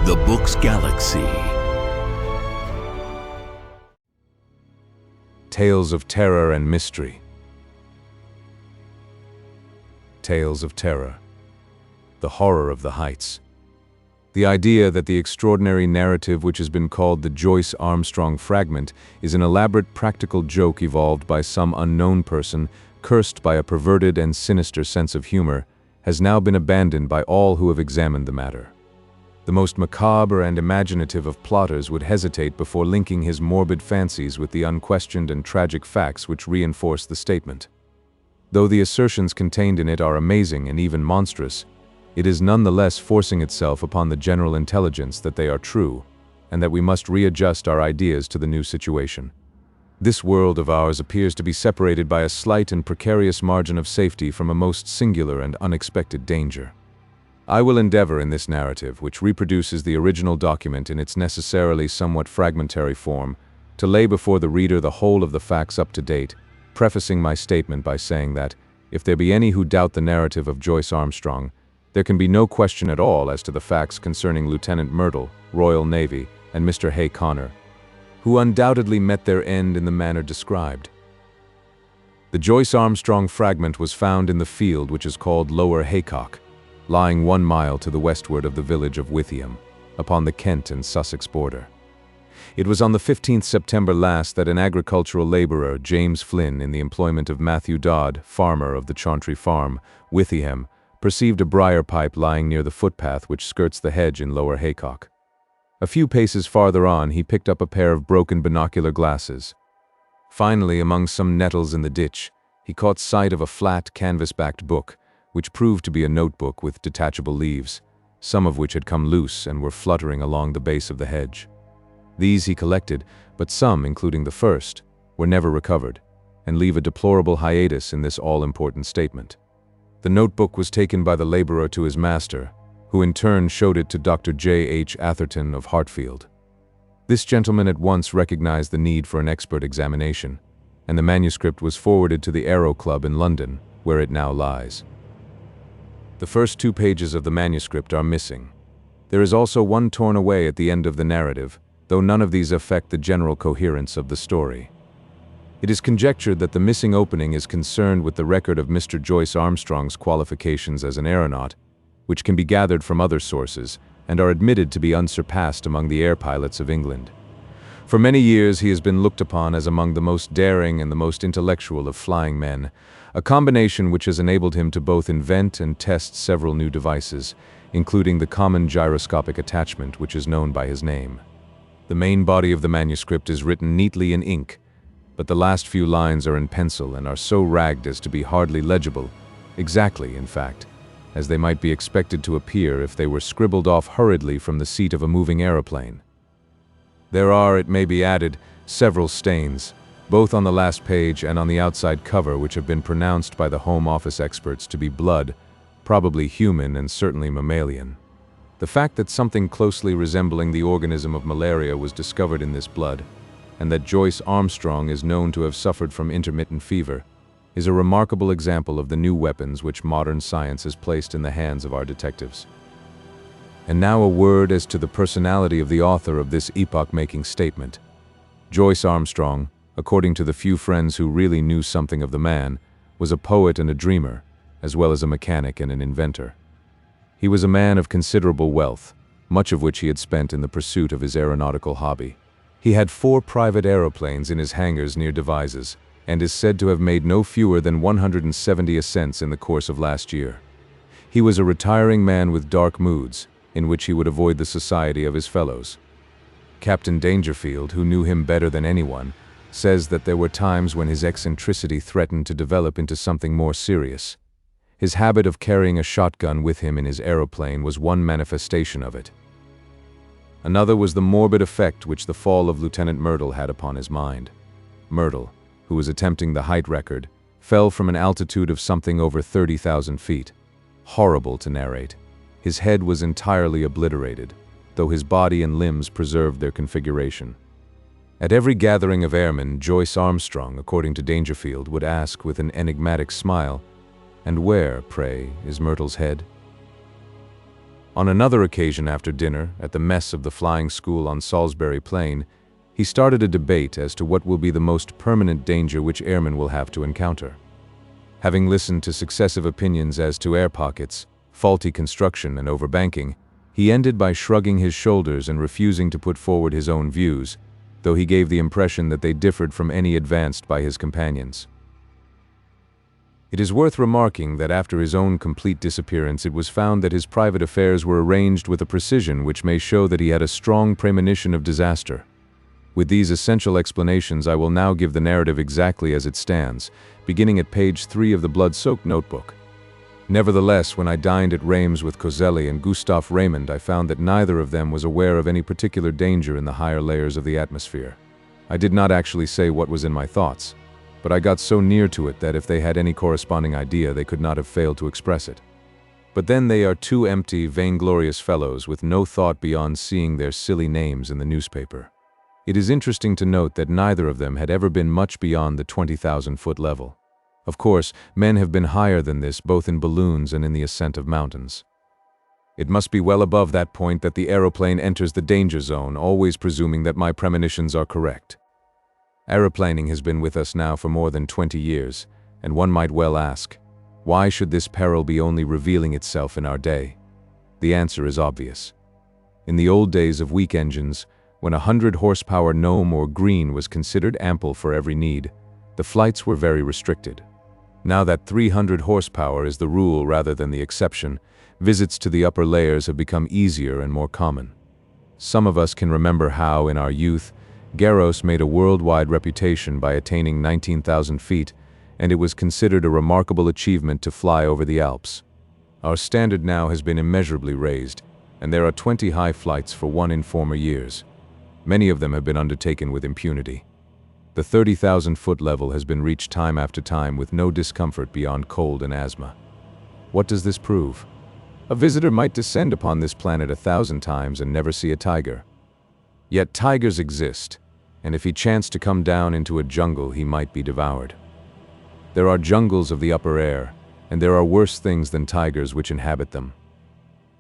The Book's Galaxy. Tales of terror and mystery. Tales of terror. The horror of the heights. The idea that the extraordinary narrative which has been called the Joyce Armstrong fragment is an elaborate practical joke evolved by some unknown person, cursed by a perverted and sinister sense of humor, has now been abandoned by all who have examined the matter. The most macabre and imaginative of plotters would hesitate before linking his morbid fancies with the unquestioned and tragic facts which reinforce the statement. Though the assertions contained in it are amazing and even monstrous, it is nonetheless forcing itself upon the general intelligence that they are true, and that we must readjust our ideas to the new situation. This world of ours appears to be separated by a slight and precarious margin of safety from a most singular and unexpected danger. I will endeavor in this narrative, which reproduces the original document in its necessarily somewhat fragmentary form, to lay before the reader the whole of the facts up to date, prefacing my statement by saying that, if there be any who doubt the narrative of Joyce Armstrong, there can be no question at all as to the facts concerning Lieutenant Myrtle, Royal Navy, and Mr. Hay Connor, who undoubtedly met their end in the manner described. The Joyce Armstrong fragment was found in the field which is called Lower Haycock, lying 1 mile to the westward of the village of Withyham, upon the Kent and Sussex border. It was on the 15th September last that an agricultural laborer, James Flynn, in the employment of Matthew Dodd, farmer of the Chauntry Farm, Withyham, perceived a briar pipe lying near the footpath which skirts the hedge in Lower Haycock. A few paces farther on, he picked up a pair of broken binocular glasses. Finally, among some nettles in the ditch, he caught sight of a flat, canvas-backed book, which proved to be a notebook with detachable leaves, some of which had come loose and were fluttering along the base of the hedge. These he collected, but some, including the first, were never recovered, and leave a deplorable hiatus in this all-important statement. The notebook was taken by the laborer to his master, who in turn showed it to Dr. J.H. Atherton of Hartfield. This gentleman at once recognized the need for an expert examination, and the manuscript was forwarded to the Aero Club in London, where it now lies. The first 2 pages of the manuscript are missing. There is also one torn away at the end of the narrative, though none of these affect the general coherence of the story. It is conjectured that the missing opening is concerned with the record of Mr. Joyce Armstrong's qualifications as an aeronaut, which can be gathered from other sources and are admitted to be unsurpassed among the air pilots of England. For many years he has been looked upon as among the most daring and the most intellectual of flying men, a combination which has enabled him to both invent and test several new devices, including the common gyroscopic attachment which is known by his name. The main body of the manuscript is written neatly in ink, but the last few lines are in pencil and are so ragged as to be hardly legible, exactly, in fact, as they might be expected to appear if they were scribbled off hurriedly from the seat of a moving aeroplane. There are, it may be added, several stains, both on the last page and on the outside cover, which have been pronounced by the Home Office experts to be blood, probably human and certainly mammalian. The fact that something closely resembling the organism of malaria was discovered in this blood, and that Joyce Armstrong is known to have suffered from intermittent fever, is a remarkable example of the new weapons which modern science has placed in the hands of our detectives. And now a word as to the personality of the author of this epoch-making statement. Joyce Armstrong, according to the few friends who really knew something of the man, was a poet and a dreamer, as well as a mechanic and an inventor. He was a man of considerable wealth, much of which he had spent in the pursuit of his aeronautical hobby. He had 4 private aeroplanes in his hangars near Devizes, and is said to have made no fewer than 170 ascents in the course of last year. He was a retiring man with dark moods, in which he would avoid the society of his fellows. Captain Dangerfield, who knew him better than anyone, says that there were times when his eccentricity threatened to develop into something more serious. His habit of carrying a shotgun with him in his aeroplane was one manifestation of it. Another was the morbid effect which the fall of Lieutenant Myrtle had upon his mind. Myrtle, who was attempting the height record, fell from an altitude of something over 30,000 feet. Horrible to narrate. His head was entirely obliterated, though his body and limbs preserved their configuration. At every gathering of airmen, Joyce Armstrong, according to Dangerfield, would ask with an enigmatic smile, "And where, pray, is Myrtle's head?" On another occasion after dinner, at the mess of the flying school on Salisbury Plain, he started a debate as to what will be the most permanent danger which airmen will have to encounter. Having listened to successive opinions as to air pockets, faulty construction, and overbanking, he ended by shrugging his shoulders and refusing to put forward his own views, though he gave the impression that they differed from any advanced by his companions. It is worth remarking that after his own complete disappearance it was found that his private affairs were arranged with a precision which may show that he had a strong premonition of disaster. With these essential explanations, I will now give the narrative exactly as it stands, beginning at page 3 of the blood-soaked notebook. Nevertheless, when I dined at Reims with Coselli and Gustave Raymond, I found that neither of them was aware of any particular danger in the higher layers of the atmosphere. I did not actually say what was in my thoughts, but I got so near to it that if they had any corresponding idea, they could not have failed to express it. But then they are two empty, vainglorious fellows with no thought beyond seeing their silly names in the newspaper. It is interesting to note that neither of them had ever been much beyond the 20,000-foot level. Of course, men have been higher than this, both in balloons and in the ascent of mountains. It must be well above that point that the aeroplane enters the danger zone, always presuming that my premonitions are correct. Aeroplaning has been with us now for more than 20 years, and one might well ask, why should this peril be only revealing itself in our day? The answer is obvious. In the old days of weak engines, when 100 horsepower Gnome or Green was considered ample for every need, the flights were very restricted. Now that 300 horsepower is the rule rather than the exception, visits to the upper layers have become easier and more common. Some of us can remember how, in our youth, Garros made a worldwide reputation by attaining 19,000 feet, and it was considered a remarkable achievement to fly over the Alps. Our standard now has been immeasurably raised, and there are 20 high flights for one in former years. Many of them have been undertaken with impunity. The 30,000-foot level has been reached time after time with no discomfort beyond cold and asthma. What does this prove? A visitor might descend upon this planet 1,000 times and never see a tiger. Yet tigers exist, and if he chanced to come down into a jungle, he might be devoured. There are jungles of the upper air, and there are worse things than tigers which inhabit them.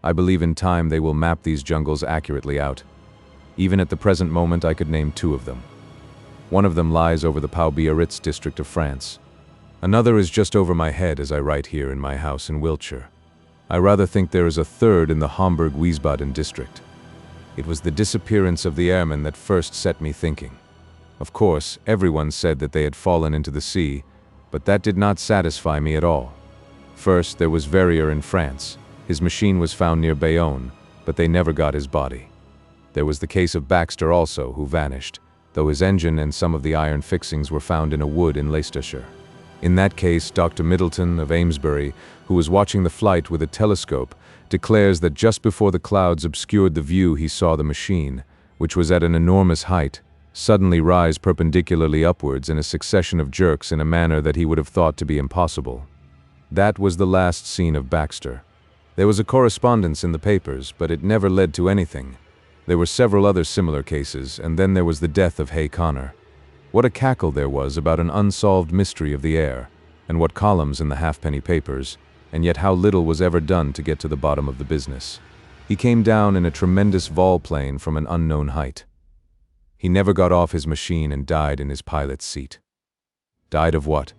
I believe in time they will map these jungles accurately out. Even at the present moment, I could name 2 of them. One of them lies over the Pau-Biarritz district of France. Another is just over my head as I write here in my house in Wiltshire. I rather think there is a third in the Hamburg-Wiesbaden district. It was the disappearance of the airmen that first set me thinking. Of course, everyone said that they had fallen into the sea, but that did not satisfy me at all. First, there was Verrier in France. His machine was found near Bayonne, but they never got his body. There was the case of Baxter also, who vanished, though his engine and some of the iron fixings were found in a wood in Leicestershire. In that case, Dr. Middleton of Amesbury, who was watching the flight with a telescope, declares that just before the clouds obscured the view he saw the machine, which was at an enormous height, suddenly rise perpendicularly upwards in a succession of jerks in a manner that he would have thought to be impossible. That was the last seen of Baxter. There was a correspondence in the papers, but it never led to anything. There were several other similar cases, and then there was the death of Hay Connor. What a cackle there was about an unsolved mystery of the air, and what columns in the halfpenny papers, and yet how little was ever done to get to the bottom of the business. He came down in a tremendous volplane from an unknown height. He never got off his machine and died in his pilot's seat. Died of what?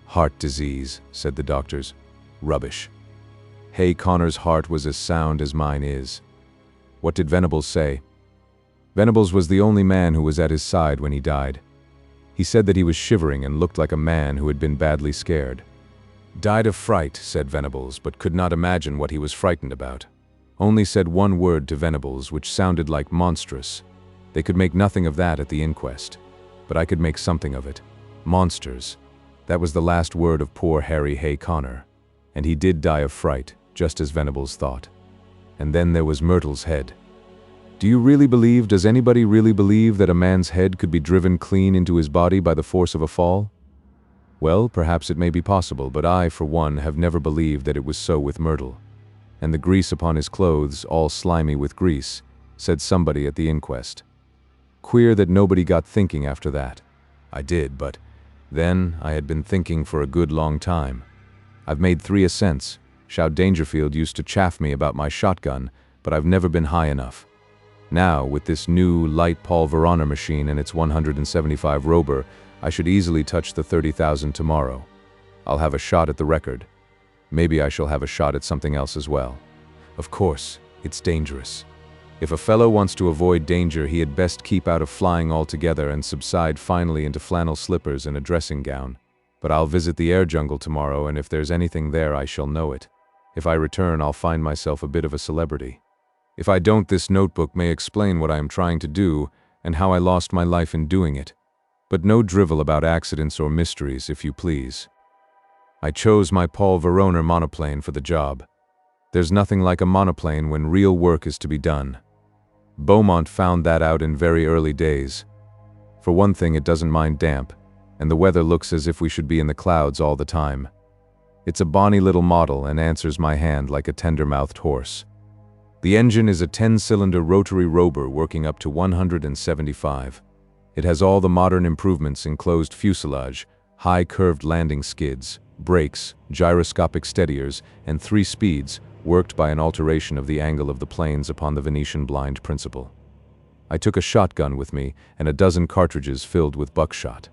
Heart disease, said the doctors. Rubbish. Hay Connor's heart was as sound as mine is. What did Venables say? Venables was the only man who was at his side when he died. He said that he was shivering and looked like a man who had been badly scared. Died of fright, said Venables, but could not imagine what he was frightened about. Only said one word to Venables which sounded like monstrous. They could make nothing of that at the inquest, but I could make something of it. Monsters. That was the last word of poor Harry Hay Connor, and he did die of fright, just as Venables thought. And then there was Myrtle's head. Does anybody really believe that a man's head could be driven clean into his body by the force of a fall? Well, perhaps it may be possible, but I, for one, have never believed that it was so with Myrtle. And the grease upon his clothes, all slimy with grease, said somebody at the inquest. Queer that nobody got thinking after that. I did, but then I had been thinking for a good long time. I've made 3 ascents, Shao Dangerfield used to chaff me about my shotgun, but I've never been high enough. Now, with this new light Paul Veroner machine and its 175 Rober, I should easily touch the 30,000 tomorrow. I'll have a shot at the record. Maybe I shall have a shot at something else as well. Of course, it's dangerous. If a fellow wants to avoid danger, he had best keep out of flying altogether and subside finally into flannel slippers and a dressing gown. But I'll visit the air jungle tomorrow, and if there's anything there, I shall know it. If I return, I'll find myself a bit of a celebrity. If I don't, this notebook may explain what I am trying to do and how I lost my life in doing it. But no drivel about accidents or mysteries, if you please. I chose my Paul Veroner monoplane for the job. There's nothing like a monoplane when real work is to be done. Beaumont found that out in very early days. For one thing, it doesn't mind damp, and the weather looks as if we should be in the clouds all the time. It's a bonny little model and answers my hand like a tender-mouthed horse. The engine is a 10-cylinder rotary Rober working up to 175. It has all the modern improvements: enclosed fuselage, high curved landing skids, brakes, gyroscopic steadiers, and 3 speeds, worked by an alteration of the angle of the planes upon the Venetian blind principle. I took a shotgun with me and a dozen cartridges filled with buckshot.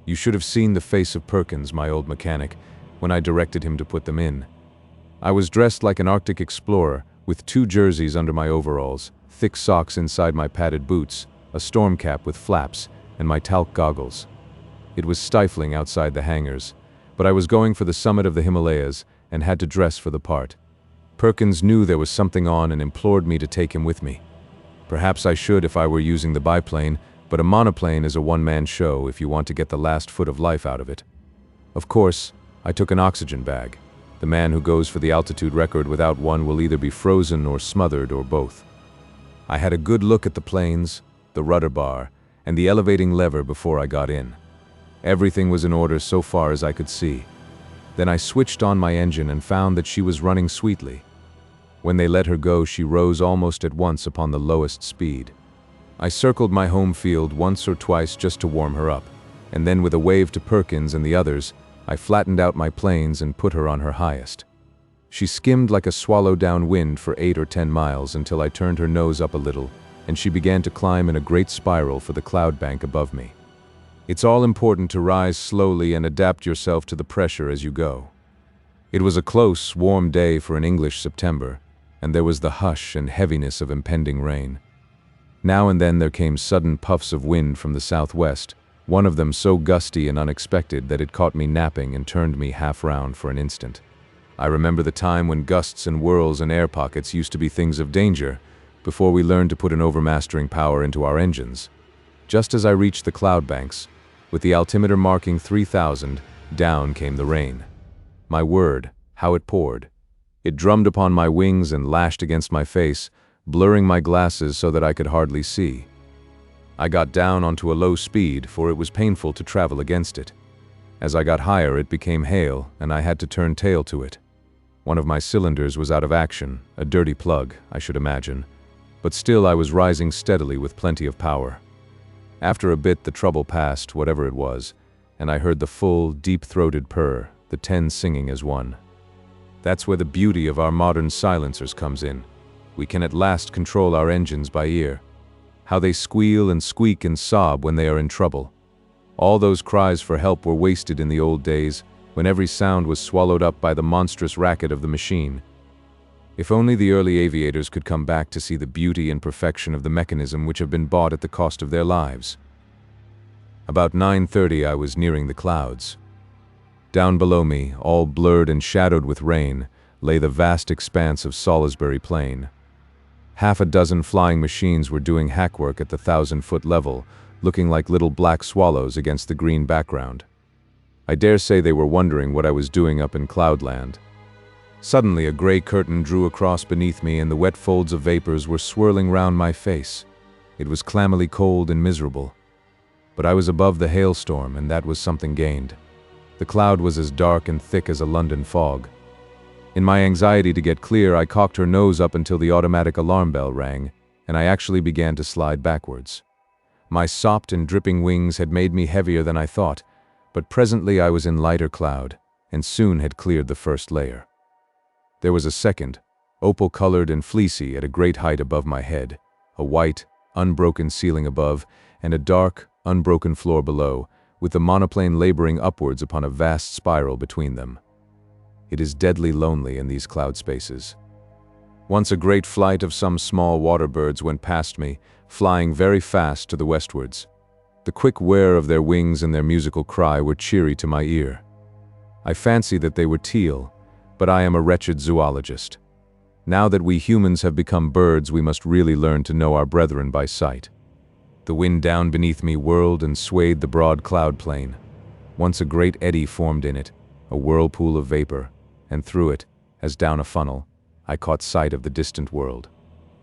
You should have seen the face of Perkins, my old mechanic, when I directed him to put them in. I was dressed like an Arctic explorer, with 2 jerseys under my overalls, thick socks inside my padded boots, a storm cap with flaps, and my talc goggles. It was stifling outside the hangars, but I was going for the summit of the Himalayas and had to dress for the part. Perkins knew there was something on and implored me to take him with me. Perhaps I should if I were using the biplane, but a monoplane is a one-man show if you want to get the last foot of life out of it. Of course, I took an oxygen bag. The man who goes for the altitude record without one will either be frozen or smothered or both. I had a good look at the planes, the rudder bar, and the elevating lever before I got in. Everything was in order so far as I could see. Then I switched on my engine and found that she was running sweetly. When they let her go, she rose almost at once upon the lowest speed. I circled my home field once or twice just to warm her up, and then with a wave to Perkins and the others, I flattened out my planes and put her on her highest. She skimmed like a swallow downwind for 8 or 10 miles until I turned her nose up a little, and she began to climb in a great spiral for the cloud bank above me. It's all important to rise slowly and adapt yourself to the pressure as you go. It was a close, warm day for an English September, and there was the hush and heaviness of impending rain. Now and then there came sudden puffs of wind from the southwest, one of them so gusty and unexpected that it caught me napping and turned me half round for an instant. I remember the time when gusts and whirls and air pockets used to be things of danger, before we learned to put an overmastering power into our engines. Just as I reached the cloud banks, with the altimeter marking 3,000, down came the rain. My word, how it poured. It drummed upon my wings and lashed against my face, blurring my glasses so that I could hardly see. I got down onto a low speed, for it was painful to travel against it. As I got higher, it became hail, and I had to turn tail to it. One of my cylinders was out of action, a dirty plug, I should imagine, but still I was rising steadily with plenty of power. After a bit, the trouble passed, whatever it was, and I heard the full, deep-throated purr, the 10 singing as one. That's where the beauty of our modern silencers comes in. We can at last control our engines by ear. How they squeal and squeak and sob when they are in trouble. All those cries for help were wasted in the old days, when every sound was swallowed up by the monstrous racket of the machine. If only the early aviators could come back to see the beauty and perfection of the mechanism which have been bought at the cost of their lives. About 9:30 I was nearing the clouds. Down below me, all blurred and shadowed with rain, lay the vast expanse of Salisbury Plain. Half a dozen flying machines were doing hackwork at the 1,000-foot level, looking like little black swallows against the green background. I dare say they were wondering what I was doing up in Cloudland. Suddenly a gray curtain drew across beneath me and the wet folds of vapors were swirling round my face. It was clammily cold and miserable. But I was above the hailstorm, and that was something gained. The cloud was as dark and thick as a London fog. In my anxiety to get clear, I cocked her nose up until the automatic alarm bell rang, and I actually began to slide backwards. My sopped and dripping wings had made me heavier than I thought, but presently I was in lighter cloud, and soon had cleared the first layer. There was a second, opal-colored and fleecy at a great height above my head, a white, unbroken ceiling above, and a dark, unbroken floor below, with the monoplane laboring upwards upon a vast spiral between them. It is deadly lonely in these cloud spaces. Once a great flight of some small water birds went past me, flying very fast to the westwards. The quick whir of their wings and their musical cry were cheery to my ear. I fancy that they were teal, but I am a wretched zoologist. Now that we humans have become birds, we must really learn to know our brethren by sight. The wind down beneath me whirled and swayed the broad cloud plain. Once a great eddy formed in it, a whirlpool of vapor, and through it, as down a funnel, I caught sight of the distant world.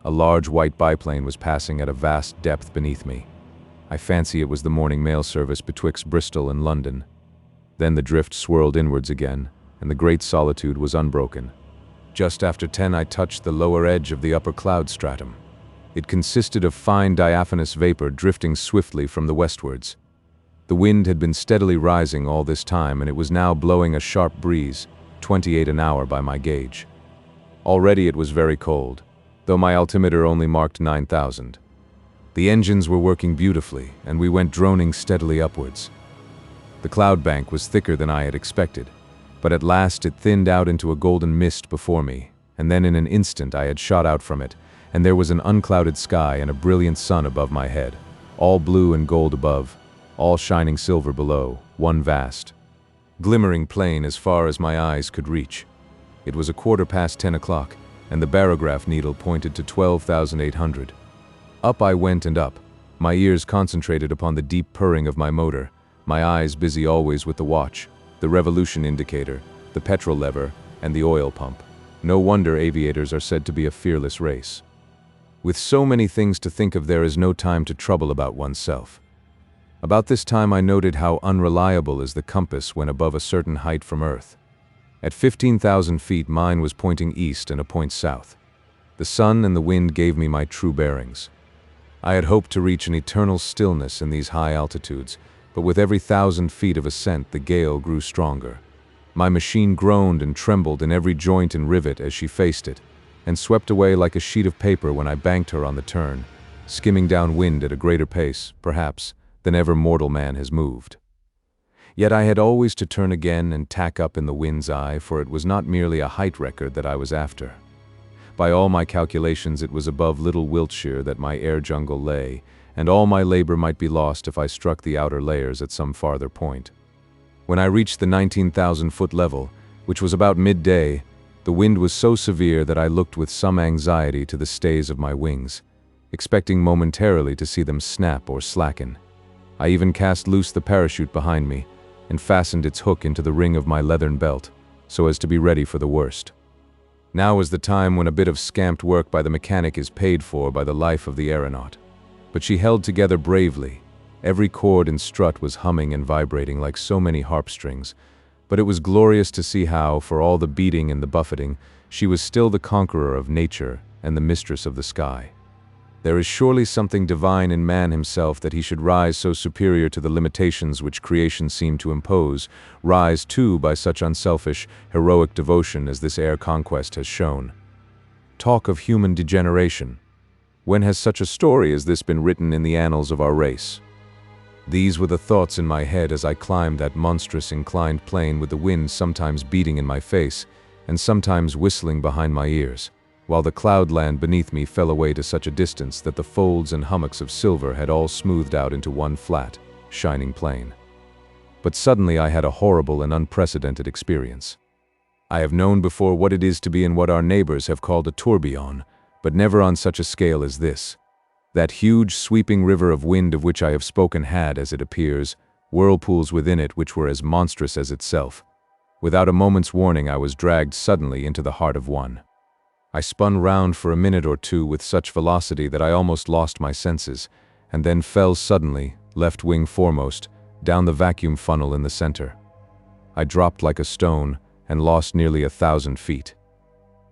A large white biplane was passing at a vast depth beneath me. I fancy it was the morning mail service betwixt Bristol and London. Then the drift swirled inwards again, and the great solitude was unbroken. Just after 10 I touched the lower edge of the upper cloud stratum. It consisted of fine diaphanous vapor drifting swiftly from the westwards. The wind had been steadily rising all this time, and it was now blowing a sharp breeze, 28 an hour by my gauge. Already it was very cold, though my altimeter only marked 9,000. The engines were working beautifully, and we went droning steadily upwards. The cloud bank was thicker than I had expected, but at last it thinned out into a golden mist before me, and then in an instant I had shot out from it, and there was an unclouded sky and a brilliant sun above my head, all blue and gold above, all shining silver below, one vast, glimmering plain as far as my eyes could reach. It was 10:15 o'clock, and the barograph needle pointed to 12,800. Up I went and up, my ears concentrated upon the deep purring of my motor, my eyes busy always with the watch, the revolution indicator, the petrol lever, and the oil pump. No wonder aviators are said to be a fearless race. With so many things to think of, there is no time to trouble about oneself. About this time I noted how unreliable is the compass when above a certain height from Earth. At 15,000 feet mine was pointing east and a point south. The sun and the wind gave me my true bearings. I had hoped to reach an eternal stillness in these high altitudes, but with every 1,000 feet of ascent the gale grew stronger. My machine groaned and trembled in every joint and rivet as she faced it, and swept away like a sheet of paper when I banked her on the turn, skimming down wind at a greater pace, perhaps, than ever mortal man has moved. Yet I had always to turn again and tack up in the wind's eye, for it was not merely a height record that I was after. By all my calculations it was above Little Wiltshire that my air jungle lay, and all my labor might be lost if I struck the outer layers at some farther point. When I reached the 19,000-foot level, which was about midday, the wind was so severe that I looked with some anxiety to the stays of my wings, expecting momentarily to see them snap or slacken. I even cast loose the parachute behind me, and fastened its hook into the ring of my leathern belt, so as to be ready for the worst. Now was the time when a bit of scamped work by the mechanic is paid for by the life of the aeronaut. But she held together bravely. Every cord and strut was humming and vibrating like so many harp strings, but it was glorious to see how, for all the beating and the buffeting, she was still the conqueror of nature and the mistress of the sky. There is surely something divine in man himself that he should rise so superior to the limitations which creation seemed to impose, rise too by such unselfish, heroic devotion as this air conquest has shown. Talk of human degeneration. When has such a story as this been written in the annals of our race? These were the thoughts in my head as I climbed that monstrous inclined plane, with the wind sometimes beating in my face and sometimes whistling behind my ears, while the cloudland beneath me fell away to such a distance that the folds and hummocks of silver had all smoothed out into one flat, shining plain. But suddenly I had a horrible and unprecedented experience. I have known before what it is to be in what our neighbors have called a tourbillon, but never on such a scale as this. That huge sweeping river of wind of which I have spoken had, as it appears, whirlpools within it which were as monstrous as itself. Without a moment's warning I was dragged suddenly into the heart of one. I spun round for a minute or two with such velocity that I almost lost my senses, and then fell suddenly, left wing foremost, down the vacuum funnel in the center. I dropped like a stone and lost nearly 1,000 feet.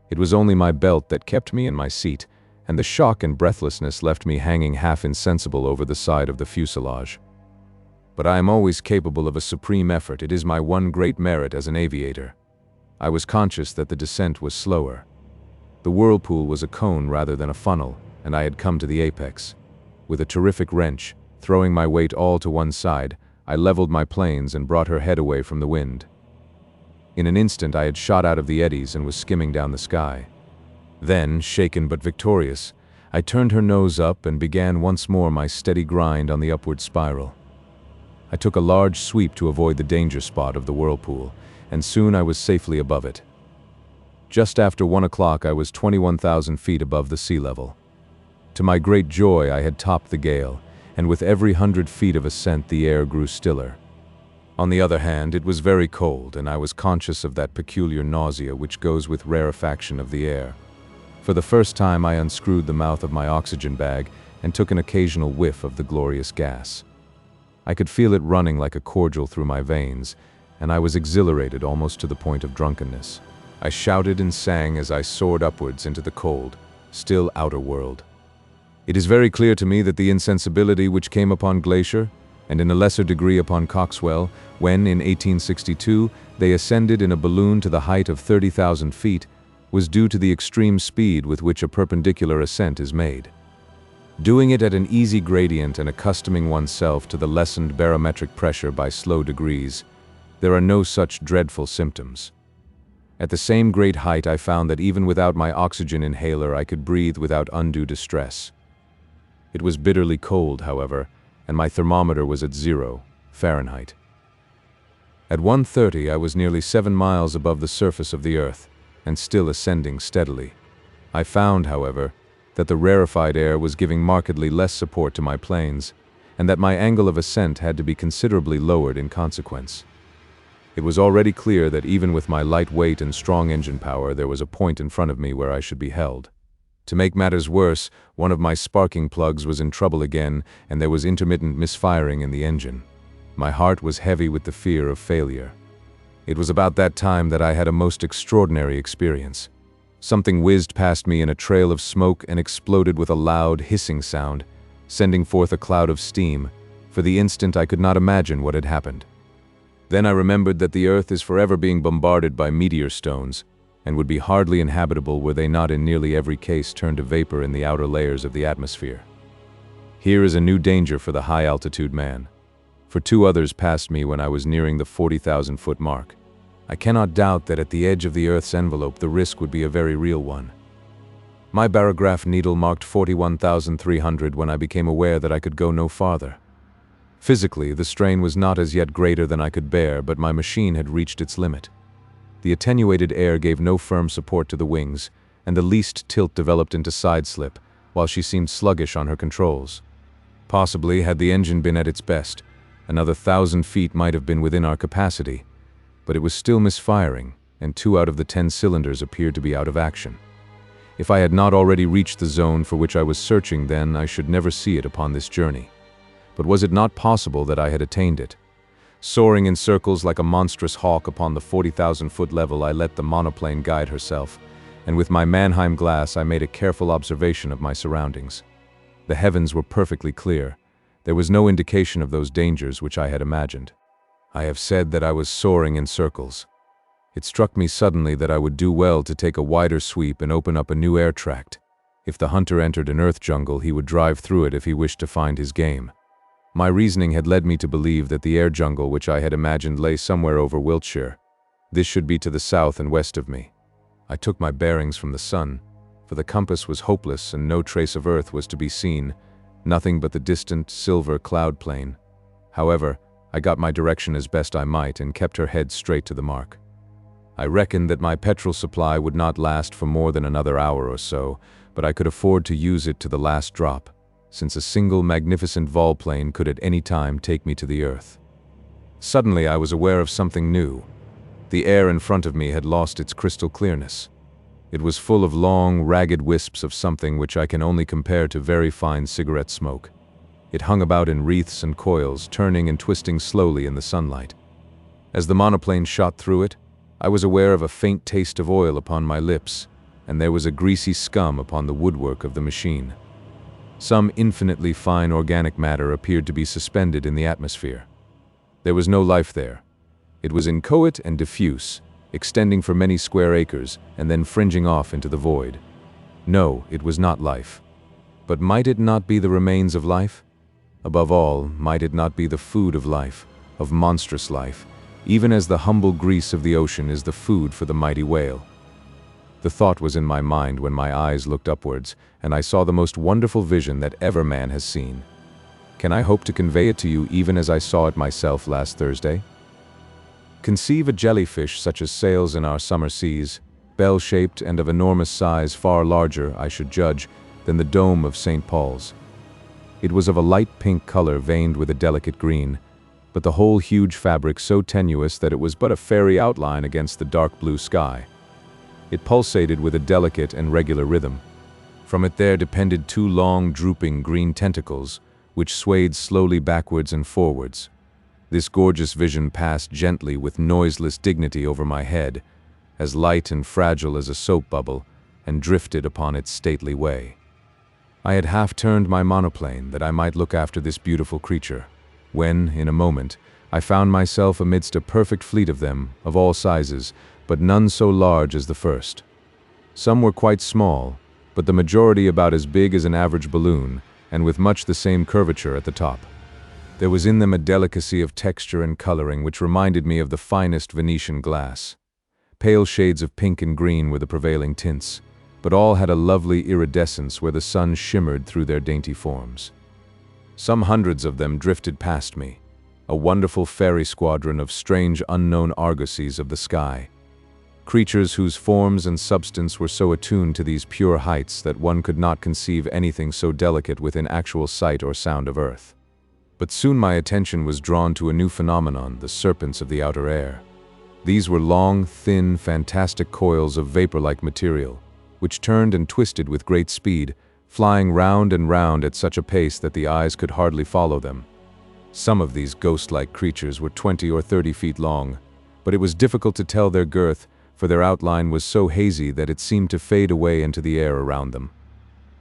It was only my belt that kept me in my seat, and the shock and breathlessness left me hanging half insensible over the side of the fuselage. But I am always capable of a supreme effort. It is my one great merit as an aviator. I was conscious that the descent was slower. The whirlpool was a cone rather than a funnel, and I had come to the apex. With a terrific wrench, throwing my weight all to one side, I leveled my planes and brought her head away from the wind. In an instant I had shot out of the eddies and was skimming down the sky. Then, shaken but victorious, I turned her nose up and began once more my steady grind on the upward spiral. I took a large sweep to avoid the danger spot of the whirlpool, and soon I was safely above it. Just after 1 o'clock I was 21,000 feet above the sea level. To my great joy I had topped the gale, and with every 100 feet of ascent the air grew stiller. On the other hand, it was very cold, and I was conscious of that peculiar nausea which goes with rarefaction of the air. For the first time I unscrewed the mouth of my oxygen bag and took an occasional whiff of the glorious gas. I could feel it running like a cordial through my veins, and I was exhilarated almost to the point of drunkenness. I shouted and sang as I soared upwards into the cold, still outer world. It is very clear to me that the insensibility which came upon Glacier, and in a lesser degree upon Coxwell, when, in 1862, they ascended in a balloon to the height of 30,000 feet, was due to the extreme speed with which a perpendicular ascent is made. Doing it at an easy gradient and accustoming oneself to the lessened barometric pressure by slow degrees, there are no such dreadful symptoms. At the same great height I found that even without my oxygen inhaler I could breathe without undue distress. It was bitterly cold, however, and my thermometer was at 0 Fahrenheit. At 1:30 I was nearly 7 miles above the surface of the earth, and still ascending steadily. I found, however, that the rarefied air was giving markedly less support to my planes, and that my angle of ascent had to be considerably lowered in consequence. It was already clear that even with my light weight and strong engine power there was a point in front of me where I should be held. To make matters worse, one of my sparking plugs was in trouble again, and there was intermittent misfiring in the engine. My heart was heavy with the fear of failure. It was about that time that I had a most extraordinary experience. Something whizzed past me in a trail of smoke and exploded with a loud, hissing sound, sending forth a cloud of steam. For the instant I could not imagine what had happened. Then I remembered that the earth is forever being bombarded by meteor stones, and would be hardly inhabitable were they not in nearly every case turned to vapor in the outer layers of the atmosphere. Here is a new danger for the high-altitude man. For 2 others passed me when I was nearing the 40,000-foot mark. I cannot doubt that at the edge of the Earth's envelope the risk would be a very real one. My barograph needle marked 41,300 when I became aware that I could go no farther. Physically, the strain was not as yet greater than I could bear, but my machine had reached its limit. The attenuated air gave no firm support to the wings, and the least tilt developed into side slip, while she seemed sluggish on her controls. Possibly, had the engine been at its best, another 1,000 feet might have been within our capacity, but it was still misfiring, and 2 out of the 10 cylinders appeared to be out of action. If I had not already reached the zone for which I was searching, then I should never see it upon this journey. But was it not possible that I had attained it? Soaring in circles like a monstrous hawk upon the 40,000-foot level, I let the monoplane guide herself, and with my Mannheim glass I made a careful observation of my surroundings. The heavens were perfectly clear. There was no indication of those dangers which I had imagined. I have said that I was soaring in circles. It struck me suddenly that I would do well to take a wider sweep and open up a new air tract. If the hunter entered an earth jungle, he would drive through it if he wished to find his game. My reasoning had led me to believe that the air jungle which I had imagined lay somewhere over Wiltshire. This should be to the south and west of me. I took my bearings from the sun, for the compass was hopeless and no trace of earth was to be seen, nothing but the distant, silver cloud plain. However, I got my direction as best I might and kept her head straight to the mark. I reckoned that my petrol supply would not last for more than another hour or so, but I could afford to use it to the last drop, since a single magnificent volplane could at any time take me to the earth. Suddenly I was aware of something new. The air in front of me had lost its crystal clearness. It was full of long, ragged wisps of something which I can only compare to very fine cigarette smoke. It hung about in wreaths and coils, turning and twisting slowly in the sunlight. As the monoplane shot through it, I was aware of a faint taste of oil upon my lips, and there was a greasy scum upon the woodwork of the machine. Some infinitely fine organic matter appeared to be suspended in the atmosphere. There was no life there. It was inchoate and diffuse, extending for many square acres and then fringing off into the void. No, it was not life. But might it not be the remains of life? Above all, might it not be the food of life, of monstrous life, even as the humble grease of the ocean is the food for the mighty whale? The thought was in my mind when my eyes looked upwards, and I saw the most wonderful vision that ever man has seen. Can I hope to convey it to you even as I saw it myself last Thursday? Conceive a jellyfish such as sails in our summer seas, bell-shaped and of enormous size, far larger, I should judge, than the dome of St. Paul's. It was of a light pink color veined with a delicate green, but the whole huge fabric so tenuous that it was but a fairy outline against the dark blue sky. It pulsated with a delicate and regular rhythm. From it there depended two long, drooping green tentacles, which swayed slowly backwards and forwards. This gorgeous vision passed gently with noiseless dignity over my head, as light and fragile as a soap bubble, and drifted upon its stately way. I had half turned my monoplane that I might look after this beautiful creature, when, in a moment, I found myself amidst a perfect fleet of them, of all sizes, but none so large as the first. Some were quite small, but the majority about as big as an average balloon, and with much the same curvature at the top. There was in them a delicacy of texture and coloring which reminded me of the finest Venetian glass. Pale shades of pink and green were the prevailing tints, but all had a lovely iridescence where the sun shimmered through their dainty forms. Some hundreds of them drifted past me, a wonderful fairy squadron of strange unknown argosies of the sky. Creatures whose forms and substance were so attuned to these pure heights that one could not conceive anything so delicate within actual sight or sound of earth. But soon my attention was drawn to a new phenomenon, the serpents of the outer air. These were long, thin, fantastic coils of vapor-like material, which turned and twisted with great speed, flying round and round at such a pace that the eyes could hardly follow them. Some of these ghost-like creatures were 20 or 30 feet long, but it was difficult to tell their girth, for their outline was so hazy that it seemed to fade away into the air around them.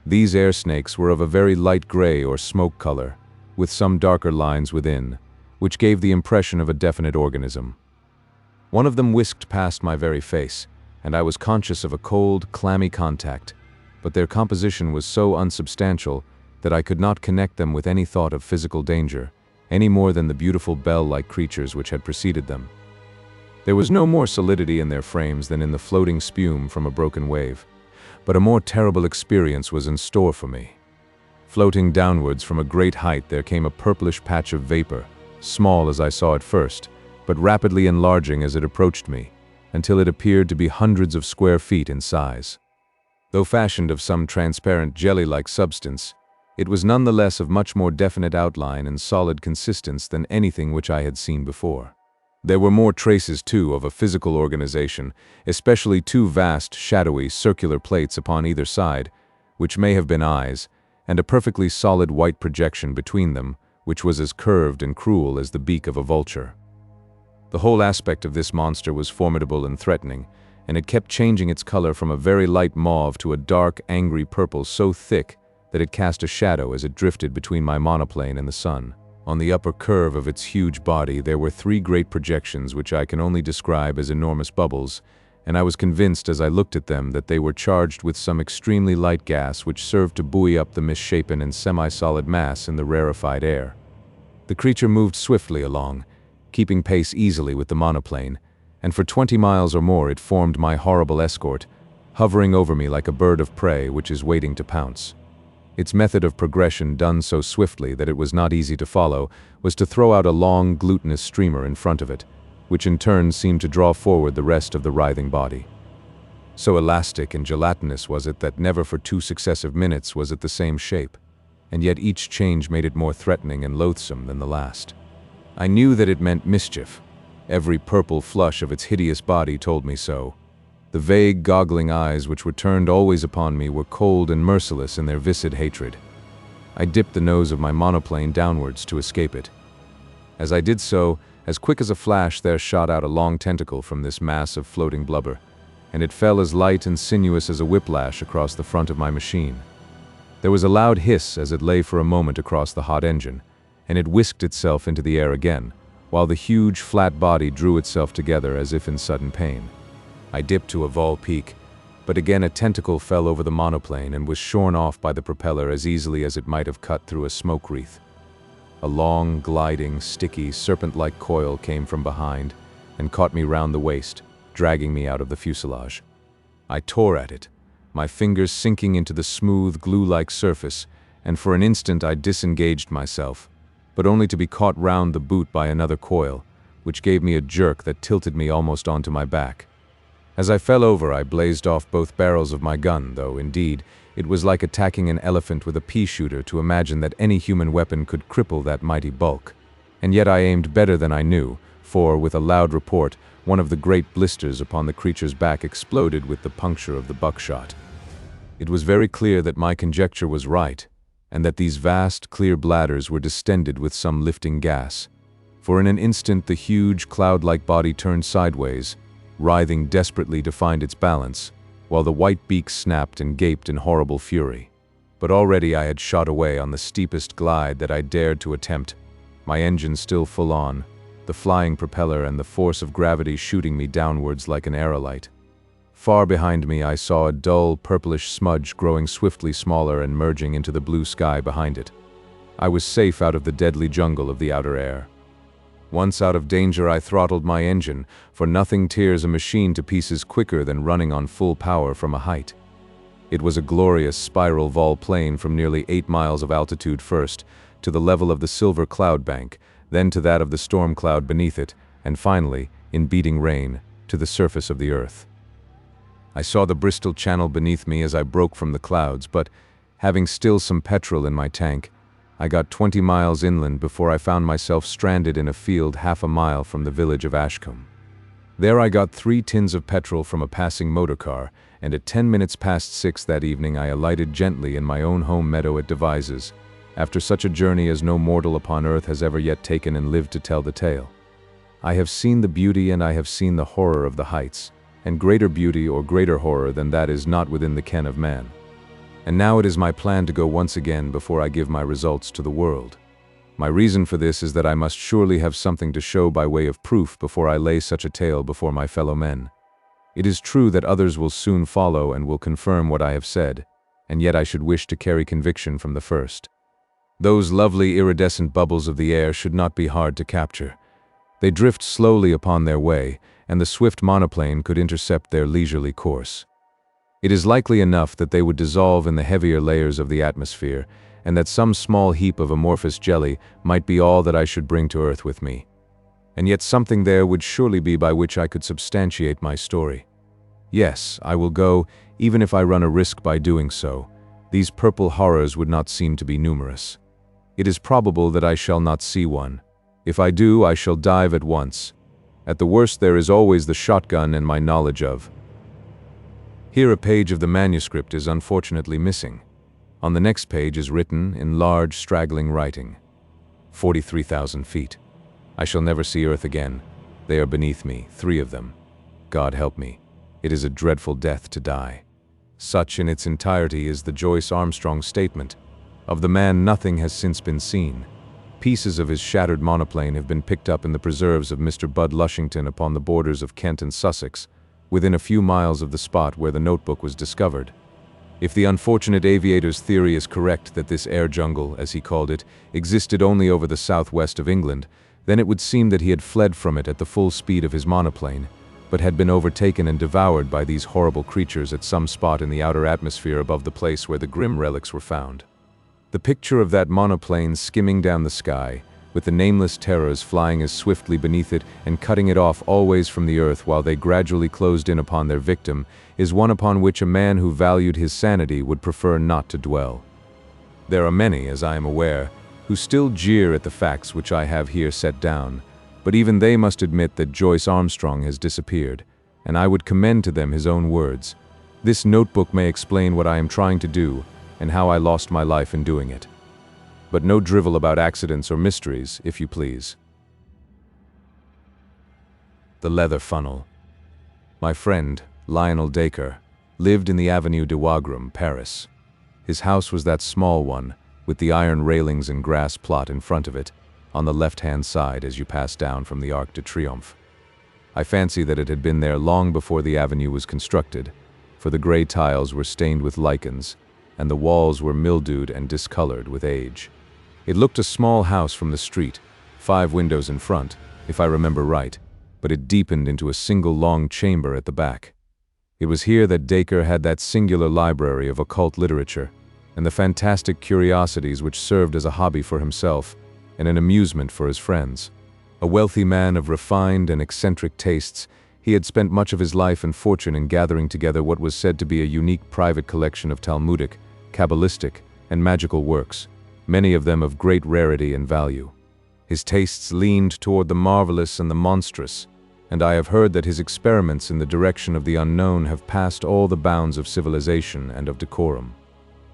These air snakes were of a very light gray or smoke color, with some darker lines within, which gave the impression of a definite organism. One of them whisked past my very face, and I was conscious of a cold, clammy contact, but their composition was so unsubstantial that I could not connect them with any thought of physical danger, any more than the beautiful bell-like creatures which had preceded them. There was no more solidity in their frames than in the floating spume from a broken wave, but a more terrible experience was in store for me. Floating downwards from a great height there came a purplish patch of vapor, small as I saw it first, but rapidly enlarging as it approached me, until it appeared to be hundreds of square feet in size. Though fashioned of some transparent jelly-like substance, it was nonetheless of much more definite outline and solid consistence than anything which I had seen before. There were more traces, too, of a physical organization, especially two vast, shadowy, circular plates upon either side, which may have been eyes, and a perfectly solid white projection between them, which was as curved and cruel as the beak of a vulture. The whole aspect of this monster was formidable and threatening, and it kept changing its color from a very light mauve to a dark, angry purple so thick that it cast a shadow as it drifted between my monoplane and the sun. On the upper curve of its huge body there were three great projections which I can only describe as enormous bubbles, and I was convinced as I looked at them that they were charged with some extremely light gas which served to buoy up the misshapen and semi-solid mass in the rarefied air. The creature moved swiftly along, keeping pace easily with the monoplane, and for 20 miles or more it formed my horrible escort, hovering over me like a bird of prey which is waiting to pounce. Its method of progression, done so swiftly that it was not easy to follow, was to throw out a long, glutinous streamer in front of it, which in turn seemed to draw forward the rest of the writhing body. So elastic and gelatinous was it that never for 2 successive minutes was it the same shape, and yet each change made it more threatening and loathsome than the last. I knew that it meant mischief. Every purple flush of its hideous body told me so. The vague, goggling eyes which were turned always upon me were cold and merciless in their viscid hatred. I dipped the nose of my monoplane downwards to escape it. As I did so, as quick as a flash there shot out a long tentacle from this mass of floating blubber, and it fell as light and sinuous as a whiplash across the front of my machine. There was a loud hiss as it lay for a moment across the hot engine, and it whisked itself into the air again, while the huge, flat body drew itself together as if in sudden pain. I dipped to a vol peak, but again a tentacle fell over the monoplane and was shorn off by the propeller as easily as it might have cut through a smoke wreath. A long, gliding, sticky, serpent-like coil came from behind and caught me round the waist, dragging me out of the fuselage. I tore at it, my fingers sinking into the smooth, glue-like surface, and for an instant I disengaged myself, but only to be caught round the boot by another coil, which gave me a jerk that tilted me almost onto my back. As I fell over, I blazed off both barrels of my gun, though, indeed, it was like attacking an elephant with a pea-shooter to imagine that any human weapon could cripple that mighty bulk. And yet I aimed better than I knew, for, with a loud report, one of the great blisters upon the creature's back exploded with the puncture of the buckshot. It was very clear that my conjecture was right, and that these vast, clear bladders were distended with some lifting gas. For in an instant the huge, cloud-like body turned sideways, writhing desperately to find its balance, while the white beak snapped and gaped in horrible fury. But already I had shot away on the steepest glide that I dared to attempt, my engine still full on, the flying propeller and the force of gravity shooting me downwards like an aerolite. Far behind me I saw a dull, purplish smudge growing swiftly smaller and merging into the blue sky behind it. I was safe out of the deadly jungle of the outer air. Once out of danger, I throttled my engine, for nothing tears a machine to pieces quicker than running on full power from a height. It was a glorious spiral vol plane from nearly 8 miles of altitude first, to the level of the silver cloud bank, then to that of the storm cloud beneath it, and finally, in beating rain, to the surface of the earth. I saw the Bristol Channel beneath me as I broke from the clouds, but, having still some petrol in my tank, I got 20 miles inland before I found myself stranded in a field half a mile from the village of Ashcombe. There I got 3 tins of petrol from a passing motor car, and at 10 minutes past 6 that evening I alighted gently in my own home meadow at Devizes, after such a journey as no mortal upon earth has ever yet taken and lived to tell the tale. I have seen the beauty and I have seen the horror of the heights, and greater beauty or greater horror than that is not within the ken of man. And now it is my plan to go once again before I give my results to the world. My reason for this is that I must surely have something to show by way of proof before I lay such a tale before my fellow men. It is true that others will soon follow and will confirm what I have said, and yet I should wish to carry conviction from the first. Those lovely iridescent bubbles of the air should not be hard to capture. They drift slowly upon their way, and the swift monoplane could intercept their leisurely course. It is likely enough that they would dissolve in the heavier layers of the atmosphere, and that some small heap of amorphous jelly might be all that I should bring to earth with me. And yet something there would surely be by which I could substantiate my story. Yes, I will go, even if I run a risk by doing so. These purple horrors would not seem to be numerous. It is probable that I shall not see one. If I do, I shall dive at once. At the worst, there is always the shotgun and my knowledge of. Here a page of the manuscript is unfortunately missing. On the next page is written, in large, straggling writing, 43,000 feet. I shall never see Earth again. They are beneath me, 3 of them. God help me. It is a dreadful death to die. Such in its entirety is the Joyce Armstrong statement. Of the man nothing has since been seen. Pieces of his shattered monoplane have been picked up in the preserves of Mr. Bud Lushington upon the borders of Kent and Sussex, within a few miles of the spot where the notebook was discovered. If the unfortunate aviator's theory is correct that this air jungle, as he called it, existed only over the southwest of England, then it would seem that he had fled from it at the full speed of his monoplane, but had been overtaken and devoured by these horrible creatures at some spot in the outer atmosphere above the place where the grim relics were found. The picture of that monoplane skimming down the sky, with the nameless terrors flying as swiftly beneath it and cutting it off always from the earth while they gradually closed in upon their victim, is one upon which a man who valued his sanity would prefer not to dwell. There are many, as I am aware, who still jeer at the facts which I have here set down, but even they must admit that Joyce Armstrong has disappeared, and I would commend to them his own words. This notebook may explain what I am trying to do, and how I lost my life in doing it. But no drivel about accidents or mysteries, if you please. The leather funnel. My friend, Lionel Dacre, lived in the Avenue de Wagram, Paris. His house was that small one, with the iron railings and grass plot in front of it, on the left-hand side as you pass down from the Arc de Triomphe. I fancy that it had been there long before the avenue was constructed, for the gray tiles were stained with lichens, and the walls were mildewed and discolored with age. It looked a small house from the street, 5 windows in front, if I remember right, but it deepened into a single long chamber at the back. It was here that Dacre had that singular library of occult literature, and the fantastic curiosities which served as a hobby for himself and an amusement for his friends. A wealthy man of refined and eccentric tastes, he had spent much of his life and fortune in gathering together what was said to be a unique private collection of Talmudic, Kabbalistic, and magical works, many of them of great rarity and value. His tastes leaned toward the marvelous and the monstrous, and I have heard that his experiments in the direction of the unknown have passed all the bounds of civilization and of decorum.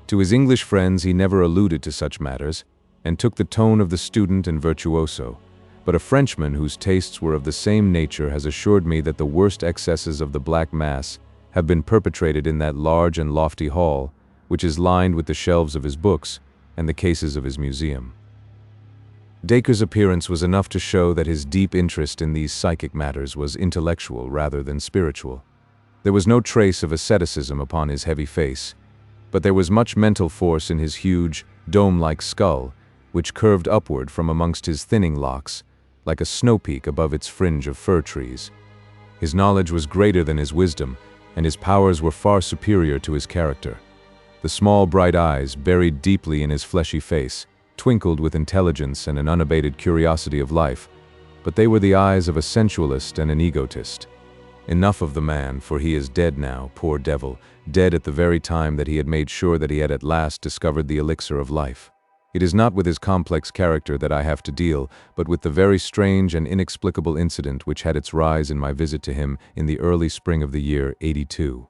To his English friends he never alluded to such matters, and took the tone of the student and virtuoso, but a Frenchman whose tastes were of the same nature has assured me that the worst excesses of the Black Mass have been perpetrated in that large and lofty hall, which is lined with the shelves of his books and the cases of his museum. Dacre's appearance was enough to show that his deep interest in these psychic matters was intellectual rather than spiritual. There was no trace of asceticism upon his heavy face, but there was much mental force in his huge, dome-like skull, which curved upward from amongst his thinning locks, like a snow-peak above its fringe of fir trees. His knowledge was greater than his wisdom, and his powers were far superior to his character. The small, bright eyes, buried deeply in his fleshy face, twinkled with intelligence and an unabated curiosity of life, but they were the eyes of a sensualist and an egotist. Enough of the man, for he is dead now, poor devil, dead at the very time that he had made sure that he had at last discovered the elixir of life. It is not with his complex character that I have to deal, but with the very strange and inexplicable incident which had its rise in my visit to him in the early spring of the year '82.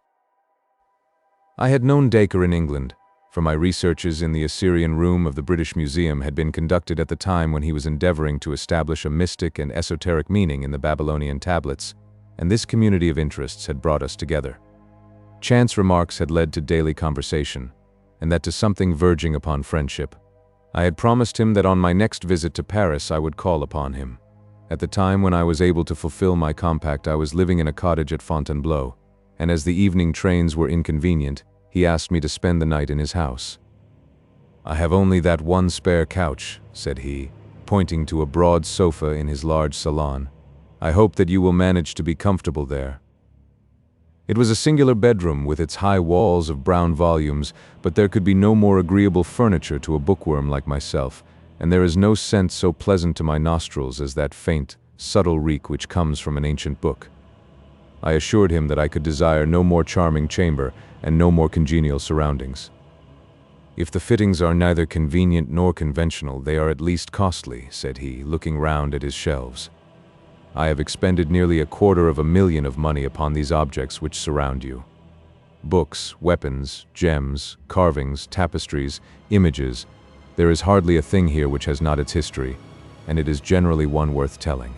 I had known Dacre in England, for my researches in the Assyrian Room of the British Museum had been conducted at the time when he was endeavoring to establish a mystic and esoteric meaning in the Babylonian tablets, and this community of interests had brought us together. Chance remarks had led to daily conversation, and that to something verging upon friendship. I had promised him that on my next visit to Paris I would call upon him. At the time when I was able to fulfill my compact, I was living in a cottage at Fontainebleau, and as the evening trains were inconvenient, he asked me to spend the night in his house. "I have only that one spare couch," said he, pointing to a broad sofa in his large salon. "I hope that you will manage to be comfortable there." It was a singular bedroom with its high walls of brown volumes, but there could be no more agreeable furniture to a bookworm like myself, and there is no scent so pleasant to my nostrils as that faint, subtle reek which comes from an ancient book. I assured him that I could desire no more charming chamber and no more congenial surroundings. "If the fittings are neither convenient nor conventional, they are at least costly," said he, looking round at his shelves. "I have expended nearly $250,000 of money upon these objects which surround you. Books, weapons, gems, carvings, tapestries, images, there is hardly a thing here which has not its history, and it is generally one worth telling."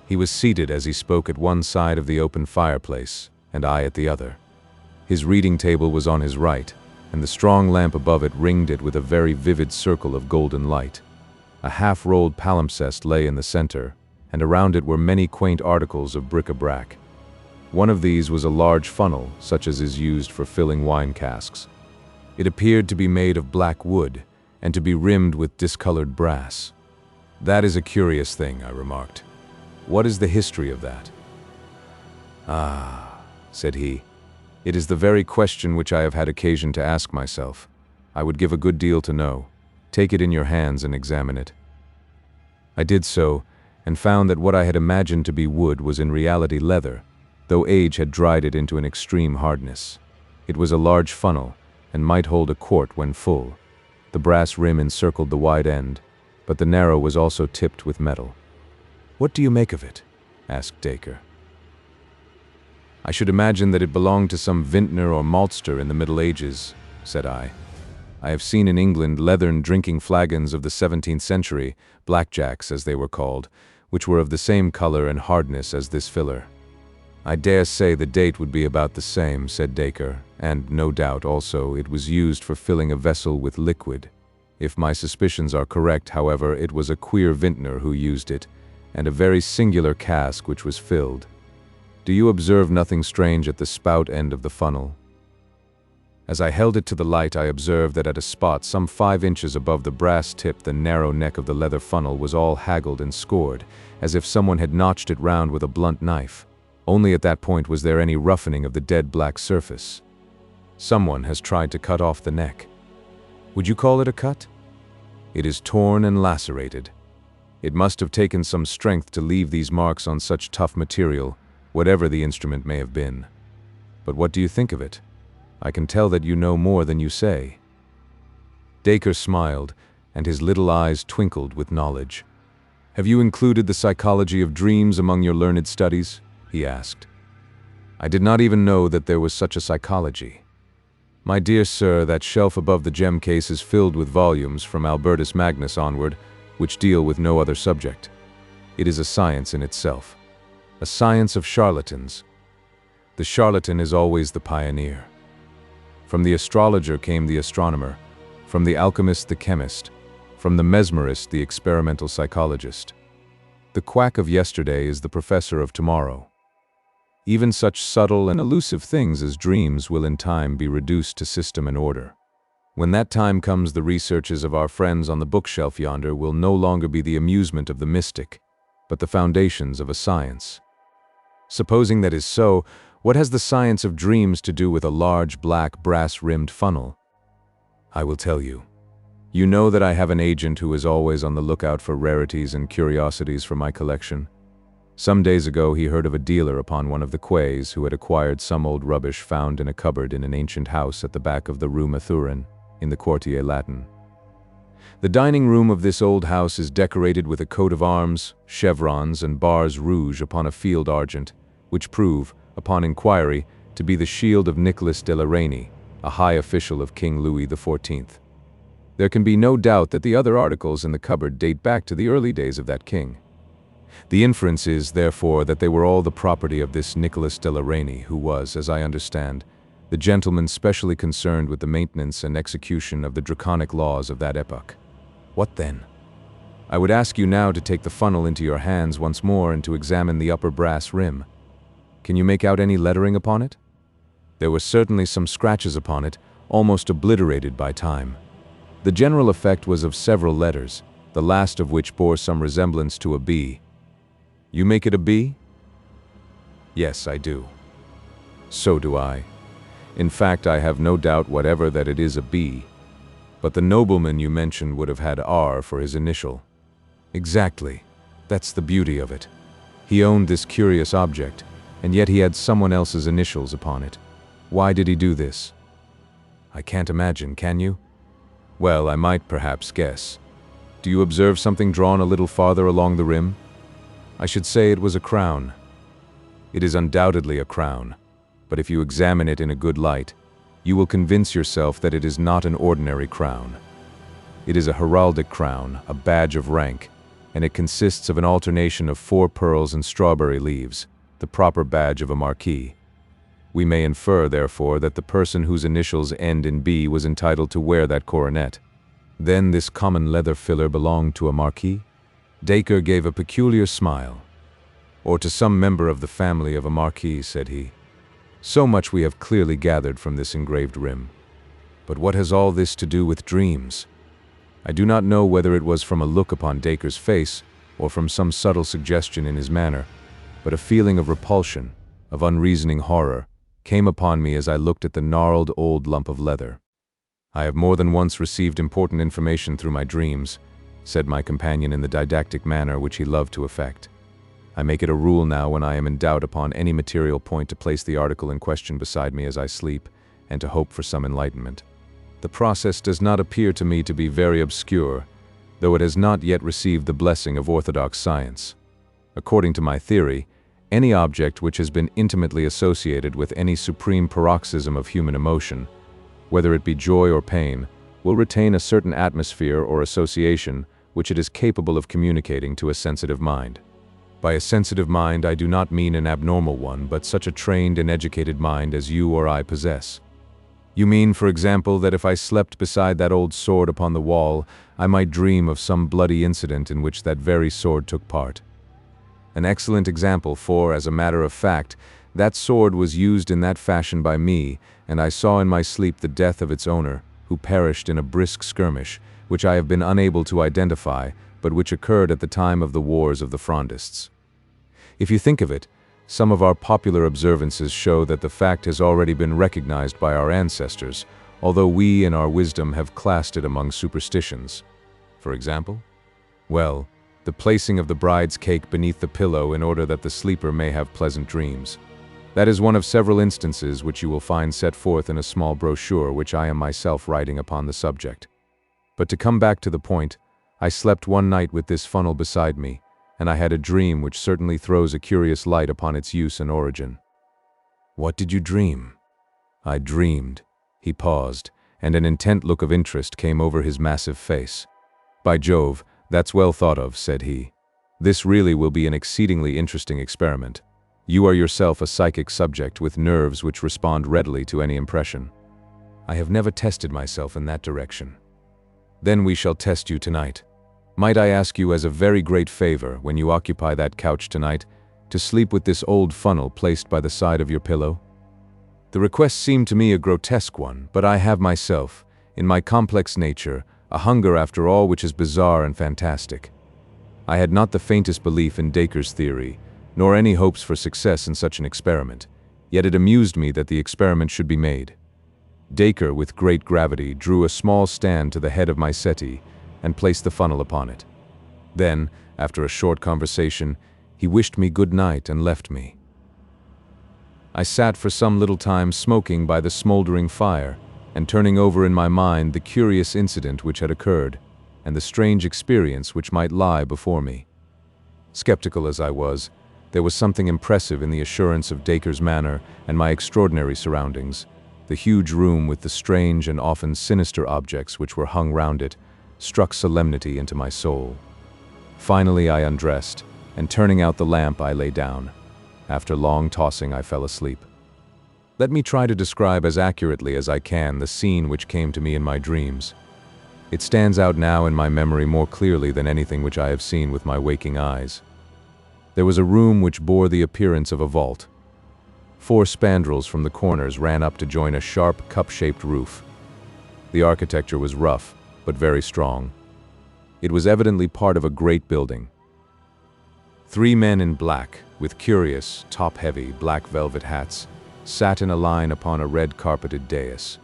He was seated as he spoke at one side of the open fireplace, and I at the other. His reading table was on his right, and the strong lamp above it ringed it with a very vivid circle of golden light. A half-rolled palimpsest lay in the center, and around it were many quaint articles of bric-a-brac. One of these was a large funnel, such as is used for filling wine casks. It appeared to be made of black wood, and to be rimmed with discolored brass. "That is a curious thing," I remarked. "What is the history of that?" "Ah," said he, "it is the very question which I have had occasion to ask myself. I would give a good deal to know. Take it in your hands and examine it." I did so, and found that what I had imagined to be wood was in reality leather, though age had dried it into an extreme hardness. It was a large funnel, and might hold a quart when full. The brass rim encircled the wide end, but the narrow was also tipped with metal. "What do you make of it?" asked Dacre. "I should imagine that it belonged to some vintner or maltster in the Middle Ages," said I. "I have seen in England leathern drinking flagons of the 17th century, blackjacks as they were called, which were of the same color and hardness as this filler." "I dare say the date would be about the same," said Dacre, "and no doubt, also, it was used for filling a vessel with liquid. If my suspicions are correct, however, it was a queer vintner who used it, and a very singular cask which was filled. Do you observe nothing strange at the spout end of the funnel? As I held it to the light, I observed that at a spot some 5 inches above the brass tip, the narrow neck of the leather funnel was all haggled and scored, as if someone had notched it round with a blunt knife. Only at that point was there any roughening of the dead black surface. Someone has tried to cut off the neck. Would you call it a cut? It is torn and lacerated. It must have taken some strength to leave these marks on such tough material, whatever the instrument may have been. But what do you think of it? I can tell that you know more than you say. Dacre smiled, and his little eyes twinkled with knowledge. Have you included the psychology of dreams among your learned studies? He asked. I did not even know that there was such a psychology. My dear sir, that shelf above the gem case is filled with volumes from Albertus Magnus onward, which deal with no other subject. It is a science in itself. A science of charlatans. The charlatan is always the pioneer. From the astrologer came the astronomer, from the alchemist the chemist, from the mesmerist the experimental psychologist. The quack of yesterday is the professor of tomorrow. Even such subtle and elusive things as dreams will in time be reduced to system and order. When that time comes, the researches of our friends on the bookshelf yonder will no longer be the amusement of the mystic, but the foundations of a science. Supposing that is so, what has the science of dreams to do with a large black brass-rimmed funnel? I will tell you. You know that I have an agent who is always on the lookout for rarities and curiosities for my collection. Some days ago he heard of a dealer upon one of the quays who had acquired some old rubbish found in a cupboard in an ancient house at the back of the Rue Mathurin, in the Quartier Latin. The dining room of this old house is decorated with a coat of arms, chevrons, and bars rouge upon a field argent, which prove, upon inquiry, to be the shield of Nicholas de la Reynie, a high official of King Louis XIV. There can be no doubt that the other articles in the cupboard date back to the early days of that king. The inference is, therefore, that they were all the property of this Nicholas de la Reynie, who was, as I understand, the gentleman specially concerned with the maintenance and execution of the draconic laws of that epoch. What then? I would ask you now to take the funnel into your hands once more and to examine the upper brass rim. Can you make out any lettering upon it? There were certainly some scratches upon it, almost obliterated by time. The general effect was of several letters, the last of which bore some resemblance to a B. You make it a B? Yes, I do. So do I. In fact, I have no doubt whatever that it is a B. But the nobleman you mentioned would have had R for his initial. Exactly. That's the beauty of it. He owned this curious object, and yet he had someone else's initials upon it. Why did he do this? I can't imagine, can you? Well, I might perhaps guess. Do you observe something drawn a little farther along the rim? I should say it was a crown. It is undoubtedly a crown, but if you examine it in a good light, you will convince yourself that it is not an ordinary crown. It is a heraldic crown, a badge of rank, and it consists of an alternation of 4 pearls and strawberry leaves, the proper badge of a marquis. We may infer, therefore, that the person whose initials end in B was entitled to wear that coronet. Then this common leather filler belonged to a marquis? Dacre gave a peculiar smile. Or to some member of the family of a marquis, said he. So much we have clearly gathered from this engraved rim. But what has all this to do with dreams? I do not know whether it was from a look upon Dacre's face, or from some subtle suggestion in his manner, but a feeling of repulsion, of unreasoning horror, came upon me as I looked at the gnarled old lump of leather. I have more than once received important information through my dreams, said my companion in the didactic manner which he loved to affect. I make it a rule now when I am in doubt upon any material point to place the article in question beside me as I sleep, and to hope for some enlightenment. The process does not appear to me to be very obscure, though it has not yet received the blessing of orthodox science. According to my theory, any object which has been intimately associated with any supreme paroxysm of human emotion, whether it be joy or pain, will retain a certain atmosphere or association which it is capable of communicating to a sensitive mind. By a sensitive mind, I do not mean an abnormal one, but such a trained and educated mind as you or I possess. You mean, for example, that if I slept beside that old sword upon the wall, I might dream of some bloody incident in which that very sword took part. An excellent example, for, as a matter of fact, that sword was used in that fashion by me, and I saw in my sleep the death of its owner, who perished in a brisk skirmish, which I have been unable to identify, but which occurred at the time of the wars of the Frondists. If you think of it, some of our popular observances show that the fact has already been recognized by our ancestors, although we in our wisdom have classed it among superstitions. For example? Well, the placing of the bride's cake beneath the pillow in order that the sleeper may have pleasant dreams. That is one of several instances which you will find set forth in a small brochure which I am myself writing upon the subject. But to come back to the point, I slept one night with this funnel beside me, and I had a dream which certainly throws a curious light upon its use and origin. What did you dream? I dreamed. He paused, and an intent look of interest came over his massive face. By Jove, that's well thought of, said he. This really will be an exceedingly interesting experiment. You are yourself a psychic subject with nerves which respond readily to any impression. I have never tested myself in that direction. Then we shall test you tonight. Might I ask you as a very great favor, when you occupy that couch tonight, to sleep with this old funnel placed by the side of your pillow? The request seemed to me a grotesque one, but I have myself, in my complex nature, a hunger after all which is bizarre and fantastic. I had not the faintest belief in Dacre's theory, nor any hopes for success in such an experiment, yet it amused me that the experiment should be made. Dacre, with great gravity, drew a small stand to the head of my settee and placed the funnel upon it. Then, after a short conversation, he wished me good night and left me. I sat for some little time smoking by the smoldering fire, and turning over in my mind the curious incident which had occurred, and the strange experience which might lie before me. Skeptical as I was, there was something impressive in the assurance of Dacre's manner and my extraordinary surroundings. The huge room with the strange and often sinister objects which were hung round it struck solemnity into my soul. Finally I undressed, and turning out the lamp I lay down. After long tossing I fell asleep. Let me try to describe as accurately as I can the scene which came to me in my dreams. It stands out now in my memory more clearly than anything which I have seen with my waking eyes. There was a room which bore the appearance of a vault. 4 spandrels from the corners ran up to join a sharp, cup-shaped roof. The architecture was rough, but very strong. It was evidently part of a great building. 3 men in black, with curious, top-heavy, black velvet hats, sat in a line upon a red-carpeted dais.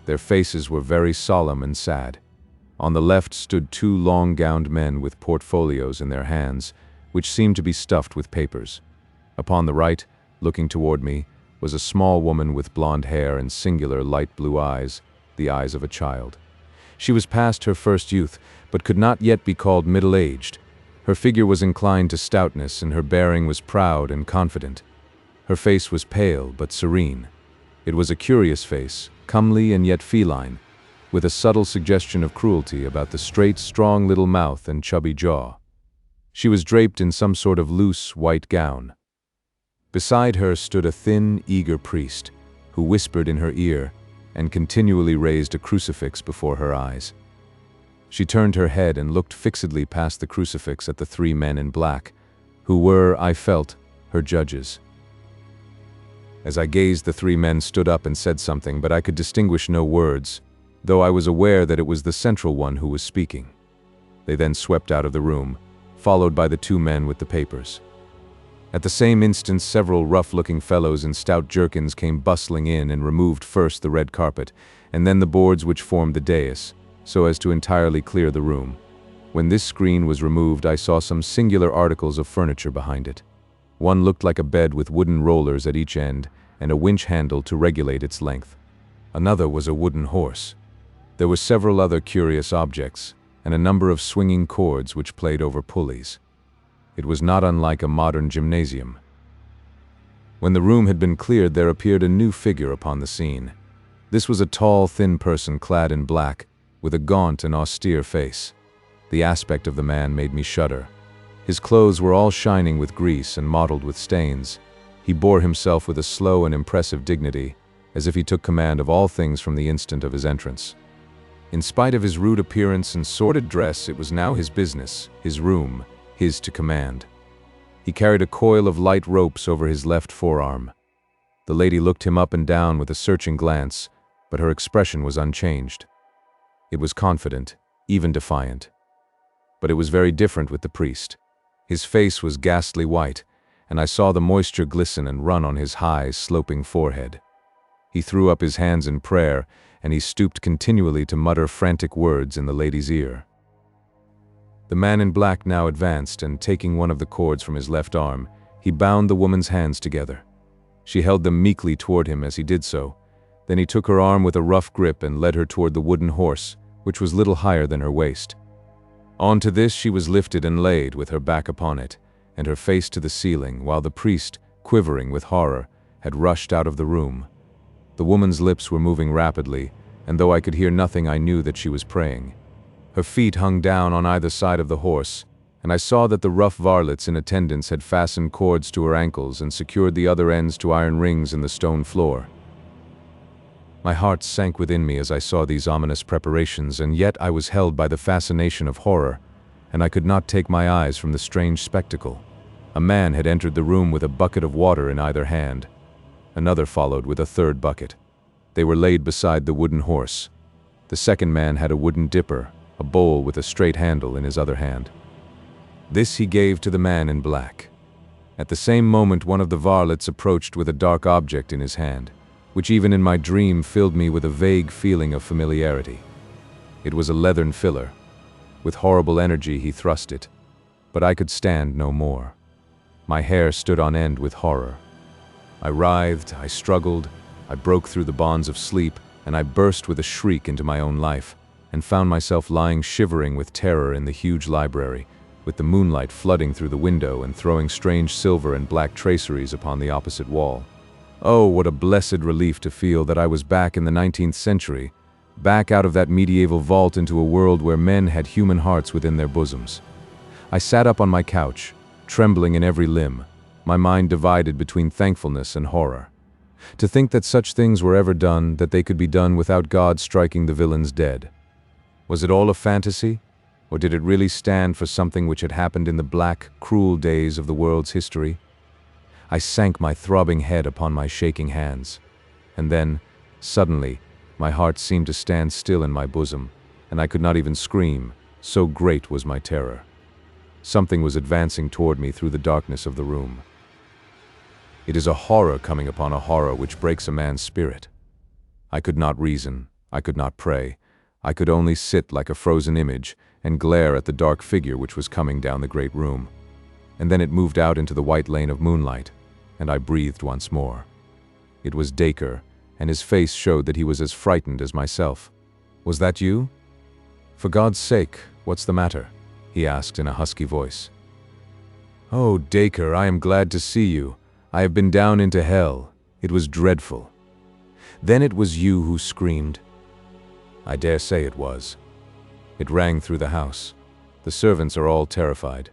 Their faces were very solemn and sad. On the left stood 2 long-gowned men with portfolios in their hands, which seemed to be stuffed with papers. Upon the right, looking toward me, was a small woman with blonde hair and singular light blue eyes, the eyes of a child. She was past her first youth, but could not yet be called middle-aged. Her figure was inclined to stoutness, and her bearing was proud and confident. Her face was pale but serene. It was a curious face, comely and yet feline, with a subtle suggestion of cruelty about the straight, strong little mouth and chubby jaw. She was draped in some sort of loose, white gown. Beside her stood a thin, eager priest, who whispered in her ear and continually raised a crucifix before her eyes. She turned her head and looked fixedly past the crucifix at the 3 men in black, who were, I felt, her judges. As I gazed, the 3 men stood up and said something, but I could distinguish no words, though I was aware that it was the central one who was speaking. They then swept out of the room, followed by the 2 men with the papers. At the same instant, several rough-looking fellows in stout jerkins came bustling in and removed first the red carpet, and then the boards which formed the dais, so as to entirely clear the room. When this screen was removed, I saw some singular articles of furniture behind it. One looked like a bed with wooden rollers at each end and a winch handle to regulate its length. Another was a wooden horse. There were several other curious objects, and a number of swinging cords which played over pulleys. It was not unlike a modern gymnasium. When the room had been cleared, there appeared a new figure upon the scene. This was a tall, thin person clad in black, with a gaunt and austere face. The aspect of the man made me shudder. His clothes were all shining with grease and mottled with stains. He bore himself with a slow and impressive dignity, as if he took command of all things from the instant of his entrance. In spite of his rude appearance and sordid dress, it was now his business, his room, his to command. He carried a coil of light ropes over his left forearm. The lady looked him up and down with a searching glance, but her expression was unchanged. It was confident, even defiant. But it was very different with the priest. His face was ghastly white, and I saw the moisture glisten and run on his high, sloping forehead. He threw up his hands in prayer, and he stooped continually to mutter frantic words in the lady's ear. The man in black now advanced, and taking one of the cords from his left arm, he bound the woman's hands together. She held them meekly toward him as he did so. Then he took her arm with a rough grip and led her toward the wooden horse, which was little higher than her waist. Onto this she was lifted and laid with her back upon it, and her face to the ceiling, while the priest, quivering with horror, had rushed out of the room. The woman's lips were moving rapidly, and though I could hear nothing, I knew that she was praying. Her feet hung down on either side of the horse, and I saw that the rough varlets in attendance had fastened cords to her ankles and secured the other ends to iron rings in the stone floor. My heart sank within me as I saw these ominous preparations, and yet I was held by the fascination of horror, and I could not take my eyes from the strange spectacle. A man had entered the room with a bucket of water in either hand. Another followed with a third bucket. They were laid beside the wooden horse. The second man had a wooden dipper, a bowl with a straight handle, in his other hand. This he gave to the man in black. At the same moment one of the varlets approached with a dark object in his hand, which even in my dream filled me with a vague feeling of familiarity. It was a leathern filler. With horrible energy he thrust it, but I could stand no more. My hair stood on end with horror. I writhed, I struggled, I broke through the bonds of sleep, and I burst with a shriek into my own life, and found myself lying shivering with terror in the huge library, with the moonlight flooding through the window and throwing strange silver and black traceries upon the opposite wall. Oh, what a blessed relief to feel that I was back in the 19th century, back out of that medieval vault into a world where men had human hearts within their bosoms. I sat up on my couch, trembling in every limb, my mind divided between thankfulness and horror. To think that such things were ever done, that they could be done without God striking the villains dead. Was it all a fantasy, or did it really stand for something which had happened in the black, cruel days of the world's history? I sank my throbbing head upon my shaking hands, and then, suddenly, my heart seemed to stand still in my bosom, and I could not even scream, so great was my terror. Something was advancing toward me through the darkness of the room. It is a horror coming upon a horror which breaks a man's spirit. I could not reason, I could not pray, I could only sit like a frozen image and glare at the dark figure which was coming down the great room. And then it moved out into the white lane of moonlight, and I breathed once more. It was Dacre, and his face showed that he was as frightened as myself. "Was that you? For God's sake, what's the matter?" he asked in a husky voice. "Oh, Dacre, I am glad to see you. I have been down into hell. It was dreadful." "Then it was you who screamed?" "I dare say it was. It rang through the house. The servants are all terrified."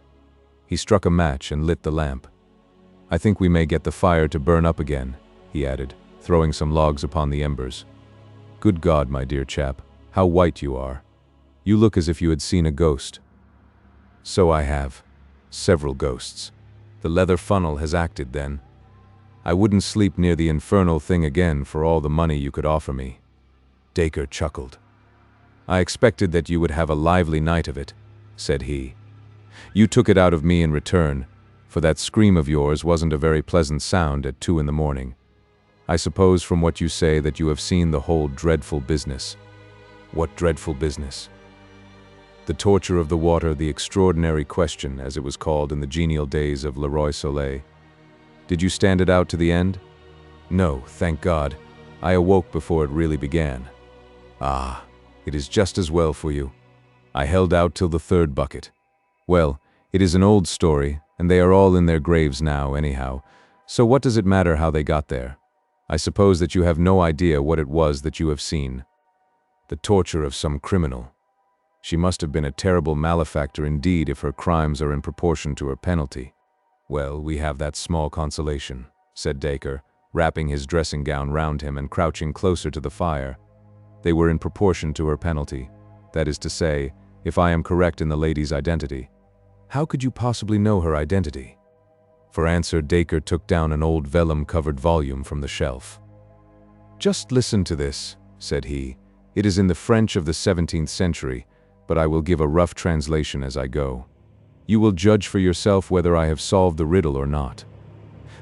He struck a match and lit the lamp. "I think we may get the fire to burn up again," he added, throwing some logs upon the embers. "Good God, my dear chap, how white you are. You look as if you had seen a ghost." "So I have. Several ghosts. The leather funnel has acted then. I wouldn't sleep near the infernal thing again for all the money you could offer me." Dacre chuckled. "I expected that you would have a lively night of it," said he. "You took it out of me in return, for that scream of yours wasn't a very pleasant sound at 2 in the morning. I suppose from what you say that you have seen the whole dreadful business." "What dreadful business?" "The torture of the water, the extraordinary question, as it was called in the genial days of Leroy Soleil. Did you stand it out to the end?" "No, thank God. I awoke before it really began." "Ah, it is just as well for you. I held out till the third bucket. Well, it is an old story, and they are all in their graves now, anyhow, so what does it matter how they got there? I suppose that you have no idea what it was that you have seen." "The torture of some criminal. She must have been a terrible malefactor indeed if her crimes are in proportion to her penalty." "Well, we have that small consolation," said Dacre, wrapping his dressing gown round him and crouching closer to the fire. "They were in proportion to her penalty. That is to say, if I am correct in the lady's identity." "How could you possibly know her identity?" For answer, Dacre took down an old vellum-covered volume from the shelf. "Just listen to this," said he. "It is in the French of the 17th century, but I will give a rough translation as I go. You will judge for yourself whether I have solved the riddle or not.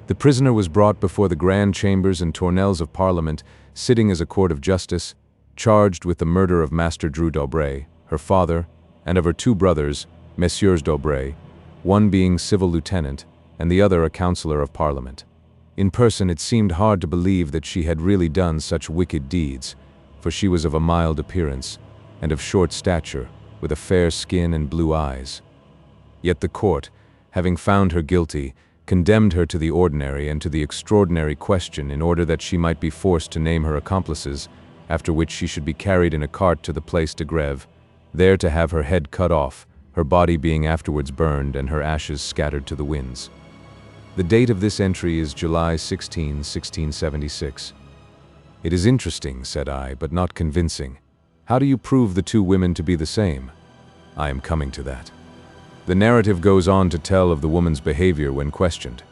The prisoner was brought before the grand chambers and tournelles of Parliament, sitting as a court of justice, charged with the murder of Master Drew d'Aubray, her father, and of her two brothers, Messieurs d'Aubray, one being civil lieutenant, and the other a councillor of Parliament. In person it seemed hard to believe that she had really done such wicked deeds, for she was of a mild appearance, and of short stature, with a fair skin and blue eyes. Yet the court, having found her guilty, condemned her to the ordinary and to the extraordinary question in order that she might be forced to name her accomplices, after which she should be carried in a cart to the Place de Grève, there to have her head cut off, her body being afterwards burned and her ashes scattered to the winds. The date of this entry is July 16, 1676. "It is interesting," said I, "but not convincing. How do you prove the two women to be the same?" "I am coming to that. The narrative goes on to tell of the woman's behavior when questioned.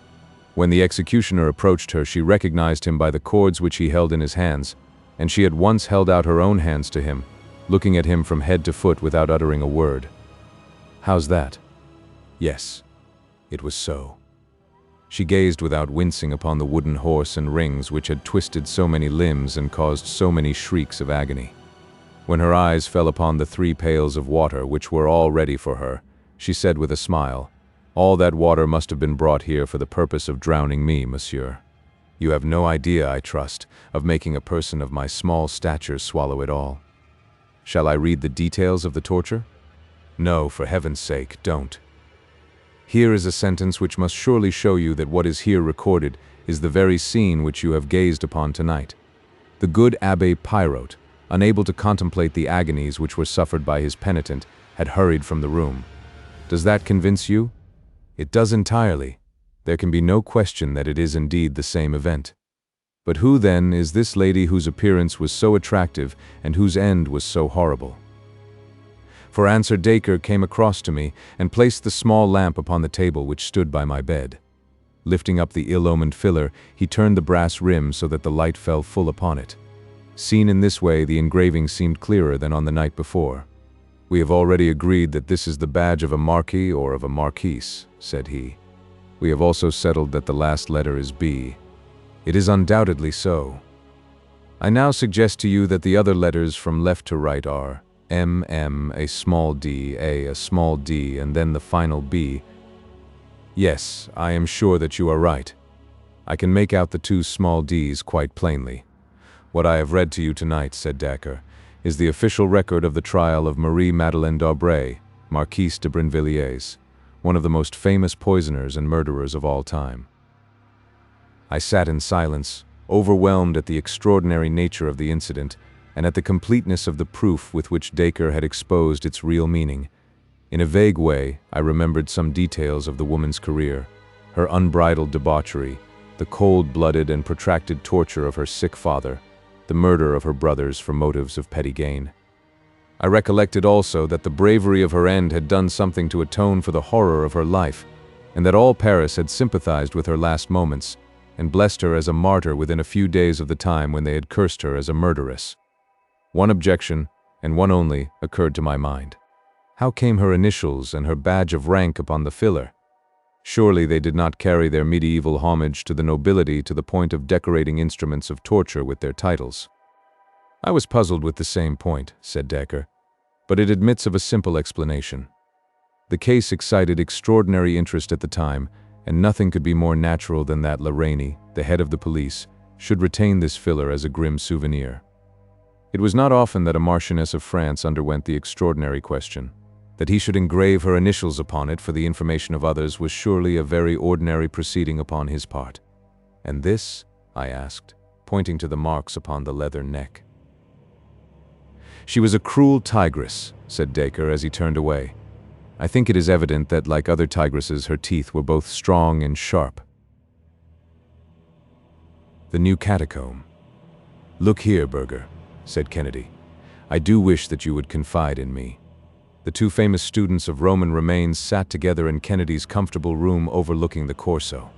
When the executioner approached her, she recognized him by the cords which he held in his hands, and she at once held out her own hands to him, looking at him from head to foot without uttering a word." "How's that?" "Yes, it was so. She gazed without wincing upon the wooden horse and rings which had twisted so many limbs and caused so many shrieks of agony. When her eyes fell upon the 3 pails of water which were all ready for her, she said with a smile, 'All that water must have been brought here for the purpose of drowning me, monsieur. You have no idea, I trust, of making a person of my small stature swallow it all. Shall I read the details of the torture?' No, for heaven's sake, don't. Here is a sentence which must surely show you that what is here recorded is the very scene which you have gazed upon tonight. The good Abbé Pyrote, unable to contemplate the agonies which were suffered by his penitent, had hurried from the room. Does that convince you? It does entirely. There can be no question that it is indeed the same event. But who, then, is this lady whose appearance was so attractive and whose end was so horrible?" For answer, Dacre came across to me and placed the small lamp upon the table which stood by my bed. Lifting up the ill-omened filler, he turned the brass rim so that the light fell full upon it. Seen in this way, the engraving seemed clearer than on the night before. "We have already agreed that this is the badge of a marquis or of a marquise," said he. "We have also settled that the last letter is B. It is undoubtedly so. I now suggest to you that the other letters from left to right are M, a small d, a small d, and then the final B. Yes, I am sure that you are right. I can make out the 2 small d's quite plainly. What I have read to you tonight," said Dacre, "is the official record of the trial of Marie Madeleine d'Aubray, Marquise de Brinvilliers, one of the most famous poisoners and murderers of all time." I sat in silence, overwhelmed at the extraordinary nature of the incident, and at the completeness of the proof with which Dacre had exposed its real meaning. In a vague way, I remembered some details of the woman's career, her unbridled debauchery, the cold-blooded and protracted torture of her sick father, the murder of her brothers for motives of petty gain. I recollected also that the bravery of her end had done something to atone for the horror of her life, and that all Paris had sympathized with her last moments, and blessed her as a martyr within a few days of the time when they had cursed her as a murderess. One objection, and one only, occurred to my mind. How came her initials and her badge of rank upon the filler? Surely they did not carry their medieval homage to the nobility to the point of decorating instruments of torture with their titles. "I was puzzled with the same point," said Dacre, "but it admits of a simple explanation. The case excited extraordinary interest at the time, and nothing could be more natural than that La Rainey, the head of the police, should retain this filler as a grim souvenir. It was not often that a Marchioness of France underwent the extraordinary question. That he should engrave her initials upon it for the information of others was surely a very ordinary proceeding upon his part. "And this?" I asked, pointing to the marks upon the leather neck. "She was a cruel tigress," said Dacre as he turned away. "I think it is evident that, like other tigresses, her teeth were both strong and sharp." The new catacomb. "Look here, Burger," said Kennedy. "I do wish that you would confide in me. The two famous students of Roman remains sat together in Kennedy's comfortable room overlooking the Corso.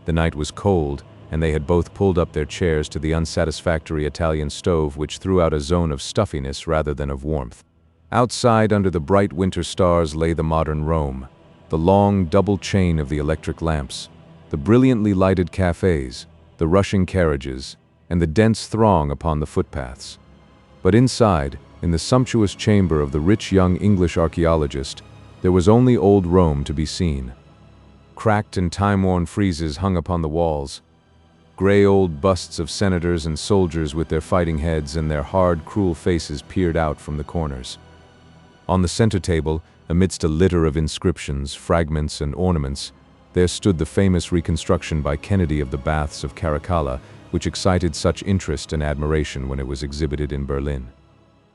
The night was cold, and they had both pulled up their chairs to the unsatisfactory Italian stove, which threw out a zone of stuffiness rather than of warmth. Outside, under the bright winter stars, lay the modern Rome, the long double chain of the electric lamps, the brilliantly lighted cafes, the rushing carriages, and the dense throng upon the footpaths. But inside, in the sumptuous chamber of the rich young English archaeologist, there was only old Rome to be seen. Cracked and time-worn friezes hung upon the walls. Gray old busts of senators and soldiers with their fighting heads and their hard, cruel faces peered out from the corners. On the center table, amidst a litter of inscriptions, fragments, and ornaments, there stood the famous reconstruction by Kennedy of the Baths of Caracalla, which excited such interest and admiration when it was exhibited in Berlin.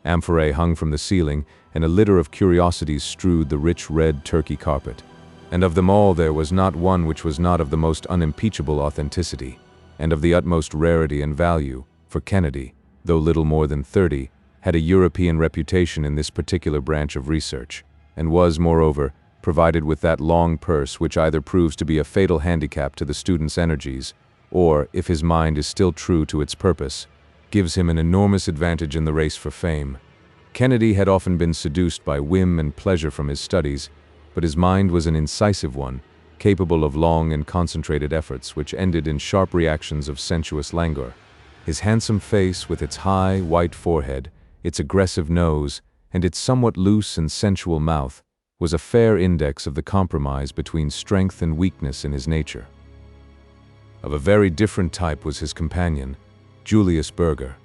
Amphorae hung from the ceiling, and a litter of curiosities strewed the rich red Turkey carpet. And of them all there was not one which was not of the most unimpeachable authenticity, and of the utmost rarity and value, for Kennedy, though little more than 30, had a European reputation in this particular branch of research, and was, moreover, provided with that long purse which either proves to be a fatal handicap to the student's energies, or, if his mind is still true to its purpose, gives him an enormous advantage in the race for fame. Kennedy had often been seduced by whim and pleasure from his studies, but his mind was an incisive one, capable of long and concentrated efforts which ended in sharp reactions of sensuous languor. His handsome face, with its high, white forehead, its aggressive nose, and its somewhat loose and sensual mouth, was a fair index of the compromise between strength and weakness in his nature. Of a very different type was his companion, Julius Burger.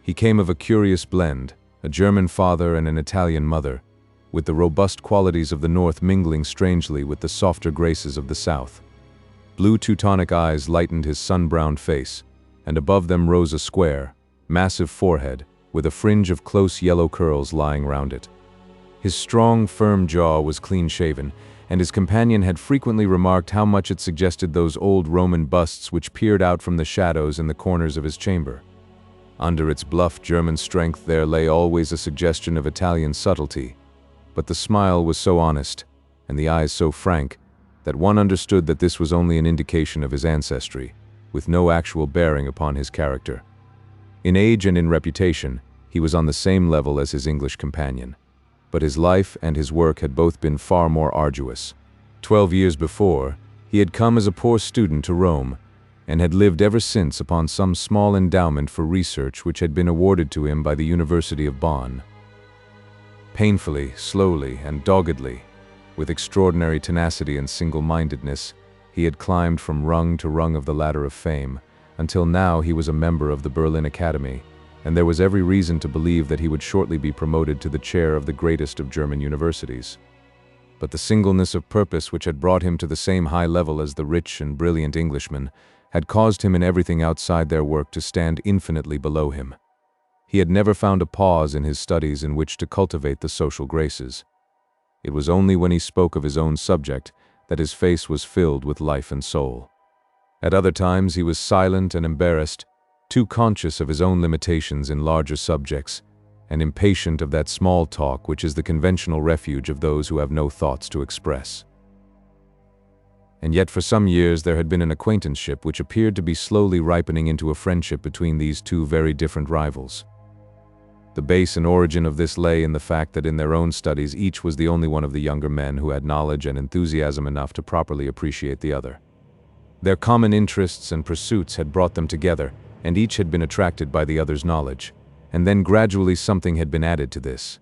He came of a curious blend, a German father and an Italian mother, with the robust qualities of the North mingling strangely with the softer graces of the South. Blue Teutonic eyes lightened his sun-browned face, and above them rose a square, massive forehead, with a fringe of close yellow curls lying round it. His strong, firm jaw was clean-shaven, and his companion had frequently remarked how much it suggested those old Roman busts which peered out from the shadows in the corners of his chamber. Under its bluff German strength there lay always a suggestion of Italian subtlety, but the smile was so honest, and the eyes so frank, that one understood that this was only an indication of his ancestry, with no actual bearing upon his character. In age and in reputation, he was on the same level as his English companion, but his life and his work had both been far more arduous. 12 years before, he had come as a poor student to Rome, and had lived ever since upon some small endowment for research which had been awarded to him by the University of Bonn. Painfully, slowly, and doggedly, with extraordinary tenacity and single-mindedness, he had climbed from rung to rung of the ladder of fame, until now he was a member of the Berlin Academy, and there was every reason to believe that he would shortly be promoted to the chair of the greatest of German universities. But the singleness of purpose which had brought him to the same high level as the rich and brilliant Englishmen had caused him in everything outside their work to stand infinitely below him. He had never found a pause in his studies in which to cultivate the social graces. It was only when he spoke of his own subject that his face was filled with life and soul. At other times he was silent and embarrassed, too conscious of his own limitations in larger subjects, and impatient of that small talk which is the conventional refuge of those who have no thoughts to express. And yet for some years there had been an acquaintanceship which appeared to be slowly ripening into a friendship between these two very different rivals. The base and origin of this lay in the fact that in their own studies each was the only one of the younger men who had knowledge and enthusiasm enough to properly appreciate the other. Their common interests and pursuits had brought them together, and each had been attracted by the other's knowledge, and then gradually something had been added to this.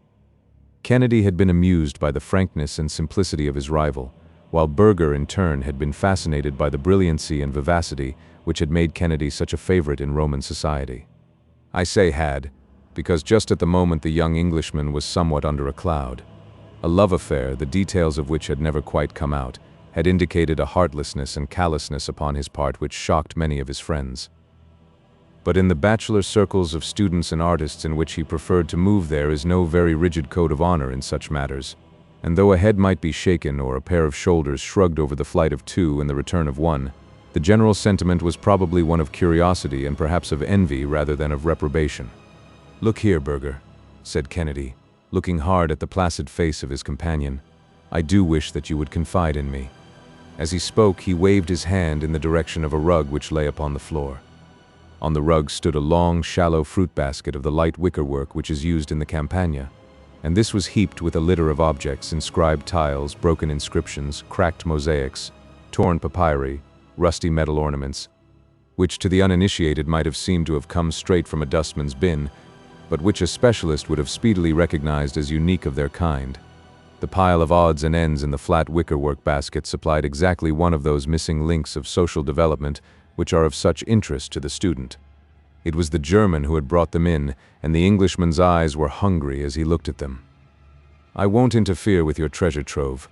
Kennedy had been amused by the frankness and simplicity of his rival, while Burger in turn had been fascinated by the brilliancy and vivacity which had made Kennedy such a favorite in Roman society. I say had, because just at the moment the young Englishman was somewhat under a cloud. A love affair, the details of which had never quite come out, had indicated a heartlessness and callousness upon his part which shocked many of his friends. But in the bachelor circles of students and artists in which he preferred to move there is no very rigid code of honor in such matters, and though a head might be shaken or a pair of shoulders shrugged over the flight of two and the return of one, the general sentiment was probably one of curiosity and perhaps of envy rather than of reprobation. "Look here, Burger," said Kennedy. looking hard at the placid face of his companion. "I do wish that you would confide in me." As he spoke, he waved his hand in the direction of a rug which lay upon the floor. On the rug stood a long, shallow fruit basket of the light wickerwork which is used in the Campagna, and this was heaped with a litter of objects, inscribed tiles, broken inscriptions, cracked mosaics, torn papyri, rusty metal ornaments, which to the uninitiated might have seemed to have come straight from a dustman's bin, but which a specialist would have speedily recognized as unique of their kind. The pile of odds and ends in the flat wickerwork basket supplied exactly one of those missing links of social development which are of such interest to the student. It was the German who had brought them in, and the Englishman's eyes were hungry as he looked at them. "I won't interfere with your treasure trove,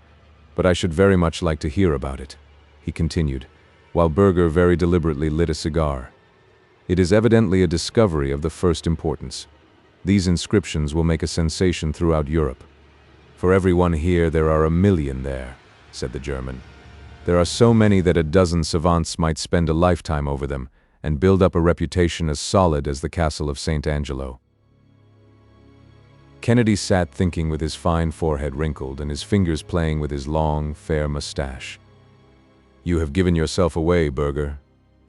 but I should very much like to hear about it," he continued, while Berger very deliberately lit a cigar. "It is evidently a discovery of the first importance. These inscriptions will make a sensation throughout Europe. For every one here, there are 1,000,000 there," said the German. "There are so many that a dozen savants might spend a lifetime over them and build up a reputation as solid as the castle of St. Angelo." Kennedy sat thinking with his fine forehead wrinkled and his fingers playing with his long, fair mustache. "You have given yourself away, Berger,"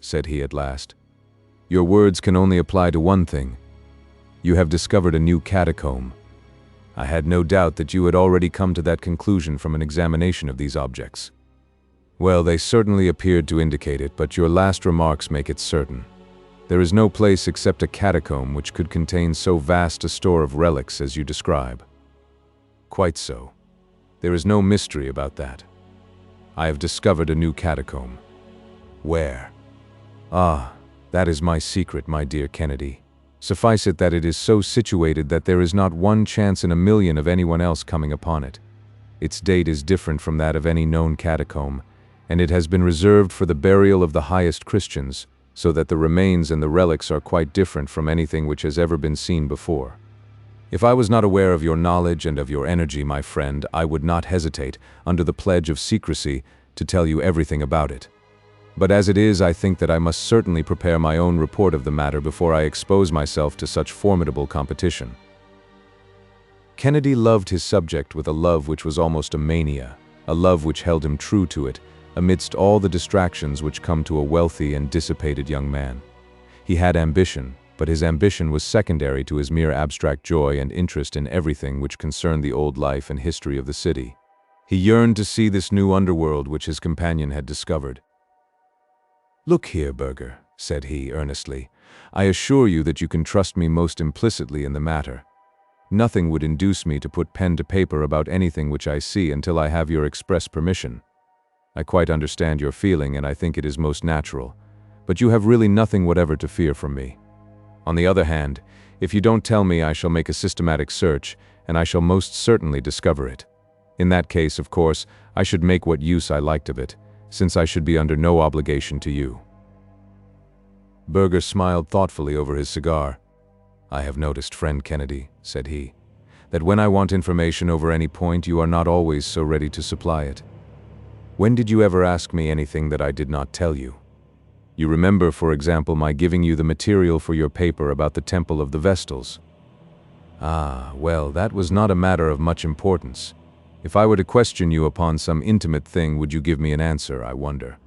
said he at last. "Your words can only apply to one thing. You have discovered a new catacomb. I had no doubt that you had already come to that conclusion from an examination of these objects." "Well, they certainly appeared to indicate it, but your last remarks make it certain. There is no place except a catacomb which could contain so vast a store of relics as you describe." "Quite so. There is no mystery about that. I have discovered a new catacomb." "Where?" "Ah, that is my secret, my dear Kennedy. Suffice it that it is so situated that there is not one chance in 1,000,000 of anyone else coming upon it. Its date is different from that of any known catacomb, and it has been reserved for the burial of the highest Christians, so that the remains and the relics are quite different from anything which has ever been seen before. If I was not aware of your knowledge and of your energy, my friend, I would not hesitate, under the pledge of secrecy, to tell you everything about it. But as it is, I think that I must certainly prepare my own report of the matter before I expose myself to such formidable competition." Kennedy loved his subject with a love which was almost a mania, a love which held him true to it, amidst all the distractions which come to a wealthy and dissipated young man. He had ambition, but his ambition was secondary to his mere abstract joy and interest in everything which concerned the old life and history of the city. He yearned to see this new underworld which his companion had discovered. "Look here, Berger," said he earnestly, "I assure you that you can trust me most implicitly in the matter. Nothing would induce me to put pen to paper about anything which I see until I have your express permission. I quite understand your feeling, and I think it is most natural, but you have really nothing whatever to fear from me. On the other hand, if you don't tell me, I shall make a systematic search, and I shall most certainly discover it. In that case, of course, I should make what use I liked of it, since I should be under no obligation to you." Berger smiled thoughtfully over his cigar. "I have noticed, friend Kennedy," said he, "that when I want information over any point, you are not always so ready to supply it. When did you ever ask me anything that I did not tell you? You remember, for example, my giving you the material for your paper about the Temple of the Vestals. Ah, well, that was not a matter of much importance. If I were to question you upon some intimate thing, would you give me an answer, I wonder?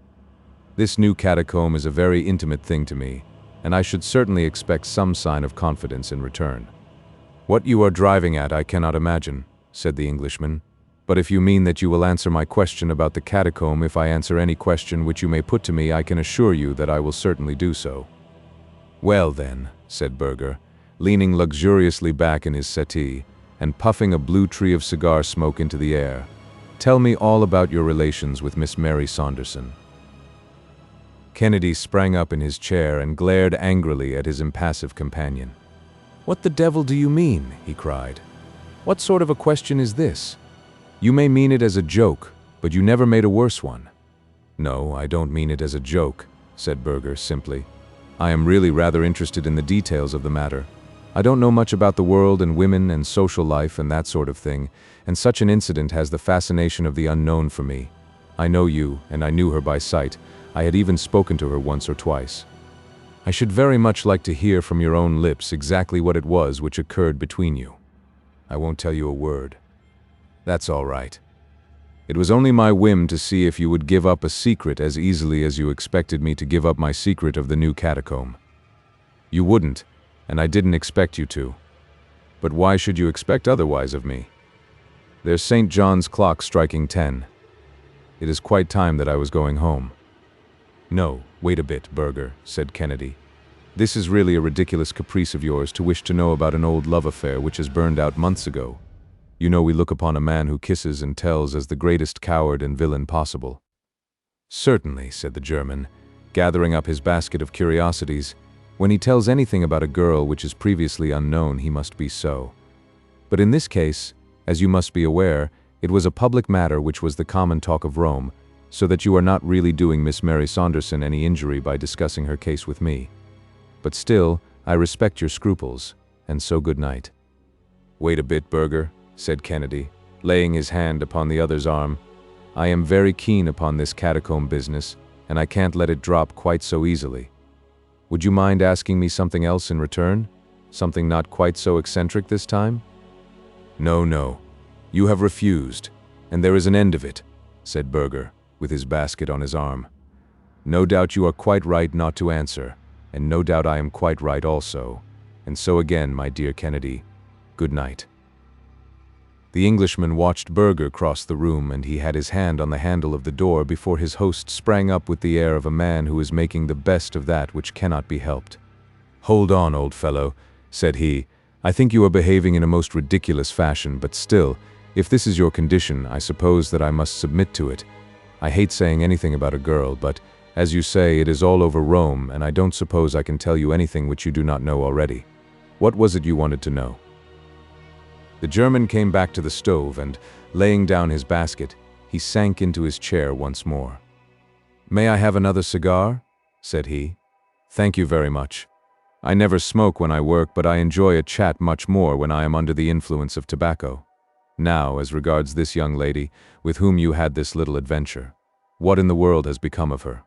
This new catacomb is a very intimate thing to me, and I should certainly expect some sign of confidence in return." "What you are driving at, I cannot imagine," said the Englishman. "But if you mean that you will answer my question about the catacomb if I answer any question which you may put to me, I can assure you that I will certainly do so." "Well then," said Berger, leaning luxuriously back in his settee and puffing a blue tree of cigar smoke into the air, "tell me all about your relations with Miss Mary Saunderson." Kennedy sprang up in his chair and glared angrily at his impassive companion. "What the devil do you mean?" he cried. "What sort of a question is this? You may mean it as a joke, but you never made a worse one." "No, I don't mean it as a joke," said Berger simply. "I am really rather interested in the details of the matter. I don't know much about the world and women and social life and that sort of thing, and such an incident has the fascination of the unknown for me. I know you, and I knew her by sight. I had even spoken to her once or twice. I should very much like to hear from your own lips exactly what it was which occurred between you." I won't tell you a word. That's all right. It was only my whim to see if you would give up a secret as easily as you expected me to give up my secret of the new catacomb. You wouldn't, and I didn't expect you to. But why should you expect otherwise of me? There's St. John's clock striking 10. It is quite time that I was going home. No, wait a bit, Burger, said Kennedy. This is really a ridiculous caprice of yours to wish to know about an old love affair which has burned out months ago. You know we look upon a man who kisses and tells as the greatest coward and villain possible. Certainly, said the German, gathering up his basket of curiosities. When he tells anything about a girl which is previously unknown, he must be so. But in this case, as you must be aware, it was a public matter which was the common talk of Rome, so that you are not really doing Miss Mary Saunderson any injury by discussing her case with me. But still, I respect your scruples, and so good night. Wait a bit, Burger, said Kennedy, laying his hand upon the other's arm. I am very keen upon this catacomb business, and I can't let it drop quite so easily. Would you mind asking me something else in return? Something not quite so eccentric this time? No. You have refused, and there is an end of it, said Burger, with his basket on his arm. No doubt you are quite right not to answer, and no doubt I am quite right also. And so again, my dear Kennedy, good night. The Englishman watched Burger cross the room, and he had his hand on the handle of the door before his host sprang up with the air of a man who is making the best of that which cannot be helped. Hold on, old fellow, said he. I think you are behaving in a most ridiculous fashion, but still, if this is your condition, I suppose that I must submit to it. I hate saying anything about a girl, but, as you say, it is all over Rome, and I don't suppose I can tell you anything which you do not know already. What was it you wanted to know? The German came back to the stove and, laying down his basket, he sank into his chair once more. May I have another cigar? Said he. Thank you very much. I never smoke when I work, but I enjoy a chat much more when I am under the influence of tobacco. Now, as regards this young lady, with whom you had this little adventure, what in the world has become of her?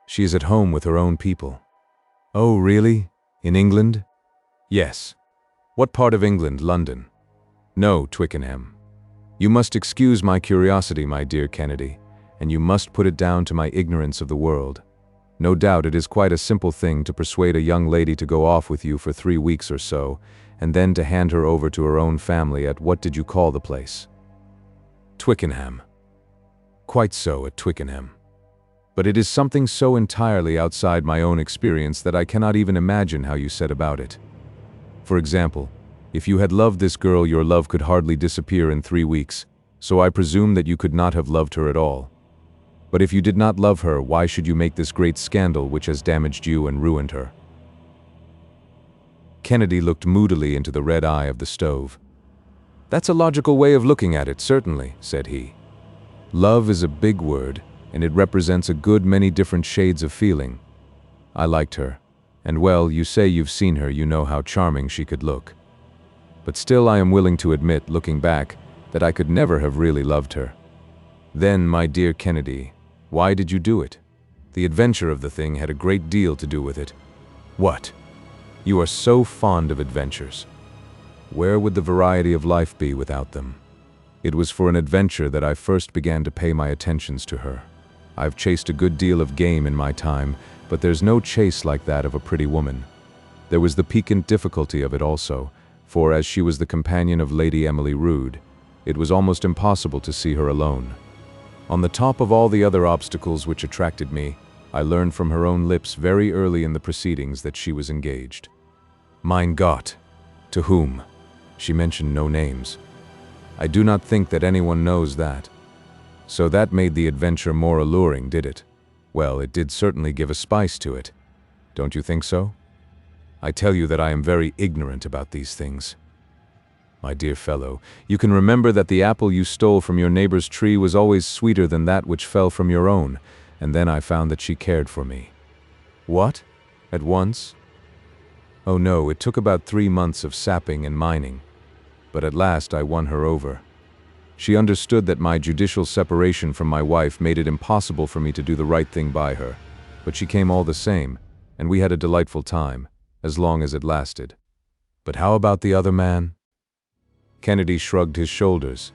She is at home with her own people. Oh, really? In England? Yes. What part of England? London? No, Twickenham. You must excuse my curiosity, my dear Kennedy, and you must put it down to my ignorance of the world. No doubt it is quite a simple thing to persuade a young lady to go off with you for 3 weeks or so, and then to hand her over to her own family at what did you call the place? Twickenham. Quite so, at Twickenham. But it is something so entirely outside my own experience that I cannot even imagine how you set about it. For example, if you had loved this girl, your love could hardly disappear in 3 weeks, so I presume that you could not have loved her at all. But if you did not love her, why should you make this great scandal which has damaged you and ruined her? Kennedy looked moodily into the red eye of the stove. That's a logical way of looking at it, certainly, said he. Love is a big word, and it represents a good many different shades of feeling. I liked her, and well, you say you've seen her, you know how charming she could look. But still I am willing to admit, looking back, that I could never have really loved her. Then, my dear Kennedy, why did you do it? The adventure of the thing had a great deal to do with it. What? You are so fond of adventures. Where would the variety of life be without them? It was for an adventure that I first began to pay my attentions to her. I've chased a good deal of game in my time, but there's no chase like that of a pretty woman. There was the piquant difficulty of it also, for as she was the companion of Lady Emily Rood, it was almost impossible to see her alone. On the top of all the other obstacles which attracted me, I learned from her own lips very early in the proceedings that she was engaged. Mein Gott! To whom? She mentioned no names. I do not think that anyone knows that. So that made the adventure more alluring, did it? Well, it did certainly give a spice to it. Don't you think so? I tell you that I am very ignorant about these things. My dear fellow, you can remember that the apple you stole from your neighbor's tree was always sweeter than that which fell from your own, and then I found that she cared for me. What? At once? Oh no, it took about 3 months of sapping and mining. But at last I won her over. She understood that my judicial separation from my wife made it impossible for me to do the right thing by her, but she came all the same, and we had a delightful time, as long as it lasted. But how about the other man? Kennedy shrugged his shoulders.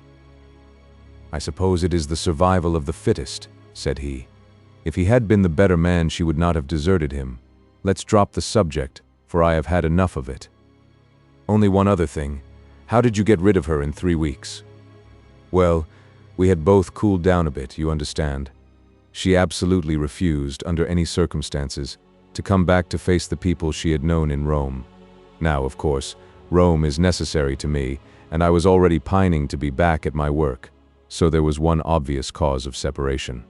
"I suppose it is the survival of the fittest," said he. "If he had been the better man, she would not have deserted him. Let's drop the subject, for I have had enough of it. Only one other thing. How did you get rid of her in 3 weeks?" "Well, we had both cooled down a bit, you understand. She absolutely refused, under any circumstances, to come back to face the people she had known in Rome. Now, of course, Rome is necessary to me, and I was already pining to be back at my work, so there was one obvious cause of separation.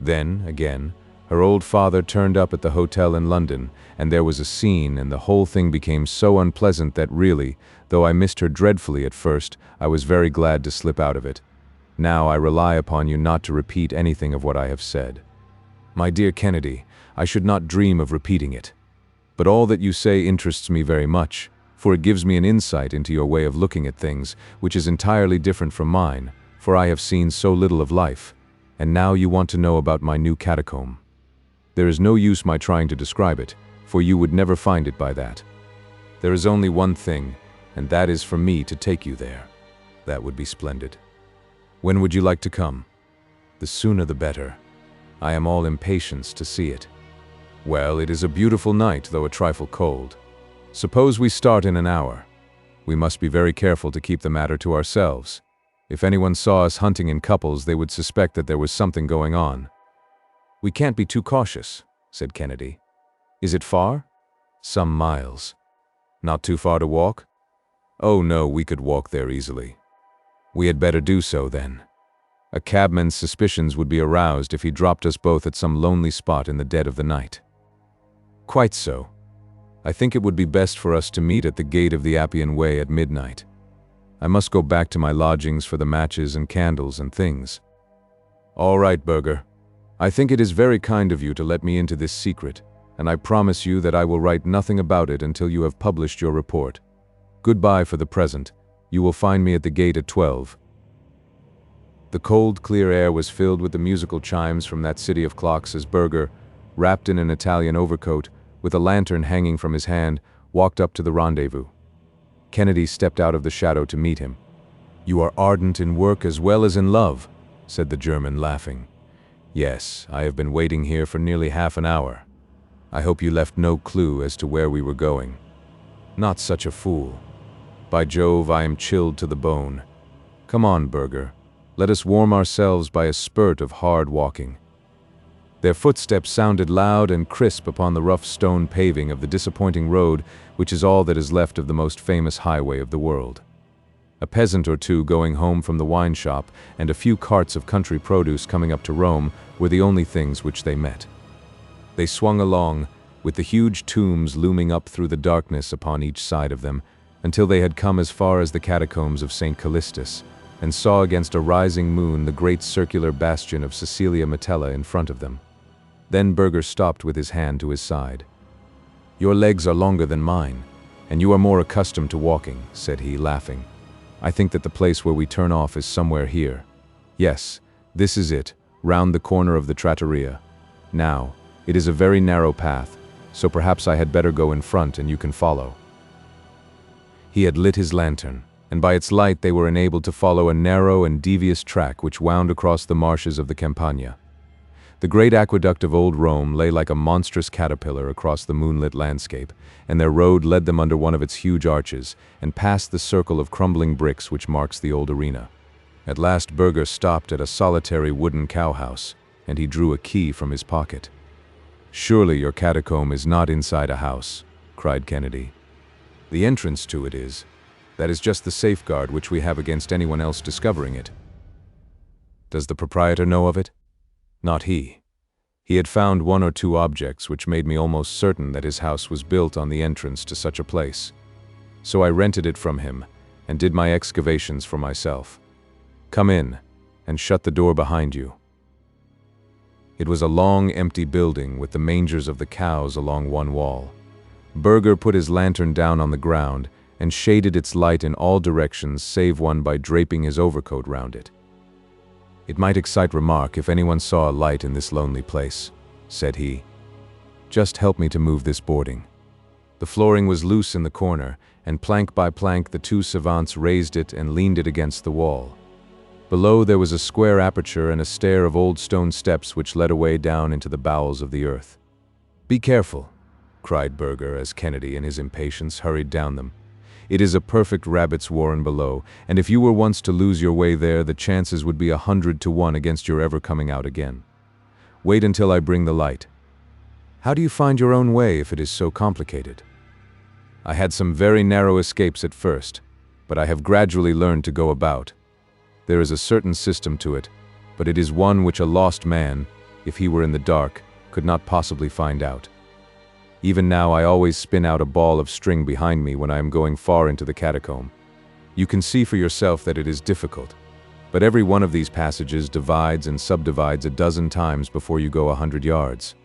Then, again, her old father turned up at the hotel in London, and there was a scene, and the whole thing became so unpleasant that really, though I missed her dreadfully at first, I was very glad to slip out of it. Now I rely upon you not to repeat anything of what I have said." "My dear Kennedy, I should not dream of repeating it. But all that you say interests me very much, for it gives me an insight into your way of looking at things, which is entirely different from mine, for I have seen so little of life. And now you want to know about my new catacomb. There is no use my trying to describe it, for you would never find it by that. There is only one thing, and that is for me to take you there." "That would be splendid. When would you like to come?" "The sooner the better. I am all impatience to see it." "Well, it is a beautiful night, though a trifle cold. Suppose we start in an hour. We must be very careful to keep the matter to ourselves. If anyone saw us hunting in couples, they would suspect that there was something going on." "We can't be too cautious," said Kennedy. "Is it far?" "Some miles." "Not too far to walk?" "Oh no, we could walk there easily." "We had better do so, then. A cabman's suspicions would be aroused if he dropped us both at some lonely spot in the dead of the night." "Quite so. I think it would be best for us to meet at the gate of the Appian Way at midnight. I must go back to my lodgings for the matches and candles and things." "All right, Berger. I think it is very kind of you to let me into this secret, and I promise you that I will write nothing about it until you have published your report. Goodbye for the present. You will find me at the gate at 12. The cold, clear air was filled with the musical chimes from that city of clocks as Berger, wrapped in an Italian overcoat, with a lantern hanging from his hand, walked up to the rendezvous. Kennedy stepped out of the shadow to meet him. "You are ardent in work as well as in love," said the German, laughing. "Yes, I have been waiting here for nearly half an hour. I hope you left no clue as to where we were going." "Not such a fool. By Jove, I am chilled to the bone. Come on, Berger. Let us warm ourselves by a spurt of hard walking." Their footsteps sounded loud and crisp upon the rough stone paving of the disappointing road, which is all that is left of the most famous highway of the world. A peasant or two going home from the wine shop and a few carts of country produce coming up to Rome were the only things which they met. They swung along, with the huge tombs looming up through the darkness upon each side of them, until they had come as far as the catacombs of St. Callistus, and saw against a rising moon the great circular bastion of Caecilia Metella in front of them. Then Berger stopped with his hand to his side. "Your legs are longer than mine, and you are more accustomed to walking," said he, laughing. "I think that the place where we turn off is somewhere here. Yes, this is it, round the corner of the trattoria. Now, it is a very narrow path, so perhaps I had better go in front and you can follow." He had lit his lantern, and by its light they were enabled to follow a narrow and devious track which wound across the marshes of the Campagna. The great aqueduct of old Rome lay like a monstrous caterpillar across the moonlit landscape, and their road led them under one of its huge arches, and past the circle of crumbling bricks which marks the old arena. At last Berger stopped at a solitary wooden cowhouse, and he drew a key from his pocket. "Surely your catacomb is not inside a house," cried Kennedy. "The entrance to it is. That is just the safeguard which we have against anyone else discovering it." "Does the proprietor know of it?" "Not he. He had found one or two objects which made me almost certain that his house was built on the entrance to such a place. So I rented it from him, and did my excavations for myself. Come in, and shut the door behind you." It was a long, empty building with the mangers of the cows along one wall. Berger put his lantern down on the ground, and shaded its light in all directions save one by draping his overcoat round it. "It might excite remark if anyone saw a light in this lonely place," said he. "Just help me to move this boarding." The flooring was loose in the corner, and plank by plank the two savants raised it and leaned it against the wall. Below there was a square aperture and a stair of old stone steps which led away down into the bowels of the earth. "Be careful," cried Berger as Kennedy, in his impatience, hurried down them. "It is a perfect rabbit's warren below, and if you were once to lose your way there, the chances would be 100 to 1 against your ever coming out again. Wait until I bring the light. How do you find your own way if it is so complicated?" "I had some very narrow escapes at first, but I have gradually learned to go about. There is a certain system to it, but it is one which a lost man, if he were in the dark, could not possibly find out. Even now I always spin out a ball of string behind me when I am going far into the catacomb. You can see for yourself that it is difficult, but every one of these passages divides and subdivides a dozen times before you go 100 yards.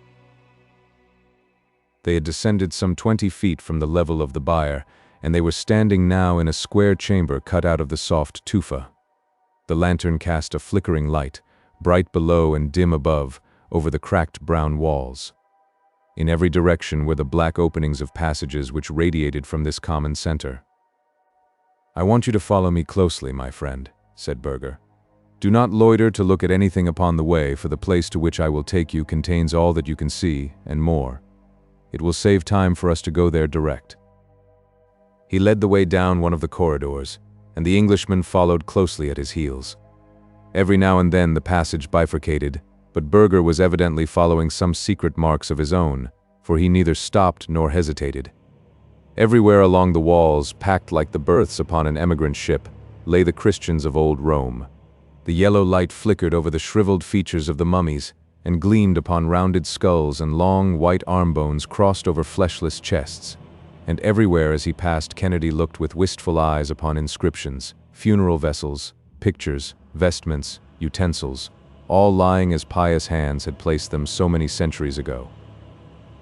They had descended some 20 feet from the level of the byre, and they were standing now in a square chamber cut out of the soft tufa. The lantern cast a flickering light, bright below and dim above, over the cracked brown walls. In every direction were the black openings of passages which radiated from this common center. "I want you to follow me closely, my friend," said Berger. "Do not loiter to look at anything upon the way, for the place to which I will take you contains all that you can see, and more. It will save time for us to go there direct." He led the way down one of the corridors, and the Englishman followed closely at his heels. Every now and then the passage bifurcated, but Berger was evidently following some secret marks of his own, for he neither stopped nor hesitated. Everywhere along the walls, packed like the berths upon an emigrant ship, lay the Christians of old Rome. The yellow light flickered over the shriveled features of the mummies, and gleamed upon rounded skulls and long, white arm bones crossed over fleshless chests. And everywhere as he passed, Kennedy looked with wistful eyes upon inscriptions, funeral vessels, pictures, vestments, utensils, all lying as pious hands had placed them so many centuries ago.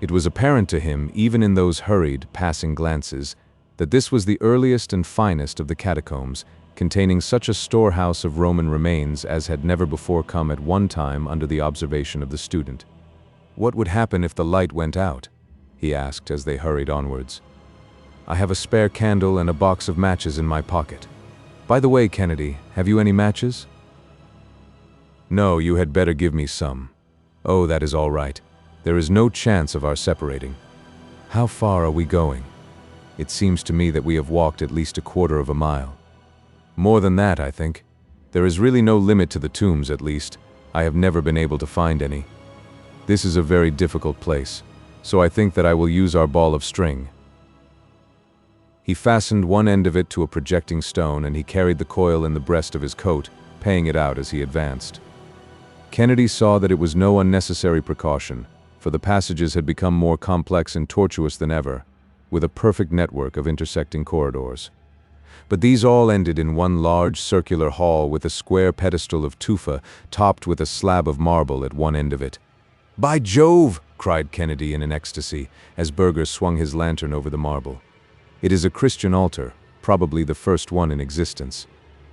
It was apparent to him, even in those hurried, passing glances, that this was the earliest and finest of the catacombs, containing such a storehouse of Roman remains as had never before come at one time under the observation of the student. "What would happen if the light went out?" he asked as they hurried onwards. "I have a spare candle and a box of matches in my pocket. By the way, Kennedy, have you any matches?" "No, you had better give me some." "Oh, that is all right. There is no chance of our separating. How far are we going?" "It seems to me that we have walked at least a quarter of a mile." "More than that, I think. There is really no limit to the tombs, at least. I have never been able to find any. This is a very difficult place, so I think that I will use our ball of string." He fastened one end of it to a projecting stone, and he carried the coil in the breast of his coat, paying it out as he advanced. Kennedy saw that it was no unnecessary precaution, for the passages had become more complex and tortuous than ever, with a perfect network of intersecting corridors. But these all ended in one large circular hall with a square pedestal of tufa topped with a slab of marble at one end of it. "By Jove!" cried Kennedy in an ecstasy, as Berger swung his lantern over the marble. "It is a Christian altar, probably the first one in existence.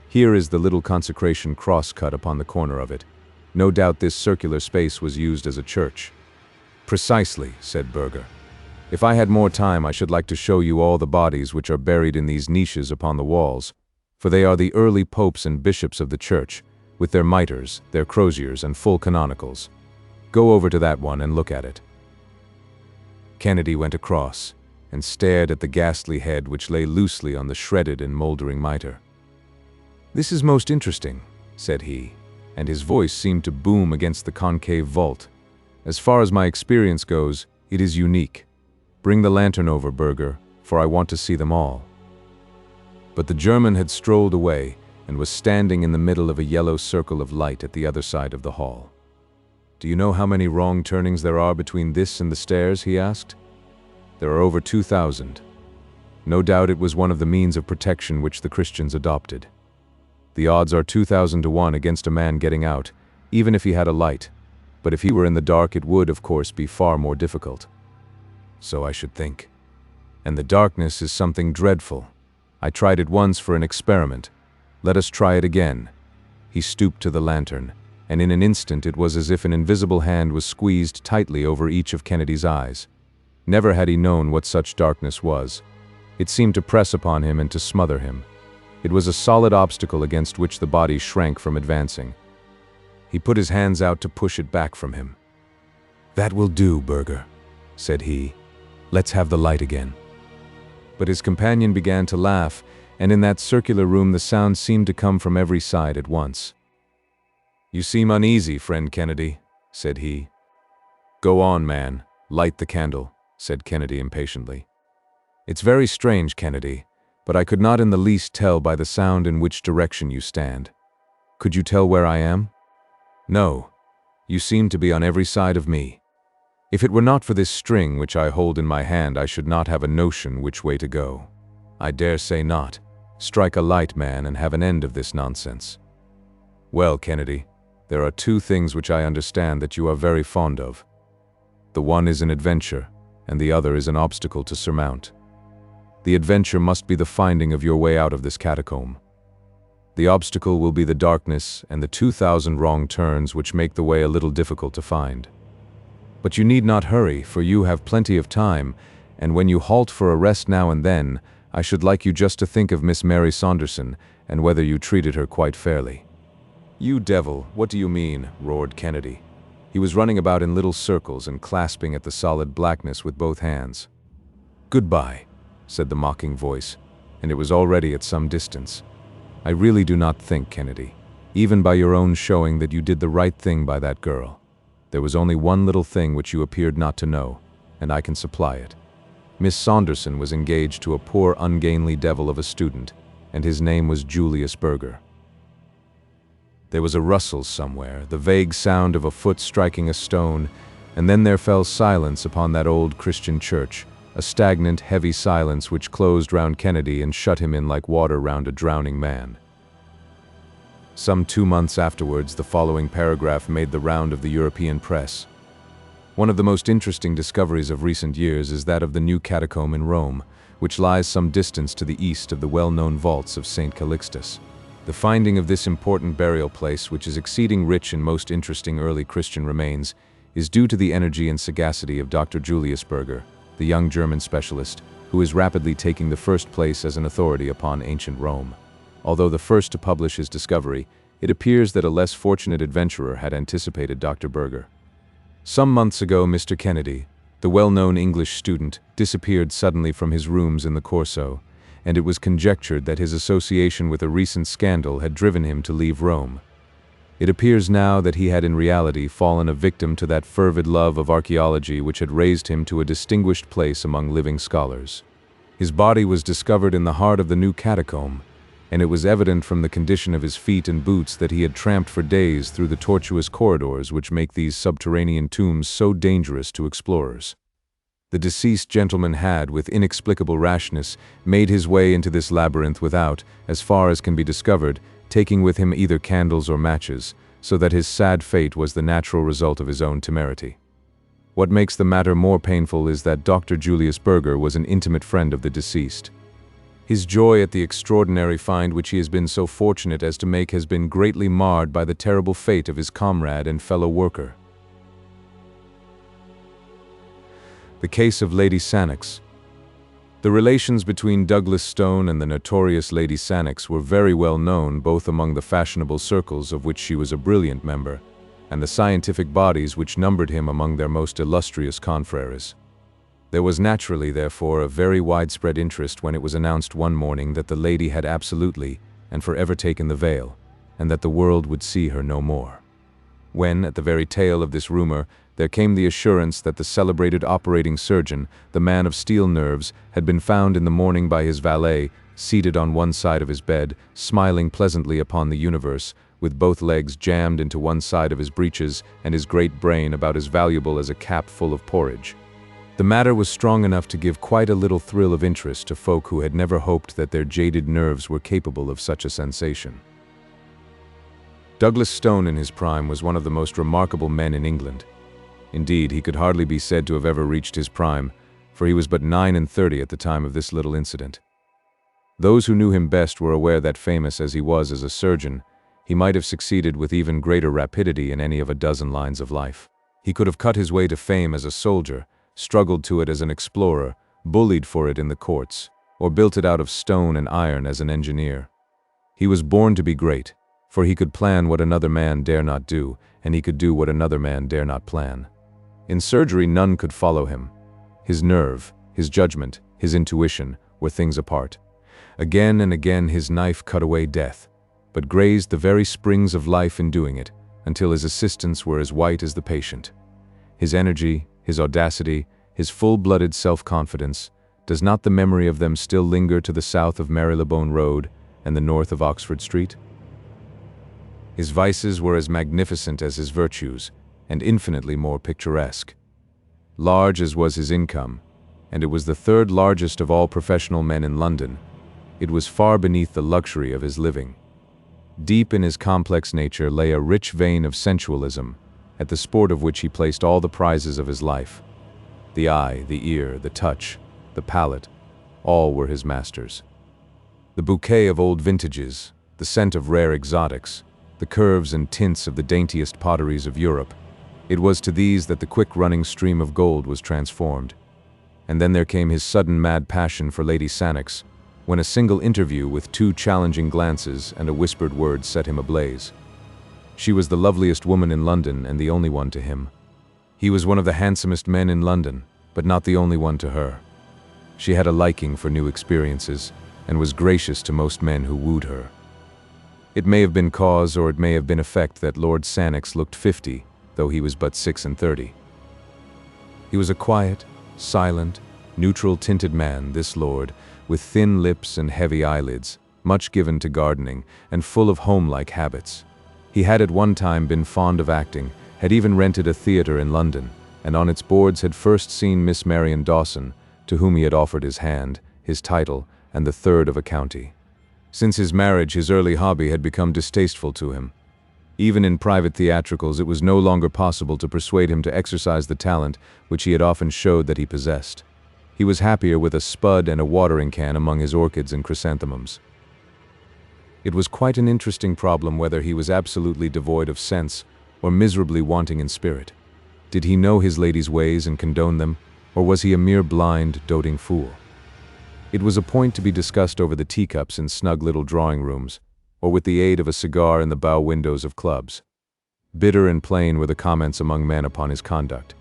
Here is the little consecration cross cut upon the corner of it. No doubt this circular space was used as a church." "Precisely," said Berger. "If I had more time, I should like to show you all the bodies which are buried in these niches upon the walls, for they are the early popes and bishops of the church, with their mitres, their croziers, and full canonicals. Go over to that one and look at it." Kennedy went across, and stared at the ghastly head which lay loosely on the shredded and moldering mitre. "This is most interesting," said he, and his voice seemed to boom against the concave vault. "As far as my experience goes, it is unique. Bring the lantern over, Berger, for I want to see them all." But the German had strolled away and was standing in the middle of a yellow circle of light at the other side of the hall. "Do you know how many wrong turnings there are between this and the stairs?" he asked. "There are over 2,000. No doubt it was one of the means of protection which the Christians adopted. The odds are 2,000 to 1 against a man getting out, even if he had a light, but if he were in the dark it would, of course, be far more difficult." "So I should think. And the darkness is something dreadful. I tried it once for an experiment. Let us try it again." He stooped to the lantern, and in an instant it was as if an invisible hand was squeezed tightly over each of Kennedy's eyes. Never had he known what such darkness was. It seemed to press upon him and to smother him. It was a solid obstacle against which the body shrank from advancing. He put his hands out to push it back from him. "That will do, Burger," said he. "Let's have the light again." But his companion began to laugh, and in that circular room the sound seemed to come from every side at once. "You seem uneasy, friend Kennedy," said he. "Go on, man. Light the candle," said Kennedy impatiently. "It's very strange, Kennedy, but I could not in the least tell by the sound in which direction you stand. Could you tell where I am?" "No. You seem to be on every side of me. If it were not for this string which I hold in my hand, I should not have a notion which way to go." "I dare say not. Strike a light, man, and have an end of this nonsense." "Well, Kennedy, there are two things which I understand that you are very fond of. The one is an adventure, and the other is an obstacle to surmount. The adventure must be the finding of your way out of this catacomb. The obstacle will be the darkness and the 2,000 wrong turns which make the way a little difficult to find. But you need not hurry, for you have plenty of time, and when you halt for a rest now and then, I should like you just to think of Miss Mary Saunderson and whether you treated her quite fairly." "You devil, what do you mean?" roared Kennedy. He was running about in little circles and clasping at the solid blackness with both hands. "Goodbye," said the mocking voice, and it was already at some distance. "I really do not think, Kennedy, even by your own showing, that you did the right thing by that girl. There was only one little thing which you appeared not to know, and I can supply it. Miss Saunderson was engaged to a poor ungainly devil of a student, and his name was Julius Burger." There was a rustle somewhere, the vague sound of a foot striking a stone, and then there fell silence upon that old Christian church, a stagnant, heavy silence which closed round Kennedy and shut him in like water round a drowning man. Some 2 months afterwards, the following paragraph made the round of the European press. "One of the most interesting discoveries of recent years is that of the new catacomb in Rome, which lies some distance to the east of the well-known vaults of St. Calixtus. The finding of this important burial place, which is exceeding rich in most interesting early Christian remains, is due to the energy and sagacity of Dr. Julius Burger, the young German specialist, who is rapidly taking the first place as an authority upon ancient Rome. Although the first to publish his discovery, it appears that a less fortunate adventurer had anticipated Dr. Burger. Some months ago, Mr. Kennedy, the well-known English student, disappeared suddenly from his rooms in the Corso, and it was conjectured that his association with a recent scandal had driven him to leave Rome. It appears now that he had in reality fallen a victim to that fervid love of archaeology which had raised him to a distinguished place among living scholars. His body was discovered in the heart of the new catacomb, and it was evident from the condition of his feet and boots that he had tramped for days through the tortuous corridors which make these subterranean tombs so dangerous to explorers. The deceased gentleman had, with inexplicable rashness, made his way into this labyrinth without, as far as can be discovered, taking with him either candles or matches, so that his sad fate was the natural result of his own temerity. What makes the matter more painful is that Dr. Julius Burger was an intimate friend of the deceased. His joy at the extraordinary find which he has been so fortunate as to make has been greatly marred by the terrible fate of his comrade and fellow worker. The case of Lady Sannox. The relations between Douglas Stone and the notorious Lady Sannox were very well known both among the fashionable circles of which she was a brilliant member, and the scientific bodies which numbered him among their most illustrious confreres. There was naturally, therefore, a very widespread interest when it was announced one morning that the lady had absolutely and forever taken the veil, and that the world would see her no more. When, at the very tail of this rumor, there came the assurance that the celebrated operating surgeon, the man of steel nerves, had been found in the morning by his valet, seated on one side of his bed, smiling pleasantly upon the universe, with both legs jammed into one side of his breeches and his great brain about as valuable as a cap full of porridge. The matter was strong enough to give quite a little thrill of interest to folk who had never hoped that their jaded nerves were capable of such a sensation. Douglas Stone in his prime was one of the most remarkable men in England. Indeed, he could hardly be said to have ever reached his prime, for he was but 39 at the time of this little incident. Those who knew him best were aware that, famous as he was as a surgeon, he might have succeeded with even greater rapidity in any of a dozen lines of life. He could have cut his way to fame as a soldier, struggled to it as an explorer, bullied for it in the courts, or built it out of stone and iron as an engineer. He was born to be great, for he could plan what another man dare not do, and he could do what another man dare not plan. In surgery, none could follow him. His nerve, his judgment, his intuition were things apart. Again and again his knife cut away death, but grazed the very springs of life in doing it, until his assistants were as white as the patient. His energy, his audacity, his full-blooded self-confidence, does not the memory of them still linger to the south of Marylebone Road and the north of Oxford Street? His vices were as magnificent as his virtues, and infinitely more picturesque. Large as was his income, and it was the third largest of all professional men in London, it was far beneath the luxury of his living. Deep in his complex nature lay a rich vein of sensualism, at the sport of which he placed all the prizes of his life. The eye, the ear, the touch, the palate, all were his masters. The bouquet of old vintages, the scent of rare exotics, the curves and tints of the daintiest potteries of Europe, it was to these that the quick-running stream of gold was transformed. And then there came his sudden mad passion for Lady Sannox, when a single interview with 2 challenging glances and a whispered word set him ablaze. She was the loveliest woman in London and the only one to him. He was one of the handsomest men in London, but not the only one to her. She had a liking for new experiences, and was gracious to most men who wooed her. It may have been cause or it may have been effect that Lord Sannox looked 50, though he was but 36. He was a quiet, silent, neutral-tinted man, this lord, with thin lips and heavy eyelids, much given to gardening, and full of home-like habits. He had at one time been fond of acting, had even rented a theatre in London, and on its boards had first seen Miss Marion Dawson, to whom he had offered his hand, his title, and the third of a county. Since his marriage, his early hobby had become distasteful to him. Even in private theatricals, it was no longer possible to persuade him to exercise the talent which he had often showed that he possessed. He was happier with a spud and a watering can among his orchids and chrysanthemums. It was quite an interesting problem whether he was absolutely devoid of sense or miserably wanting in spirit. Did he know his lady's ways and condone them, or was he a mere blind, doting fool? It was a point to be discussed over the teacups in snug little drawing rooms, or with the aid of a cigar in the bow windows of clubs. Bitter and plain were the comments among men upon his conduct.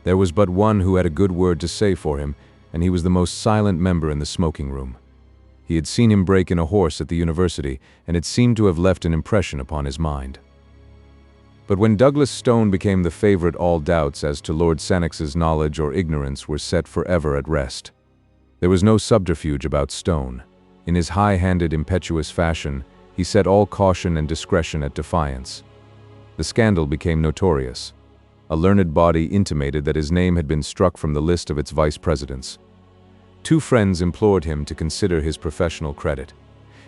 There was but one who had a good word to say for him, and he was the most silent member in the smoking room. He had seen him break in a horse at the university, and it seemed to have left an impression upon his mind. But when Douglas Stone became the favorite, all doubts as to Lord Sannox's knowledge or ignorance were set forever at rest. There was no subterfuge about Stone. In his high-handed, impetuous fashion, he set all caution and discretion at defiance. The scandal became notorious. A learned body intimated that his name had been struck from the list of its vice-presidents. 2 friends implored him to consider his professional credit.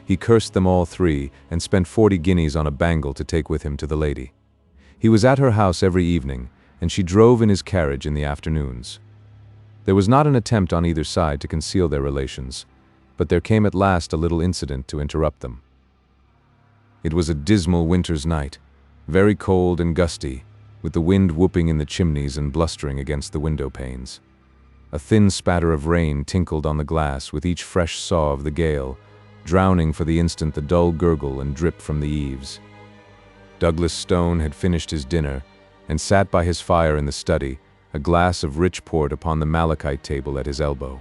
He cursed them all 3 and spent 40 guineas on a bangle to take with him to the lady. He was at her house every evening, and she drove in his carriage in the afternoons. There was not an attempt on either side to conceal their relations, but there came at last a little incident to interrupt them. It was a dismal winter's night, very cold and gusty, with the wind whooping in the chimneys and blustering against the window panes. A thin spatter of rain tinkled on the glass with each fresh saw of the gale, drowning for the instant the dull gurgle and drip from the eaves. Douglas Stone had finished his dinner and sat by his fire in the study, a glass of rich port upon the malachite table at his elbow.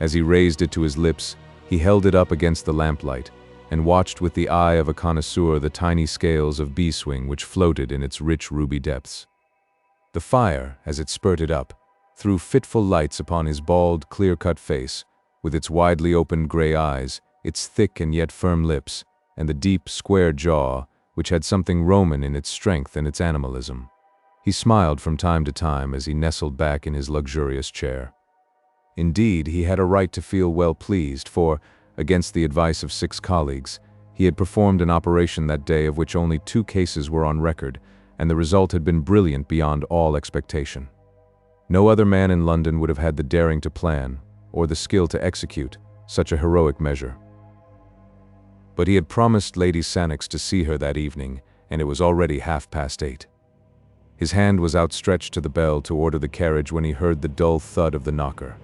As he raised it to his lips, he held it up against the lamplight and watched with the eye of a connoisseur the tiny scales of beeswing which floated in its rich ruby depths. The fire, as it spurted up, threw fitful lights upon his bald, clear-cut face, with its widely opened gray eyes, its thick and yet firm lips, and the deep, square jaw, which had something Roman in its strength and its animalism. He smiled from time to time as he nestled back in his luxurious chair. Indeed, he had a right to feel well pleased, for, against the advice of 6 colleagues, he had performed an operation that day of which only 2 cases were on record, and the result had been brilliant beyond all expectation. No other man in London would have had the daring to plan, or the skill to execute, such a heroic measure. But he had promised Lady Sannox to see her that evening, and it was already 8:30. His hand was outstretched to the bell to order the carriage when he heard the dull thud of the knocker.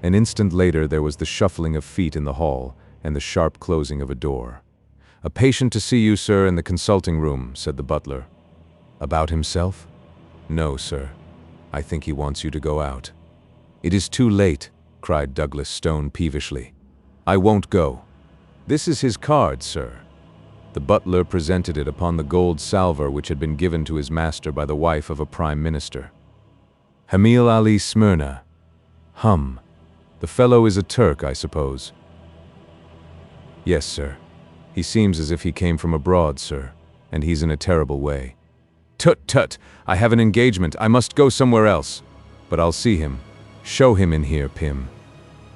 An instant later there was the shuffling of feet in the hall and the sharp closing of a door. "A patient to see you, sir, in the consulting room," said the butler. "About himself?" "No, sir. I think he wants you to go out." "It is too late," cried Douglas Stone peevishly. "I won't go." "This is his card, sir." The butler presented it upon the gold salver which had been given to his master by the wife of a prime minister. "Hamil Ali Smyrna. Hum. The fellow is a Turk, I suppose." "Yes, sir. He seems as if he came from abroad, sir, and he's in a terrible way." "Tut, tut! I have an engagement. I must go somewhere else." "But I'll see him. Show him in here, Pym."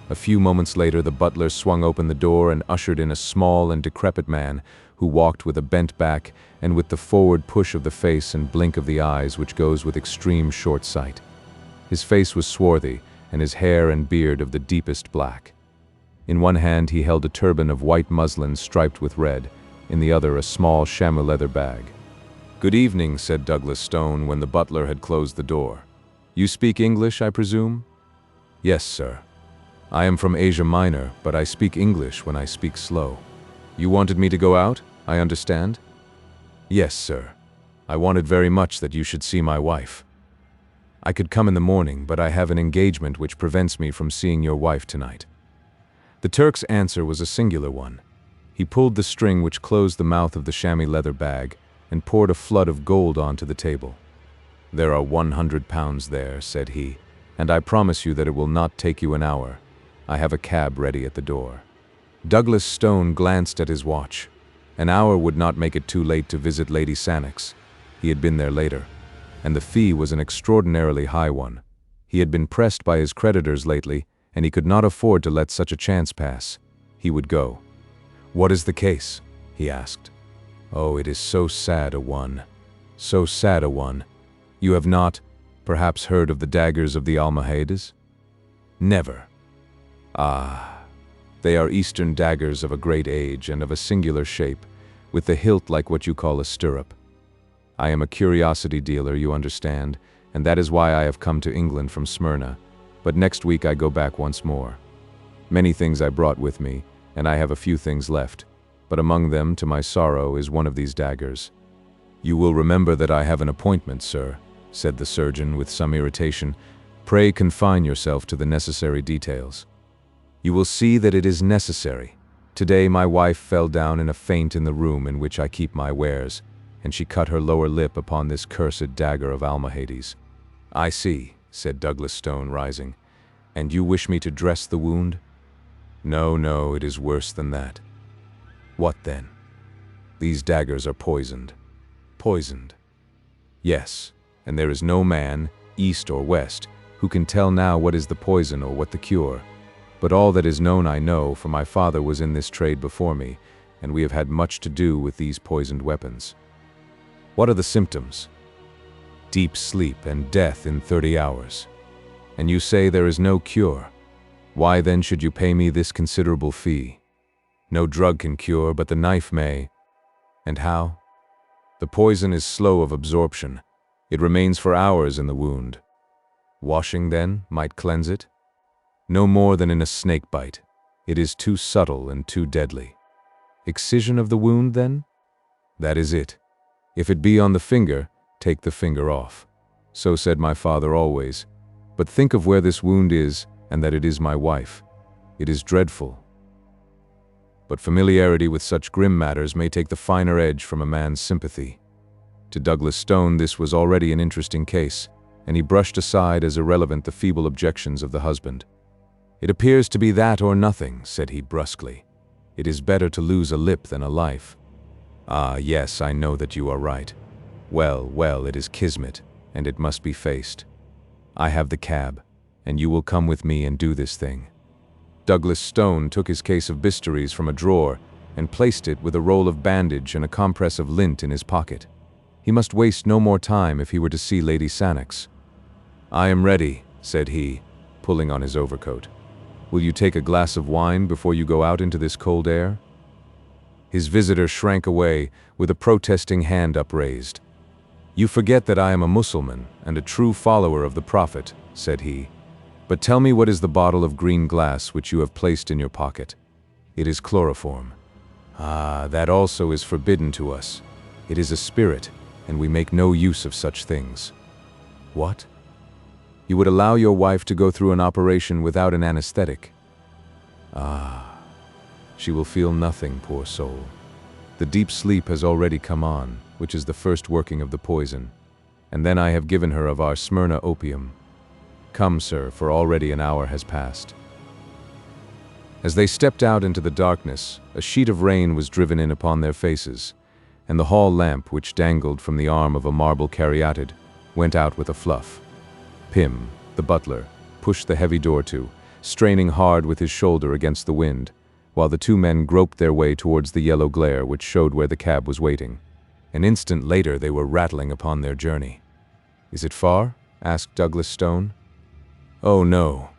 A few moments later the butler swung open the door and ushered in a small and decrepit man who walked with a bent back and with the forward push of the face and blink of the eyes which goes with extreme short sight. His face was swarthy, and his hair and beard of the deepest black. In one hand he held a turban of white muslin striped with red, in the other a small chamois leather bag. "Good evening," said Douglas Stone when the butler had closed the door. "You speak English, I presume?" "Yes, sir. I am from Asia Minor, but I speak English when I speak slow." "You wanted me to go out, I understand?" "Yes, sir. I wanted very much that you should see my wife. I could come in the morning, but I have an engagement which prevents me from seeing your wife tonight." The Turk's answer was a singular one. He pulled the string which closed the mouth of the chamois leather bag and poured a flood of gold onto the table. "There are 100 pounds there," said he, "and I promise you that it will not take you an hour. I have a cab ready at the door." Douglas Stone glanced at his watch. An hour would not make it too late to visit Lady Sannox. He had been there later, and the fee was an extraordinarily high one. He had been pressed by his creditors lately, and he could not afford to let such a chance pass. He would go. "What is the case?" he asked. "Oh, it is so sad a one. So sad a one. You have not, perhaps, heard of the daggers of the Almohades?" "Never." "Ah. They are Eastern daggers of a great age and of a singular shape, with the hilt like what you call a stirrup. I am a curiosity dealer, you understand, and that is why I have come to England from Smyrna, but next week I go back once more. Many things I brought with me, and I have a few things left, but among them, to my sorrow, is one of these daggers." "You will remember that I have an appointment, sir," said the surgeon with some irritation. "Pray confine yourself to the necessary details." "You will see that it is necessary. Today my wife fell down in a faint in the room in which I keep my wares, and she cut her lower lip upon this cursed dagger of Almohades." "I see," said Douglas Stone, rising. "And you wish me to dress the wound?" "No, no, it is worse than that." "What then?" "These daggers are poisoned." "Poisoned?" "Yes, and there is no man, east or west, who can tell now what is the poison or what the cure. But all that is known I know, for my father was in this trade before me, and we have had much to do with these poisoned weapons." "What are the symptoms?" "Deep sleep and death in 30 hours. And you say there is no cure. Why then should you pay me this considerable fee? No drug can cure, but the knife may." "And how?" "The poison is slow of absorption. It remains for hours in the wound." "Washing, then, might cleanse it?" "No more than in a snake bite. It is too subtle and too deadly." "Excision of the wound, then?" "That is it. If it be on the finger, take the finger off. So said my father always. But think of where this wound is, and that it is my wife. It is dreadful. But familiarity with such grim matters may take the finer edge from a man's sympathy." To Douglas Stone this was already an interesting case, and he brushed aside as irrelevant the feeble objections of the husband. "It appears to be that or nothing," said he brusquely. "It is better to lose a lip than a life." "Ah, yes, I know that you are right. Well, well, it is kismet, and it must be faced. I have the cab, and you will come with me and do this thing." Douglas Stone took his case of bistouries from a drawer and placed it with a roll of bandage and a compress of lint in his pocket. He must waste no more time if he were to see Lady Sannox. "I am ready," said he, pulling on his overcoat. "Will you take a glass of wine before you go out into this cold air?" His visitor shrank away with a protesting hand upraised. "You forget that I am a Mussulman and a true follower of the Prophet," said he. But tell me, what is the bottle of green glass which you have placed in your pocket? It is chloroform. Ah, that also is forbidden to us. It is a spirit, and we make no use of such things. What? You would allow your wife to go through an operation without an anesthetic? Ah, she will feel nothing, poor soul. The deep sleep has already come on, which is the first working of the poison, and then I have given her of our Smyrna opium. Come, sir, for already an hour has passed. As they stepped out into the darkness, a sheet of rain was driven in upon their faces, and the hall lamp, which dangled from the arm of a marble caryatid, went out with a fluff. Pym, the butler, pushed the heavy door to, straining hard with his shoulder against the wind, while the two men groped their way towards the yellow glare which showed where the cab was waiting. An instant later they were rattling upon their journey. "Is it far?" asked Douglas Stone. "Oh, no.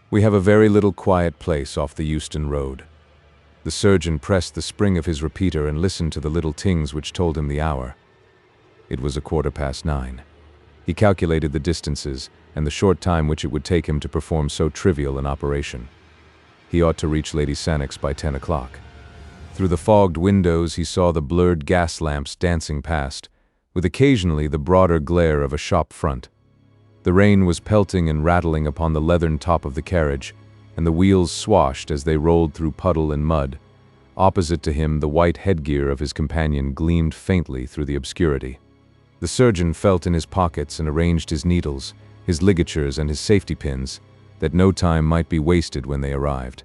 We have a very little quiet place off the Euston Road." The surgeon pressed the spring of his repeater and listened to the little tings which told him the hour. It was 9:15. He calculated the distances and the short time which it would take him to perform so trivial an operation. He ought to reach Lady Sannox by 10 o'clock. Through the fogged windows he saw the blurred gas lamps dancing past, with occasionally the broader glare of a shop front. The rain was pelting and rattling upon the leathern top of the carriage, and the wheels swashed as they rolled through puddle and mud. Opposite to him, the white headgear of his companion gleamed faintly through the obscurity. The surgeon felt in his pockets and arranged his needles, his ligatures and his safety pins, that no time might be wasted when they arrived.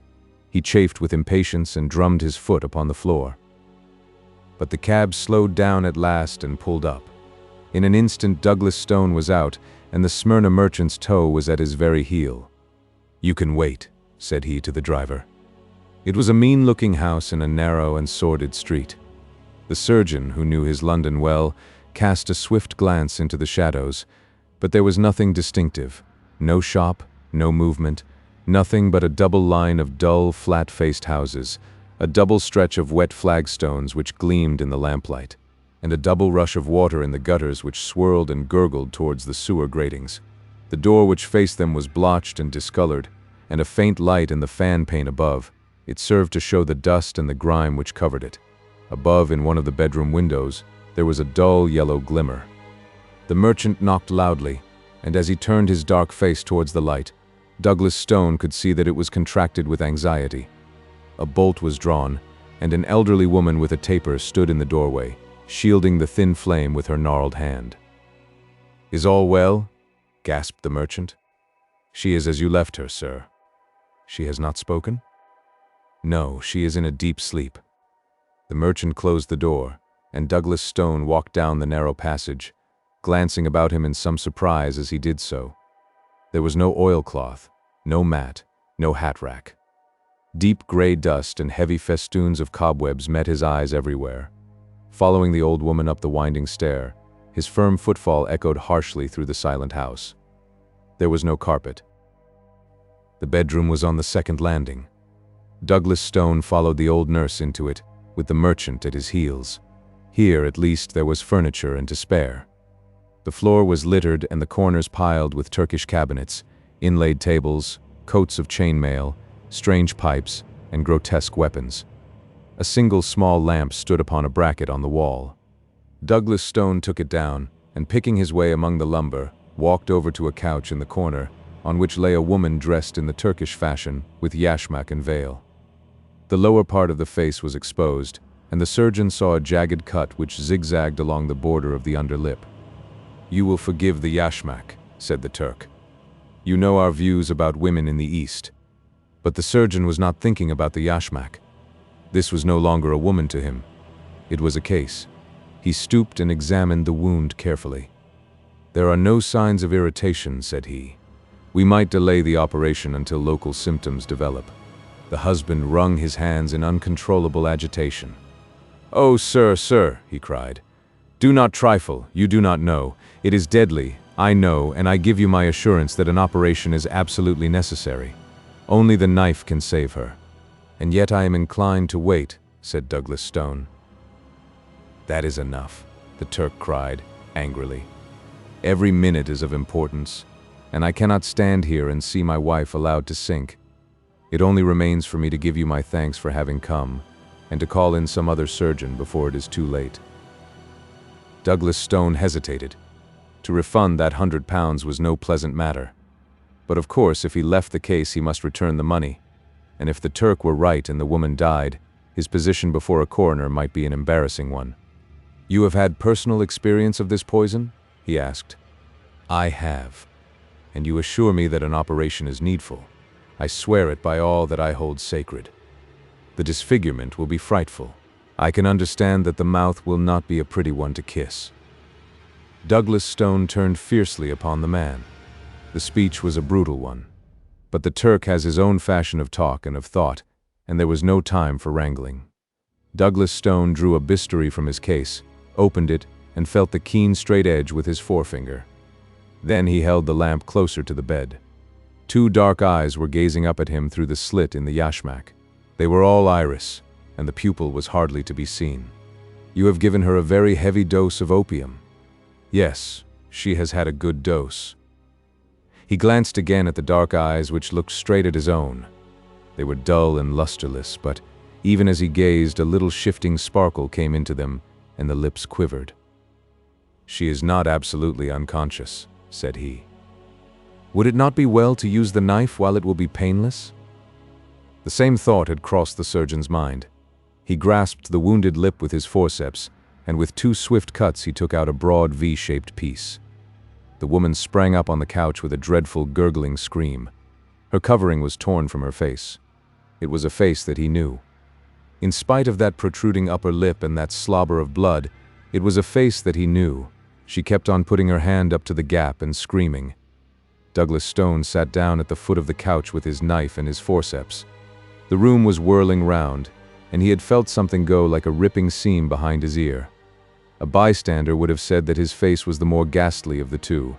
He chafed with impatience and drummed his foot upon the floor. But the cab slowed down at last and pulled up. In an instant Douglas Stone was out, and the Smyrna merchant's toe was at his very heel. "You can wait," said he to the driver. It was a mean-looking house in a narrow and sordid street. The surgeon, who knew his London well, cast a swift glance into the shadows, but there was nothing distinctive. No shop, no movement, nothing but a double line of dull, flat-faced houses, a double stretch of wet flagstones which gleamed in the lamplight, and a double rush of water in the gutters which swirled and gurgled towards the sewer gratings. The door which faced them was blotched and discolored, and a faint light in the fan pane above. It served to show the dust and the grime which covered it. Above, in one of the bedroom windows, there was a dull yellow glimmer. The merchant knocked loudly, and as he turned his dark face towards the light, Douglas Stone could see that it was contracted with anxiety. A bolt was drawn, and an elderly woman with a taper stood in the doorway, shielding the thin flame with her gnarled hand. "Is all well?" gasped the merchant. "She is as you left her, sir." "She has not spoken?" "No, she is in a deep sleep." The merchant closed the door, and Douglas Stone walked down the narrow passage, glancing about him in some surprise as he did so. There was no oilcloth, no mat, no hat rack. Deep gray dust and heavy festoons of cobwebs met his eyes everywhere. Following the old woman up the winding stair, his firm footfall echoed harshly through the silent house. There was no carpet. The bedroom was on the second landing. Douglas Stone followed the old nurse into it, with the merchant at his heels. Here, at least, there was furniture and to spare. The floor was littered and the corners piled with Turkish cabinets, inlaid tables, coats of chainmail, strange pipes, and grotesque weapons. A single small lamp stood upon a bracket on the wall. Douglas Stone took it down, and picking his way among the lumber, walked over to a couch in the corner, on which lay a woman dressed in the Turkish fashion, with yashmak and veil. The lower part of the face was exposed, and the surgeon saw a jagged cut which zigzagged along the border of the underlip. "You will forgive the yashmak," said the Turk. "You know our views about women in the East." But the surgeon was not thinking about the yashmak. This was no longer a woman to him. It was a case. He stooped and examined the wound carefully. "There are no signs of irritation," said he. "We might delay the operation until local symptoms develop." The husband wrung his hands in uncontrollable agitation. "Oh, sir, sir," he cried. "Do not trifle, you do not know. It is deadly, I know, and I give you my assurance that an operation is absolutely necessary. Only the knife can save her." "And yet I am inclined to wait," said Douglas Stone. "That is enough," the Turk cried, angrily. "Every minute is of importance. and I cannot stand here and see my wife allowed to sink. It only remains for me to give you my thanks for having come, and to call in some other surgeon before it is too late." Douglas Stone hesitated. To refund that £100 was no pleasant matter. But of course, if he left the case, he must return the money. And if the Turk were right and the woman died, his position before a coroner might be an embarrassing one. "You have had personal experience of this poison?" he asked. "I have. And you assure me that an operation is needful. I swear it by all that I hold sacred. The disfigurement will be frightful. I can understand that the mouth will not be a pretty one to kiss." Douglas Stone turned fiercely upon the man. The speech was a brutal one. But the Turk has his own fashion of talk and of thought, and there was no time for wrangling. Douglas Stone drew a bistoury from his case, opened it, and felt the keen straight edge with his forefinger. Then he held the lamp closer to the bed. Two dark eyes were gazing up at him through the slit in the yashmak. They were all iris, and the pupil was hardly to be seen. "You have given her a very heavy dose of opium." "Yes, she has had a good dose." He glanced again at the dark eyes which looked straight at his own. They were dull and lusterless, but even as he gazed, a little shifting sparkle came into them, and the lips quivered. "She is not absolutely unconscious," said he. "Would it not be well to use the knife while it will be painless?" The same thought had crossed the surgeon's mind. He grasped the wounded lip with his forceps, and with two swift cuts he took out a broad V-shaped piece. The woman sprang up on the couch with a dreadful gurgling scream. Her covering was torn from her face. It was a face that he knew. In spite of that protruding upper lip and that slobber of blood, it was a face that he knew. She kept on putting her hand up to the gap and screaming. Douglas Stone sat down at the foot of the couch with his knife and his forceps. The room was whirling round, and he had felt something go like a ripping seam behind his ear. A bystander would have said that his face was the more ghastly of the two.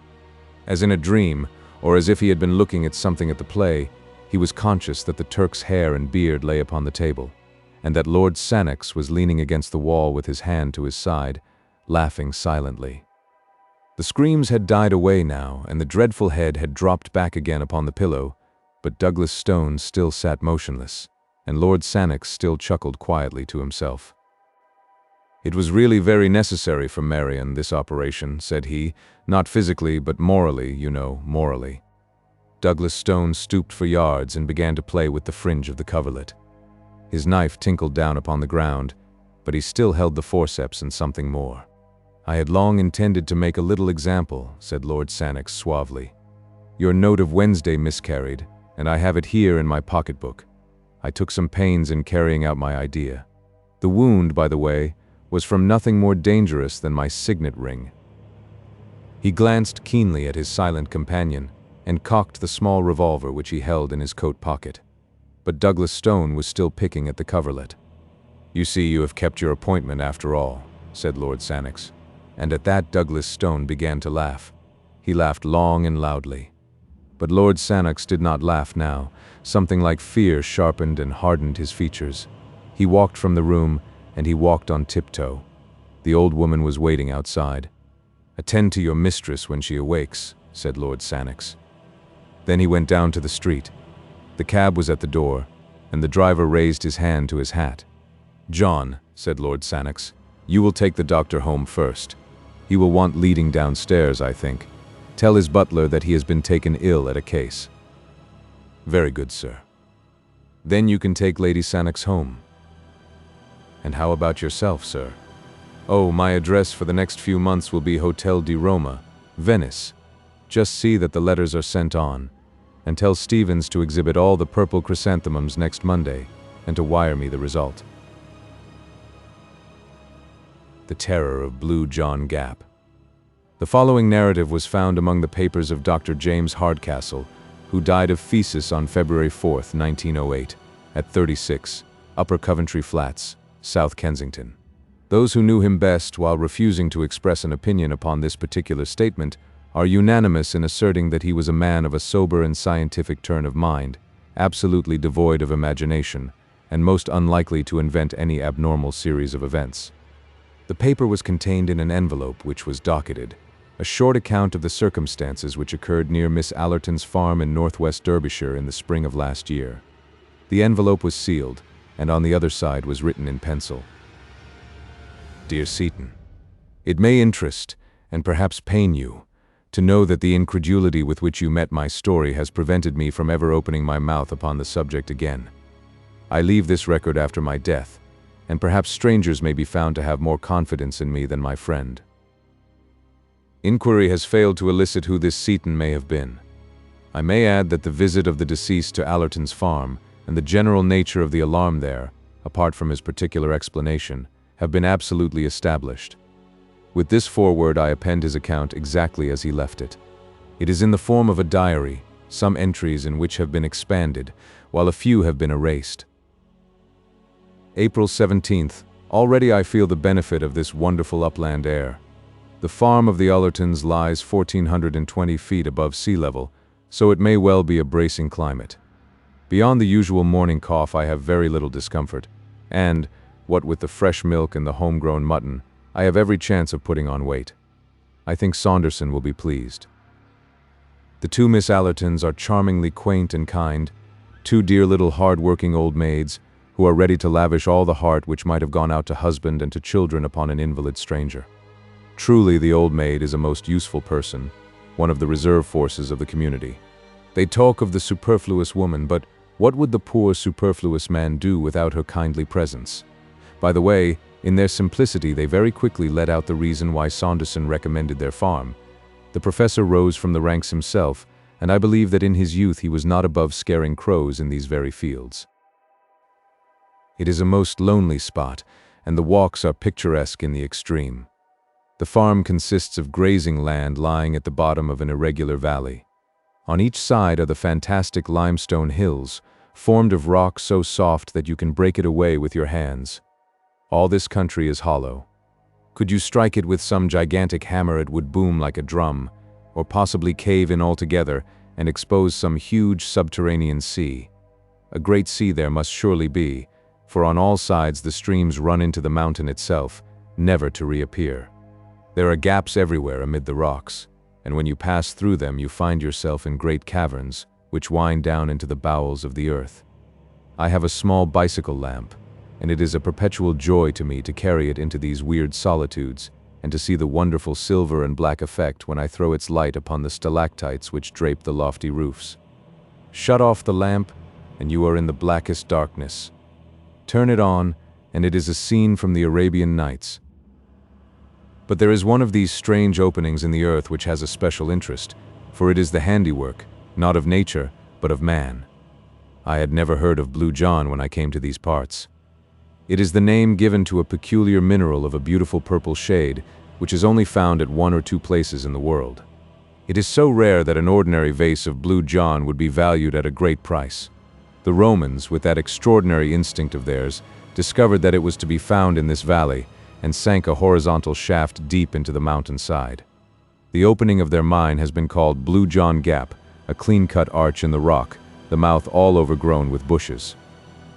As in a dream, or as if he had been looking at something at the play, he was conscious that the Turk's hair and beard lay upon the table, and that Lord Sannox was leaning against the wall with his hand to his side, laughing silently. The screams had died away now, and the dreadful head had dropped back again upon the pillow, but Douglas Stone still sat motionless, and Lord Sannox still chuckled quietly to himself. "It was really very necessary for Marion, this operation," said he, "not physically, but morally, you know, morally." Douglas Stone stooped for yards and began to play with the fringe of the coverlet. His knife tinkled down upon the ground, but he still held the forceps and something more. "I had long intended to make a little example," said Lord Sannox suavely. "Your note of Wednesday miscarried, and I have it here in my pocketbook. I took some pains in carrying out my idea. The wound, by the way, was from nothing more dangerous than my signet ring." He glanced keenly at his silent companion and cocked the small revolver which he held in his coat pocket. But Douglas Stone was still picking at the coverlet. "You see, you have kept your appointment after all," said Lord Sannox. And at that Douglas Stone began to laugh. He laughed long and loudly. But Lord Sannox did not laugh now. Something like fear sharpened and hardened his features. He walked from the room, and he walked on tiptoe. The old woman was waiting outside. "Attend to your mistress when she awakes," said Lord Sannox. Then he went down to the street. The cab was at the door, and the driver raised his hand to his hat. "John," said Lord Sannox, "you will take the doctor home first. He will want leading downstairs, I think. Tell his butler that he has been taken ill at a case." "Very good, sir." "Then you can take Lady Sannox home." "And how about yourself, sir?" "Oh, my address for the next few months will be Hotel di Roma, Venice. Just see that the letters are sent on, and tell Stevens to exhibit all the purple chrysanthemums next Monday, and to wire me the result." The terror of Blue John Gap. The following narrative was found among the papers of Dr. James Hardcastle, who died of phthisis on February 4, 1908, at 36, Upper Coventry Flats, South Kensington. Those who knew him best, while refusing to express an opinion upon this particular statement, are unanimous in asserting that he was a man of a sober and scientific turn of mind, absolutely devoid of imagination, and most unlikely to invent any abnormal series of events. The paper was contained in an envelope which was docketed, A short account of the circumstances which occurred near Miss Allerton's farm in northwest Derbyshire in the spring of last year. The envelope was sealed, and on the other side was written in pencil. Dear Seaton, it may interest, and perhaps pain you, to know that the incredulity with which you met my story has prevented me from ever opening my mouth upon the subject again. I leave this record after my death, and perhaps strangers may be found to have more confidence in me than my friend. Inquiry has failed to elicit who this Seaton may have been. I may add that the visit of the deceased to Allerton's farm and the general nature of the alarm there, apart from his particular explanation, have been absolutely established. With this foreword I append his account exactly as he left it. It is in the form of a diary, some entries in which have been expanded, while a few have been erased. April 17th. Already I feel the benefit of this wonderful upland air. The farm of the Allertons lies 1,420 feet above sea level, so it may well be a bracing climate. Beyond the usual morning cough I have very little discomfort, and, what with the fresh milk and the homegrown mutton, I have every chance of putting on weight. I think Saunderson will be pleased. The two Miss Allertons are charmingly quaint and kind, two dear little hard-working old maids, who are ready to lavish all the heart which might have gone out to husband and to children upon an invalid stranger. Truly, the old maid is a most useful person, one of the reserve forces of the community. They talk of the superfluous woman, but what would the poor superfluous man do without her kindly presence? By the way, in their simplicity they very quickly let out the reason why Saunderson recommended their farm. The professor rose from the ranks himself, and I believe that in his youth he was not above scaring crows in these very fields. It is a most lonely spot, and the walks are picturesque in the extreme. The farm consists of grazing land lying at the bottom of an irregular valley. On each side are the fantastic limestone hills, formed of rock so soft that you can break it away with your hands. All this country is hollow. Could you strike it with some gigantic hammer, it would boom like a drum, or possibly cave in altogether and expose some huge subterranean sea. A great sea there must surely be, for on all sides the streams run into the mountain itself, never to reappear. There are gaps everywhere amid the rocks, and when you pass through them you find yourself in great caverns, which wind down into the bowels of the earth. I have a small bicycle lamp, and it is a perpetual joy to me to carry it into these weird solitudes, and to see the wonderful silver and black effect when I throw its light upon the stalactites which drape the lofty roofs. Shut off the lamp, and you are in the blackest darkness. Turn it on, and it is a scene from the Arabian Nights. But there is one of these strange openings in the earth which has a special interest, for it is the handiwork, not of nature, but of man. I had never heard of Blue John when I came to these parts. It is the name given to a peculiar mineral of a beautiful purple shade, which is only found at 1 or 2 places in the world. It is so rare that an ordinary vase of Blue John would be valued at a great price. The Romans, with that extraordinary instinct of theirs, discovered that it was to be found in this valley, and sank a horizontal shaft deep into the mountainside. The opening of their mine has been called Blue John Gap, a clean-cut arch in the rock, the mouth all overgrown with bushes.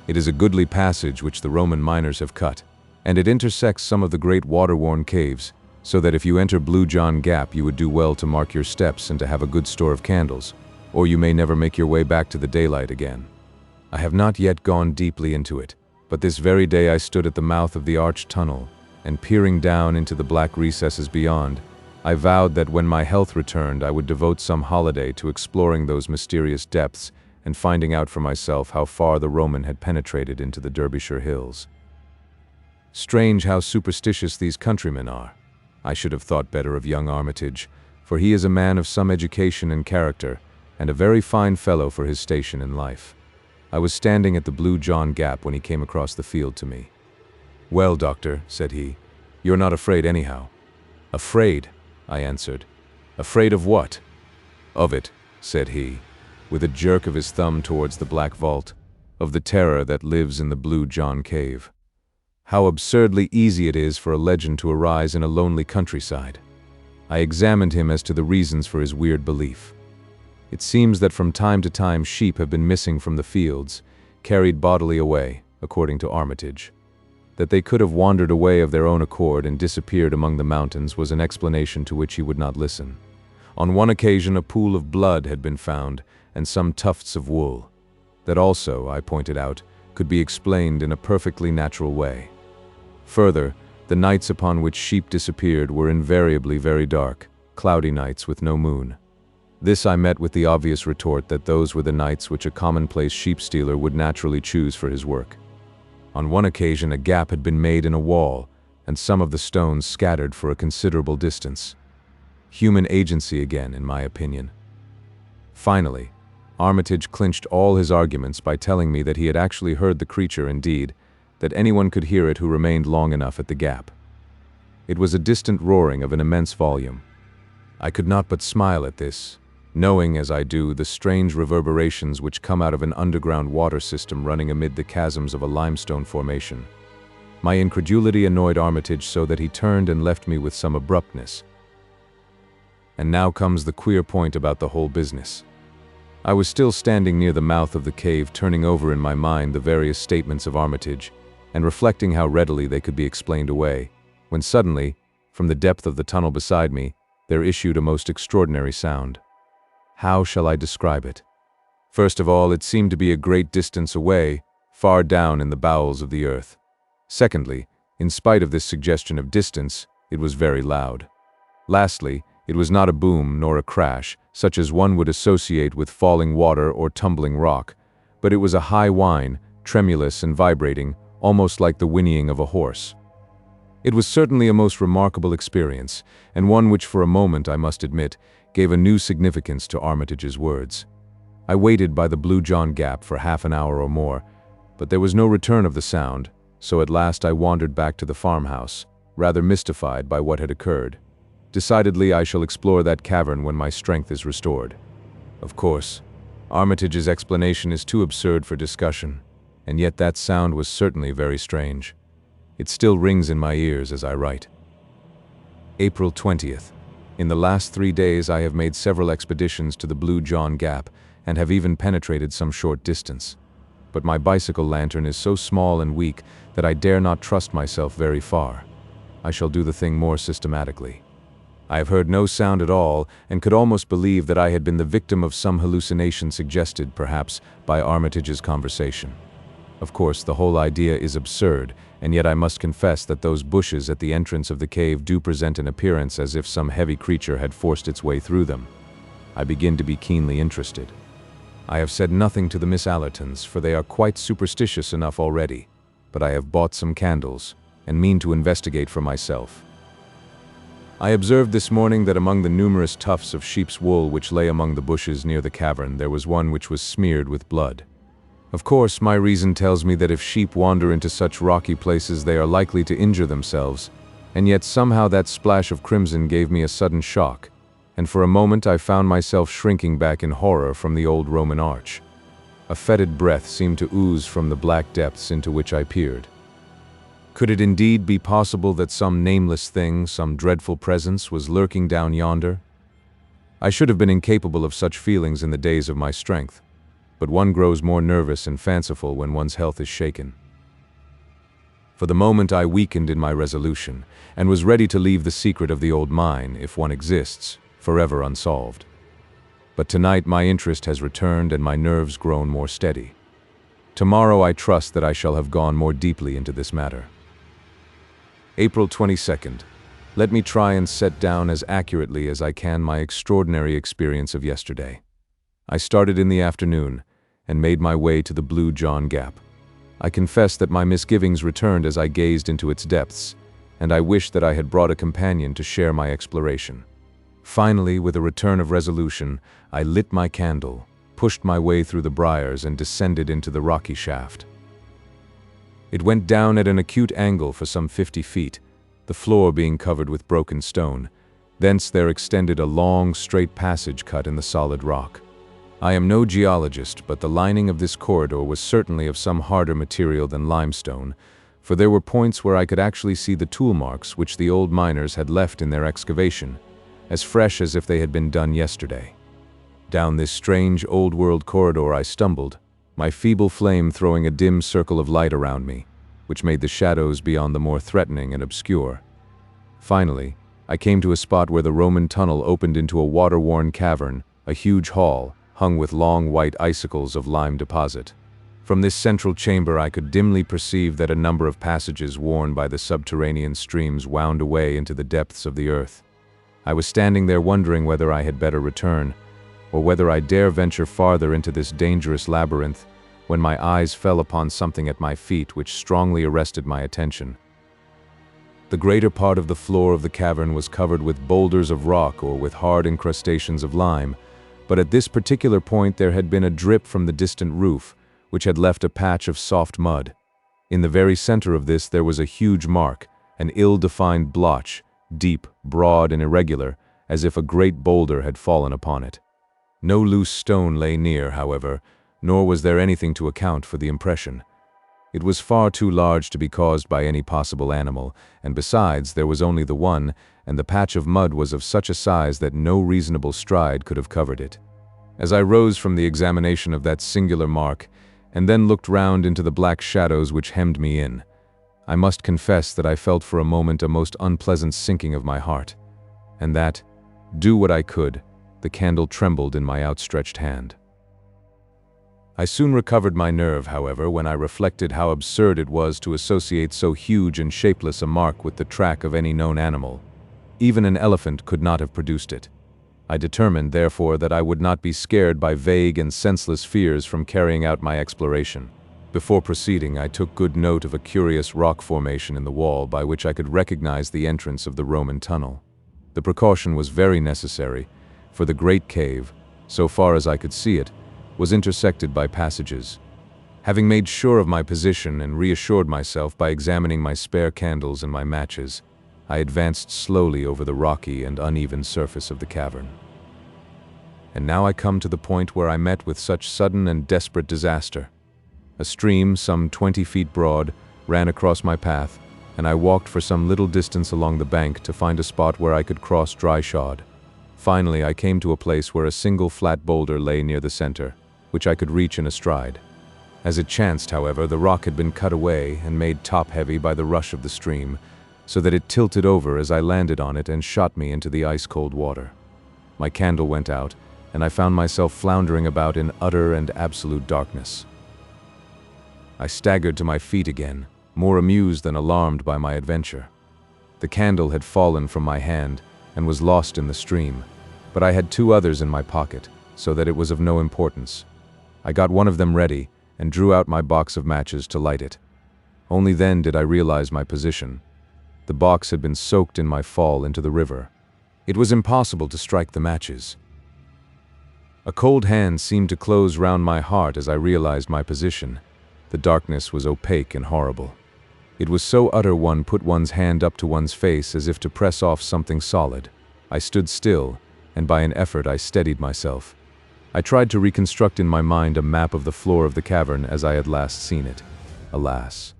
It is a goodly passage which the Roman miners have cut, and it intersects some of the great water-worn caves, so that if you enter Blue John Gap you would do well to mark your steps and to have a good store of candles, or you may never make your way back to the daylight again. I have not yet gone deeply into it, but this very day I stood at the mouth of the arched tunnel, and peering down into the black recesses beyond, I vowed that when my health returned I would devote some holiday to exploring those mysterious depths and finding out for myself how far the Roman had penetrated into the Derbyshire hills. Strange how superstitious these countrymen are. I should have thought better of young Armitage, for he is a man of some education and character, and a very fine fellow for his station in life. I was standing at the Blue John Gap when he came across the field to me. "Well, doctor," said he, "you're not afraid anyhow." "Afraid?" I answered. "Afraid of what?" "Of it," said he, with a jerk of his thumb towards the black vault, "of the terror that lives in the Blue John cave. How absurdly easy it is for a legend to arise in a lonely countryside." I examined him as to the reasons for his weird belief. It seems that from time to time sheep have been missing from the fields, carried bodily away, according to Armitage. That they could have wandered away of their own accord and disappeared among the mountains was an explanation to which he would not listen. On one occasion, a pool of blood had been found, and some tufts of wool. That also, I pointed out, could be explained in a perfectly natural way. Further, the nights upon which sheep disappeared were invariably very dark, cloudy nights with no moon. This I met with the obvious retort that those were the nights which a commonplace sheep stealer would naturally choose for his work. On one occasion, a gap had been made in a wall, and some of the stones scattered for a considerable distance. Human agency again, in my opinion. Finally, Armitage clinched all his arguments by telling me that he had actually heard the creature, indeed, that anyone could hear it who remained long enough at the gap. It was a distant roaring of an immense volume. I could not but smile at this, knowing, as I do, the strange reverberations which come out of an underground water system running amid the chasms of a limestone formation. My incredulity annoyed Armitage so that he turned and left me with some abruptness. And now comes the queer point about the whole business. I was still standing near the mouth of the cave, turning over in my mind the various statements of Armitage, and reflecting how readily they could be explained away, when suddenly, from the depth of the tunnel beside me, there issued a most extraordinary sound. How shall I describe it? First of all, it seemed to be a great distance away, far down in the bowels of the earth. Secondly, in spite of this suggestion of distance, it was very loud. Lastly, it was not a boom nor a crash, such as one would associate with falling water or tumbling rock, but it was a high whine, tremulous and vibrating, almost like the whinnying of a horse. It was certainly a most remarkable experience, and one which for a moment, I must admit, gave a new significance to Armitage's words. I waited by the Blue John Gap for half an hour or more, but there was no return of the sound, so at last I wandered back to the farmhouse, rather mystified by what had occurred. Decidedly, I shall explore that cavern when my strength is restored. Of course, Armitage's explanation is too absurd for discussion, and yet that sound was certainly very strange. It still rings in my ears as I write. April 20th. In the last 3 days I have made several expeditions to the Blue John Gap and have even penetrated some short distance. But my bicycle lantern is so small and weak that I dare not trust myself very far. I shall do the thing more systematically. I have heard no sound at all and could almost believe that I had been the victim of some hallucination suggested, perhaps, by Armitage's conversation. Of course, the whole idea is absurd, and yet I must confess that those bushes at the entrance of the cave do present an appearance as if some heavy creature had forced its way through them. I begin to be keenly interested. I have said nothing to the Miss Allertons, for they are quite superstitious enough already, but I have bought some candles, and mean to investigate for myself. I observed this morning that among the numerous tufts of sheep's wool which lay among the bushes near the cavern, there was one which was smeared with blood. Of course, my reason tells me that if sheep wander into such rocky places, they are likely to injure themselves, and yet somehow that splash of crimson gave me a sudden shock, and for a moment I found myself shrinking back in horror from the old Roman arch. A fetid breath seemed to ooze from the black depths into which I peered. Could it indeed be possible that some nameless thing, some dreadful presence, was lurking down yonder? I should have been incapable of such feelings in the days of my strength, but one grows more nervous and fanciful when one's health is shaken. For the moment I weakened in my resolution, and was ready to leave the secret of the old mine, if one exists, forever unsolved. But tonight my interest has returned and my nerves grown more steady. Tomorrow I trust that I shall have gone more deeply into this matter. April 22nd. Let me try and set down as accurately as I can my extraordinary experience of yesterday. I started in the afternoon, and made my way to the Blue John Gap. I confess that my misgivings returned as I gazed into its depths, and I wished that I had brought a companion to share my exploration. Finally, with a return of resolution, I lit my candle, pushed my way through the briars, and descended into the rocky shaft. It went down at an acute angle for some 50 feet, the floor being covered with broken stone. Thence there extended a long, straight passage cut in the solid rock. I am no geologist, but the lining of this corridor was certainly of some harder material than limestone, for there were points where I could actually see the tool marks which the old miners had left in their excavation, as fresh as if they had been done yesterday. Down this strange, old-world corridor I stumbled, my feeble flame throwing a dim circle of light around me, which made the shadows beyond the more threatening and obscure. Finally, I came to a spot where the Roman tunnel opened into a water-worn cavern, a huge hall, hung with long white icicles of lime deposit. From this central chamber I could dimly perceive that a number of passages worn by the subterranean streams wound away into the depths of the earth. I was standing there wondering whether I had better return, or whether I dare venture farther into this dangerous labyrinth, when my eyes fell upon something at my feet which strongly arrested my attention. The greater part of the floor of the cavern was covered with boulders of rock or with hard incrustations of lime, but at this particular point there had been a drip from the distant roof, which had left a patch of soft mud. In the very center of this there was a huge mark, an ill-defined blotch, deep, broad, and irregular, as if a great boulder had fallen upon it. No loose stone lay near, however, nor was there anything to account for the impression. It was far too large to be caused by any possible animal, and besides, there was only the one, and the patch of mud was of such a size that no reasonable stride could have covered it. As I rose from the examination of that singular mark, and then looked round into the black shadows which hemmed me in, I must confess that I felt for a moment a most unpleasant sinking of my heart, and that, do what I could, the candle trembled in my outstretched hand. I soon recovered my nerve, however, when I reflected how absurd it was to associate so huge and shapeless a mark with the track of any known animal. Even an elephant could not have produced it. I determined, therefore, that I would not be scared by vague and senseless fears from carrying out my exploration. Before proceeding, I took good note of a curious rock formation in the wall by which I could recognize the entrance of the Roman tunnel. The precaution was very necessary, for the great cave, so far as I could see it, was intersected by passages. Having made sure of my position and reassured myself by examining my spare candles and my matches, I advanced slowly over the rocky and uneven surface of the cavern. And now I come to the point where I met with such sudden and desperate disaster. A stream, some 20 feet broad, ran across my path, and I walked for some little distance along the bank to find a spot where I could cross dry-shod. Finally, I came to a place where a single flat boulder lay near the center, which I could reach in a stride. As it chanced, however, the rock had been cut away and made top-heavy by the rush of the stream, so that it tilted over as I landed on it and shot me into the ice-cold water. My candle went out, and I found myself floundering about in utter and absolute darkness. I staggered to my feet again, more amused than alarmed by my adventure. The candle had fallen from my hand and was lost in the stream, but I had 2 others in my pocket, so that it was of no importance. I got one of them ready and drew out my box of matches to light it. Only then did I realize my position. The box had been soaked in my fall into the river. It was impossible to strike the matches. A cold hand seemed to close round my heart as I realized my position. The darkness was opaque and horrible. It was so utter one put one's hand up to one's face as if to press off something solid. I stood still, and by an effort I steadied myself. I tried to reconstruct in my mind a map of the floor of the cavern as I had last seen it. Alas!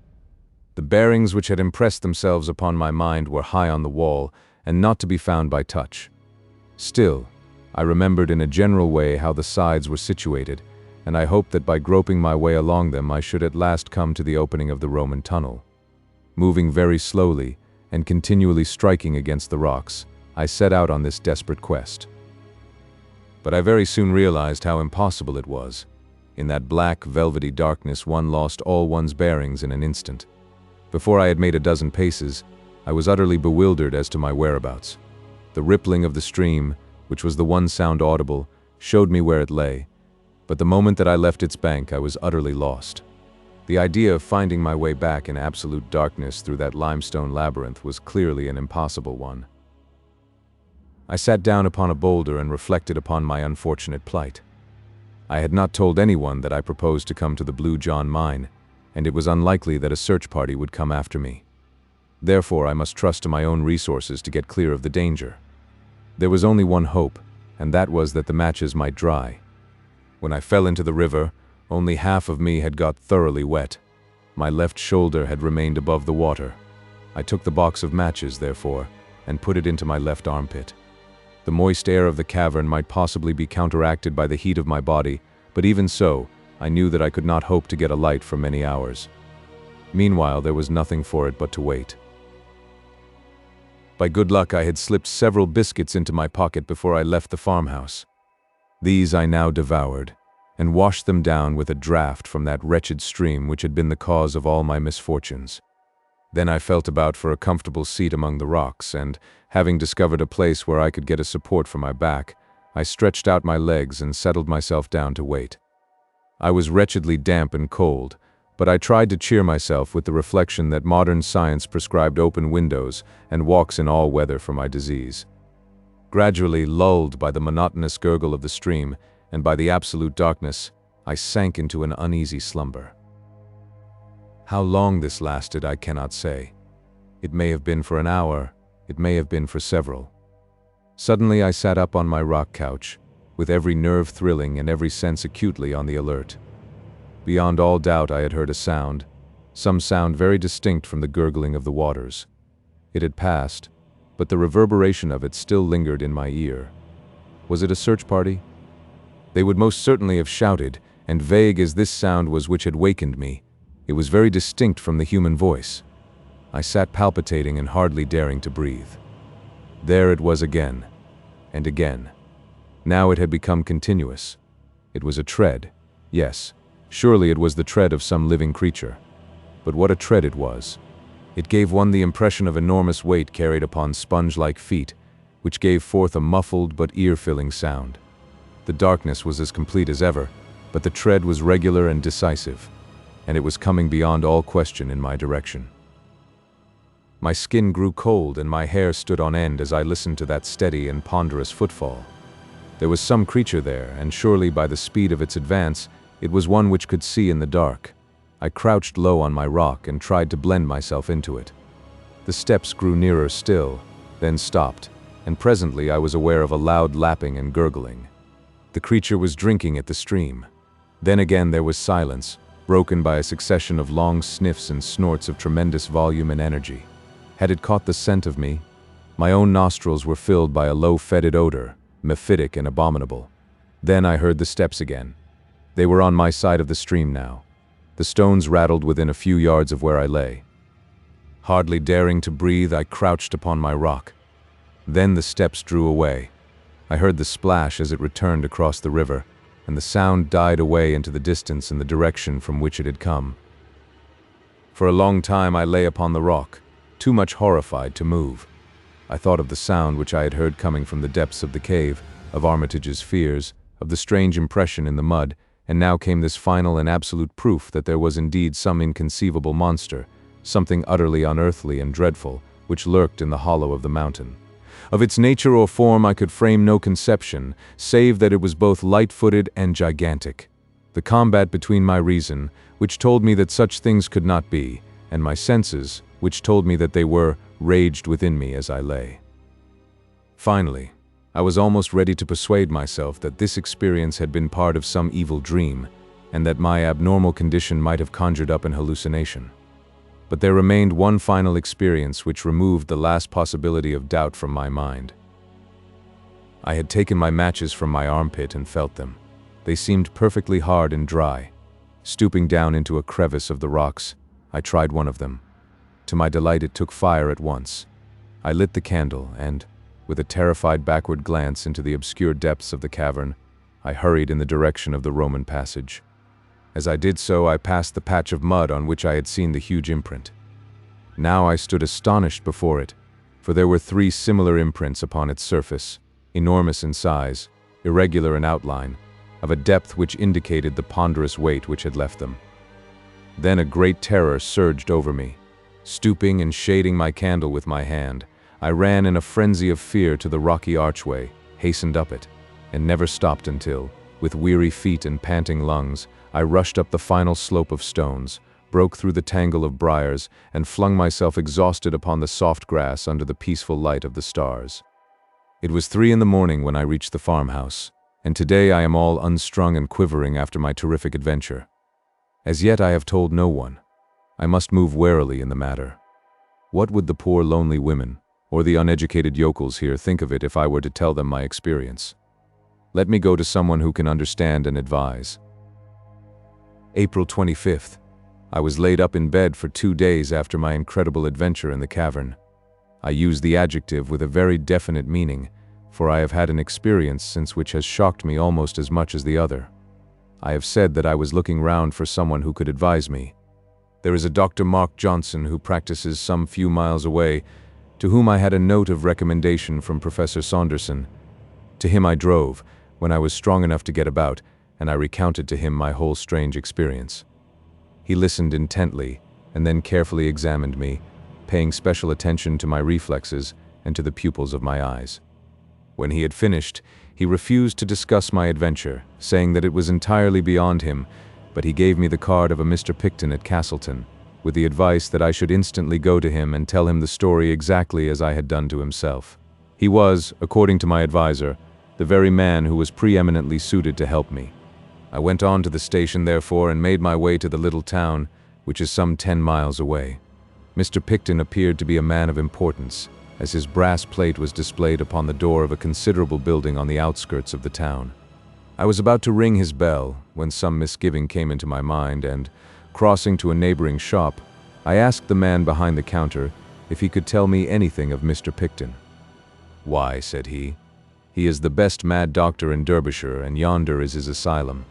The bearings which had impressed themselves upon my mind were high on the wall, and not to be found by touch. Still, I remembered in a general way how the sides were situated, and I hoped that by groping my way along them I should at last come to the opening of the Roman tunnel. Moving very slowly, and continually striking against the rocks, I set out on this desperate quest. But I very soon realized how impossible it was. In that black, velvety darkness one lost all one's bearings in an instant. Before I had made a dozen paces, I was utterly bewildered as to my whereabouts. The rippling of the stream, which was the one sound audible, showed me where it lay, but the moment that I left its bank I was utterly lost. The idea of finding my way back in absolute darkness through that limestone labyrinth was clearly an impossible one. I sat down upon a boulder and reflected upon my unfortunate plight. I had not told anyone that I proposed to come to the Blue John mine, and it was unlikely that a search party would come after me. Therefore, I must trust to my own resources to get clear of the danger. There was only one hope, and that was that the matches might dry. When I fell into the river, only half of me had got thoroughly wet. My left shoulder had remained above the water. I took the box of matches, therefore, and put it into my left armpit. The moist air of the cavern might possibly be counteracted by the heat of my body, but even so, I knew that I could not hope to get a light for many hours. Meanwhile, there was nothing for it but to wait. By good luck, I had slipped several biscuits into my pocket before I left the farmhouse. These I now devoured, and washed them down with a draught from that wretched stream which had been the cause of all my misfortunes. Then I felt about for a comfortable seat among the rocks, and, having discovered a place where I could get a support for my back, I stretched out my legs and settled myself down to wait. I was wretchedly damp and cold, but I tried to cheer myself with the reflection that modern science prescribed open windows and walks in all weather for my disease. Gradually, lulled by the monotonous gurgle of the stream and by the absolute darkness, I sank into an uneasy slumber. How long this lasted, I cannot say. It may have been for an hour, it may have been for several. Suddenly I sat up on my rock couch, with every nerve thrilling and every sense acutely on the alert. Beyond all doubt I had heard a sound, some sound very distinct from the gurgling of the waters. It had passed, but the reverberation of it still lingered in my ear. Was it a search party? They would most certainly have shouted, and vague as this sound was which had wakened me, it was very distinct from the human voice. I sat palpitating and hardly daring to breathe. There it was again, and again. Now it had become continuous. It was a tread, yes. Surely it was the tread of some living creature. But what a tread it was! It gave one the impression of enormous weight carried upon sponge-like feet, which gave forth a muffled but ear-filling sound. The darkness was as complete as ever, but the tread was regular and decisive, and it was coming beyond all question in my direction. My skin grew cold and my hair stood on end as I listened to that steady and ponderous footfall. There was some creature there, and surely by the speed of its advance, it was one which could see in the dark. I crouched low on my rock and tried to blend myself into it. The steps grew nearer still, then stopped, and presently I was aware of a loud lapping and gurgling. The creature was drinking at the stream. Then again there was silence, broken by a succession of long sniffs and snorts of tremendous volume and energy. Had it caught the scent of me? My own nostrils were filled by a low fetid odor, mephitic and abominable. Then I heard the steps again. They were on my side of the stream now. The stones rattled within a few yards of where I lay. Hardly daring to breathe, I crouched upon my rock. Then the steps drew away. I heard the splash as it returned across the river, and the sound died away into the distance in the direction from which it had come. For a long time I lay upon the rock, too much horrified to move. I thought of the sound which I had heard coming from the depths of the cave, of Armitage's fears, of the strange impression in the mud, and now came this final and absolute proof that there was indeed some inconceivable monster, something utterly unearthly and dreadful, which lurked in the hollow of the mountain. Of its nature or form I could frame no conception, save that it was both light-footed and gigantic. The combat between my reason, which told me that such things could not be, and my senses, which told me that they were, raged within me as I lay. Finally, I was almost ready to persuade myself that this experience had been part of some evil dream, and that my abnormal condition might have conjured up an hallucination. But there remained one final experience which removed the last possibility of doubt from my mind. I had taken my matches from my armpit and felt them. They seemed perfectly hard and dry. Stooping down into a crevice of the rocks, I tried one of them. To my delight, it took fire at once. I lit the candle and, with a terrified backward glance into the obscure depths of the cavern, I hurried in the direction of the Roman passage. As I did so, I passed the patch of mud on which I had seen the huge imprint. Now I stood astonished before it, for there were 3 similar imprints upon its surface, enormous in size, irregular in outline, of a depth which indicated the ponderous weight which had left them. Then a great terror surged over me. Stooping and shading my candle with my hand, I ran in a frenzy of fear to the rocky archway, hastened up it, and never stopped until, with weary feet and panting lungs, I rushed up the final slope of stones, broke through the tangle of briars, and flung myself exhausted upon the soft grass under the peaceful light of the stars. It was 3 in the morning when I reached the farmhouse, and today I am all unstrung and quivering after my terrific adventure. As yet I have told no one. I must move warily in the matter. What would the poor lonely women, or the uneducated yokels here think of it if I were to tell them my experience? Let me go to someone who can understand and advise. April 25th. I was laid up in bed for 2 days after my incredible adventure in the cavern. I use the adjective with a very definite meaning, for I have had an experience since which has shocked me almost as much as the other. I have said that I was looking round for someone who could advise me. There is a Dr. Mark Johnson who practices some few miles away, to whom I had a note of recommendation from Professor Saunderson. To him I drove, when I was strong enough to get about, and I recounted to him my whole strange experience. He listened intently, and then carefully examined me, paying special attention to my reflexes and to the pupils of my eyes. When he had finished, he refused to discuss my adventure, saying that it was entirely beyond him, but he gave me the card of a Mr. Picton at Castleton, with the advice that I should instantly go to him and tell him the story exactly as I had done to himself. He was, according to my advisor, the very man who was preeminently suited to help me. I went on to the station, therefore, and made my way to the little town, which is some 10 miles away. Mr. Picton appeared to be a man of importance, as his brass plate was displayed upon the door of a considerable building on the outskirts of the town. I was about to ring his bell when some misgiving came into my mind, and, crossing to a neighboring shop, I asked the man behind the counter if he could tell me anything of Mr. Picton. "Why," said he, "he is the best mad doctor in Derbyshire, and yonder is his asylum."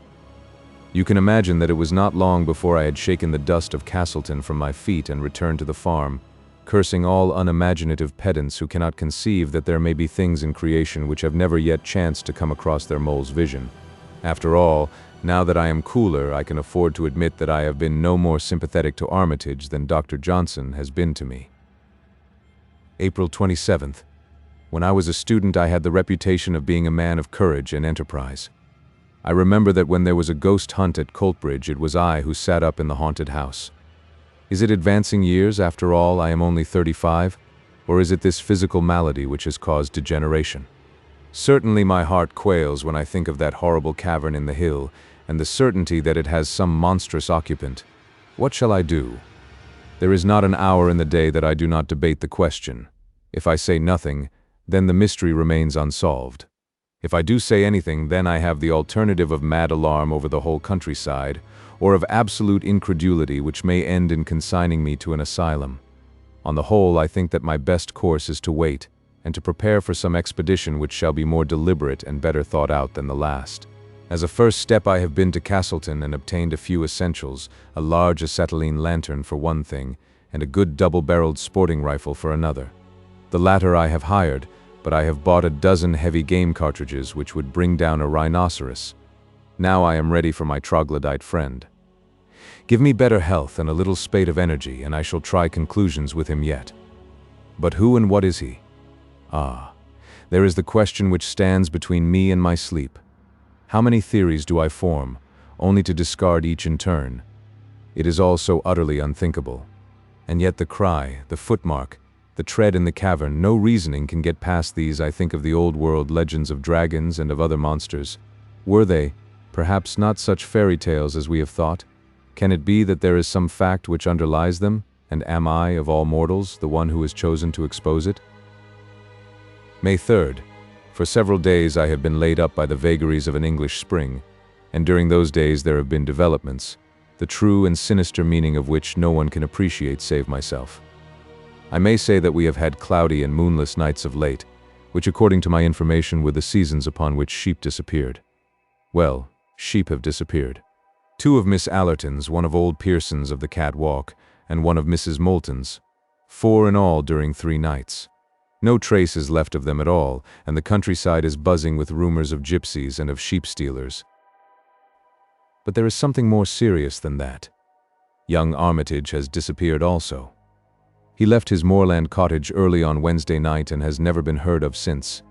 You can imagine that it was not long before I had shaken the dust of Castleton from my feet and returned to the farm, cursing all unimaginative pedants who cannot conceive that there may be things in creation which have never yet chanced to come across their mole's vision. After all, now that I am cooler, I can afford to admit that I have been no more sympathetic to Armitage than Dr. Johnson has been to me. April 27th. When I was a student, I had the reputation of being a man of courage and enterprise. I remember that when there was a ghost hunt at Coltbridge, it was I who sat up in the haunted house. Is it advancing years, after all? I am only 35, or is it this physical malady which has caused degeneration? Certainly my heart quails when I think of that horrible cavern in the hill, and the certainty that it has some monstrous occupant. What shall I do? There is not an hour in the day that I do not debate the question. If I say nothing, then the mystery remains unsolved. If I do say anything, then I have the alternative of mad alarm over the whole countryside, or of absolute incredulity which may end in consigning me to an asylum. On the whole, I think that my best course is to wait, and to prepare for some expedition which shall be more deliberate and better thought out than the last. As a first step, I have been to Castleton and obtained a few essentials, a large acetylene lantern for one thing, and a good double-barreled sporting rifle for another. The latter I have hired, but I have bought a dozen heavy game cartridges which would bring down a rhinoceros. Now I am ready for my troglodyte friend. Give me better health and a little spate of energy, and I shall try conclusions with him yet. But who and what is he? Ah, there is the question which stands between me and my sleep. How many theories do I form, only to discard each in turn? It is all so utterly unthinkable. And yet the cry, the footmark, the tread in the cavern, no reasoning can get past these. I think of the old world legends of dragons and of other monsters. Were they, perhaps, not such fairy tales as we have thought? Can it be that there is some fact which underlies them, and am I, of all mortals, the one who is chosen to expose it? May 3rd. For several days I have been laid up by the vagaries of an English spring, and during those days there have been developments, the true and sinister meaning of which no one can appreciate save myself. I may say that we have had cloudy and moonless nights of late, which according to my information were the seasons upon which sheep disappeared. Well, sheep have disappeared. 2 of Miss Allerton's, one of old Pearson's of the Cat Walk, and one of Mrs. Moulton's. 4 in all during 3 nights. No trace is left of them at all, and the countryside is buzzing with rumors of gypsies and of sheep stealers. But there is something more serious than that. Young Armitage has disappeared also. He left his moorland cottage early on Wednesday night and has never been heard of since.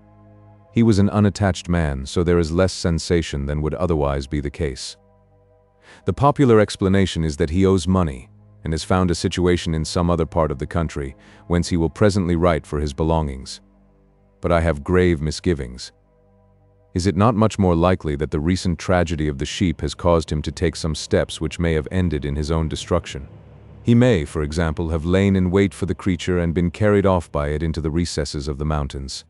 He was an unattached man, so there is less sensation than would otherwise be the case. The popular explanation is that he owes money, and has found a situation in some other part of the country, whence he will presently write for his belongings. But I have grave misgivings. Is it not much more likely that the recent tragedy of the sheep has caused him to take some steps which may have ended in his own destruction? He may, for example, have lain in wait for the creature and been carried off by it into the recesses of the mountains.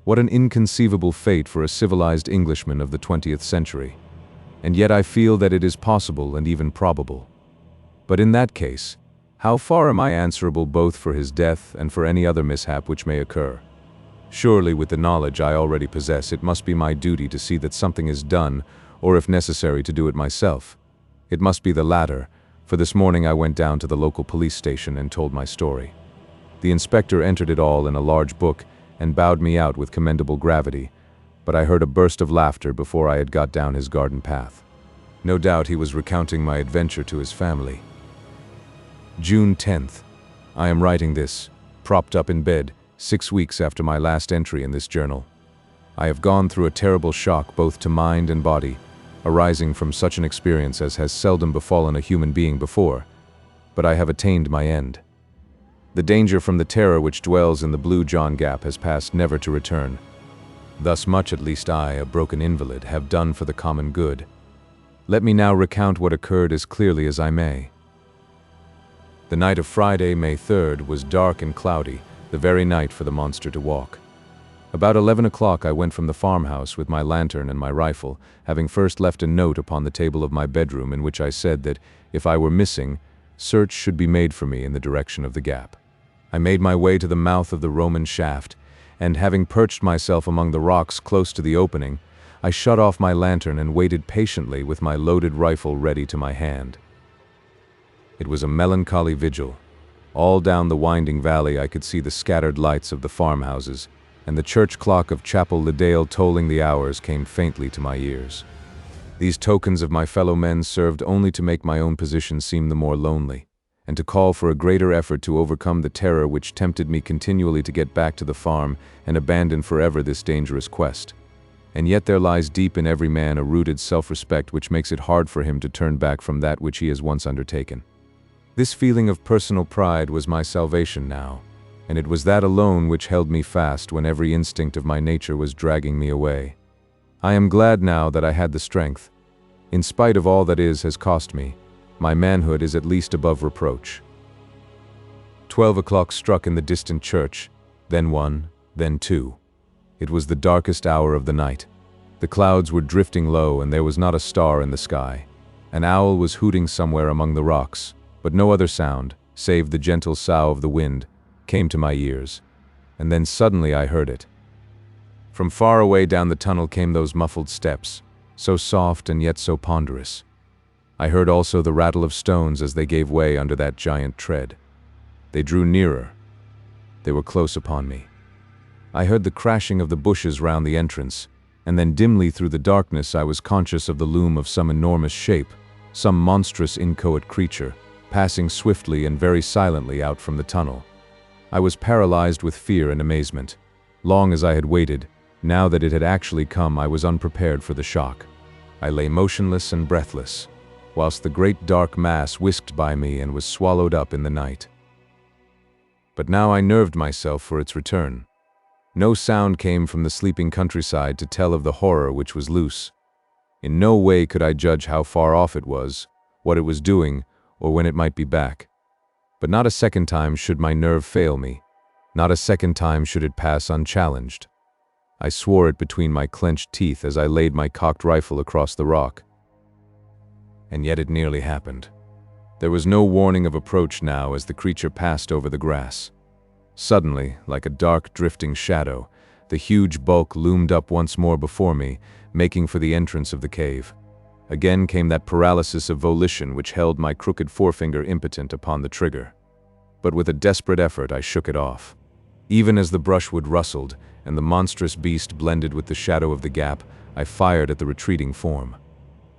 What an inconceivable fate for a civilized Englishman of the 20th century. And yet I feel that it is possible and even probable. But in that case, how far am I answerable both for his death and for any other mishap which may occur? Surely, with the knowledge I already possess, it must be my duty to see that something is done, or if necessary, to do it myself. It must be the latter, for this morning I went down to the local police station and told my story. The inspector entered it all in a large book and bowed me out with commendable gravity, but I heard a burst of laughter before I had got down his garden path. No doubt he was recounting my adventure to his family. June 10th. I am writing this, propped up in bed, 6 weeks after my last entry in this journal. I have gone through a terrible shock both to mind and body, arising from such an experience as has seldom befallen a human being before, but I have attained my end. The danger from the terror which dwells in the Blue John Gap has passed never to return. Thus much at least I, a broken invalid, have done for the common good. Let me now recount what occurred as clearly as I may. The night of Friday, May 3rd, was dark and cloudy, the very night for the monster to walk. About 11 o'clock I went from the farmhouse with my lantern and my rifle, having first left a note upon the table of my bedroom in which I said that, if I were missing, search should be made for me in the direction of the gap. I made my way to the mouth of the Roman shaft, and having perched myself among the rocks close to the opening, I shut off my lantern and waited patiently with my loaded rifle ready to my hand. It was a melancholy vigil. All down the winding valley I could see the scattered lights of the farmhouses, and the church clock of Chapel Le Dale tolling the hours came faintly to my ears. These tokens of my fellow men served only to make my own position seem the more lonely, and to call for a greater effort to overcome the terror which tempted me continually to get back to the farm and abandon forever this dangerous quest. And yet there lies deep in every man a rooted self-respect which makes it hard for him to turn back from that which he has once undertaken. This feeling of personal pride was my salvation now, and it was that alone which held me fast when every instinct of my nature was dragging me away. I am glad now that I had the strength. In spite of all that has cost me, my manhood is at least above reproach. 12 o'clock struck in the distant church, then 1, then 2. It was the darkest hour of the night. The clouds were drifting low and there was not a star in the sky. An owl was hooting somewhere among the rocks, but no other sound, save the gentle sough of the wind, came to my ears. And then suddenly I heard it. From far away down the tunnel came those muffled steps, so soft and yet so ponderous. I heard also the rattle of stones as they gave way under that giant tread. They drew nearer. They were close upon me. I heard the crashing of the bushes round the entrance, and then dimly through the darkness I was conscious of the loom of some enormous shape, some monstrous inchoate creature, passing swiftly and very silently out from the tunnel. I was paralyzed with fear and amazement. Long as I had waited, now that it had actually come, I was unprepared for the shock. I lay motionless and breathless, whilst the great dark mass whisked by me and was swallowed up in the night. But now I nerved myself for its return. No sound came from the sleeping countryside to tell of the horror which was loose. In no way could I judge how far off it was, what it was doing, or when it might be back. But not a second time should my nerve fail me. Not a second time should it pass unchallenged. I swore it between my clenched teeth as I laid my cocked rifle across the rock. And yet it nearly happened. There was no warning of approach now as the creature passed over the grass. Suddenly, like a dark drifting shadow, the huge bulk loomed up once more before me, making for the entrance of the cave. Again came that paralysis of volition which held my crooked forefinger impotent upon the trigger. But with a desperate effort I shook it off. Even as the brushwood rustled, and the monstrous beast blended with the shadow of the gap, I fired at the retreating form.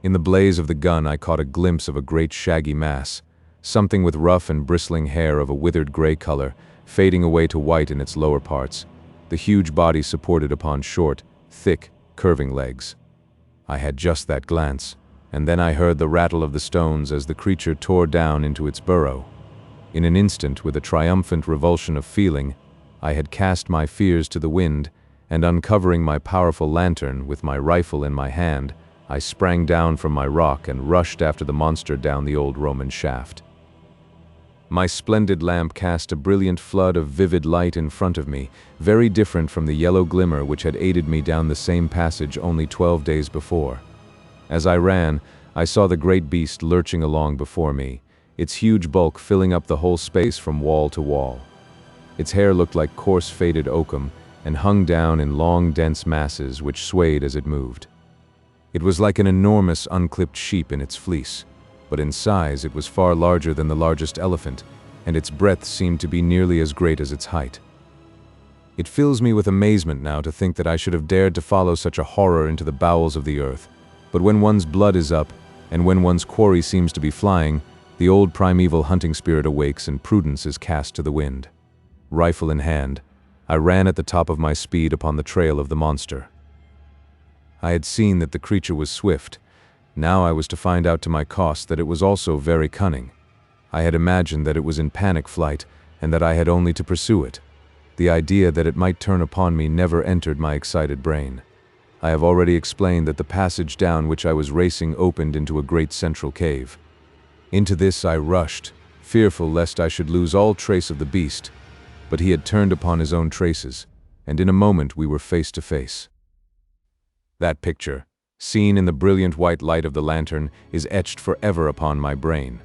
In the blaze of the gun I caught a glimpse of a great shaggy mass, something with rough and bristling hair of a withered gray color, fading away to white in its lower parts, the huge body supported upon short, thick, curving legs. I had just that glance, and then I heard the rattle of the stones as the creature tore down into its burrow. In an instant, with a triumphant revulsion of feeling, I had cast my fears to the wind, and uncovering my powerful lantern with my rifle in my hand, I sprang down from my rock and rushed after the monster down the old Roman shaft. My splendid lamp cast a brilliant flood of vivid light in front of me, very different from the yellow glimmer which had aided me down the same passage only 12 days before. As I ran, I saw the great beast lurching along before me, its huge bulk filling up the whole space from wall to wall. Its hair looked like coarse faded oakum and hung down in long, dense masses which swayed as it moved. It was like an enormous, unclipped sheep in its fleece, but in size it was far larger than the largest elephant, and its breadth seemed to be nearly as great as its height. It fills me with amazement now to think that I should have dared to follow such a horror into the bowels of the earth, but when one's blood is up, and when one's quarry seems to be flying, the old primeval hunting spirit awakes and prudence is cast to the wind. Rifle in hand, I ran at the top of my speed upon the trail of the monster. I had seen that the creature was swift. Now I was to find out to my cost that it was also very cunning. I had imagined that it was in panic flight and that I had only to pursue it. The idea that it might turn upon me never entered my excited brain. I have already explained that the passage down which I was racing opened into a great central cave. Into this I rushed, fearful lest I should lose all trace of the beast, but he had turned upon his own traces, and in a moment we were face to face. That picture, seen in the brilliant white light of the lantern, is etched forever upon my brain.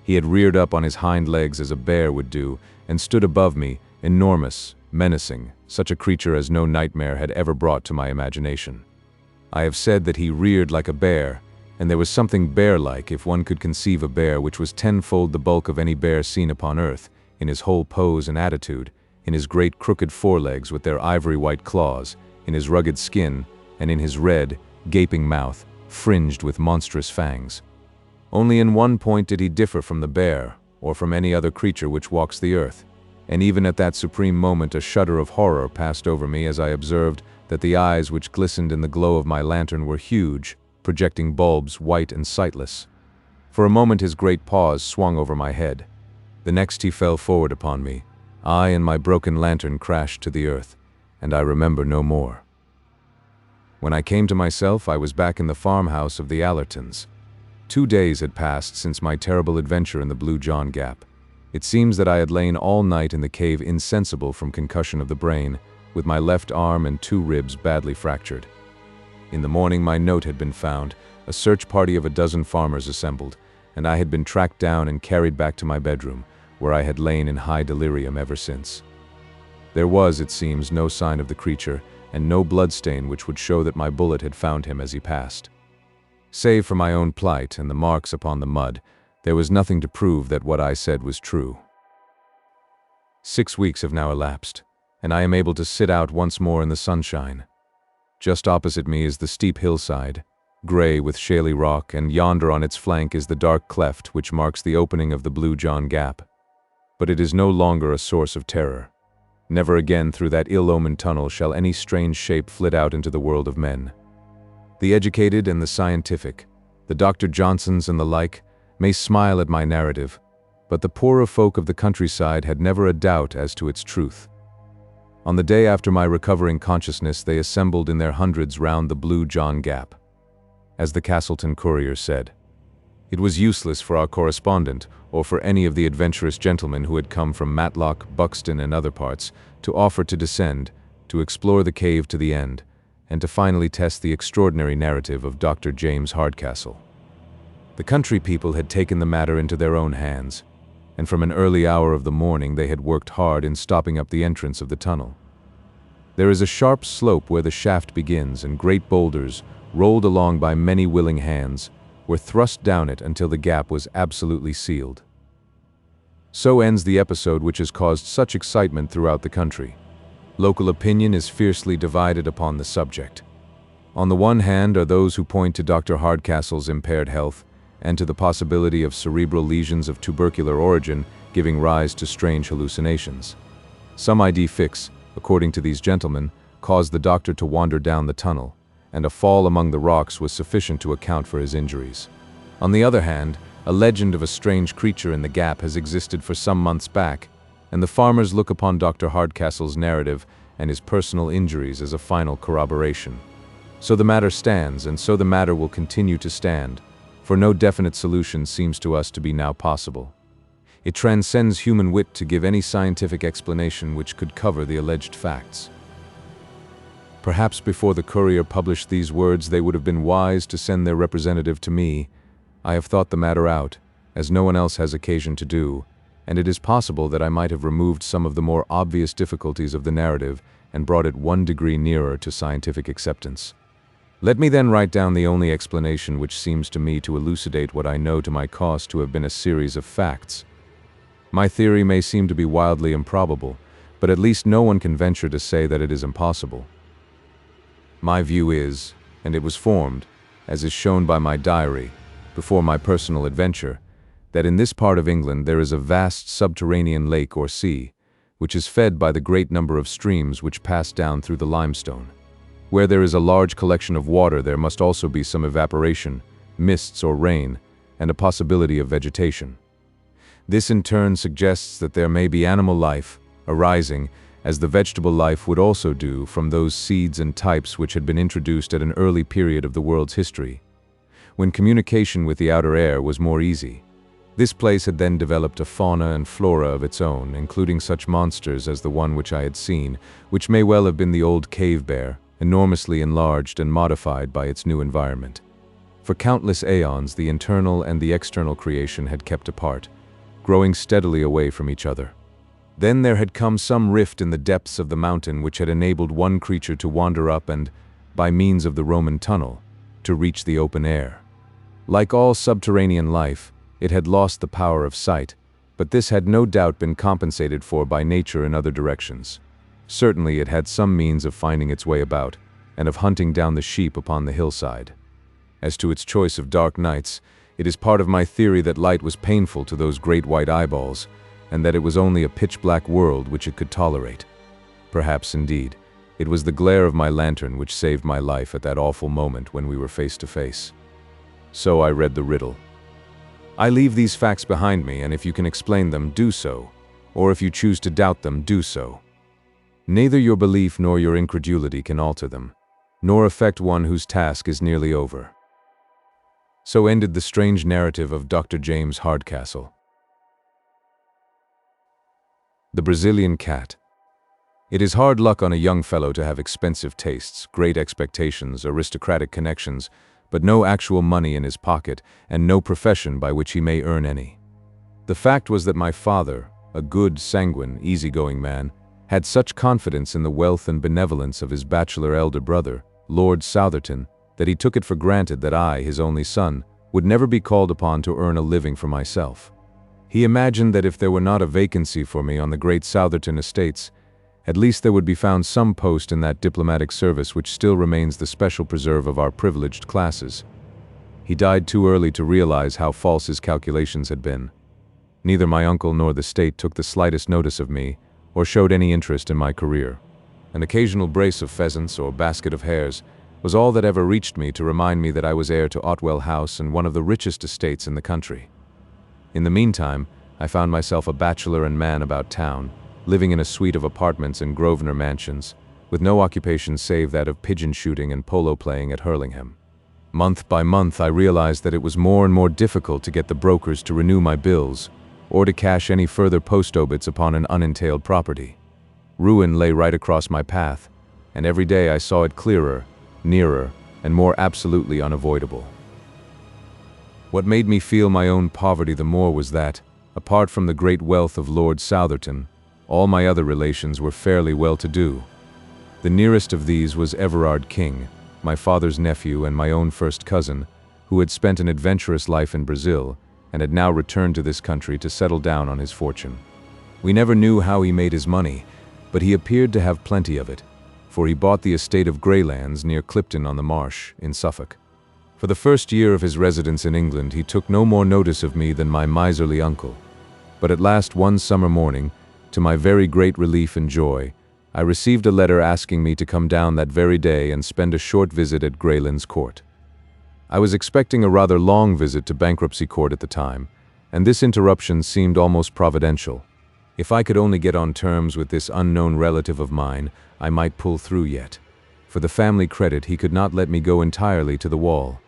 He had reared up on his hind legs as a bear would do, and stood above me, enormous, menacing, such a creature as no nightmare had ever brought to my imagination. I have said that he reared like a bear, and there was something bear-like, if one could conceive a bear which was tenfold the bulk of any bear seen upon earth, in his whole pose and attitude, in his great crooked forelegs with their ivory-white claws, in his rugged skin, and in his red, gaping mouth, fringed with monstrous fangs. Only in one point did he differ from the bear, or from any other creature which walks the earth, and even at that supreme moment a shudder of horror passed over me as I observed that the eyes which glistened in the glow of my lantern were huge, projecting bulbs white and sightless. For a moment his great paws swung over my head. The next he fell forward upon me. I and my broken lantern crashed to the earth, and I remember no more. When I came to myself, I was back in the farmhouse of the Allertons. 2 days had passed since my terrible adventure in the Blue John Gap. It seems that I had lain all night in the cave insensible from concussion of the brain, with my left arm and 2 ribs badly fractured. In the morning my note had been found, a search party of 12 farmers assembled, and I had been tracked down and carried back to my bedroom, where I had lain in high delirium ever since. There was, it seems, no sign of the creature, and no bloodstain which would show that my bullet had found him as he passed. Save for my own plight and the marks upon the mud, there was nothing to prove that what I said was true. 6 weeks have now elapsed, and I am able to sit out once more in the sunshine. Just opposite me is the steep hillside, gray with shaly rock, and yonder on its flank is the dark cleft which marks the opening of the Blue John Gap. But it is no longer a source of terror. Never again through that ill-omened tunnel shall any strange shape flit out into the world of men. The educated and the scientific, the Dr. Johnsons and the like, may smile at my narrative, but the poorer folk of the countryside had never a doubt as to its truth. On the day after my recovering consciousness, they assembled in their hundreds round the Blue John Gap. As the Castleton Courier said, it was useless for our correspondent, or for any of the adventurous gentlemen who had come from Matlock, Buxton, and other parts, to offer to descend, to explore the cave to the end, and to finally test the extraordinary narrative of Dr. James Hardcastle. The country people had taken the matter into their own hands, and from an early hour of the morning they had worked hard in stopping up the entrance of the tunnel. There is a sharp slope where the shaft begins, and great boulders, rolled along by many willing hands, were thrust down it until the gap was absolutely sealed. So ends the episode which has caused such excitement throughout the country. Local opinion is fiercely divided upon the subject. On the one hand are those who point to Dr. Hardcastle's impaired health, and to the possibility of cerebral lesions of tubercular origin giving rise to strange hallucinations. Some idea fix, according to these gentlemen, caused the doctor to wander down the tunnel, and a fall among the rocks was sufficient to account for his injuries. On the other hand, a legend of a strange creature in the gap has existed for some months back, and the farmers look upon Dr. Hardcastle's narrative and his personal injuries as a final corroboration. So the matter stands, and so the matter will continue to stand, for no definite solution seems to us to be now possible. It transcends human wit to give any scientific explanation which could cover the alleged facts. Perhaps before the Courier published these words they would have been wise to send their representative to me. I have thought the matter out, as no one else has occasion to do, and it is possible that I might have removed some of the more obvious difficulties of the narrative and brought it 1 degree nearer to scientific acceptance. Let me then write down the only explanation which seems to me to elucidate what I know to my cost to have been a series of facts. My theory may seem to be wildly improbable, but at least no one can venture to say that it is impossible. My view is, and it was formed, as is shown by my diary, before my personal adventure, that in this part of England there is a vast subterranean lake or sea, which is fed by the great number of streams which pass down through the limestone. Where there is a large collection of water, there must also be some evaporation, mists or rain, and a possibility of vegetation. This in turn suggests that there may be animal life arising, as the vegetable life would also do, from those seeds and types which had been introduced at an early period of the world's history, when communication with the outer air was more easy. This place had then developed a fauna and flora of its own, including such monsters as the one which I had seen, which may well have been the old cave bear, enormously enlarged and modified by its new environment. For countless aeons, the internal and the external creation had kept apart, growing steadily away from each other. Then there had come some rift in the depths of the mountain which had enabled one creature to wander up and, by means of the Roman tunnel, to reach the open air. Like all subterranean life, it had lost the power of sight, but this had no doubt been compensated for by nature in other directions. Certainly it had some means of finding its way about, and of hunting down the sheep upon the hillside. As to its choice of dark nights, it is part of my theory that light was painful to those great white eyeballs, and that it was only a pitch-black world which it could tolerate. Perhaps, indeed, it was the glare of my lantern which saved my life at that awful moment when we were face to face. So I read the riddle. I leave these facts behind me, and if you can explain them, do so, or if you choose to doubt them, do so. Neither your belief nor your incredulity can alter them, nor affect one whose task is nearly over. So ended the strange narrative of Dr. James Hardcastle. The Brazilian Cat. It is hard luck on a young fellow to have expensive tastes, great expectations, aristocratic connections, but no actual money in his pocket, and no profession by which he may earn any. The fact was that my father, a good, sanguine, easygoing man, had such confidence in the wealth and benevolence of his bachelor elder brother, Lord Southerton, that he took it for granted that I, his only son, would never be called upon to earn a living for myself. He imagined that if there were not a vacancy for me on the great Southerton estates, at least there would be found some post in that diplomatic service which still remains the special preserve of our privileged classes. He died too early to realize how false his calculations had been. Neither my uncle nor the state took the slightest notice of me, or showed any interest in my career. An occasional brace of pheasants or basket of hares was all that ever reached me to remind me that I was heir to Otwell House and one of the richest estates in the country. In the meantime, I found myself a bachelor and man about town, living in a suite of apartments in Grosvenor Mansions, with no occupation save that of pigeon shooting and polo playing at Hurlingham. Month by month I realized that it was more and more difficult to get the brokers to renew my bills, or to cash any further post obits upon an unentailed property. Ruin lay right across my path, and every day I saw it clearer, nearer, and more absolutely unavoidable. What made me feel my own poverty the more was that, apart from the great wealth of Lord Southerton, all my other relations were fairly well-to-do. The nearest of these was Everard King, my father's nephew and my own first cousin, who had spent an adventurous life in Brazil and had now returned to this country to settle down on his fortune. We never knew how he made his money, but he appeared to have plenty of it, for he bought the estate of Greylands near Clipton on the Marsh, in Suffolk. For the first year of his residence in England, he took no more notice of me than my miserly uncle. But at last one summer morning, to my very great relief and joy, I received a letter asking me to come down that very day and spend a short visit at Greylands Court. I was expecting a rather long visit to Bankruptcy Court at the time, and this interruption seemed almost providential. If I could only get on terms with this unknown relative of mine, I might pull through yet. For the family credit, he could not let me go entirely to the wall.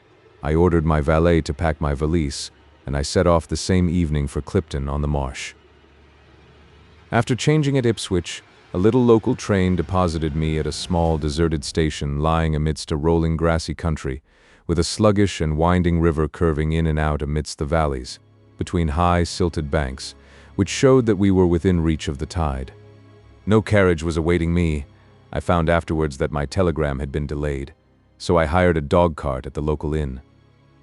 I ordered my valet to pack my valise, and I set off the same evening for Clipton on the Marsh. After changing at Ipswich, a little local train deposited me at a small deserted station lying amidst a rolling grassy country, with a sluggish and winding river curving in and out amidst the valleys. between high, silted banks, which showed that we were within reach of the tide. No carriage was awaiting me. I found afterwards that my telegram had been delayed, so I hired a dog cart at the local inn.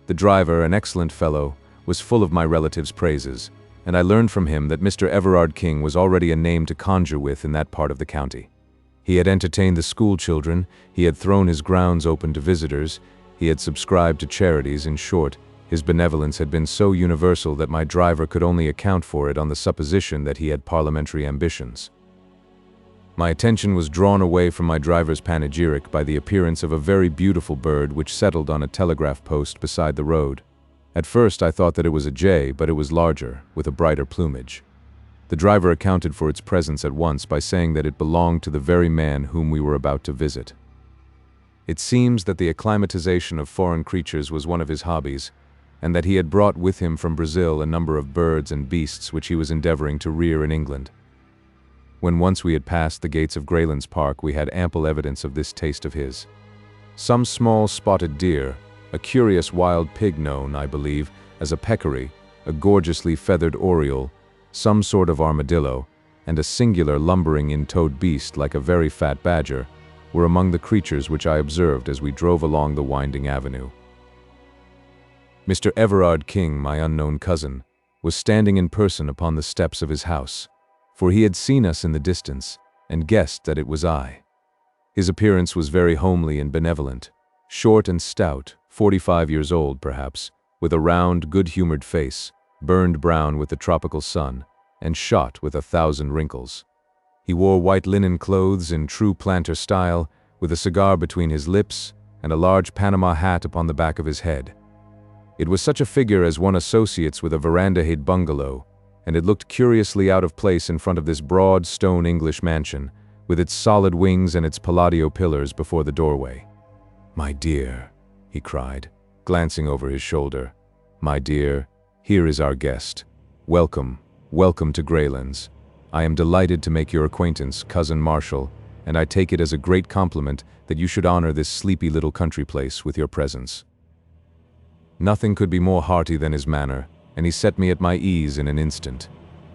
The driver, an excellent fellow, was full of my relative's praises, and I learned from him that Mr. Everard King was already a name to conjure with in that part of the county. He had entertained the school children, he had thrown his grounds open to visitors, he had subscribed to charities. In short, his benevolence had been so universal that my driver could only account for it on the supposition that he had parliamentary ambitions. My attention was drawn away from my driver's panegyric by the appearance of a very beautiful bird which settled on a telegraph post beside the road. At first I thought that it was a jay, but it was larger, with a brighter plumage. The driver accounted for its presence at once by saying that it belonged to the very man whom we were about to visit. It seems that the acclimatization of foreign creatures was one of his hobbies, and that he had brought with him from Brazil a number of birds and beasts which he was endeavoring to rear in England. When once we had passed the gates of Greylands Park, we had ample evidence of this taste of his. Some small spotted deer, a curious wild pig known, I believe, as a peccary, a gorgeously feathered oriole, some sort of armadillo, and a singular lumbering in-toed beast like a very fat badger, were among the creatures which I observed as we drove along the winding avenue. Mr. Everard King, my unknown cousin, was standing in person upon the steps of his house, for he had seen us in the distance and guessed that it was I. His appearance was very homely and benevolent, short and stout, 45 years old perhaps, with a round, good-humored face, burned brown with the tropical sun, and shot with 1,000 wrinkles. He wore white linen clothes in true planter style, with a cigar between his lips and a large Panama hat upon the back of his head. It was such a figure as one associates with a veranda-hid bungalow, and it looked curiously out of place in front of this broad stone English mansion, with its solid wings and its Palladio pillars before the doorway. "My dear," he cried, glancing over his shoulder, "my dear, here is our guest. Welcome, welcome to Greylands. I am delighted to make your acquaintance, Cousin Marshall, and I take it as a great compliment that you should honor this sleepy little country place with your presence." Nothing could be more hearty than his manner, and he set me at my ease in an instant.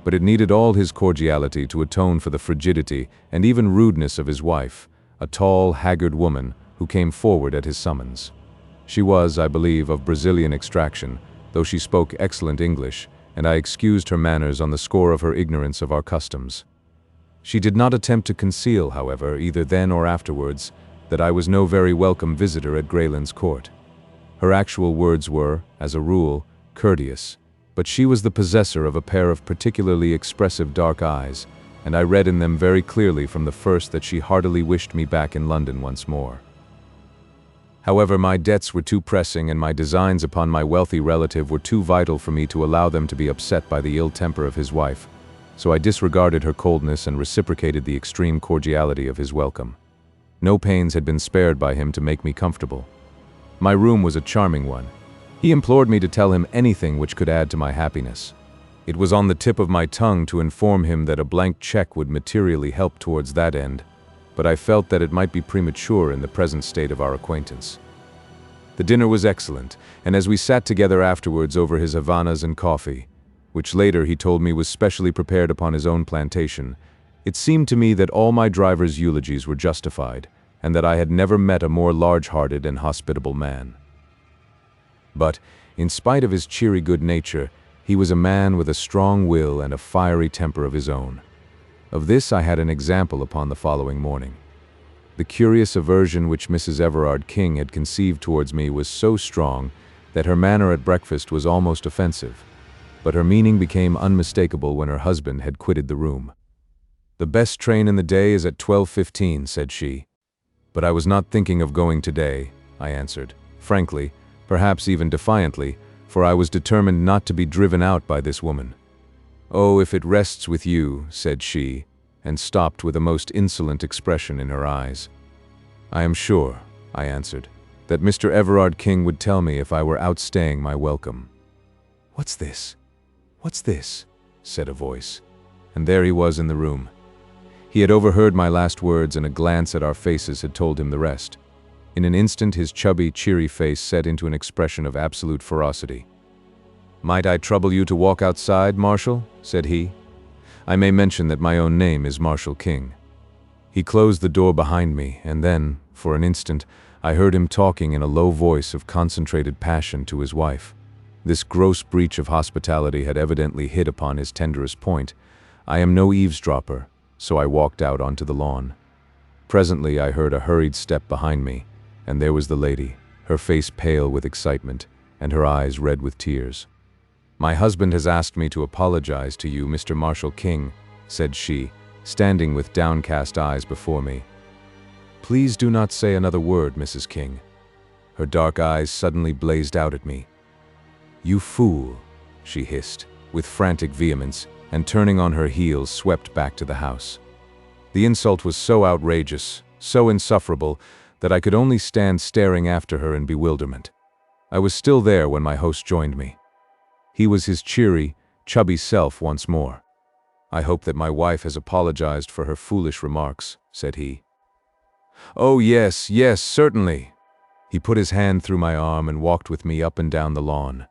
But it needed all his cordiality to atone for the frigidity and even rudeness of his wife, a tall, haggard woman who came forward at his summons. She was, I believe, of Brazilian extraction, though she spoke excellent English, and I excused her manners on the score of her ignorance of our customs. She did not attempt to conceal, however, either then or afterwards, that I was no very welcome visitor at Greylands Court. Her actual words were, as a rule, courteous, but she was the possessor of a pair of particularly expressive dark eyes, and I read in them very clearly from the first that she heartily wished me back in London once more. However, my debts were too pressing and my designs upon my wealthy relative were too vital for me to allow them to be upset by the ill temper of his wife, so I disregarded her coldness and reciprocated the extreme cordiality of his welcome. No pains had been spared by him to make me comfortable. My room was a charming one. He implored me to tell him anything which could add to my happiness. It was on the tip of my tongue to inform him that a blank check would materially help towards that end, but I felt that it might be premature in the present state of our acquaintance. The dinner was excellent, and as we sat together afterwards over his Havanas and coffee, which later he told me was specially prepared upon his own plantation, it seemed to me that all my driver's eulogies were justified, and that I had never met a more large-hearted and hospitable man. But, in spite of his cheery good nature, he was a man with a strong will and a fiery temper of his own. Of this I had an example upon the following morning. The curious aversion which Mrs. Everard King had conceived towards me was so strong that her manner at breakfast was almost offensive, but her meaning became unmistakable when her husband had quitted the room. "The best train in the day is at 12:15, said she. "But I was not thinking of going today," I answered, frankly, perhaps even defiantly, for I was determined not to be driven out by this woman. "Oh, if it rests with you," said she, and stopped with a most insolent expression in her eyes. "I am sure," I answered, "that Mr. Everard King would tell me if I were outstaying my welcome." "What's this? What's this?" said a voice, and there he was in the room. He had overheard my last words, and a glance at our faces had told him the rest. In an instant his chubby, cheery face set into an expression of absolute ferocity. "Might I trouble you to walk outside, Marshal?" said he. "I may mention that my own name is Marshal King." He closed the door behind me, and then, for an instant, I heard him talking in a low voice of concentrated passion to his wife. This gross breach of hospitality had evidently hit upon his tenderest point. I am no eavesdropper, so I walked out onto the lawn. Presently I heard a hurried step behind me, and there was the lady, her face pale with excitement, and her eyes red with tears. "My husband has asked me to apologize to you, Mr. Marshal King," said she, standing with downcast eyes before me. "Please do not say another word, Mrs. King." Her dark eyes suddenly blazed out at me. "You fool," she hissed, with frantic vehemence, and turning on her heels swept back to the house. The insult was so outrageous, so insufferable, that I could only stand staring after her in bewilderment. I was still there when my host joined me. He was his cheery, chubby self once more. "I hope that my wife has apologized for her foolish remarks," said he. "Oh yes, yes, certainly." He put his hand through my arm and walked with me up and down the lawn.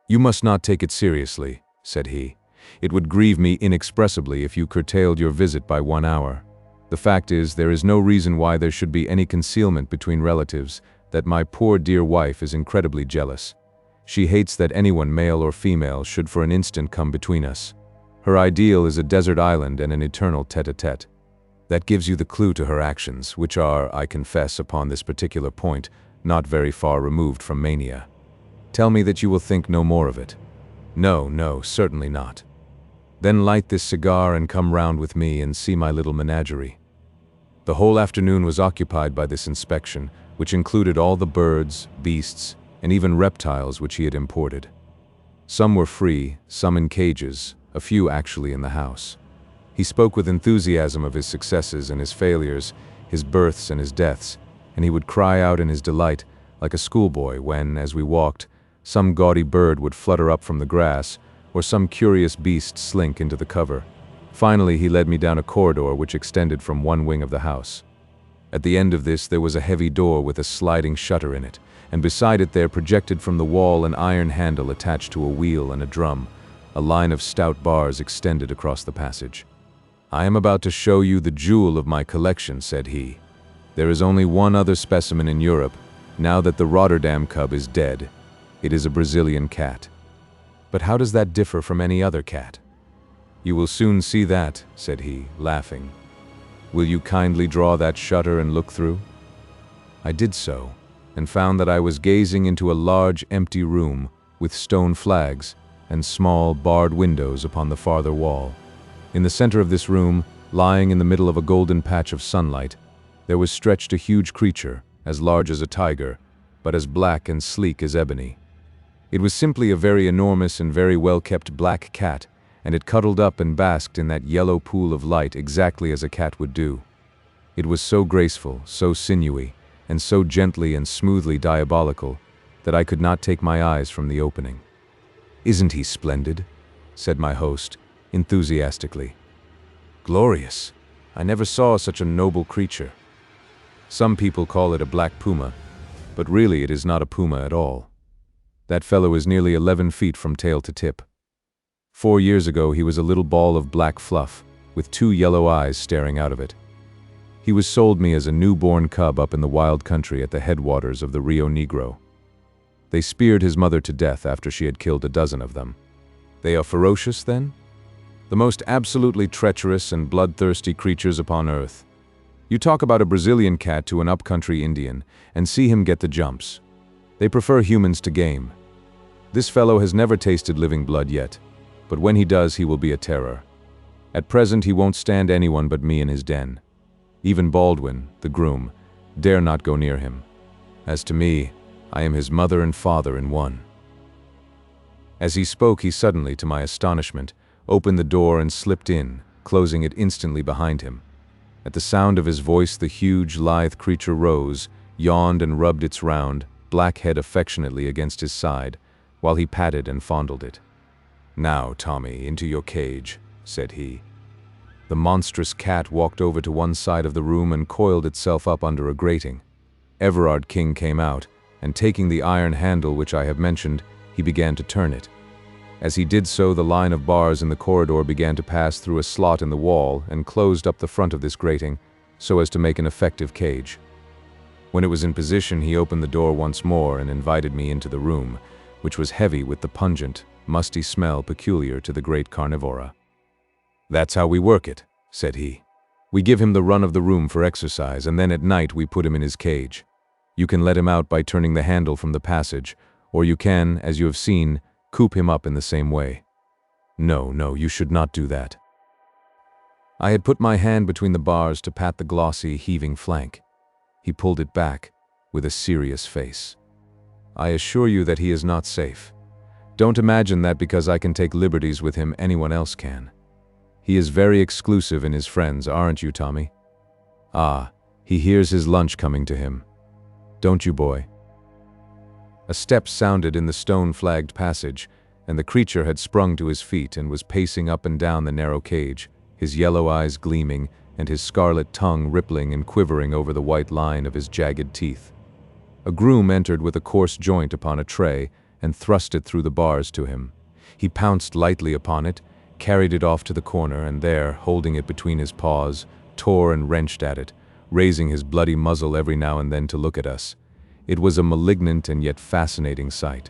"You must not take it seriously," said he. "It would grieve me inexpressibly if you curtailed your visit by 1 hour. The fact is, there is no reason why there should be any concealment between relatives, that my poor dear wife is incredibly jealous. She hates that anyone, male or female, should for an instant come between us. Her ideal is a desert island and an eternal tête-à-tête. That gives you the clue to her actions, which are, I confess, upon this particular point, not very far removed from mania. Tell me that you will think no more of it." "No, no, certainly not." "Then light this cigar and come round with me and see my little menagerie." The whole afternoon was occupied by this inspection, which included all the birds, beasts, and even reptiles which he had imported. Some were free, some in cages, a few actually in the house. He spoke with enthusiasm of his successes and his failures, his births and his deaths, and he would cry out in his delight, like a schoolboy, when, as we walked, some gaudy bird would flutter up from the grass, or some curious beast slink into the cover. Finally, he led me down a corridor which extended from one wing of the house. At the end of this there was a heavy door with a sliding shutter in it, and beside it there projected from the wall an iron handle attached to a wheel and a drum. A line of stout bars extended across the passage. "I am about to show you the jewel of my collection," said he. "There is only one other specimen in Europe, now that the Rotterdam cub is dead. It is a Brazilian cat." "But how does that differ from any other cat?" "You will soon see that," said he, laughing. "Will you kindly draw that shutter and look through?" I did so, and found that I was gazing into a large empty room with stone flags and small barred windows upon the farther wall. In the center of this room, lying in the middle of a golden patch of sunlight, there was stretched a huge creature, as large as a tiger, but as black and sleek as ebony. It was simply a very enormous and very well-kept black cat, and it cuddled up and basked in that yellow pool of light exactly as a cat would do. It was so graceful, so sinewy, and so gently and smoothly diabolical that I could not take my eyes from the opening. "Isn't he splendid?" said my host, enthusiastically. "Glorious! I never saw such a noble creature. Some people call it a black puma, but really it is not a puma at all. That fellow is nearly 11 feet from tail to tip. 4 years ago he was a little ball of black fluff, with 2 yellow eyes staring out of it. He was sold me as a newborn cub up in the wild country at the headwaters of the Rio Negro. They speared his mother to death after she had killed a dozen of them." "They are ferocious, then?" "The most absolutely treacherous and bloodthirsty creatures upon earth. You talk about a Brazilian cat to an up-country Indian, and see him get the jumps. They prefer humans to game. This fellow has never tasted living blood yet, but when he does, he will be a terror. At present, he won't stand anyone but me in his den. Even Baldwin, the groom, dare not go near him. As to me, I am his mother and father in one." As he spoke, he suddenly, to my astonishment, opened the door and slipped in, closing it instantly behind him. At the sound of his voice, the huge, lithe creature rose, yawned and rubbed its round, black head affectionately against his side, while he patted and fondled it. "Now, Tommy, into your cage," said he. The monstrous cat walked over to one side of the room and coiled itself up under a grating. Everard King came out, and taking the iron handle which I have mentioned, he began to turn it. As he did so, the line of bars in the corridor began to pass through a slot in the wall and closed up the front of this grating, so as to make an effective cage. When it was in position, he opened the door once more and invited me into the room, which was heavy with the pungent, musty smell peculiar to the great carnivora. "That's how we work it," said he. "We give him the run of the room for exercise, and then at night we put him in his cage. You can let him out by turning the handle from the passage, or you can, as you have seen, coop him up in the same way." No, you should not do that." I had put my hand between the bars to pat the glossy, heaving flank. He pulled it back, with a serious face. "I assure you that he is not safe. Don't imagine that because I can take liberties with him, anyone else can. He is very exclusive in his friends, aren't you, Tommy? Ah, he hears his lunch coming to him. Don't you, boy?" A step sounded in the stone-flagged passage, and the creature had sprung to his feet and was pacing up and down the narrow cage, his yellow eyes gleaming and his scarlet tongue rippling and quivering over the white line of his jagged teeth. A groom entered with a coarse joint upon a tray and thrust it through the bars to him. He pounced lightly upon it, carried it off to the corner, and there, holding it between his paws, tore and wrenched at it, raising his bloody muzzle every now and then to look at us. It was a malignant and yet fascinating sight.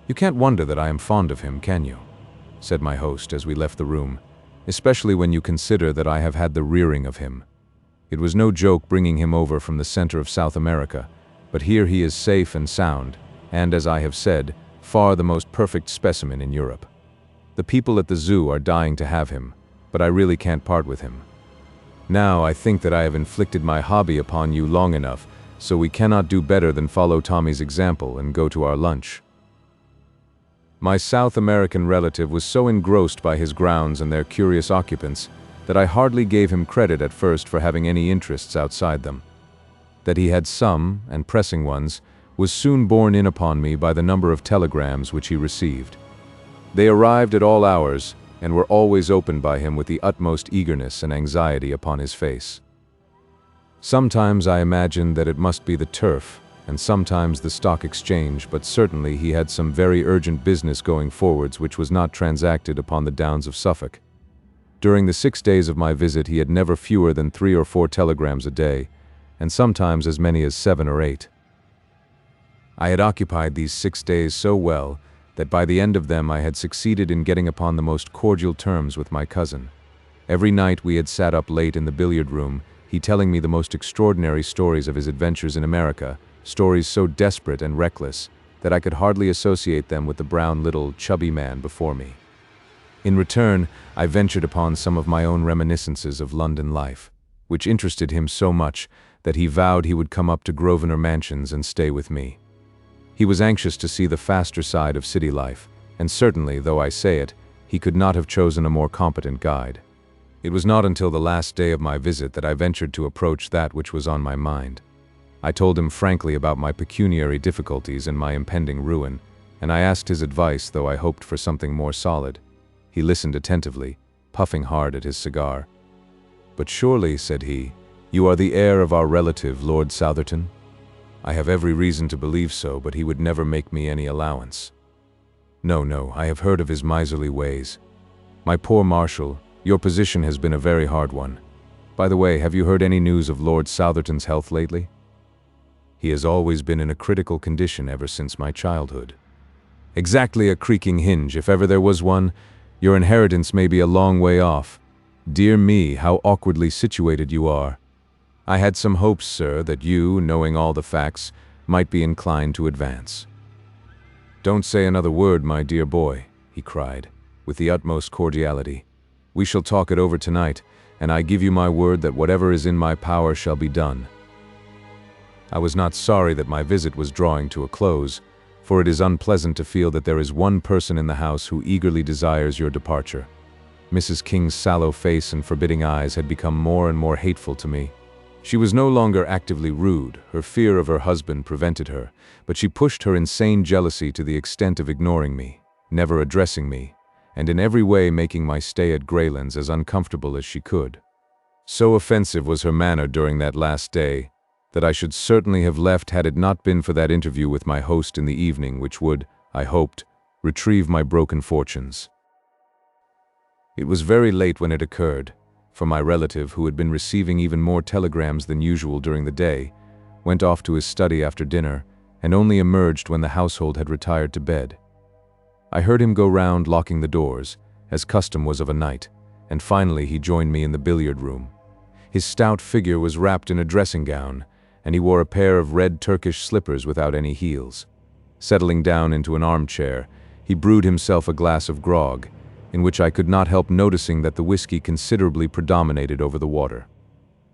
"You can't wonder that I am fond of him, can you?" said my host as we left the room, "especially when you consider that I have had the rearing of him. It was no joke bringing him over from the center of South America, but here he is safe and sound, and, as I have said, far the most perfect specimen in Europe. The people at the zoo are dying to have him, but I really can't part with him. Now I think that I have inflicted my hobby upon you long enough, so we cannot do better than follow Tommy's example and go to our lunch." My South American relative was so engrossed by his grounds and their curious occupants that I hardly gave him credit at first for having any interests outside them. That he had some, and pressing ones, was soon borne in upon me by the number of telegrams which he received. They arrived at all hours, and were always opened by him with the utmost eagerness and anxiety upon his face. Sometimes I imagined that it must be the turf, and sometimes the stock exchange, but certainly he had some very urgent business going forwards which was not transacted upon the downs of Suffolk. During the 6 days of my visit he had never fewer than 3 or 4 telegrams a day, and sometimes as many as 7 or 8. I had occupied these 6 days so well that by the end of them I had succeeded in getting upon the most cordial terms with my cousin. Every night we had sat up late in the billiard room, he telling me the most extraordinary stories of his adventures in America, stories so desperate and reckless that I could hardly associate them with the brown little chubby man before me. In return, I ventured upon some of my own reminiscences of London life, which interested him so much that he vowed he would come up to Grosvenor Mansions and stay with me. He was anxious to see the faster side of city life, and certainly, though I say it, he could not have chosen a more competent guide. It was not until the last day of my visit that I ventured to approach that which was on my mind. I told him frankly about my pecuniary difficulties and my impending ruin, and I asked his advice, though I hoped for something more solid. He listened attentively, puffing hard at his cigar. "But surely," said he, "you are the heir of our relative, Lord Southerton?" "I have every reason to believe so, but he would never make me any allowance." No, I have heard of his miserly ways. My poor Marshal, your position has been a very hard one. By the way, have you heard any news of Lord Southerton's health lately?" "He has always been in a critical condition ever since my childhood." "Exactly a creaking hinge, if ever there was one. Your inheritance may be a long way off. Dear me, how awkwardly situated you are. I had some hopes, sir, that you, knowing all the facts, might be inclined to advance." "Don't say another word, my dear boy," he cried, with the utmost cordiality. "We shall talk it over tonight, and I give you my word that whatever is in my power shall be done." I was not sorry that my visit was drawing to a close, for it is unpleasant to feel that there is one person in the house who eagerly desires your departure. Mrs. King's sallow face and forbidding eyes had become more and more hateful to me. She was no longer actively rude, her fear of her husband prevented her, but she pushed her insane jealousy to the extent of ignoring me, never addressing me, and in every way making my stay at Greylands as uncomfortable as she could. So offensive was her manner during that last day, that I should certainly have left had it not been for that interview with my host in the evening, which would, I hoped, retrieve my broken fortunes. It was very late when it occurred, for my relative, who had been receiving even more telegrams than usual during the day, went off to his study after dinner and only emerged when the household had retired to bed. I heard him go round locking the doors, as custom was of a night, and finally he joined me in the billiard room. His stout figure was wrapped in a dressing gown, and he wore a pair of red Turkish slippers without any heels. Settling down into an armchair, he brewed himself a glass of grog, in which I could not help noticing that the whiskey considerably predominated over the water.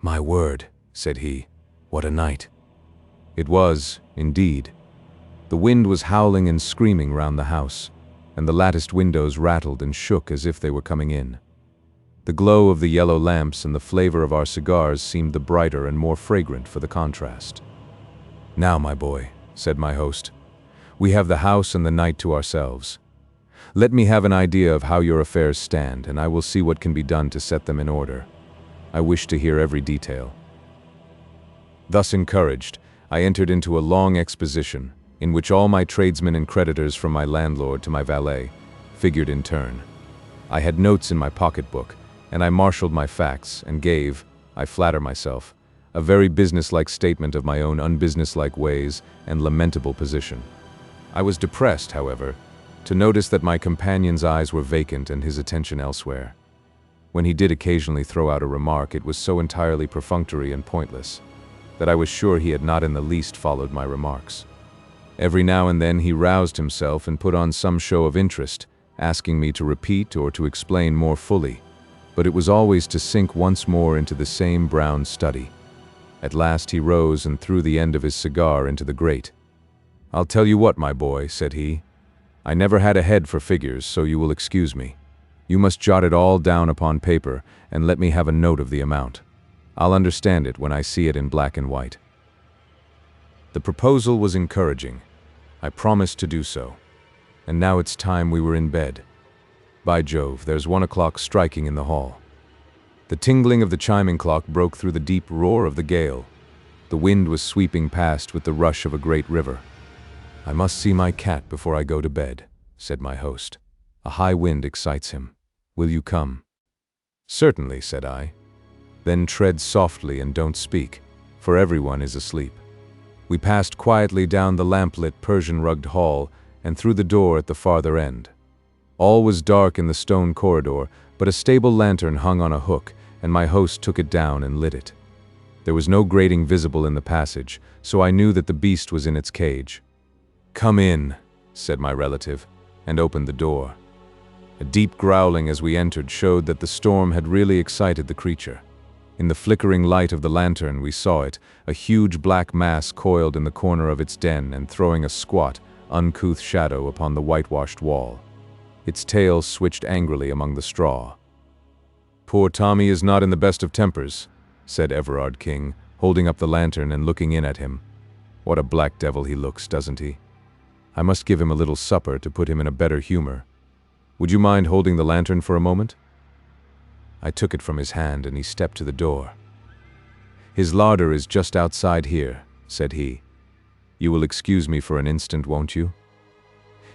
"My word," said he, "what a night." It was, indeed. The wind was howling and screaming round the house, and the latticed windows rattled and shook as if they were coming in. The glow of the yellow lamps and the flavor of our cigars seemed the brighter and more fragrant for the contrast. "Now, my boy," said my host, "we have the house and the night to ourselves. Let me have an idea of how your affairs stand, and I will see what can be done to set them in order. I wish to hear every detail." Thus encouraged, I entered into a long exposition, in which all my tradesmen and creditors from my landlord to my valet figured in turn. I had notes in my pocketbook, and I marshaled my facts and gave, I flatter myself, a very businesslike statement of my own unbusinesslike ways and lamentable position. I was depressed, however, to notice that my companion's eyes were vacant and his attention elsewhere. When he did occasionally throw out a remark, it was so entirely perfunctory and pointless that I was sure he had not in the least followed my remarks. Every now and then he roused himself and put on some show of interest, asking me to repeat or to explain more fully, but it was always to sink once more into the same brown study. At last he rose and threw the end of his cigar into the grate. "I'll tell you what, my boy," said he. "I never had a head for figures, so you will excuse me. You must jot it all down upon paper and let me have a note of the amount. I'll understand it when I see it in black and white." The proposal was encouraging. I promised to do so. And now it's time we were in bed. By Jove, there's 1 o'clock striking in the hall. The tingling of the chiming clock broke through the deep roar of the gale. The wind was sweeping past with the rush of a great river. "I must see my cat before I go to bed," said my host. "A high wind excites him. Will you come?" "Certainly," said I. "Then tread softly and don't speak, for everyone is asleep." We passed quietly down the lamplit Persian-rugged hall and through the door at the farther end. All was dark in the stone corridor, but a stable lantern hung on a hook, and my host took it down and lit it. There was no grating visible in the passage, so I knew that the beast was in its cage. "Come in," said my relative, and opened the door. A deep growling as we entered showed that the storm had really excited the creature. In the flickering light of the lantern we saw it, a huge black mass coiled in the corner of its den and throwing a squat, uncouth shadow upon the whitewashed wall. Its tail switched angrily among the straw. "Poor Tommy is not in the best of tempers," said Everard King, holding up the lantern and looking in at him. "What a black devil he looks, doesn't he? I must give him a little supper to put him in a better humor. Would you mind holding the lantern for a moment?" I took it from his hand and he stepped to the door. "His larder is just outside here," said he. "You will excuse me for an instant, won't you?"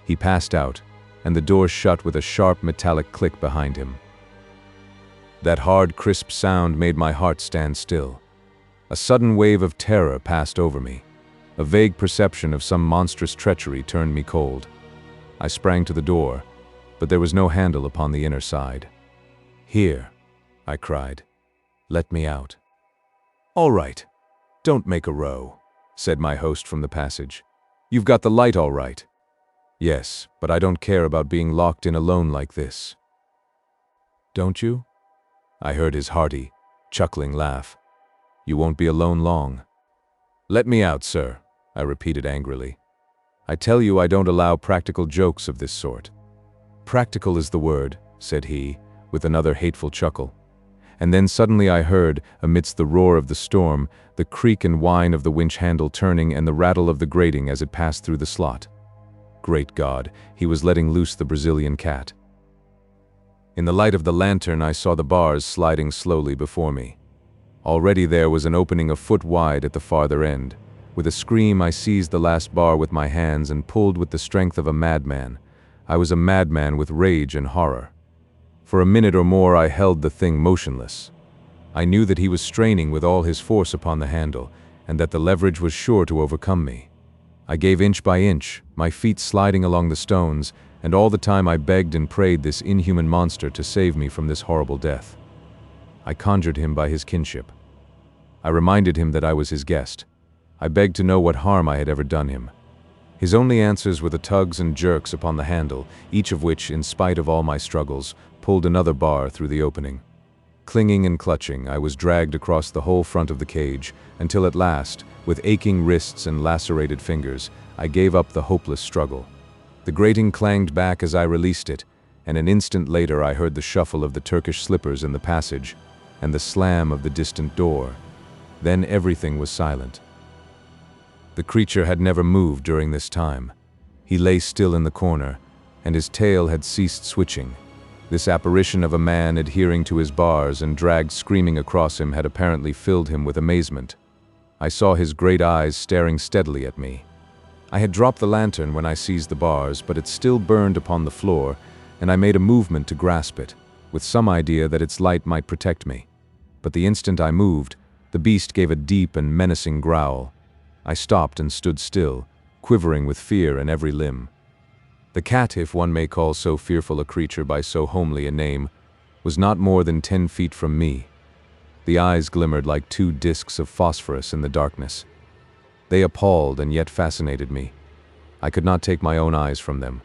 He passed out, and the door shut with a sharp metallic click behind him. That hard, crisp sound made my heart stand still. A sudden wave of terror passed over me. A vague perception of some monstrous treachery turned me cold. I sprang to the door, but there was no handle upon the inner side. "Here," I cried. "Let me out." "All right. Don't make a row," said my host from the passage. "You've got the light all right." "Yes, but I don't care about being locked in alone like this." "Don't you?" I heard his hearty, chuckling laugh. "You won't be alone long." "Let me out, sir," I repeated angrily. "I tell you I don't allow practical jokes of this sort." "Practical is the word," said he, with another hateful chuckle. And then suddenly I heard, amidst the roar of the storm, the creak and whine of the winch handle turning and the rattle of the grating as it passed through the slot. Great God, he was letting loose the Brazilian cat. In the light of the lantern I saw the bars sliding slowly before me. Already there was an opening a foot wide at the farther end. With a scream I seized the last bar with my hands and pulled with the strength of a madman. I was a madman with rage and horror. For a minute or more I held the thing motionless. I knew that he was straining with all his force upon the handle, and that the leverage was sure to overcome me. I gave inch by inch, my feet sliding along the stones, and all the time I begged and prayed this inhuman monster to save me from this horrible death. I conjured him by his kinship. I reminded him that I was his guest. I begged to know what harm I had ever done him. His only answers were the tugs and jerks upon the handle, each of which, in spite of all my struggles, pulled another bar through the opening. Clinging and clutching, I was dragged across the whole front of the cage, until at last, with aching wrists and lacerated fingers, I gave up the hopeless struggle. The grating clanged back as I released it, and an instant later I heard the shuffle of the Turkish slippers in the passage, and the slam of the distant door. Then everything was silent. The creature had never moved during this time. He lay still in the corner, and his tail had ceased switching. This apparition of a man adhering to his bars and dragged screaming across him had apparently filled him with amazement. I saw his great eyes staring steadily at me. I had dropped the lantern when I seized the bars, but it still burned upon the floor, and I made a movement to grasp it, with some idea that its light might protect me. But the instant I moved, the beast gave a deep and menacing growl. I stopped and stood still, quivering with fear in every limb. The cat, if one may call so fearful a creature by so homely a name, was not more than 10 feet from me. The eyes glimmered like two discs of phosphorus in the darkness. They appalled and yet fascinated me. I could not take my own eyes from them.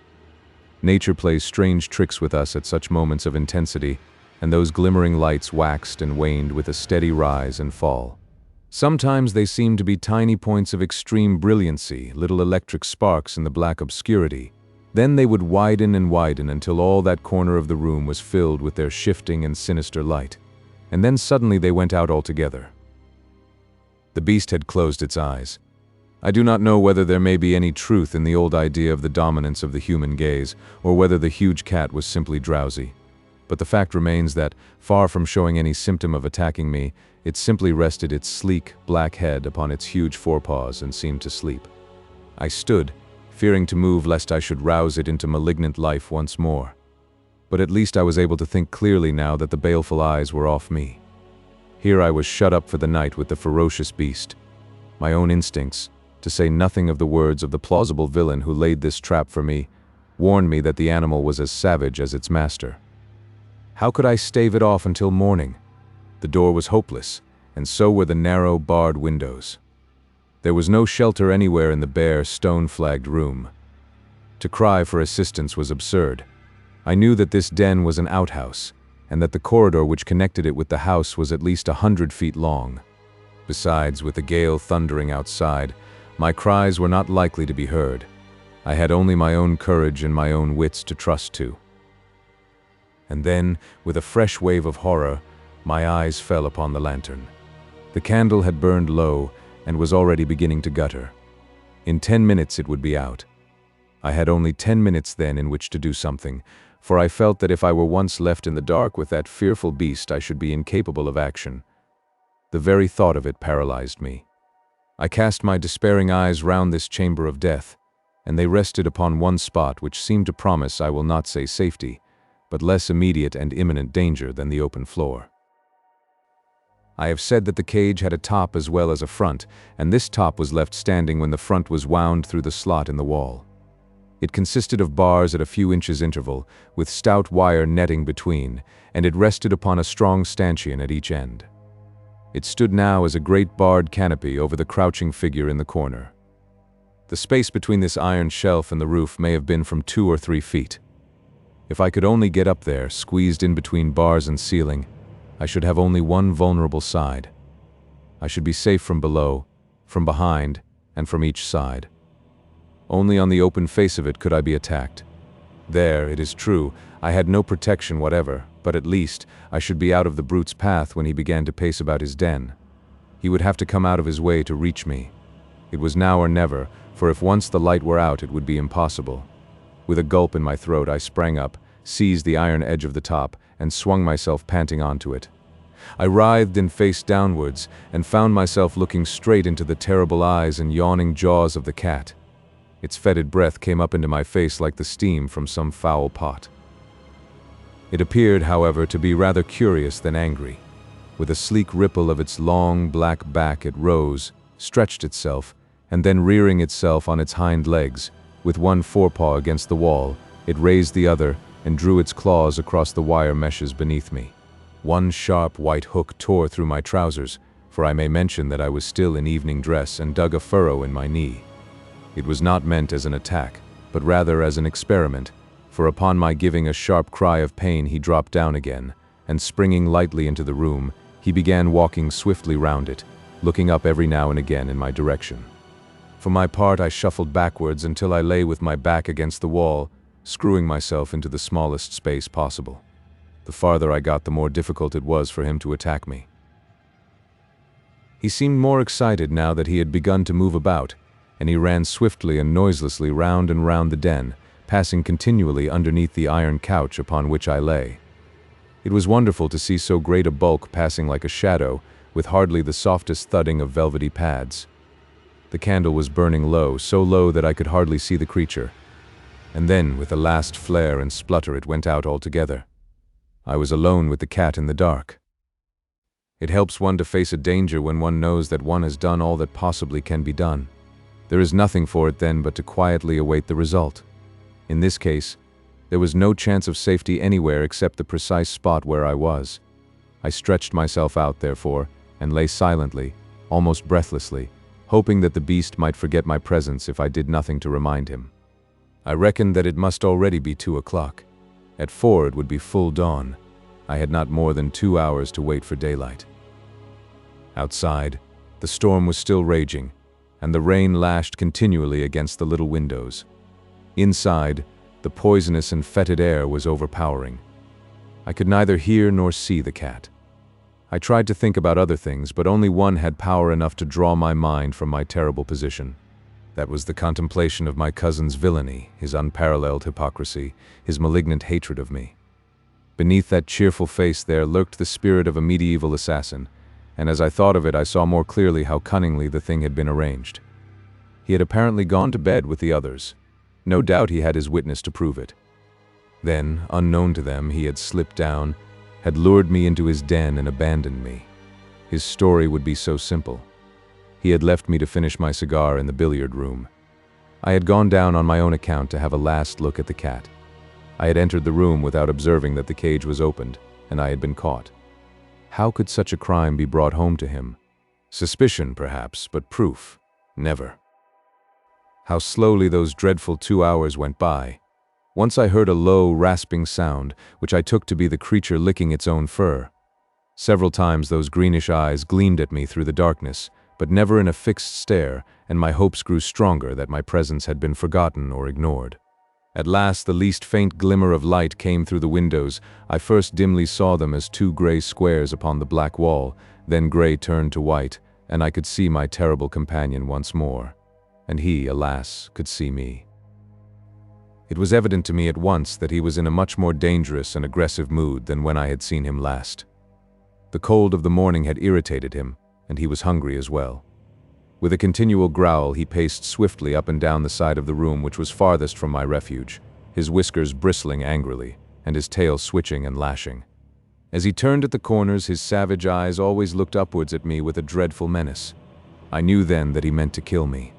Nature plays strange tricks with us at such moments of intensity, and those glimmering lights waxed and waned with a steady rise and fall. Sometimes they seemed to be tiny points of extreme brilliancy, little electric sparks in the black obscurity. Then they would widen and widen until all that corner of the room was filled with their shifting and sinister light. And then suddenly they went out altogether. The beast had closed its eyes. I do not know whether there may be any truth in the old idea of the dominance of the human gaze, or whether the huge cat was simply drowsy. But the fact remains that, far from showing any symptom of attacking me, it simply rested its sleek, black head upon its huge forepaws and seemed to sleep. I stood, fearing to move lest I should rouse it into malignant life once more. But at least I was able to think clearly now that the baleful eyes were off me. Here I was shut up for the night with the ferocious beast. My own instincts, to say nothing of the words of the plausible villain who laid this trap for me, warned me that the animal was as savage as its master. How could I stave it off until morning? The door was hopeless, and so were the narrow, barred windows. There was no shelter anywhere in the bare, stone-flagged room. To cry for assistance was absurd. I knew that this den was an outhouse, and that the corridor which connected it with the house was at least 100 feet long. Besides, with the gale thundering outside, my cries were not likely to be heard. I had only my own courage and my own wits to trust to. And then, with a fresh wave of horror, my eyes fell upon the lantern. The candle had burned low and was already beginning to gutter. In 10 minutes it would be out. I had only 10 minutes then in which to do something, for I felt that if I were once left in the dark with that fearful beast, I should be incapable of action. The very thought of it paralyzed me. I cast my despairing eyes round this chamber of death, and they rested upon one spot which seemed to promise, I will not say safety, but less immediate and imminent danger than the open floor. I have said that the cage had a top as well as a front, and this top was left standing when the front was wound through the slot in the wall. It consisted of bars at a few inches interval, with stout wire netting between, and it rested upon a strong stanchion at each end. It stood now as a great barred canopy over the crouching figure in the corner. The space between this iron shelf and the roof may have been from 2 or 3 feet. If I could only get up there, squeezed in between bars and ceiling, I should have only one vulnerable side. I should be safe from below, from behind, and from each side. Only on the open face of it could I be attacked. There, it is true, I had no protection whatever, but at least I should be out of the brute's path when he began to pace about his den. He would have to come out of his way to reach me. It was now or never, for if once the light were out, it would be impossible. With a gulp in my throat, I sprang up, seized the iron edge of the top, and swung myself panting onto it. I writhed and faced downwards, and found myself looking straight into the terrible eyes and yawning jaws of the cat. Its fetid breath came up into my face like the steam from some foul pot. It appeared, however, to be rather curious than angry. With a sleek ripple of its long, black back it rose, stretched itself, and then rearing itself on its hind legs, with one forepaw against the wall, it raised the other and drew its claws across the wire meshes beneath me. One sharp white hook tore through my trousers, for I may mention that I was still in evening dress, and dug a furrow in my knee. It was not meant as an attack, but rather as an experiment, for upon my giving a sharp cry of pain he dropped down again, and springing lightly into the room, he began walking swiftly round it, looking up every now and again in my direction. For my part, I shuffled backwards until I lay with my back against the wall, screwing myself into the smallest space possible. The farther I got, the more difficult it was for him to attack me. He seemed more excited now that he had begun to move about, and he ran swiftly and noiselessly round and round the den, passing continually underneath the iron couch upon which I lay. It was wonderful to see so great a bulk passing like a shadow, with hardly the softest thudding of velvety pads. The candle was burning low, so low that I could hardly see the creature. And then, with a last flare and splutter, it went out altogether. I was alone with the cat in the dark. It helps one to face a danger when one knows that one has done all that possibly can be done. There is nothing for it then but to quietly await the result. In this case, there was no chance of safety anywhere except the precise spot where I was. I stretched myself out, therefore, and lay silently, almost breathlessly, hoping that the beast might forget my presence if I did nothing to remind him. I reckoned that it must already be 2 o'clock. At 4 it would be full dawn. I had not more than 2 hours to wait for daylight. Outside, the storm was still raging, and the rain lashed continually against the little windows. Inside, the poisonous and fetid air was overpowering. I could neither hear nor see the cat. I tried to think about other things, but only one had power enough to draw my mind from my terrible position. That was the contemplation of my cousin's villainy, his unparalleled hypocrisy, his malignant hatred of me. Beneath that cheerful face there lurked the spirit of a medieval assassin, and as I thought of it, I saw more clearly how cunningly the thing had been arranged. He had apparently gone to bed with the others. No doubt he had his witness to prove it. Then, unknown to them, he had slipped down, had lured me into his den and abandoned me. His story would be so simple. He had left me to finish my cigar in the billiard room. I had gone down on my own account to have a last look at the cat. I had entered the room without observing that the cage was opened, and I had been caught. How could such a crime be brought home to him? Suspicion, perhaps, but proof, never. How slowly those dreadful 2 hours went by. Once I heard a low, rasping sound, which I took to be the creature licking its own fur. Several times those greenish eyes gleamed at me through the darkness, but never in a fixed stare, and my hopes grew stronger that my presence had been forgotten or ignored. At last the least faint glimmer of light came through the windows. I first dimly saw them as 2 gray squares upon the black wall, then gray turned to white, and I could see my terrible companion once more. And he, alas, could see me. It was evident to me at once that he was in a much more dangerous and aggressive mood than when I had seen him last. The cold of the morning had irritated him, and he was hungry as well. With a continual growl, he paced swiftly up and down the side of the room which was farthest from my refuge, his whiskers bristling angrily, and his tail switching and lashing. As he turned at the corners, his savage eyes always looked upwards at me with a dreadful menace. I knew then that he meant to kill me.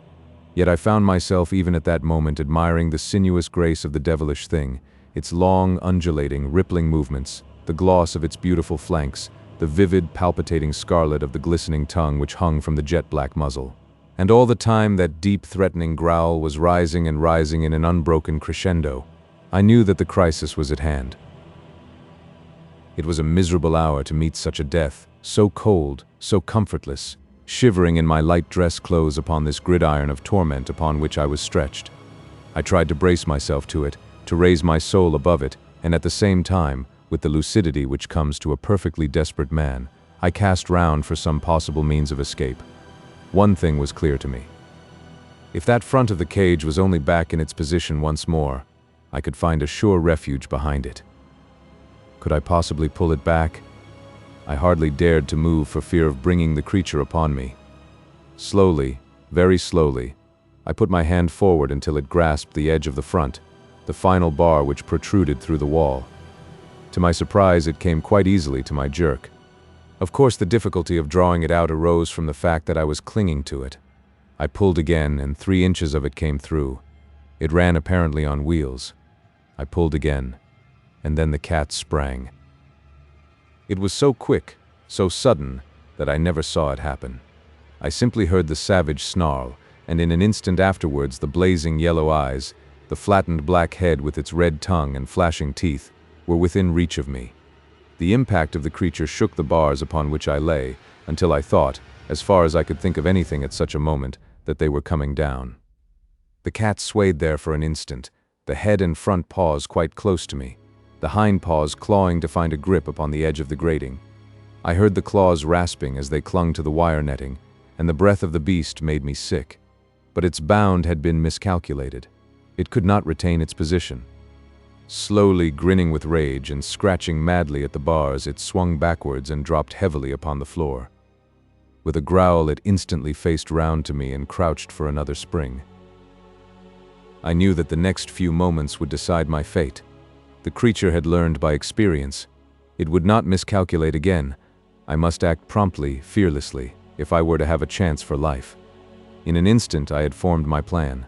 Yet I found myself even at that moment admiring the sinuous grace of the devilish thing, its long, undulating, rippling movements, the gloss of its beautiful flanks, the vivid, palpitating scarlet of the glistening tongue which hung from the jet-black muzzle. And all the time that deep, threatening growl was rising and rising in an unbroken crescendo. I knew that the crisis was at hand. It was a miserable hour to meet such a death, so cold, so comfortless, shivering in my light dress clothes upon this gridiron of torment upon which I was stretched. I tried to brace myself to it, to raise my soul above it, and at the same time, with the lucidity which comes to a perfectly desperate man, I cast round for some possible means of escape. One thing was clear to me. If that front of the cage was only back in its position once more, I could find a sure refuge behind it. Could I possibly pull it back? I hardly dared to move for fear of bringing the creature upon me. Slowly, very slowly, I put my hand forward until it grasped the edge of the front, the final bar which protruded through the wall. To my surprise, it came quite easily to my jerk. Of course, the difficulty of drawing it out arose from the fact that I was clinging to it. I pulled again, and 3 inches of it came through. It ran apparently on wheels. I pulled again, and then the cat sprang. It was so quick, so sudden, that I never saw it happen. I simply heard the savage snarl, and in an instant afterwards the blazing yellow eyes, the flattened black head with its red tongue and flashing teeth, were within reach of me. The impact of the creature shook the bars upon which I lay, until I thought, as far as I could think of anything at such a moment, that they were coming down. The cat swayed there for an instant, the head and front paws quite close to me, the hind paws clawing to find a grip upon the edge of the grating. I heard the claws rasping as they clung to the wire netting, and the breath of the beast made me sick. But its bound had been miscalculated. It could not retain its position. Slowly grinning with rage and scratching madly at the bars, it swung backwards and dropped heavily upon the floor. With a growl, it instantly faced round to me and crouched for another spring. I knew that the next few moments would decide my fate. The creature had learned by experience. It would not miscalculate again. I must act promptly, fearlessly, if I were to have a chance for life. In an instant, I had formed my plan.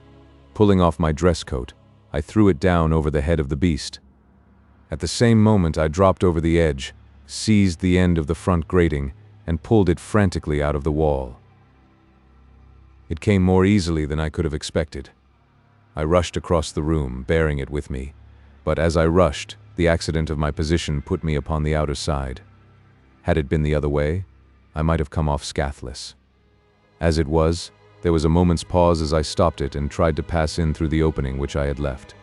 Pulling off my dress coat, I threw it down over the head of the beast. At the same moment, I dropped over the edge, seized the end of the front grating, and pulled it frantically out of the wall. It came more easily than I could have expected. I rushed across the room, bearing it with me, but as I rushed, the accident of my position put me upon the outer side. Had it been the other way, I might have come off scathless. As it was, there was a moment's pause as I stopped it and tried to pass in through the opening which I had left.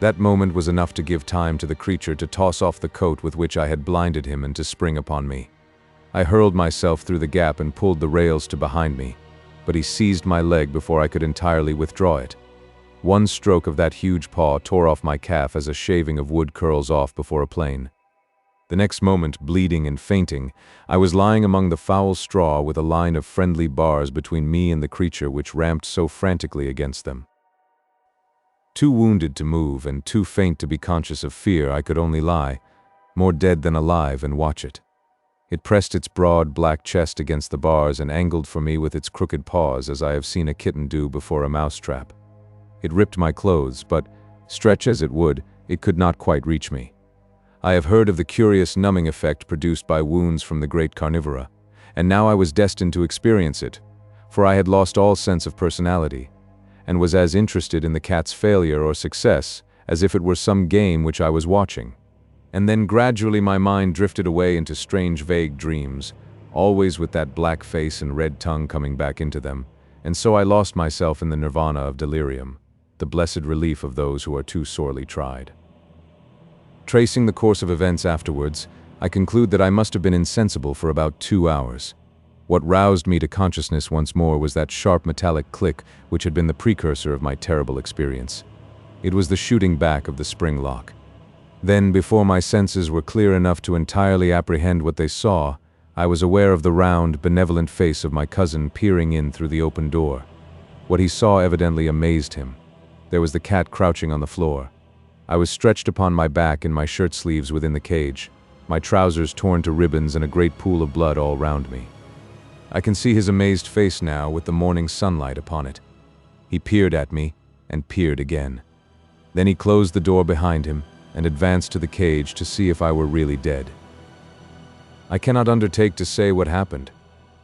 That moment was enough to give time to the creature to toss off the coat with which I had blinded him and to spring upon me. I hurled myself through the gap and pulled the rails to behind me, but he seized my leg before I could entirely withdraw it. One stroke of that huge paw tore off my calf as a shaving of wood curls off before a plane. The next moment, bleeding and fainting, I was lying among the foul straw with a line of friendly bars between me and the creature which ramped so frantically against them. Too wounded to move and too faint to be conscious of fear, I could only lie, more dead than alive, and watch it. It pressed its broad black chest against the bars and angled for me with its crooked paws as I have seen a kitten do before a mousetrap. It ripped my clothes, but, stretch as it would, it could not quite reach me. I have heard of the curious numbing effect produced by wounds from the great carnivora, and now I was destined to experience it, for I had lost all sense of personality, and was as interested in the cat's failure or success as if it were some game which I was watching. And then gradually my mind drifted away into strange vague dreams, always with that black face and red tongue coming back into them, and so I lost myself in the nirvana of delirium, the blessed relief of those who are too sorely tried. Tracing the course of events afterwards, I conclude that I must have been insensible for about 2 hours. What roused me to consciousness once more was that sharp metallic click which had been the precursor of my terrible experience. It was the shooting back of the spring lock. Then, before my senses were clear enough to entirely apprehend what they saw, I was aware of the round, benevolent face of my cousin peering in through the open door. What he saw evidently amazed him. There was the cat crouching on the floor. I was stretched upon my back in my shirt sleeves within the cage, my trousers torn to ribbons and a great pool of blood all round me. I can see his amazed face now with the morning sunlight upon it. He peered at me and peered again. Then he closed the door behind him and advanced to the cage to see if I were really dead. I cannot undertake to say what happened.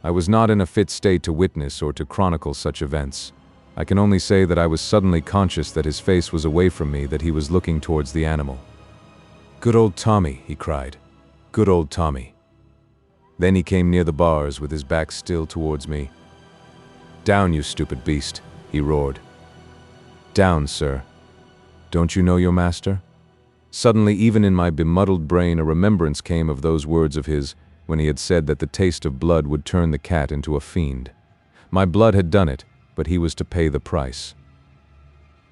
I was not in a fit state to witness or to chronicle such events. I can only say that I was suddenly conscious that his face was away from me, that he was looking towards the animal. "Good old Tommy," he cried. "Good old Tommy." Then he came near the bars with his back still towards me. "Down, you stupid beast," he roared. "Down, sir. Don't you know your master?" Suddenly, even in my bemuddled brain, a remembrance came of those words of his when he had said that the taste of blood would turn the cat into a fiend. My blood had done it, but he was to pay the price.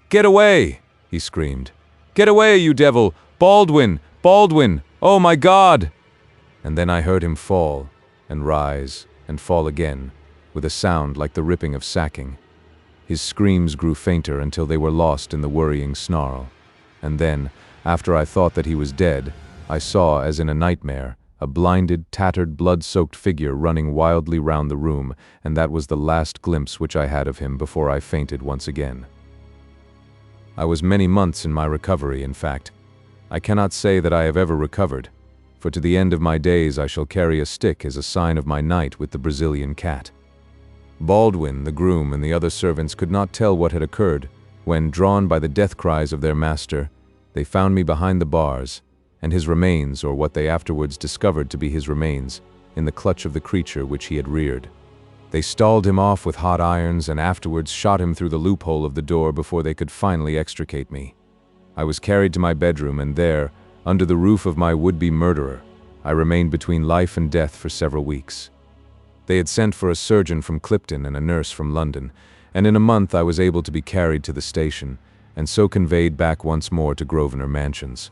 "Get away!" he screamed. "Get away, you devil! Baldwin! Baldwin! Oh my God!" And then I heard him fall, and rise, and fall again, with a sound like the ripping of sacking. His screams grew fainter until they were lost in the worrying snarl. And then, after I thought that he was dead, I saw, as in a nightmare, a blinded, tattered, blood-soaked figure running wildly round the room, and that was the last glimpse which I had of him before I fainted once again. I was many months in my recovery, in fact. I cannot say that I have ever recovered, for to the end of my days I shall carry a stick as a sign of my night with the Brazilian cat. Baldwin, the groom, and the other servants could not tell what had occurred when, drawn by the death cries of their master, they found me behind the bars, and his remains, or what they afterwards discovered to be his remains, in the clutch of the creature which he had reared. They stalled him off with hot irons and afterwards shot him through the loophole of the door before they could finally extricate me. I was carried to my bedroom, and there, under the roof of my would-be murderer, I remained between life and death for several weeks. They had sent for a surgeon from Clipton and a nurse from London, and in a month I was able to be carried to the station, and so conveyed back once more to Grosvenor Mansions.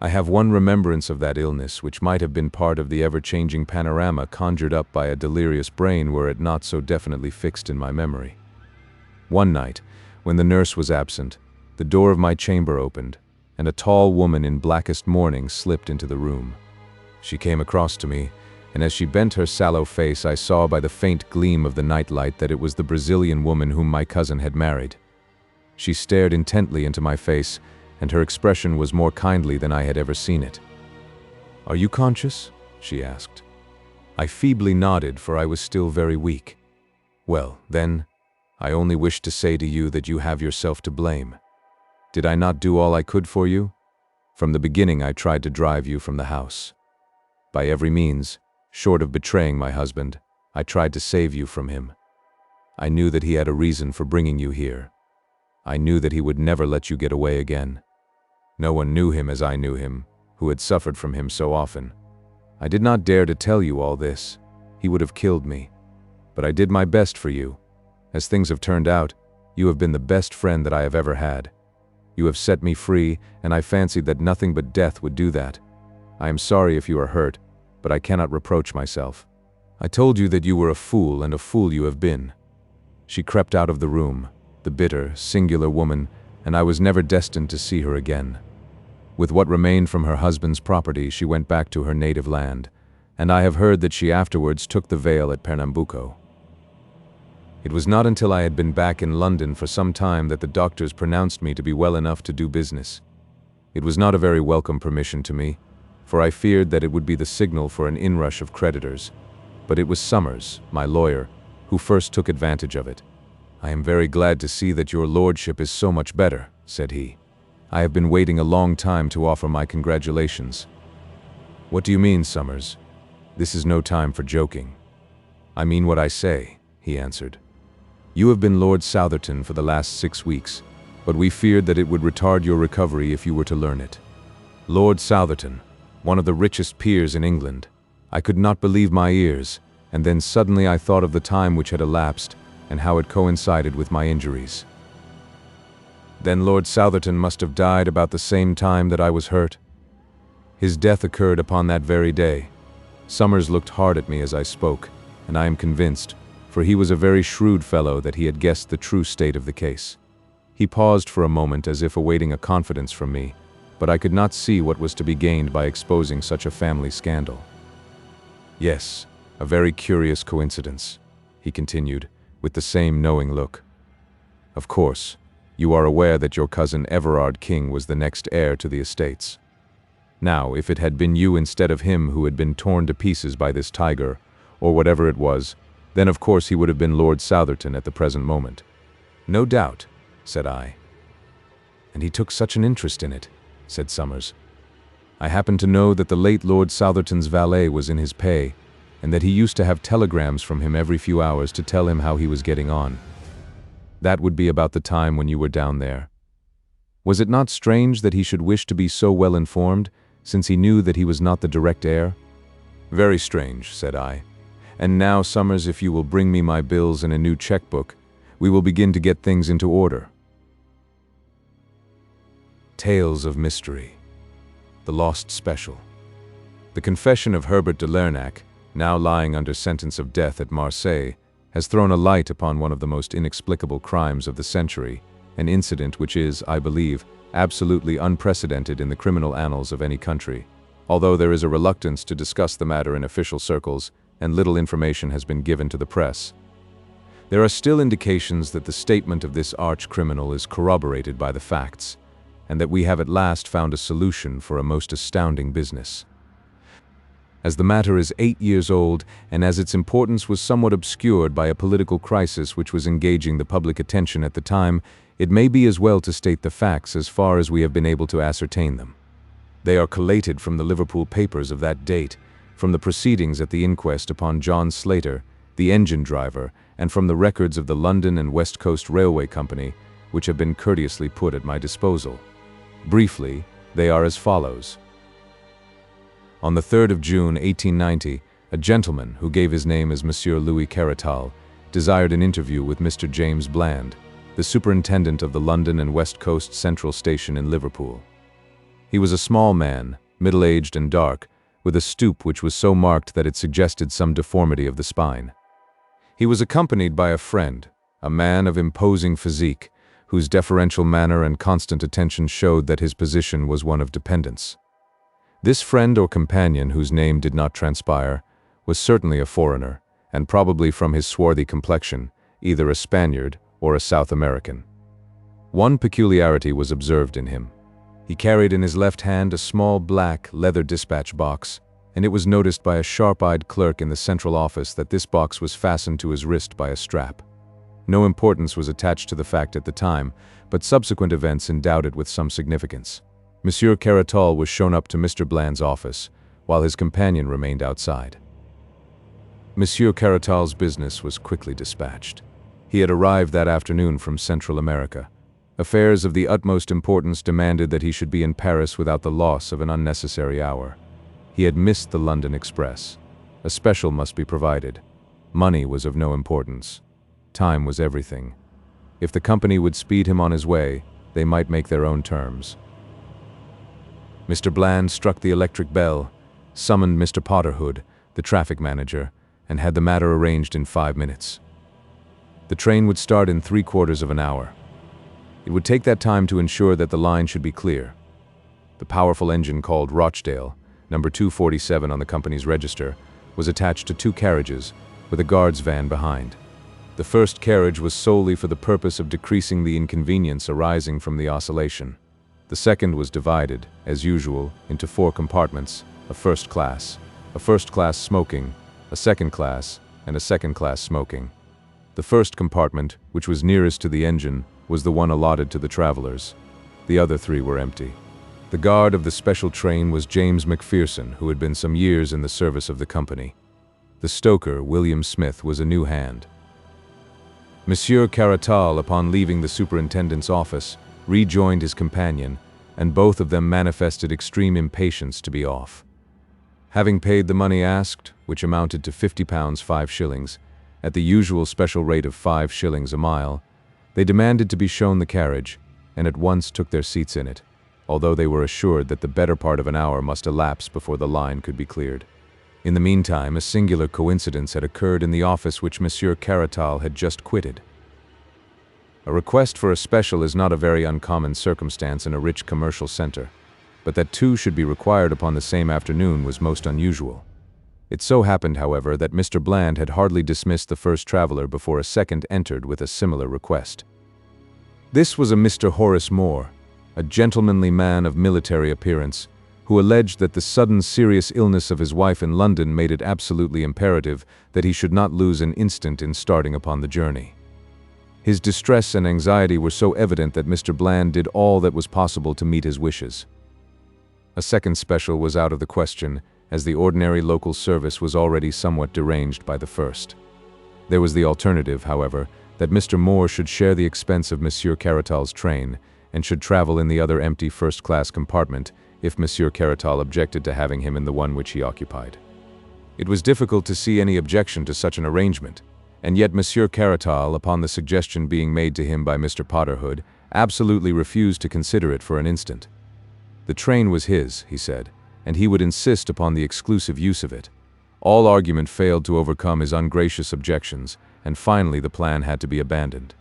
I have one remembrance of that illness which might have been part of the ever-changing panorama conjured up by a delirious brain were it not so definitely fixed in my memory. One night, when the nurse was absent, the door of my chamber opened, and a tall woman in blackest mourning slipped into the room. She came across to me, and as she bent her sallow face I saw by the faint gleam of the nightlight that it was the Brazilian woman whom my cousin had married. She stared intently into my face, and her expression was more kindly than I had ever seen it. "Are you conscious?" she asked. I feebly nodded, for I was still very weak. "Well, then, I only wish to say to you that you have yourself to blame. Did I not do all I could for you? From the beginning I tried to drive you from the house. By every means, short of betraying my husband, I tried to save you from him. I knew that he had a reason for bringing you here. I knew that he would never let you get away again. No one knew him as I knew him, who had suffered from him so often. I did not dare to tell you all this. He would have killed me. But I did my best for you. As things have turned out, you have been the best friend that I have ever had. You have set me free, and I fancied that nothing but death would do that. I am sorry if you are hurt, but I cannot reproach myself. I told you that you were a fool, and a fool you have been." She crept out of the room, the bitter, singular woman, and I was never destined to see her again. With what remained from her husband's property, she went back to her native land, and I have heard that she afterwards took the veil at Pernambuco. It was not until I had been back in London for some time that the doctors pronounced me to be well enough to do business. It was not a very welcome permission to me, for I feared that it would be the signal for an inrush of creditors, but it was Summers, my lawyer, who first took advantage of it. "I am very glad to see that your lordship is so much better," said he. "I have been waiting a long time to offer my congratulations." "What do you mean, Summers? This is no time for joking." "I mean what I say," he answered. "You have been Lord Southerton for the last 6 weeks, but we feared that it would retard your recovery if you were to learn it. Lord Southerton, one of the richest peers in England. I could not believe my ears, and then suddenly I thought of the time which had elapsed and how it coincided with my injuries. Then Lord Southerton must have died about the same time that I was hurt. His death occurred upon that very day." Summers looked hard at me as I spoke, and I am convinced, for he was a very shrewd fellow, that he had guessed the true state of the case. He paused for a moment as if awaiting a confidence from me, but I could not see what was to be gained by exposing such a family scandal. "Yes, a very curious coincidence," he continued, with the same knowing look. "Of course, you are aware that your cousin Everard King was the next heir to the estates. Now, if it had been you instead of him who had been torn to pieces by this tiger, or whatever it was, then of course he would have been Lord Southerton at the present moment." "No doubt," said I. "And he took such an interest in it," said Summers. "I happen to know that the late Lord Southerton's valet was in his pay, and that he used to have telegrams from him every few hours to tell him how he was getting on. That would be about the time when you were down there. Was it not strange that he should wish to be so well informed, since he knew that he was not the direct heir?" "Very strange," said I. "And now, Summers, if you will bring me my bills and a new checkbook, we will begin to get things into order." Tales of Mystery. The Lost Special. The confession of Herbert de Lernac, now lying under sentence of death at Marseille, has thrown a light upon one of the most inexplicable crimes of the century, an incident which is, I believe, absolutely unprecedented in the criminal annals of any country. Although there is a reluctance to discuss the matter in official circles, and little information has been given to the press, there are still indications that the statement of this arch-criminal is corroborated by the facts, and that we have at last found a solution for a most astounding business. As the matter is 8 years old, and as its importance was somewhat obscured by a political crisis which was engaging the public attention at the time, it may be as well to state the facts as far as we have been able to ascertain them. They are collated from the Liverpool papers of that date, from the proceedings at the inquest upon John Slater, the engine driver, and from the records of the London and West Coast Railway Company, which have been courteously put at my disposal. Briefly, they are as follows. On the 3rd of June 1890, a gentleman who gave his name as Monsieur Louis Caratal desired an interview with Mr. James Bland, the superintendent of the London and West Coast Central Station in Liverpool. He was a small man, middle-aged and dark, with a stoop which was so marked that it suggested some deformity of the spine. He was accompanied by a friend, a man of imposing physique, whose deferential manner and constant attention showed that his position was one of dependence. This friend or companion, whose name did not transpire, was certainly a foreigner, and probably from his swarthy complexion, either a Spaniard or a South American. One peculiarity was observed in him. He carried in his left hand a small black leather dispatch box, and it was noticed by a sharp-eyed clerk in the central office that this box was fastened to his wrist by a strap. No importance was attached to the fact at the time, but subsequent events endowed it with some significance. Monsieur Caratal was shown up to Mr. Bland's office, while his companion remained outside. Monsieur Caratal's business was quickly dispatched. He had arrived that afternoon from Central America. Affairs of the utmost importance demanded that he should be in Paris without the loss of an unnecessary hour. He had missed the London express. A special must be provided. Money was of no importance. Time was everything. If the company would speed him on his way, they might make their own terms. Mr. Bland struck the electric bell, summoned Mr. Potterhood, the traffic manager, and had the matter arranged in 5 minutes. The train would start in 3/4 of an hour. It would take that time to ensure that the line should be clear. The powerful engine called Rochdale, number 247 on the company's register, was attached to 2 carriages, with a guard's van behind. The first carriage was solely for the purpose of decreasing the inconvenience arising from the oscillation. The second was divided, as usual, into 4 compartments, a first class smoking, a second class, and a second class smoking. The first compartment, which was nearest to the engine, was the one allotted to the travelers. The other 3 were empty. The guard of the special train was James Macpherson, who had been some years in the service of the company. The stoker, William Smith, was a new hand. Monsieur Caratal, upon leaving the superintendent's office, rejoined his companion, and both of them manifested extreme impatience to be off. Having paid the money asked, which amounted to £50 5 shillings, at the usual special rate of 5 shillings a mile, they demanded to be shown the carriage, and at once took their seats in it, although they were assured that the better part of an hour must elapse before the line could be cleared. In the meantime, a singular coincidence had occurred in the office which Monsieur Caratal had just quitted. A request for a special is not a very uncommon circumstance in a rich commercial center, but that 2 should be required upon the same afternoon was most unusual. It so happened, however, that Mr. Bland had hardly dismissed the first traveler before a second entered with a similar request. This was a Mr. Horace Moore, a gentlemanly man of military appearance, who alleged that the sudden serious illness of his wife in London made it absolutely imperative that he should not lose an instant in starting upon the journey. His distress and anxiety were so evident that Mr. Bland did all that was possible to meet his wishes. A second special was out of the question, as the ordinary local service was already somewhat deranged by the first. There was the alternative, however, that Mr. Moore should share the expense of Monsieur Caratal's train, and should travel in the other empty first-class compartment if Monsieur Caratal objected to having him in the one which he occupied. It was difficult to see any objection to such an arrangement, and yet Monsieur Caratal, upon the suggestion being made to him by Mr. Potterhood, absolutely refused to consider it for an instant. The train was his, he said, and he would insist upon the exclusive use of it. All argument failed to overcome his ungracious objections, and finally the plan had to be abandoned.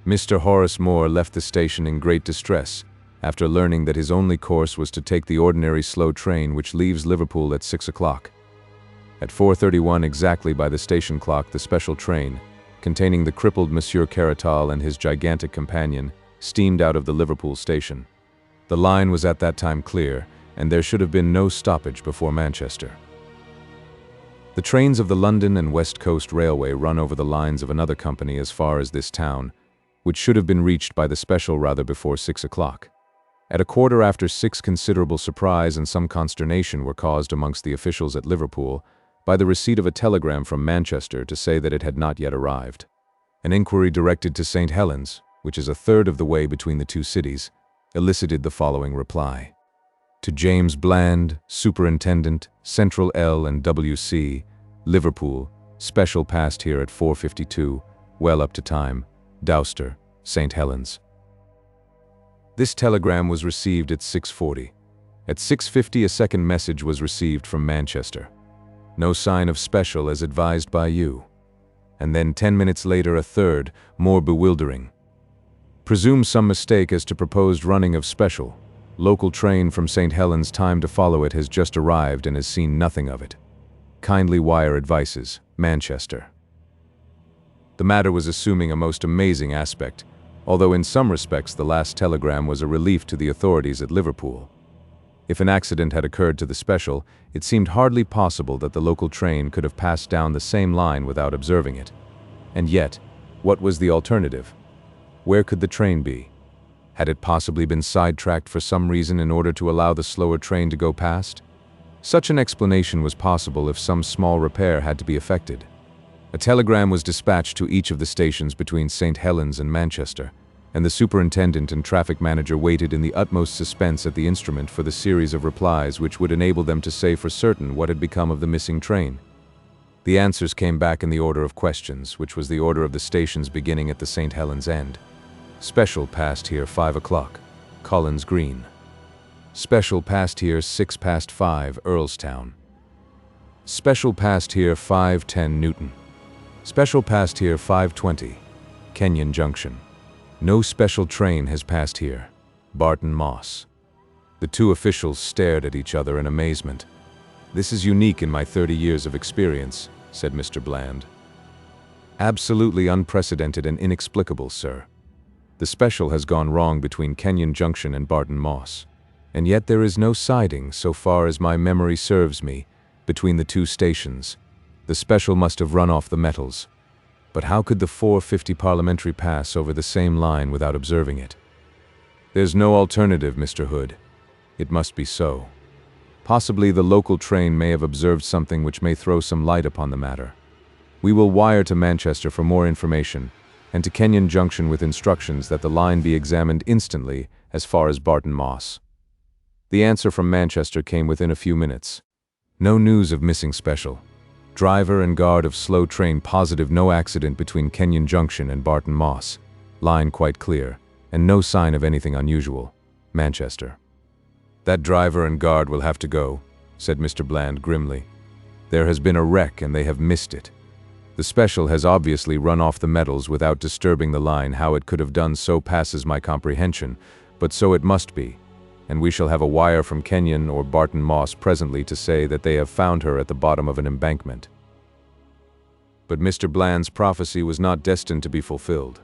Mr. Horace Moore left the station in great distress, after learning that his only course was to take the ordinary slow train which leaves Liverpool at 6 o'clock. At 4:31 exactly by the station clock, the special train, containing the crippled Monsieur Caratal and his gigantic companion, steamed out of the Liverpool station. The line was at that time clear, and there should have been no stoppage before Manchester. The trains of the London and West Coast Railway run over the lines of another company as far as this town, which should have been reached by the special rather before 6 o'clock. At 6:15, considerable surprise and some consternation were caused amongst the officials at Liverpool by the receipt of a telegram from Manchester to say that it had not yet arrived. An inquiry directed to St. Helens, which is a third of the way between the two cities, elicited the following reply. To James Bland, Superintendent, Central L and WC, Liverpool, special passed here at 4:52, well up to time, Dowster, St. Helens. This telegram was received at 6:40. At 6:50 a second message was received from Manchester. No sign of special as advised by you. And then 10 minutes later a third, more bewildering. Presume some mistake as to proposed running of special. Local train from St. Helens, time to follow it has just arrived and has seen nothing of it. Kindly wire advices, Manchester. The matter was assuming a most amazing aspect, although in some respects the last telegram was a relief to the authorities at Liverpool. If an accident had occurred to the special, it seemed hardly possible that the local train could have passed down the same line without observing it. And yet, what was the alternative? Where could the train be? Had it possibly been sidetracked for some reason in order to allow the slower train to go past? Such an explanation was possible if some small repair had to be effected. A telegram was dispatched to each of the stations between St. Helens and Manchester, and the superintendent and traffic manager waited in the utmost suspense at the instrument for the series of replies which would enable them to say for certain what had become of the missing train. The answers came back in the order of questions, which was the order of the stations beginning at the St. Helens end. Special passed here 5 o'clock, Collins Green. Special passed here 5:06, Earlstown. Special passed here 5:10, Newton. Special passed here 5:20, Kenyon Junction. No special train has passed here, Barton Moss. The two officials stared at each other in amazement. This is unique in my 30 years of experience, said Mr. Bland. Absolutely unprecedented and inexplicable, sir. The special has gone wrong between Kenyon Junction and Barton Moss. And yet there is no siding, so far as my memory serves me, between the two stations. The special must have run off the metals. But how could the 4:50 parliamentary pass over the same line without observing it? There's no alternative, Mr. Hood. It must be so. Possibly the local train may have observed something which may throw some light upon the matter. We will wire to Manchester for more information, and to Kenyon Junction with instructions that the line be examined instantly as far as Barton Moss. The answer from Manchester came within a few minutes. No news of missing special. Driver and guard of slow train positive no accident between Kenyon Junction and Barton Moss. Line quite clear, and no sign of anything unusual. Manchester. That driver and guard will have to go, said Mr. Bland grimly. There has been a wreck and they have missed it. The special has obviously run off the metals without disturbing the line. How it could have done so passes my comprehension, but so it must be. And we shall have a wire from Kenyon or Barton Moss presently to say that they have found her at the bottom of an embankment. But Mr. Bland's prophecy was not destined to be fulfilled.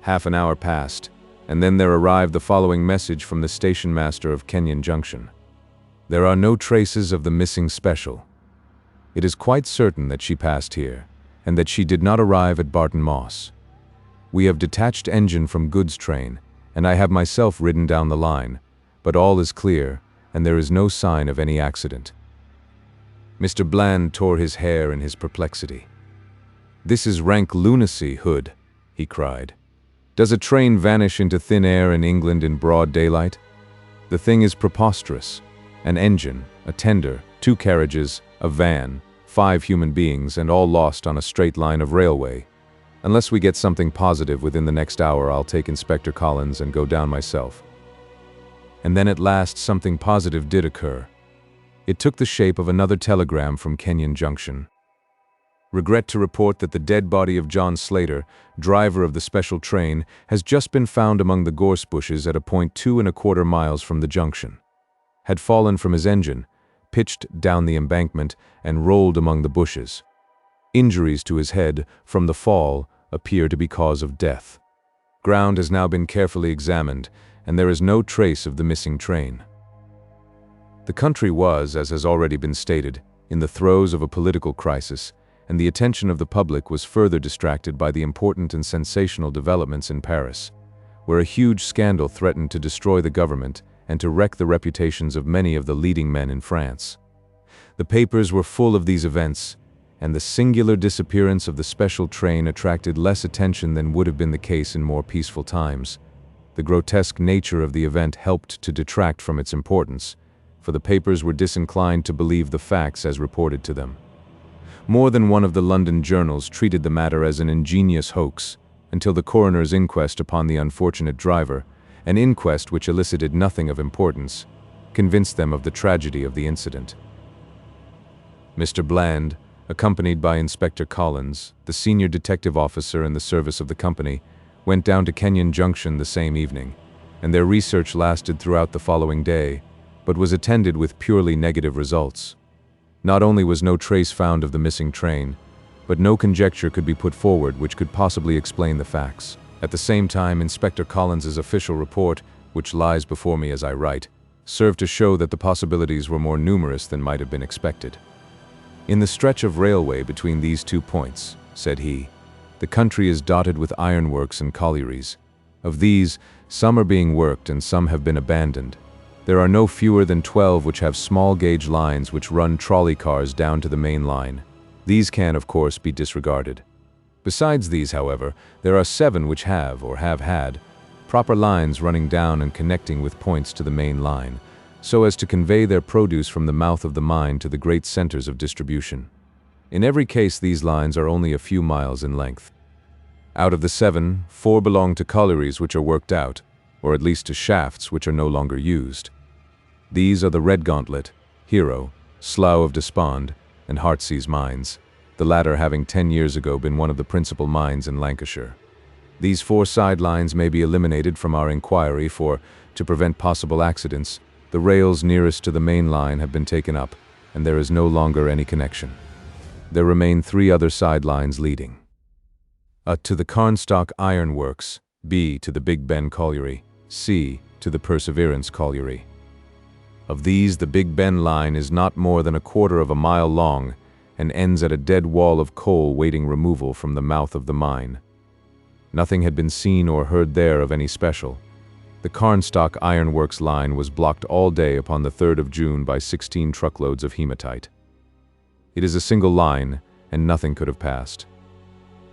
Half an hour passed, and then there arrived the following message from the station master of Kenyon Junction. There are no traces of the missing special. It is quite certain that she passed here, and that she did not arrive at Barton Moss. We have detached engine from goods train, and I have myself ridden down the line, but all is clear, and there is no sign of any accident. Mr. Bland tore his hair in his perplexity. This is rank lunacy, Hood, he cried. Does a train vanish into thin air in England in broad daylight? The thing is preposterous. An engine, a tender, 2 carriages, a van, 5 human beings, and all lost on a straight line of railway. Unless we get something positive within the next hour, I'll take Inspector Collins and go down myself. And then at last something positive did occur. It took the shape of another telegram from Kenyon Junction. Regret to report that the dead body of John Slater, driver of the special train, has just been found among the gorse bushes at a point 2¼ miles from the junction. Had fallen from his engine, pitched down the embankment, and rolled among the bushes. Injuries to his head from the fall appear to be cause of death. Ground has now been carefully examined, and there is no trace of the missing train. The country was, as has already been stated, in the throes of a political crisis, and the attention of the public was further distracted by the important and sensational developments in Paris, where a huge scandal threatened to destroy the government and to wreck the reputations of many of the leading men in France. The papers were full of these events, and the singular disappearance of the special train attracted less attention than would have been the case in more peaceful times. The grotesque nature of the event helped to detract from its importance, for the papers were disinclined to believe the facts as reported to them. More than one of the London journals treated the matter as an ingenious hoax, until the coroner's inquest upon the unfortunate driver, an inquest which elicited nothing of importance, convinced them of the tragedy of the incident. Mr. Bland, accompanied by Inspector Collins, the senior detective officer in the service of the company, went down to Kenyon Junction the same evening, and their research lasted throughout the following day, but was attended with purely negative results. Not only was no trace found of the missing train, but no conjecture could be put forward which could possibly explain the facts. At the same time, Inspector Collins's official report, which lies before me as I write, served to show that the possibilities were more numerous than might have been expected. In the stretch of railway between these 2 points, said he, the country is dotted with ironworks and collieries. Of these, some are being worked and some have been abandoned. There are no fewer than 12 which have small-gauge lines which run trolley cars down to the main line. These can, of course, be disregarded. Besides these, however, there are 7 which have, or have had, proper lines running down and connecting with points to the main line, so as to convey their produce from the mouth of the mine to the great centers of distribution. In every case, these lines are only a few miles in length. Out of the 7, 4 belong to collieries which are worked out, or at least to shafts which are no longer used. These are the Redgauntlet, Hero, Slough of Despond, and Heartsease mines, the latter having 10 years ago been one of the principal mines in Lancashire. These 4 side lines may be eliminated from our inquiry, for, to prevent possible accidents, the rails nearest to the main line have been taken up, and there is no longer any connection. There remain 3 other side lines leading. A to the Carnstock Iron Works, B to the Big Ben Colliery, C to the Perseverance Colliery. Of these, the Big Ben line is not more than 1/4 mile long and ends at a dead wall of coal waiting removal from the mouth of the mine. Nothing had been seen or heard there of any special. The Carnstock Iron Works line was blocked all day upon the 3rd of June by 16 truckloads of hematite. It is a single line, and nothing could have passed.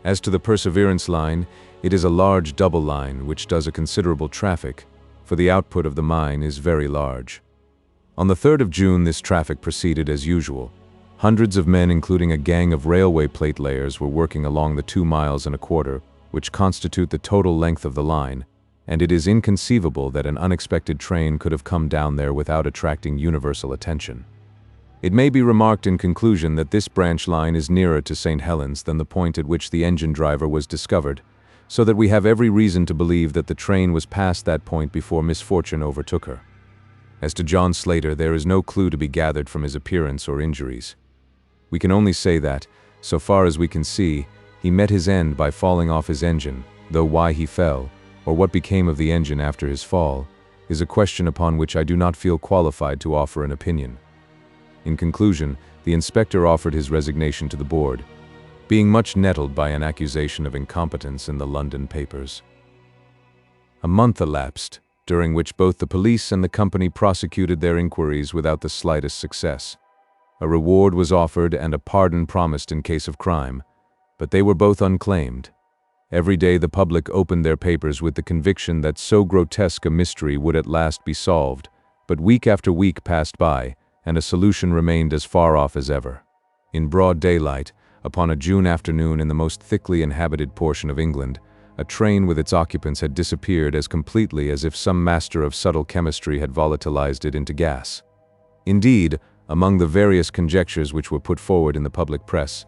As to the Perseverance line, it is a large double line which does a considerable traffic, for the output of the mine is very large. On the 3rd of June, this traffic proceeded as usual. Hundreds of men, including a gang of railway plate layers, were working along the 2 miles and a quarter, which constitute the total length of the line, and it is inconceivable that an unexpected train could have come down there without attracting universal attention. It may be remarked in conclusion that this branch line is nearer to St. Helens than the point at which the engine driver was discovered, so that we have every reason to believe that the train was past that point before misfortune overtook her. As to John Slater, there is no clue to be gathered from his appearance or injuries. We can only say that, so far as we can see, he met his end by falling off his engine, though why he fell, or what became of the engine after his fall, is a question upon which I do not feel qualified to offer an opinion. In conclusion, the inspector offered his resignation to the board, being much nettled by an accusation of incompetence in the London papers. A month elapsed, during which both the police and the company prosecuted their inquiries without the slightest success. A reward was offered and a pardon promised in case of crime, but they were both unclaimed. Every day the public opened their papers with the conviction that so grotesque a mystery would at last be solved, but week after week passed by, and a solution remained as far off as ever. In broad daylight, upon a June afternoon in the most thickly inhabited portion of England, a train with its occupants had disappeared as completely as if some master of subtle chemistry had volatilized it into gas. Indeed, among the various conjectures which were put forward in the public press,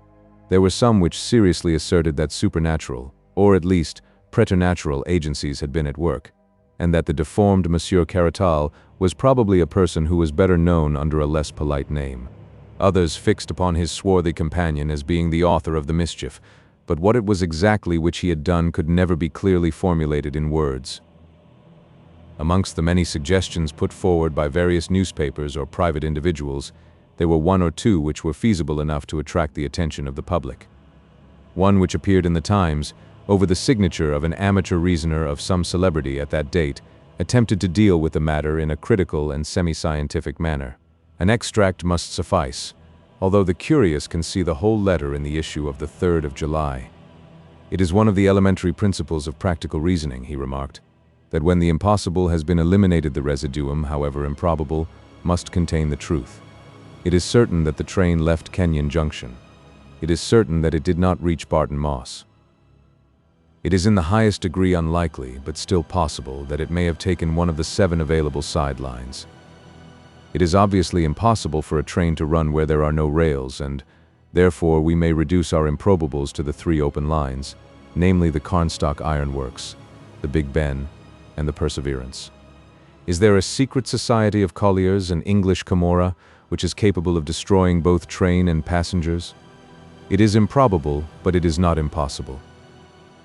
There were some which seriously asserted that supernatural, or at least preternatural agencies had been at work, and that the deformed Monsieur Caratal was probably a person who was better known under a less polite name. Others fixed upon his swarthy companion as being the author of the mischief, but what it was exactly which he had done could never be clearly formulated in words. Amongst the many suggestions put forward by various newspapers or private individuals, there were one or two which were feasible enough to attract the attention of the public. One which appeared in the Times, over the signature of an amateur reasoner of some celebrity at that date, attempted to deal with the matter in a critical and semi-scientific manner. An extract must suffice, although the curious can see the whole letter in the issue of the 3rd of July. "It is one of the elementary principles of practical reasoning," he remarked, "that when the impossible has been eliminated, the residuum, however improbable, must contain the truth. It is certain that the train left Kenyon Junction. It is certain that it did not reach Barton Moss. It is in the highest degree unlikely, but still possible, that it may have taken one of the 7 available side lines. It is obviously impossible for a train to run where there are no rails, and therefore we may reduce our improbables to the 3 open lines, namely the Carnstock Iron Works, the Big Ben, and the Perseverance. Is there a secret society of colliers, an English Camorra, which is capable of destroying both train and passengers? It is improbable, but it is not impossible.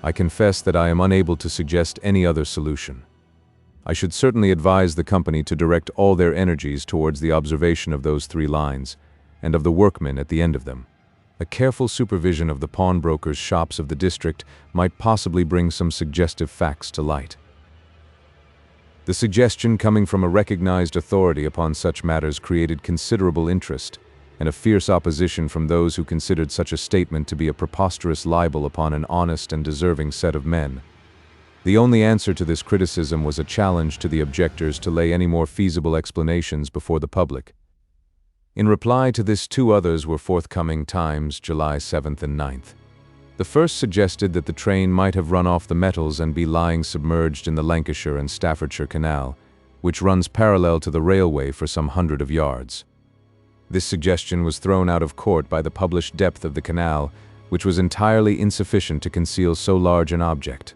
I confess that I am unable to suggest any other solution. I should certainly advise the company to direct all their energies towards the observation of those 3 lines, and of the workmen at the end of them. A careful supervision of the pawnbrokers' shops of the district might possibly bring some suggestive facts to light." The suggestion coming from a recognized authority upon such matters created considerable interest, and a fierce opposition from those who considered such a statement to be a preposterous libel upon an honest and deserving set of men. The only answer to this criticism was a challenge to the objectors to lay any more feasible explanations before the public. In reply to this, 2 others were forthcoming, Times, July 7th and 9th. The first suggested that the train might have run off the metals and be lying submerged in the Lancashire and Staffordshire Canal, which runs parallel to the railway for some 100 of yards. This suggestion was thrown out of court by the published depth of the canal, which was entirely insufficient to conceal so large an object.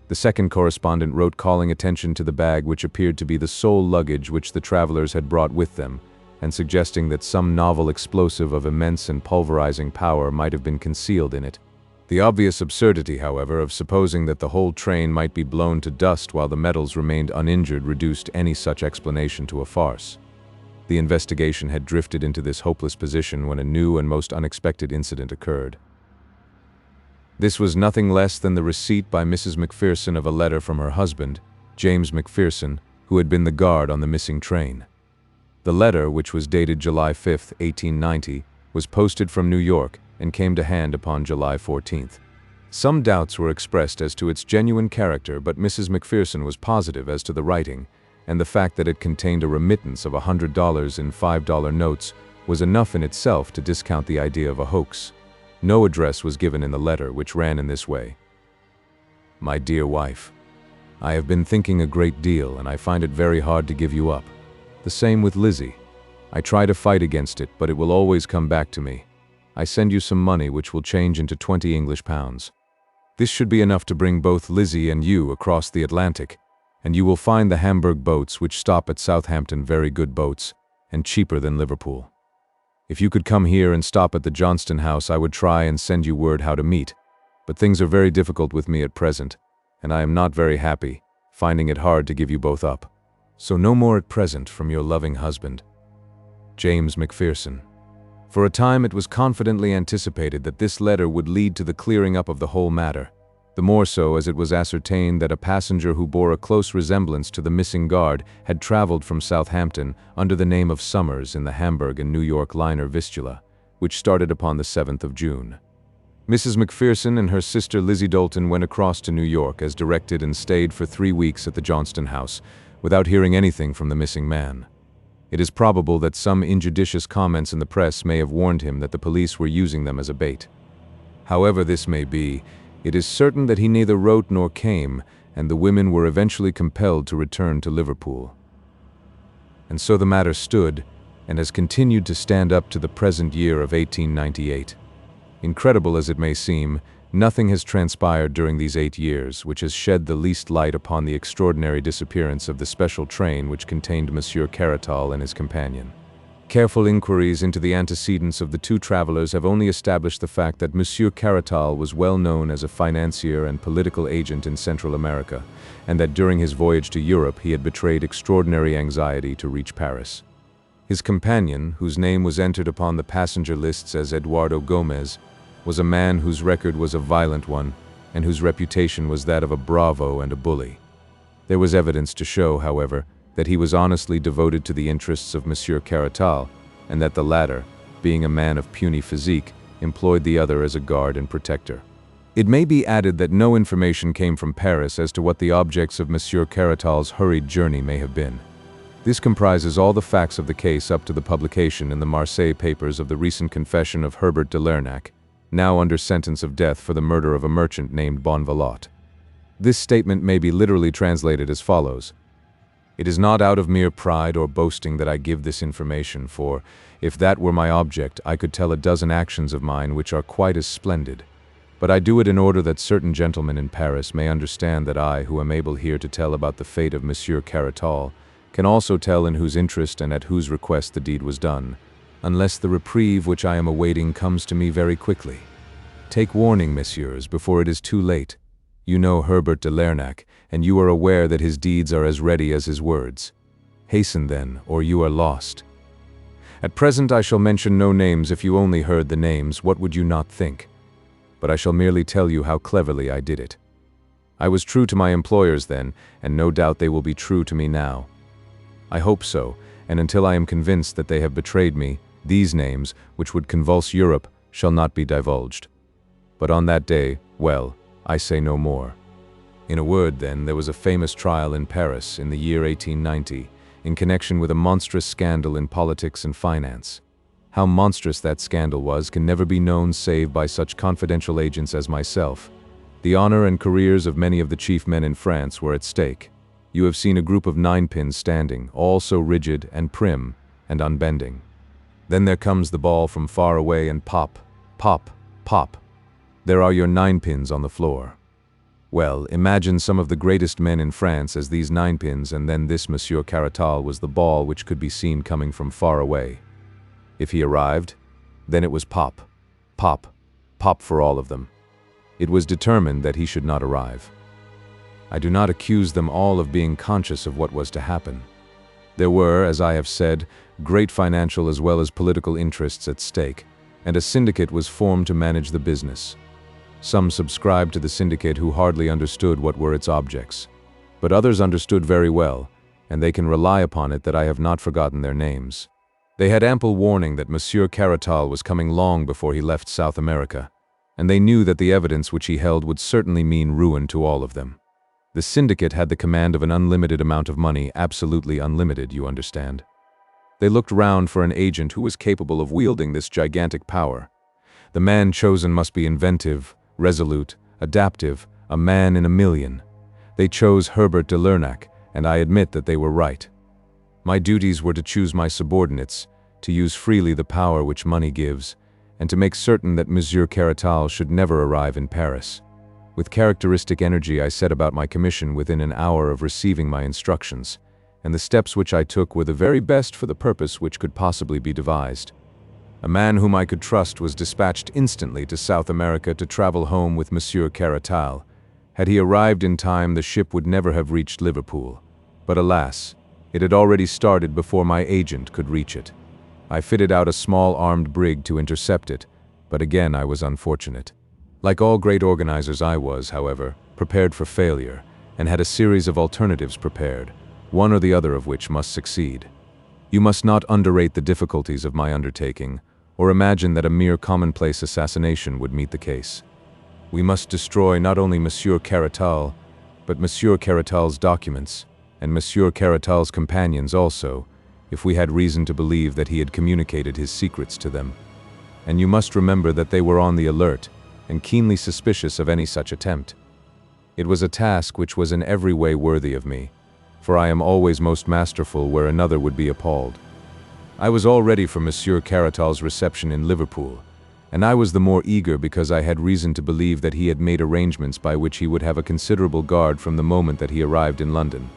The second correspondent wrote calling attention to the bag which appeared to be the sole luggage which the travelers had brought with them, and suggesting that some novel explosive of immense and pulverizing power might have been concealed in it. The obvious absurdity, however, of supposing that the whole train might be blown to dust while the metals remained uninjured reduced any such explanation to a farce. The investigation had drifted into this hopeless position when a new and most unexpected incident occurred. This was nothing less than the receipt by Mrs. Macpherson of a letter from her husband, James Macpherson, who had been the guard on the missing train. The letter, which was dated July 5, 1890, was posted from New York and came to hand upon July 14th. Some doubts were expressed as to its genuine character, but Mrs. Macpherson was positive as to the writing, and the fact that it contained a remittance of $100 in $5 notes was enough in itself to discount the idea of a hoax. No address was given in the letter, which ran in this way: "My dear wife, I have been thinking a great deal, and I find it very hard to give you up. The same with Lizzie. I try to fight against it, but it will always come back to me. I send you some money which will change into 20 English pounds. This should be enough to bring both Lizzie and you across the Atlantic, and you will find the Hamburg boats which stop at Southampton very good boats, and cheaper than Liverpool. If you could come here and stop at the Johnston House, I would try and send you word how to meet, but things are very difficult with me at present, and I am not very happy, finding it hard to give you both up. So no more at present from your loving husband, James Macpherson." For a time it was confidently anticipated that this letter would lead to the clearing up of the whole matter, the more so as it was ascertained that a passenger who bore a close resemblance to the missing guard had traveled from Southampton under the name of Summers in the Hamburg and New York liner Vistula, which started upon the 7th of June. Mrs. Macpherson and her sister Lizzie Dolton went across to New York as directed and stayed for 3 weeks at the Johnston House, without hearing anything from the missing man. It is probable that some injudicious comments in the press may have warned him that the police were using them as a bait. However this may be, it is certain that he neither wrote nor came, and the women were eventually compelled to return to Liverpool. And so the matter stood, and has continued to stand up to the present year of 1898. Incredible as it may seem, nothing has transpired during these 8 years which has shed the least light upon the extraordinary disappearance of the special train which contained Monsieur Caratal and his companion. Careful inquiries into the antecedents of the two travelers have only established the fact that Monsieur Caratal was well known as a financier and political agent in Central America, and that during his voyage to Europe he had betrayed extraordinary anxiety to reach Paris. His companion, whose name was entered upon the passenger lists as Eduardo Gomez, was a man whose record was a violent one, and whose reputation was that of a bravo and a bully. There was evidence to show, however, that he was honestly devoted to the interests of Monsieur Caratal, and that the latter, being a man of puny physique, employed the other as a guard and protector. It may be added that no information came from Paris as to what the objects of Monsieur Caratal's hurried journey may have been. This comprises all the facts of the case up to the publication in the Marseille papers of the recent confession of Herbert de Lernac, now under sentence of death for the murder of a merchant named Bonvalot. This statement may be literally translated as follows: "It is not out of mere pride or boasting that I give this information, for, if that were my object, I could tell a dozen actions of mine which are quite as splendid. But I do it in order that certain gentlemen in Paris may understand that I, who am able here to tell about the fate of Monsieur Caratal, can also tell in whose interest and at whose request the deed was done, unless the reprieve which I am awaiting comes to me very quickly. Take warning, messieurs, before it is too late. You know Herbert de Lernac, and you are aware that his deeds are as ready as his words. Hasten then, or you are lost. At present I shall mention no names. If you only heard the names, what would you not think? But I shall merely tell you how cleverly I did it. I was true to my employers then, and no doubt they will be true to me now. I hope so, and until I am convinced that they have betrayed me, these names, which would convulse Europe, shall not be divulged. But on that day, well, I say no more. In a word, then, there was a famous trial in Paris in the year 1890, in connection with a monstrous scandal in politics and finance. How monstrous that scandal was can never be known save by such confidential agents as myself. The honor and careers of many of the chief men in France were at stake. You have seen a group of ninepins standing, all so rigid and prim and unbending. Then there comes the ball from far away and pop, pop, pop. There are your ninepins on the floor. Well, imagine some of the greatest men in France as these ninepins, and then this Monsieur Caratal was the ball which could be seen coming from far away. If he arrived, then it was pop, pop, pop for all of them. It was determined that he should not arrive. I do not accuse them all of being conscious of what was to happen. There were, as I have said, great financial as well as political interests at stake, and a syndicate was formed to manage the business. Some subscribed to the syndicate who hardly understood what were its objects, but others understood very well, and they can rely upon it that I have not forgotten their names. They had ample warning that Monsieur Caratal was coming long before he left South America, and they knew that the evidence which he held would certainly mean ruin to all of them. The syndicate had the command of an unlimited amount of money, absolutely unlimited, you understand. They looked round for an agent who was capable of wielding this gigantic power. The man chosen must be inventive, resolute, adaptive, a man in a million. They chose Herbert de Lernac, and I admit that they were right. My duties were to choose my subordinates, to use freely the power which money gives, and to make certain that Monsieur Caratal should never arrive in Paris. With characteristic energy I set about my commission within an hour of receiving my instructions, and the steps which I took were the very best for the purpose which could possibly be devised. A man whom I could trust was dispatched instantly to South America to travel home with Monsieur Caratal. Had he arrived in time, the ship would never have reached Liverpool. But alas, it had already started before my agent could reach it. I fitted out a small armed brig to intercept it, but again I was unfortunate. Like all great organizers I was, however, prepared for failure, and had a series of alternatives prepared, one or the other of which must succeed. You must not underrate the difficulties of my undertaking, or imagine that a mere commonplace assassination would meet the case. We must destroy not only Monsieur Caratal, but Monsieur Caratal's documents, and Monsieur Caratal's companions also, if we had reason to believe that he had communicated his secrets to them. And you must remember that they were on the alert, and keenly suspicious of any such attempt. It was a task which was in every way worthy of me, for I am always most masterful where another would be appalled. I was all ready for Monsieur Caratal's reception in Liverpool, and I was the more eager because I had reason to believe that he had made arrangements by which he would have a considerable guard from the moment that he arrived in London.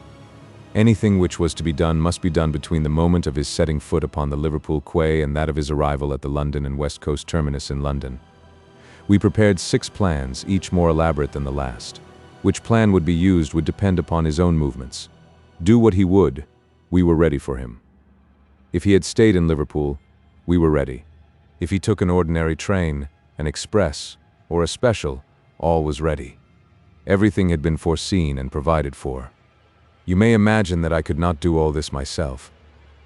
Anything which was to be done must be done between the moment of his setting foot upon the Liverpool quay and that of his arrival at the London and West Coast terminus in London. We prepared 6 plans, each more elaborate than the last. Which plan would be used would depend upon his own movements. Do what he would, we were ready for him. If he had stayed in Liverpool, we were ready. If he took an ordinary train, an express, or a special, all was ready. Everything had been foreseen and provided for. You may imagine that I could not do all this myself.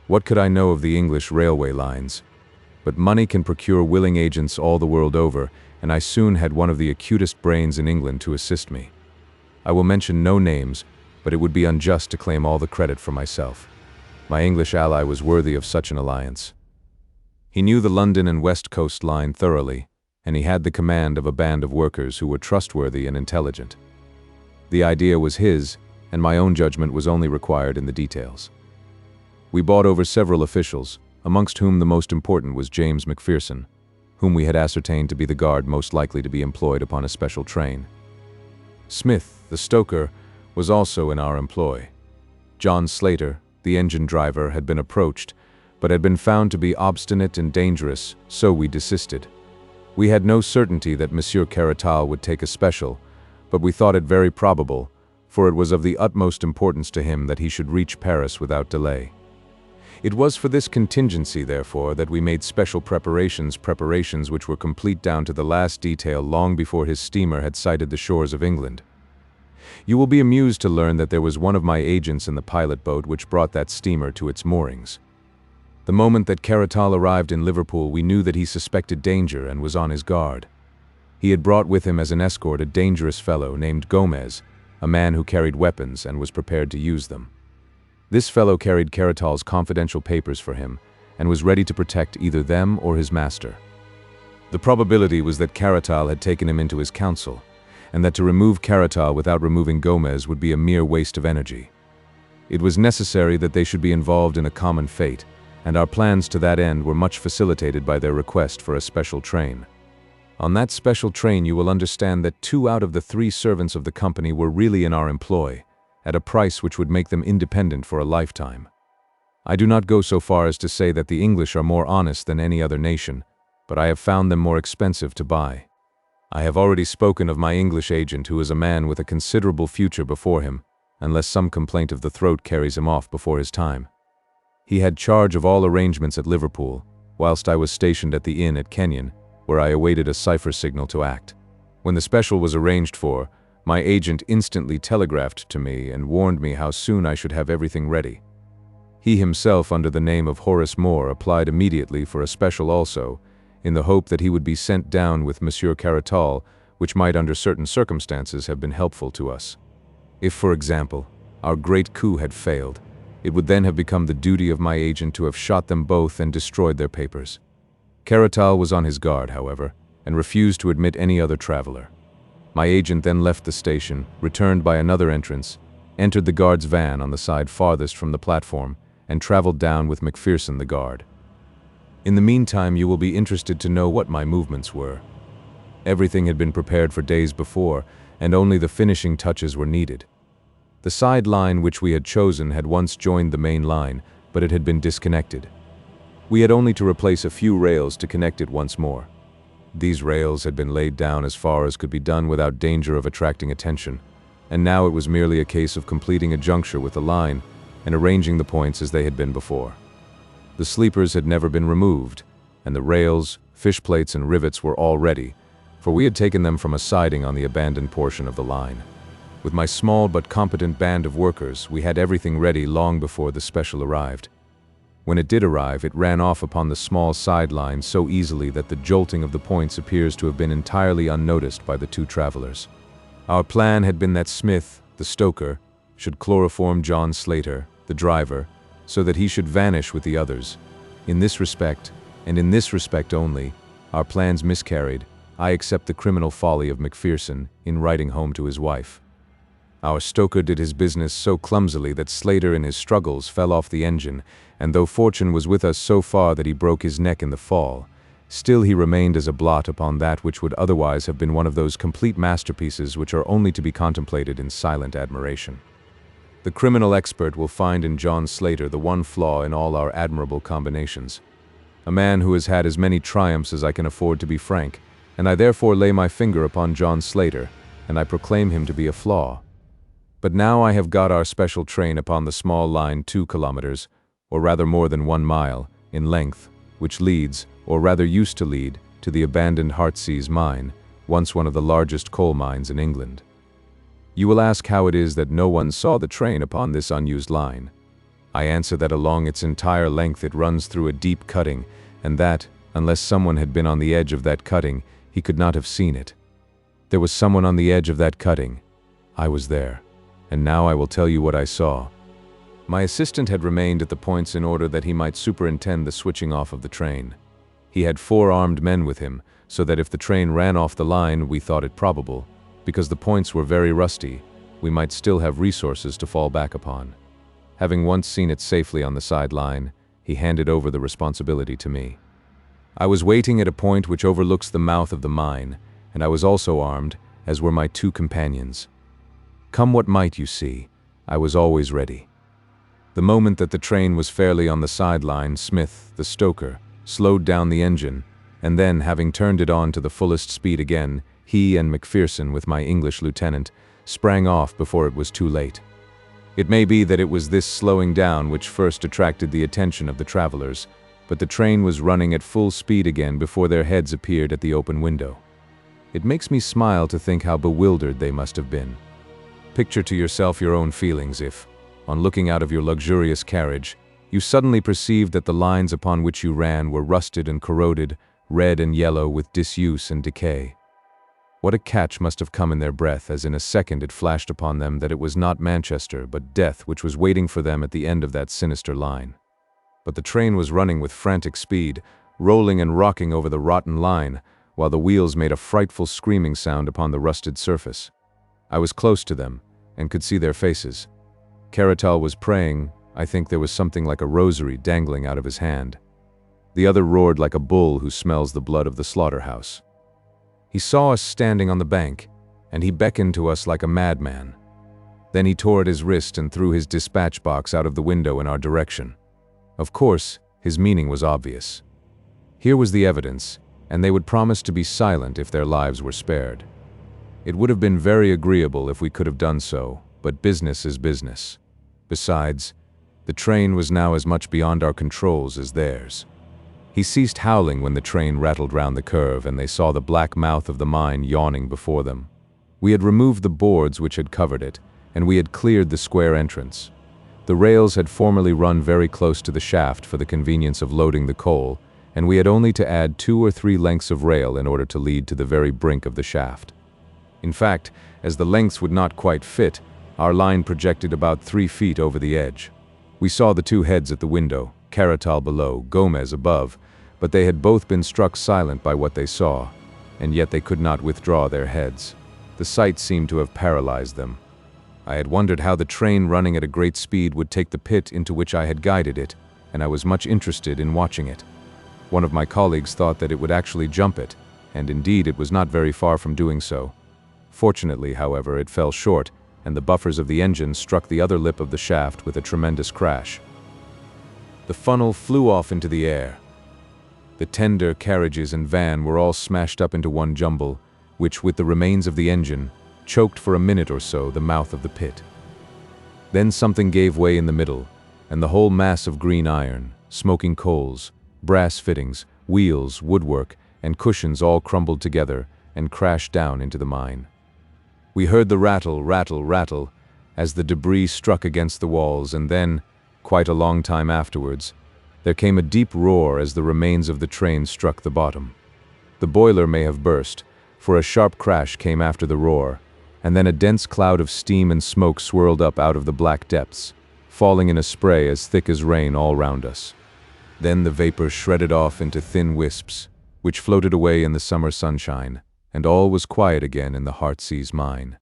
What could I know of the English railway lines? But money can procure willing agents all the world over, and I soon had one of the acutest brains in England to assist me. I will mention no names, but it would be unjust to claim all the credit for myself. My English ally was worthy of such an alliance. He knew the London and West Coast line thoroughly, and he had the command of a band of workers who were trustworthy and intelligent. The idea was his, and my own judgment was only required in the details. We bought over several officials, amongst whom the most important was James Macpherson, whom we had ascertained to be the guard most likely to be employed upon a special train. Smith, the stoker, was also in our employ. John Slater, the engine driver, had been approached, but had been found to be obstinate and dangerous, so we desisted. We had no certainty that Monsieur Caratal would take a special, but we thought it very probable, for it was of the utmost importance to him that he should reach Paris without delay. It was for this contingency, therefore, that we made special preparations which were complete down to the last detail long before his steamer had sighted the shores of England. You will be amused to learn that there was one of my agents in the pilot boat which brought that steamer to its moorings. The moment that Caratal arrived in Liverpool, we knew that he suspected danger and was on his guard. He had brought with him as an escort a dangerous fellow named Gomez, a man who carried weapons and was prepared to use them. This fellow carried Caratal's confidential papers for him and was ready to protect either them or his master. The probability was that Caratal had taken him into his counsel, and that to remove Caratal without removing Gomez would be a mere waste of energy. It was necessary that they should be involved in a common fate, and our plans to that end were much facilitated by their request for a special train. On that special train you will understand that 2 out of the 3 servants of the company were really in our employ, at a price which would make them independent for a lifetime. I do not go so far as to say that the English are more honest than any other nation, but I have found them more expensive to buy. I have already spoken of my English agent, who is a man with a considerable future before him, unless some complaint of the throat carries him off before his time. He had charge of all arrangements at Liverpool, whilst I was stationed at the inn at Kenyon, where I awaited a cipher signal to act. When the special was arranged for, my agent instantly telegraphed to me and warned me how soon I should have everything ready. He himself, under the name of Horace Moore, applied immediately for a special also, in the hope that he would be sent down with Monsieur Caratal, which might under certain circumstances have been helpful to us. If, for example, our great coup had failed, it would then have become the duty of my agent to have shot them both and destroyed their papers. Caratal was on his guard, however, and refused to admit any other traveler. My agent then left the station, returned by another entrance, entered the guard's van on the side farthest from the platform, and traveled down with Macpherson the guard. In the meantime, you will be interested to know what my movements were. Everything had been prepared for days before, and only the finishing touches were needed. The side line which we had chosen had once joined the main line, but it had been disconnected. We had only to replace a few rails to connect it once more. These rails had been laid down as far as could be done without danger of attracting attention, and now it was merely a case of completing a juncture with the line and arranging the points as they had been before. The sleepers had never been removed, and the rails, fish plates, and rivets were all ready, for we had taken them from a siding on the abandoned portion of the line. With my small but competent band of workers, we had everything ready long before the special arrived. When it did arrive, it ran off upon the small side line so easily that the jolting of the points appears to have been entirely unnoticed by the 2 travelers. Our plan had been that Smith, the stoker, should chloroform John Slater, the driver, so that he should vanish with the others. In this respect, and in this respect only, our plans miscarried. I accept the criminal folly of Macpherson in writing home to his wife. Our stoker did his business so clumsily that Slater in his struggles fell off the engine, and though fortune was with us so far that he broke his neck in the fall, Still he remained as a blot upon that which would otherwise have been one of those complete masterpieces which are only to be contemplated in silent admiration. The criminal expert will find in John Slater the one flaw in all our admirable combinations. A man who has had as many triumphs as I can afford to be frank, and I therefore lay my finger upon John Slater, and I proclaim him to be a flaw. But now I have got our special train upon the small line 2 kilometers, or rather more than 1 mile, in length, which leads, or rather used to lead, to the abandoned Heartsease mine, once one of the largest coal mines in England. You will ask how it is that no one saw the train upon this unused line. I answer that along its entire length it runs through a deep cutting, and that, unless someone had been on the edge of that cutting, he could not have seen it. There was someone on the edge of that cutting. I was there, and now I will tell you what I saw. My assistant had remained at the points in order that he might superintend the switching off of the train. He had 4 armed men with him, so that if the train ran off the line, we thought it probable, because the points were very rusty, we might still have resources to fall back upon. Having once seen it safely on the side line, he handed over the responsibility to me. I was waiting at a point which overlooks the mouth of the mine, and I was also armed, as were my 2 companions. Come what might, you see, I was always ready. The moment that the train was fairly on the sideline, Smith, the stoker, slowed down the engine, and then, having turned it on to the fullest speed again, he and McPherson, with my English lieutenant, sprang off before it was too late. It may be that it was this slowing down which first attracted the attention of the travelers, but the train was running at full speed again before their heads appeared at the open window. It makes me smile to think how bewildered they must have been. Picture to yourself your own feelings if, on looking out of your luxurious carriage, you suddenly perceived that the lines upon which you ran were rusted and corroded, red and yellow with disuse and decay. What a catch must have come in their breath as in a second it flashed upon them that it was not Manchester but death which was waiting for them at the end of that sinister line. But the train was running with frantic speed, rolling and rocking over the rotten line, while the wheels made a frightful screaming sound upon the rusted surface. I was close to them, and could see their faces. Caratal was praying. I think there was something like a rosary dangling out of his hand. The other roared like a bull who smells the blood of the slaughterhouse. He saw us standing on the bank, and he beckoned to us like a madman. Then he tore at his wrist and threw his dispatch box out of the window in our direction. Of course, his meaning was obvious. Here was the evidence, and they would promise to be silent if their lives were spared. It would have been very agreeable if we could have done so, but business is business. Besides, the train was now as much beyond our controls as theirs. He ceased howling when the train rattled round the curve and they saw the black mouth of the mine yawning before them. We had removed the boards which had covered it, and we had cleared the square entrance. The rails had formerly run very close to the shaft for the convenience of loading the coal, and we had only to add 2 or 3 lengths of rail in order to lead to the very brink of the shaft. In fact, as the lengths would not quite fit, our line projected about 3 feet over the edge. We saw the 2 heads at the window, Caratal below, Gomez above, but they had both been struck silent by what they saw, and yet they could not withdraw their heads. The sight seemed to have paralyzed them. I had wondered how the train running at a great speed would take the pit into which I had guided it, and I was much interested in watching it. One of my colleagues thought that it would actually jump it, and indeed it was not very far from doing so. Fortunately, however, it fell short, and the buffers of the engine struck the other lip of the shaft with a tremendous crash. The funnel flew off into the air. The tender, carriages, and van were all smashed up into one jumble, which, with the remains of the engine, choked for a minute or so the mouth of the pit. Then something gave way in the middle, and the whole mass of green iron, smoking coals, brass fittings, wheels, woodwork, and cushions all crumbled together and crashed down into the mine. We heard the rattle, rattle, rattle, as the debris struck against the walls, and then, quite a long time afterwards, there came a deep roar as the remains of the train struck the bottom. The boiler may have burst, for a sharp crash came after the roar, and then a dense cloud of steam and smoke swirled up out of the black depths, falling in a spray as thick as rain all round us. Then the vapor shredded off into thin wisps, which floated away in the summer sunshine, and all was quiet again in the Heartsease mine.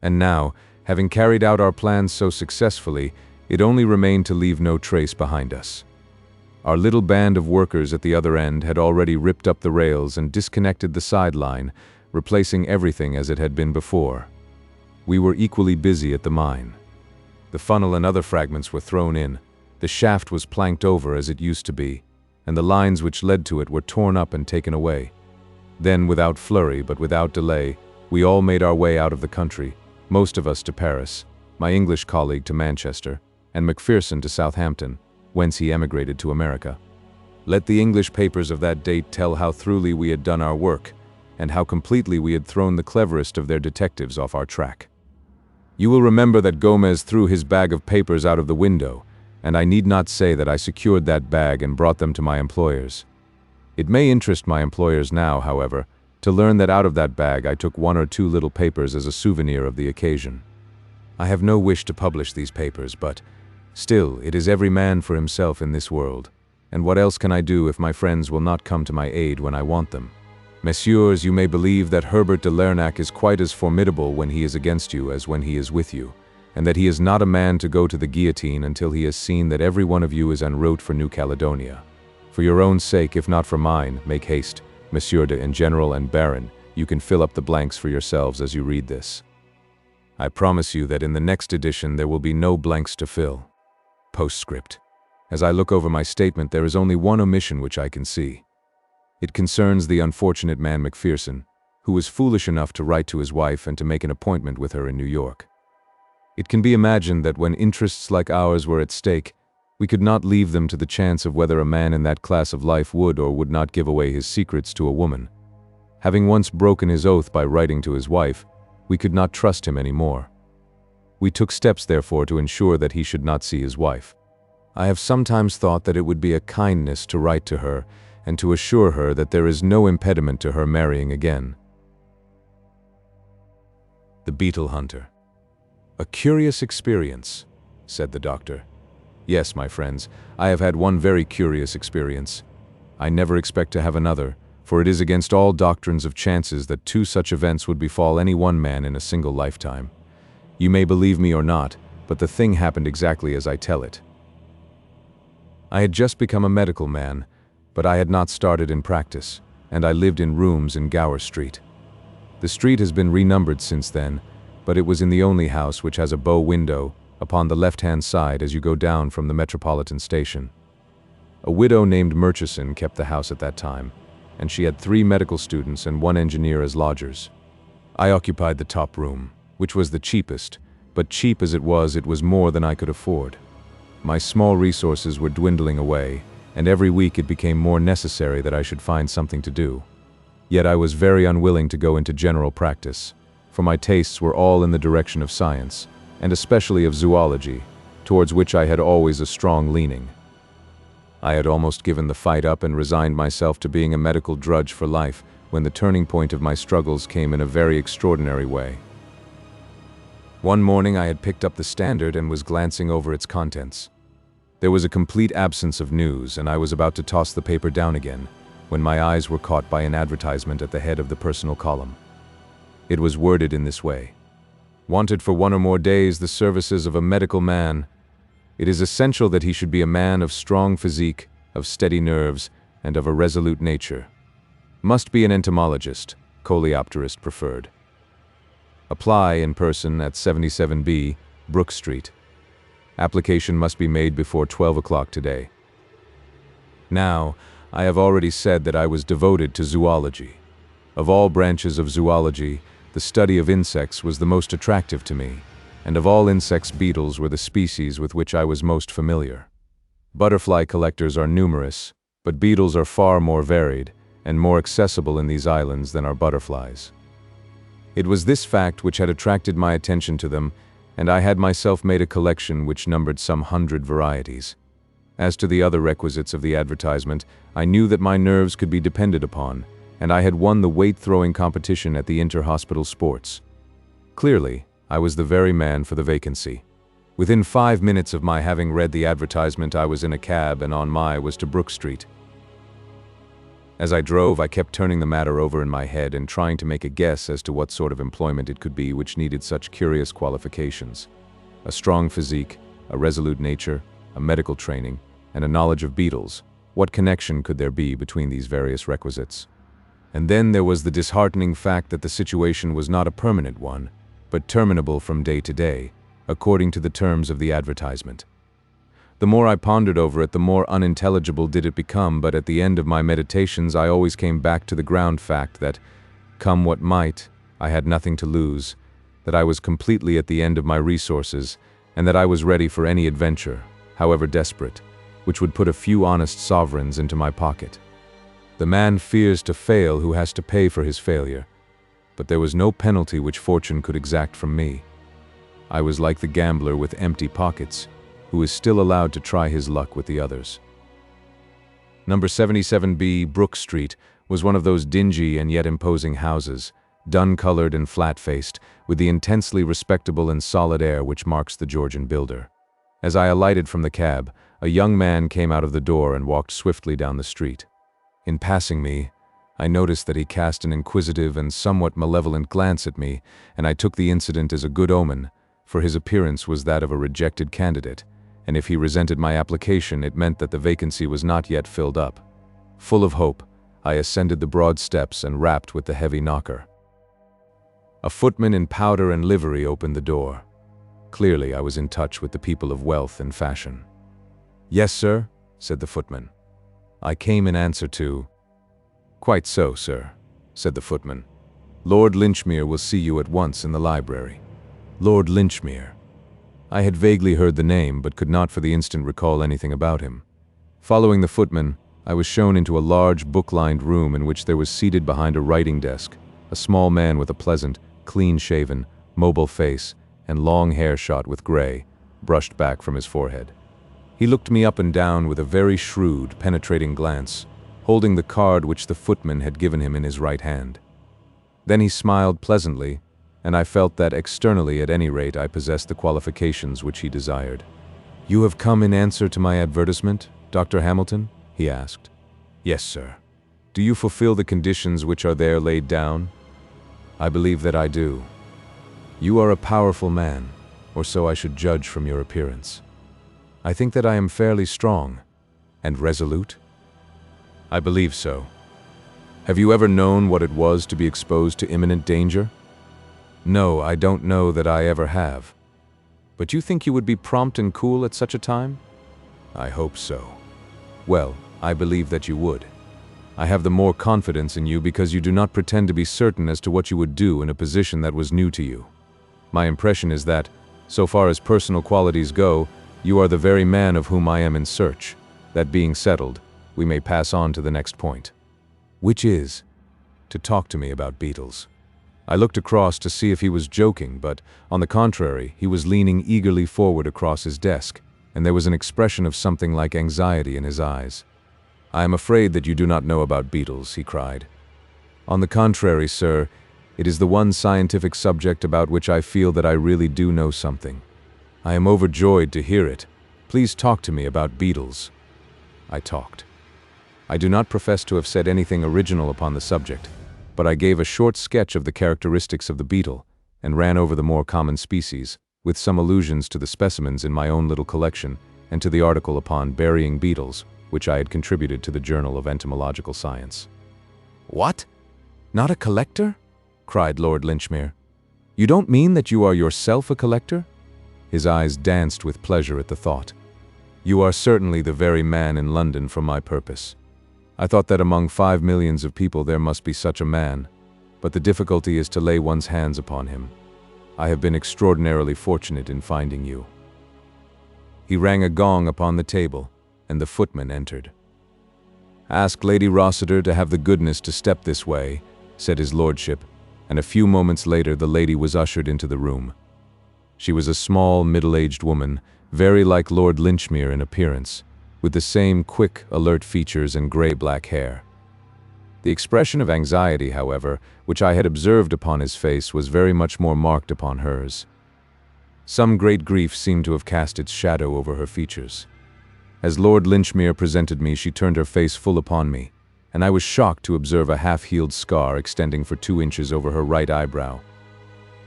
And now, having carried out our plans so successfully, it only remained to leave no trace behind us. Our little band of workers at the other end had already ripped up the rails and disconnected the sideline, replacing everything as it had been before. We were equally busy at the mine. The funnel and other fragments were thrown in, the shaft was planked over as it used to be, and the lines which led to it were torn up and taken away. Then, without flurry but without delay, we all made our way out of the country, most of us to Paris, my English colleague to Manchester, and Macpherson to Southampton, whence he emigrated to America. Let the English papers of that date tell how thoroughly we had done our work, and how completely we had thrown the cleverest of their detectives off our track. You will remember that Gomez threw his bag of papers out of the window, and I need not say that I secured that bag and brought them to my employers. It may interest my employers now, however, to learn that out of that bag I took 1 or 2 little papers as a souvenir of the occasion. I have no wish to publish these papers, but still, it is every man for himself in this world, and what else can I do if my friends will not come to my aid when I want them? Messieurs, you may believe that Herbert de Lernac is quite as formidable when he is against you as when he is with you, and that he is not a man to go to the guillotine until he has seen that every one of you is en route for New Caledonia. For your own sake, if not for mine, make haste, Monsieur de General and Baron, you can fill up the blanks for yourselves as you read this. I promise you that in the next edition there will be no blanks to fill. Postscript. As I look over my statement, there is only one omission which I can see. It concerns the unfortunate man Macpherson, who was foolish enough to write to his wife and to make an appointment with her in New York. It can be imagined that when interests like ours were at stake, we could not leave them to the chance of whether a man in that class of life would or would not give away his secrets to a woman. Having once broken his oath by writing to his wife, we could not trust him any more. We took steps, therefore, to ensure that he should not see his wife. I have sometimes thought that it would be a kindness to write to her and to assure her that there is no impediment to her marrying again. The Beetle-Hunter. A curious experience, said the doctor. Yes, my friends, I have had one very curious experience. I never expect to have another, for it is against all doctrines of chances that 2 such events would befall any one man in a single lifetime. You may believe me or not, but the thing happened exactly as I tell it. I had just become a medical man, but I had not started in practice, and I lived in rooms in Gower Street. The street has been renumbered since then, but it was in the only house which has a bow window upon the left-hand side as you go down from the Metropolitan Station. A widow named Murchison kept the house at that time, and she had 3 medical students and 1 engineer as lodgers. I occupied the top room, which was the cheapest, but cheap as it was more than I could afford. My small resources were dwindling away, and every week it became more necessary that I should find something to do. Yet I was very unwilling to go into general practice, for my tastes were all in the direction of science, and especially of zoology, towards which I had always a strong leaning. I had almost given the fight up and resigned myself to being a medical drudge for life when the turning point of my struggles came in a very extraordinary way. One morning I had picked up the Standard and was glancing over its contents. There was a complete absence of news, and I was about to toss the paper down again, when my eyes were caught by an advertisement at the head of the personal column. It was worded in this way: "Wanted for 1 or more days the services of a medical man. It is essential that he should be a man of strong physique, of steady nerves, and of a resolute nature. Must be an entomologist, coleopterist preferred. Apply in person at 77B, Brook Street. Application must be made before 12 o'clock today." Now, I have already said that I was devoted to zoology. Of all branches of zoology, the study of insects was the most attractive to me, and of all insects, beetles were the species with which I was most familiar. Butterfly collectors are numerous, but beetles are far more varied and more accessible in these islands than are butterflies. It was this fact which had attracted my attention to them, and I had myself made a collection which numbered some 100 varieties. As to the other requisites of the advertisement, I knew that my nerves could be depended upon, and I had won the weight-throwing competition at the inter-hospital sports. Clearly, I was the very man for the vacancy. Within 5 minutes of my having read the advertisement, I was in a cab and on my was to Brook Street. As I drove, I kept turning the matter over in my head and trying to make a guess as to what sort of employment it could be which needed such curious qualifications: a strong physique, a resolute nature, a medical training, and a knowledge of beetles, What connection could there be between these various requisites? And then there was the disheartening fact that the situation was not a permanent one, but terminable from day to day, according to the terms of the advertisement. The more I pondered over it, the more unintelligible did it become, but at the end of my meditations I always came back to the ground fact that, come what might, I had nothing to lose, that I was completely at the end of my resources, and that I was ready for any adventure, however desperate, which would put a few honest sovereigns into my pocket. The man fears to fail who has to pay for his failure, but there was no penalty which fortune could exact from me. I was like the gambler with empty pockets, who is still allowed to try his luck with the others. Number 77B, Brook Street, was one of those dingy and yet imposing houses, dun-colored and flat-faced, with the intensely respectable and solid air which marks the Georgian builder. As I alighted from the cab, a young man came out of the door and walked swiftly down the street. In passing me, I noticed that he cast an inquisitive and somewhat malevolent glance at me, and I took the incident as a good omen, for his appearance was that of a rejected candidate, and if he resented my application, it meant that the vacancy was not yet filled up. Full of hope, I ascended the broad steps and rapped with the heavy knocker. A footman in powder and livery opened the door. Clearly, I was in touch with the people of wealth and fashion. "Yes, sir," said the footman. "I came in answer to—" "Quite so, sir," said the footman. "Lord Linchmere will see you at once in the library." Lord Linchmere. I had vaguely heard the name, but could not for the instant recall anything about him. Following the footman, I was shown into a large, book-lined room in which there was seated behind a writing desk a small man with a pleasant, clean-shaven, mobile face and long hair shot with gray, brushed back from his forehead. He looked me up and down with a very shrewd, penetrating glance, holding the card which the footman had given him in his right hand. Then he smiled pleasantly, and I felt that externally, at any rate, I possessed the qualifications which he desired. "You have come in answer to my advertisement, Dr. Hamilton?" he asked. "Yes, sir." "Do you fulfill the conditions which are there laid down?" "I believe that I do." "You are a powerful man, or so I should judge from your appearance." "I think that I am fairly strong." "And resolute?" "I believe so." "Have you ever known what it was to be exposed to imminent danger?" "No, I don't know that I ever have." "But you think you would be prompt and cool at such a time?" "I hope so." "Well, I believe that you would. I have the more confidence in you because you do not pretend to be certain as to what you would do in a position that was new to you. My impression is that, so far as personal qualities go, you are the very man of whom I am in search. That being settled, we may pass on to the next point." "Which is?" "To talk to me about beetles." I looked across to see if he was joking, but, on the contrary, he was leaning eagerly forward across his desk, and there was an expression of something like anxiety in his eyes. "I am afraid that you do not know about beetles," he cried. "On the contrary, sir, it is the one scientific subject about which I feel that I really do know something. I am overjoyed to hear it. Please talk to me about beetles." I talked. I do not profess to have said anything original upon the subject, but I gave a short sketch of the characteristics of the beetle, and ran over the more common species, with some allusions to the specimens in my own little collection, and to the article upon burying beetles, which I had contributed to the Journal of Entomological Science. "What? Not a collector?" cried Lord Linchmere. "You don't mean that you are yourself a collector?" His eyes danced with pleasure at the thought. "You are certainly the very man in London for my purpose. I thought that among 5 millions of people there must be such a man, but the difficulty is to lay one's hands upon him. I have been extraordinarily fortunate in finding you." He rang a gong upon the table, and the footman entered. "Ask Lady Rossiter to have the goodness to step this way," said his lordship, and a few moments later the lady was ushered into the room. She was a small, middle-aged woman, very like Lord Linchmere in appearance, with the same quick, alert features and gray-black hair. The expression of anxiety, however, which I had observed upon his face was very much more marked upon hers. Some great grief seemed to have cast its shadow over her features. As Lord Linchmere presented me, she turned her face full upon me, and I was shocked to observe a half-healed scar extending for 2 inches over her right eyebrow.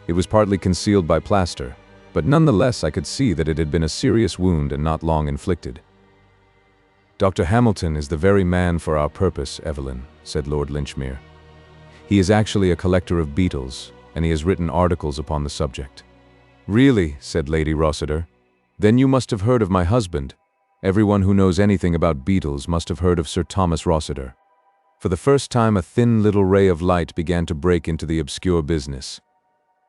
It was partly concealed by plaster, but nonetheless I could see that it had been a serious wound and not long inflicted. "Dr. Hamilton is the very man for our purpose, Evelyn," said Lord Linchmere. "He is actually a collector of beetles, and he has written articles upon the subject." "Really?" said Lady Rossiter. "Then you must have heard of my husband. Everyone who knows anything about beetles must have heard of Sir Thomas Rossiter." For the first time a thin little ray of light began to break into the obscure business.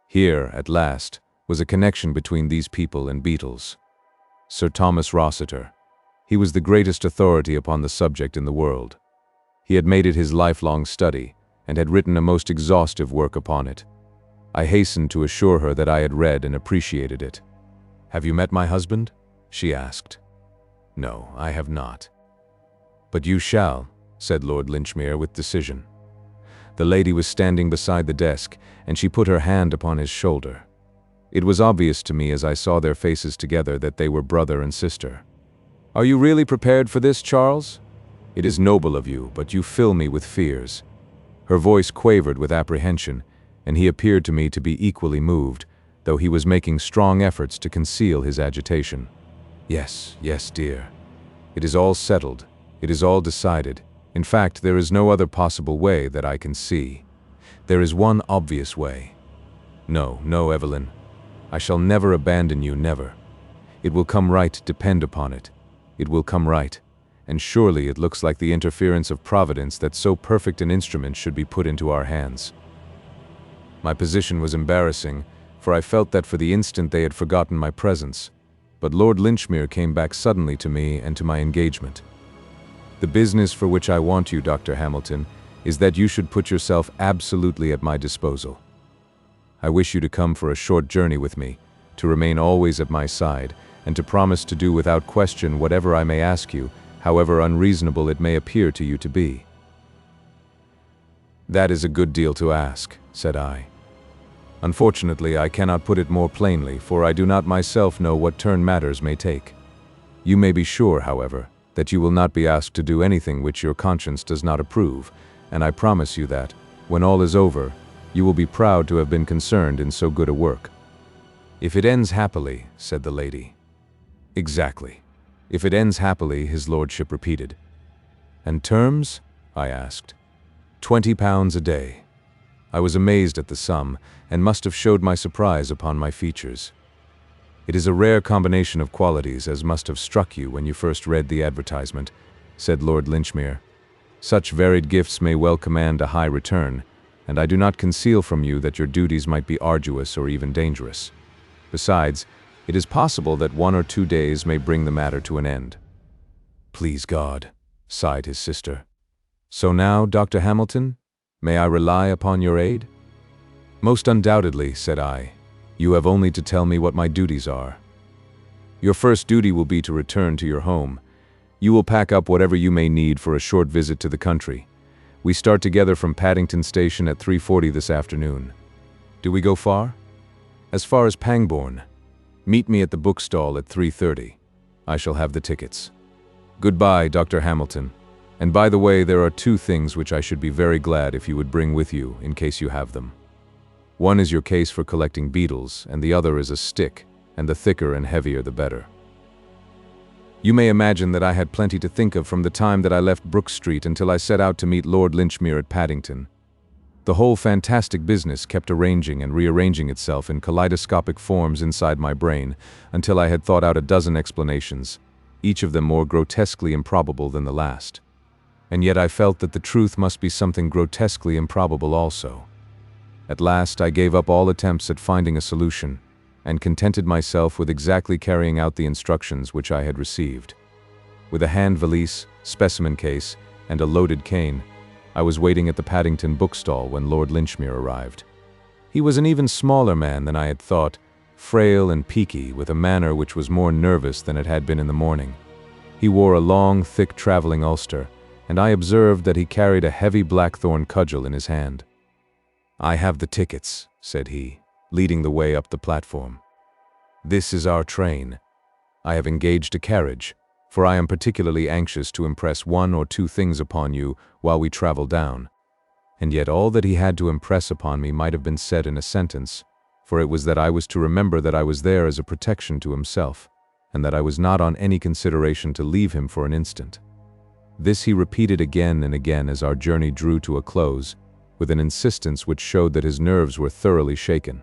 Here, at last, was a connection between these people and beetles. Sir Thomas Rossiter. He was the greatest authority upon the subject in the world. He had made it his lifelong study, and had written a most exhaustive work upon it. I hastened to assure her that I had read and appreciated it. "Have you met my husband?" she asked. "No, I have not." "But you shall," said Lord Linchmere with decision. The lady was standing beside the desk, and she put her hand upon his shoulder. It was obvious to me as I saw their faces together that they were brother and sister. "Are you really prepared for this, Charles? It is noble of you, but you fill me with fears." Her voice quavered with apprehension, and he appeared to me to be equally moved, though he was making strong efforts to conceal his agitation. "Yes, yes, dear. It is all settled. It is all decided. In fact, there is no other possible way that I can see. There is one obvious way. No, no, Evelyn. I shall never abandon you, never. It will come right, depend upon it. It will come right. And surely it looks like the interference of Providence that so perfect an instrument should be put into our hands." My position was embarrassing, for I felt that for the instant they had forgotten my presence. But Lord Linchmere came back suddenly to me and to my engagement. "The business for which I want you, Dr. Hamilton, is that you should put yourself absolutely at my disposal. I wish you to come for a short journey with me, to remain always at my side, and to promise to do without question whatever I may ask you, however unreasonable it may appear to you to be." "That is a good deal to ask," said I. "Unfortunately, I cannot put it more plainly, for I do not myself know what turn matters may take. You may be sure, however, that you will not be asked to do anything which your conscience does not approve, and I promise you that, when all is over, you will be proud to have been concerned in so good a work." "If it ends happily," said the lady. "Exactly. If it ends happily," his lordship repeated. "And terms?" I asked. £20 a day." I was amazed at the sum, and must have showed my surprise upon my features. "It is a rare combination of qualities, as must have struck you when you first read the advertisement," said Lord Linchmere. "Such varied gifts may well command a high return, and I do not conceal from you that your duties might be arduous or even dangerous. Besides, it is possible that 1 or 2 days may bring the matter to an end." "Please God," sighed his sister. "So now, Dr. Hamilton, may I rely upon your aid?" "Most undoubtedly," said I. "You have only to tell me what my duties are." "Your first duty will be to return to your home. You will pack up whatever you may need for a short visit to the country. We start together from Paddington Station at 3:40 this afternoon. Do we go far?" "As far as Pangbourne. Meet me at the bookstall at 3:30. I shall have the tickets. Goodbye, Dr. Hamilton. And by the way, there are 2 things which I should be very glad if you would bring with you, in case you have them. One is your case for collecting beetles, and the other is a stick, and the thicker and heavier the better." You may imagine that I had plenty to think of from the time that I left Brook Street until I set out to meet Lord Linchmere at Paddington. The whole fantastic business kept arranging and rearranging itself in kaleidoscopic forms inside my brain until I had thought out a dozen explanations, each of them more grotesquely improbable than the last. And yet I felt that the truth must be something grotesquely improbable also. At last I gave up all attempts at finding a solution, and contented myself with exactly carrying out the instructions which I had received. With a hand valise, specimen case, and a loaded cane, I was waiting at the Paddington bookstall when Lord Linchmere arrived. He was an even smaller man than I had thought, frail and peaky, with a manner which was more nervous than it had been in the morning. He wore a long, thick traveling ulster, and I observed that he carried a heavy blackthorn cudgel in his hand. "I have the tickets," said he, leading the way up the platform. "This is our train. I have engaged a carriage, for I am particularly anxious to impress 1 or 2 things upon you while we travel down." And yet all that he had to impress upon me might have been said in a sentence, for it was that I was to remember that I was there as a protection to himself, and that I was not on any consideration to leave him for an instant. This he repeated again and again as our journey drew to a close, with an insistence which showed that his nerves were thoroughly shaken.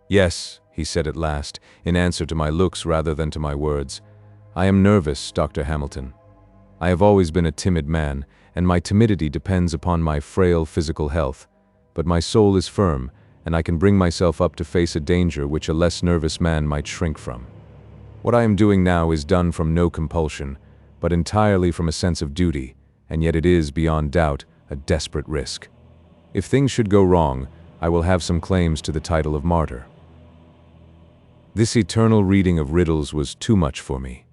"Yes," he said at last, in answer to my looks rather than to my words. "I am nervous, Dr. Hamilton. I have always been a timid man, and my timidity depends upon my frail physical health, but my soul is firm, and I can bring myself up to face a danger which a less nervous man might shrink from. What I am doing now is done from no compulsion, but entirely from a sense of duty, and yet it is, beyond doubt, a desperate risk. If things should go wrong, I will have some claims to the title of martyr." This eternal reading of riddles was too much for me.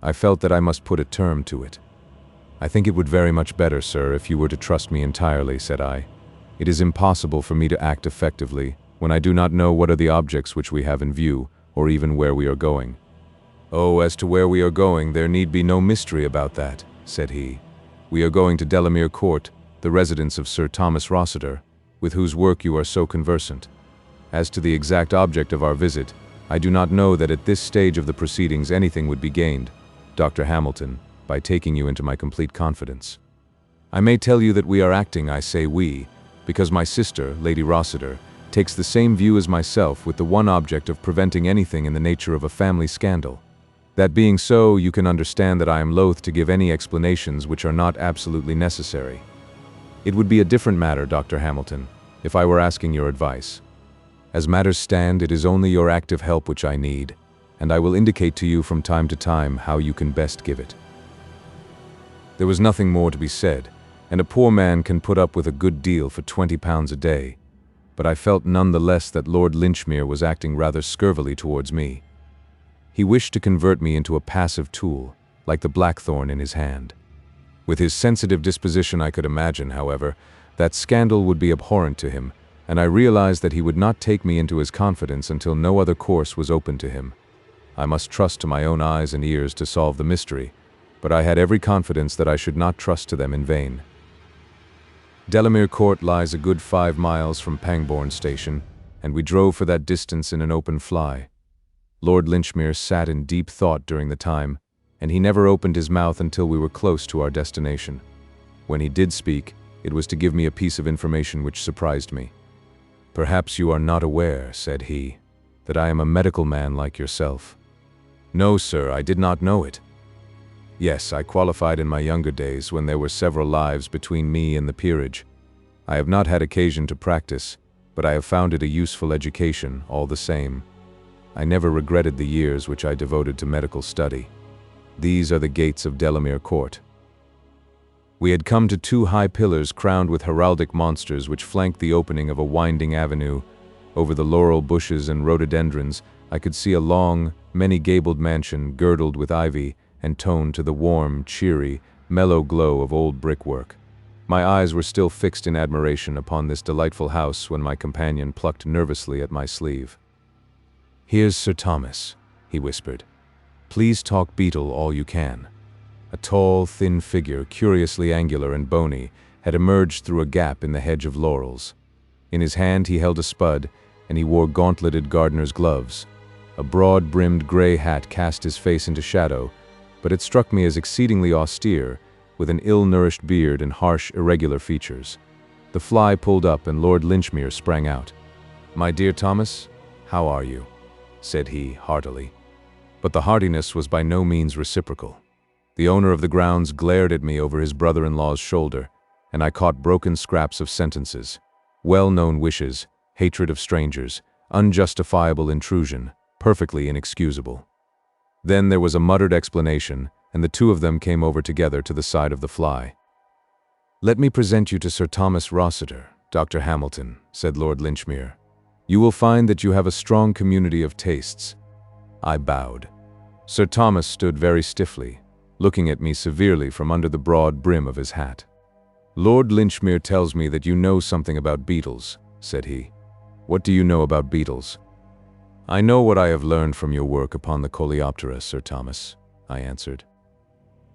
I felt that I must put a term to it. "I think it would very much better, sir, if you were to trust me entirely," said I. "It is impossible for me to act effectively when I do not know what are the objects which we have in view, or even where we are going." "Oh, as to where we are going, there need be no mystery about that," said he. "We are going to Delamere Court, the residence of Sir Thomas Rossiter, with whose work you are so conversant. As to the exact object of our visit, I do not know that at this stage of the proceedings anything would be gained, Dr. Hamilton, by taking you into my complete confidence. I may tell you that we are acting, I say we, because my sister, Lady Rossiter, takes the same view as myself with the one object of preventing anything in the nature of a family scandal. That being so, you can understand that I am loath to give any explanations which are not absolutely necessary. It would be a different matter, Dr. Hamilton, if I were asking your advice. As matters stand, it is only your active help which I need, and I will indicate to you from time to time how you can best give it." There was nothing more to be said, and a poor man can put up with a good deal for £20 a day, but I felt none the less that Lord Linchmere was acting rather scurvily towards me. He wished to convert me into a passive tool, like the blackthorn in his hand. With his sensitive disposition, I could imagine, however, that scandal would be abhorrent to him, and I realized that he would not take me into his confidence until no other course was open to him. I must trust to my own eyes and ears to solve the mystery, but I had every confidence that I should not trust to them in vain. Delamere Court lies a good 5 miles from Pangbourne Station, and we drove for that distance in an open fly. Lord Linchmere sat in deep thought during the time, and he never opened his mouth until we were close to our destination. When he did speak, it was to give me a piece of information which surprised me. "Perhaps you are not aware," said he, "that I am a medical man like yourself." "No, sir, I did not know it." "Yes, I qualified in my younger days when there were several lives between me and the peerage. I have not had occasion to practice, but I have found it a useful education, all the same. I never regretted the years which I devoted to medical study. These are the gates of Delamere Court." We had come to 2 high pillars crowned with heraldic monsters which flanked the opening of a winding avenue. Over the laurel bushes and rhododendrons, I could see a long, many-gabled mansion girdled with ivy and toned to the warm, cheery, mellow glow of old brickwork. My eyes were still fixed in admiration upon this delightful house when my companion plucked nervously at my sleeve. "Here's Sir Thomas," he whispered. "Please talk Beetle all you can." A tall, thin figure, curiously angular and bony, had emerged through a gap in the hedge of laurels. In his hand he held a spud, and he wore gauntleted gardener's gloves. A broad-brimmed gray hat cast his face into shadow, but it struck me as exceedingly austere, with an ill-nourished beard and harsh, irregular features. The fly pulled up, and Lord Linchmere sprang out. "My dear Thomas, how are you?" said he, heartily. But the heartiness was by no means reciprocal. The owner of the grounds glared at me over his brother-in-law's shoulder, and I caught broken scraps of sentences. Well-known wishes, hatred of strangers, unjustifiable intrusion, perfectly inexcusable. Then there was a muttered explanation, and the 2 of them came over together to the side of the fly. "Let me present you to Sir Thomas Rossiter, Dr. Hamilton," said Lord Linchmere. "You will find that you have a strong community of tastes." I bowed. Sir Thomas stood very stiffly, looking at me severely from under the broad brim of his hat. "Lord Linchmere tells me that you know something about beetles," said he. "What do you know about beetles?" "I know what I have learned from your work upon the Coleoptera, Sir Thomas," I answered.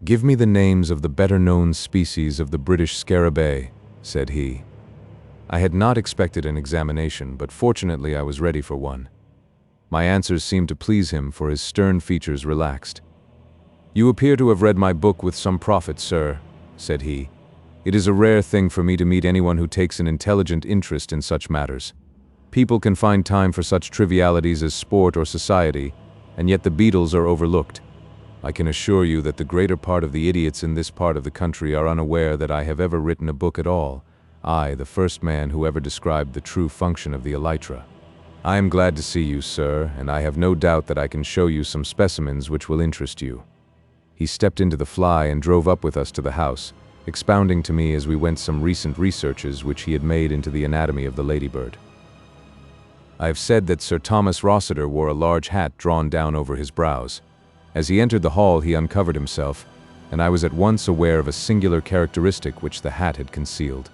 "Give me the names of the better-known species of the British scarabæ," said he. I had not expected an examination, but fortunately I was ready for one. My answers seemed to please him, for his stern features relaxed. "You appear to have read my book with some profit, sir," said he. "It is a rare thing for me to meet anyone who takes an intelligent interest in such matters. People can find time for such trivialities as sport or society, and yet the beetles are overlooked. I can assure you that the greater part of the idiots in this part of the country are unaware that I have ever written a book at all, I, the first man who ever described the true function of the elytra. I am glad to see you, sir, and I have no doubt that I can show you some specimens which will interest you." He stepped into the fly and drove up with us to the house, expounding to me as we went some recent researches which he had made into the anatomy of the ladybird. I have said that Sir Thomas Rossiter wore a large hat drawn down over his brows. As he entered the hall, he uncovered himself, and I was at once aware of a singular characteristic which the hat had concealed.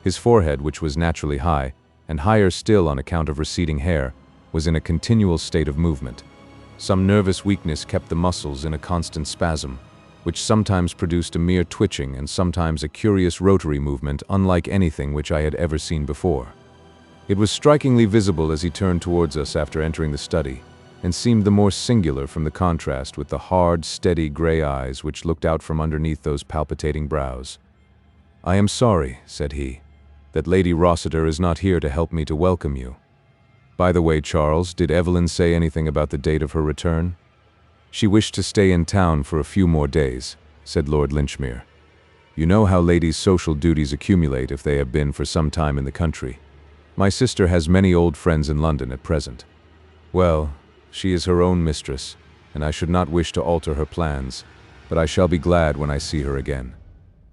His forehead, which was naturally high, and higher still on account of receding hair, was in a continual state of movement. Some nervous weakness kept the muscles in a constant spasm, which sometimes produced a mere twitching and sometimes a curious rotary movement unlike anything which I had ever seen before. It was strikingly visible as he turned towards us after entering the study, and seemed the more singular from the contrast with the hard, steady gray eyes which looked out from underneath those palpitating brows. "I am sorry," said he, "that Lady Rossiter is not here to help me to welcome you. By the way, Charles, did Evelyn say anything about the date of her return?" "She wished to stay in town for a few more days," said Lord Linchmere. "You know how ladies' social duties accumulate if they have been for some time in the country. My sister has many old friends in London at present. Well, she is her own mistress, and I should not wish to alter her plans, but I shall be glad when I see her again.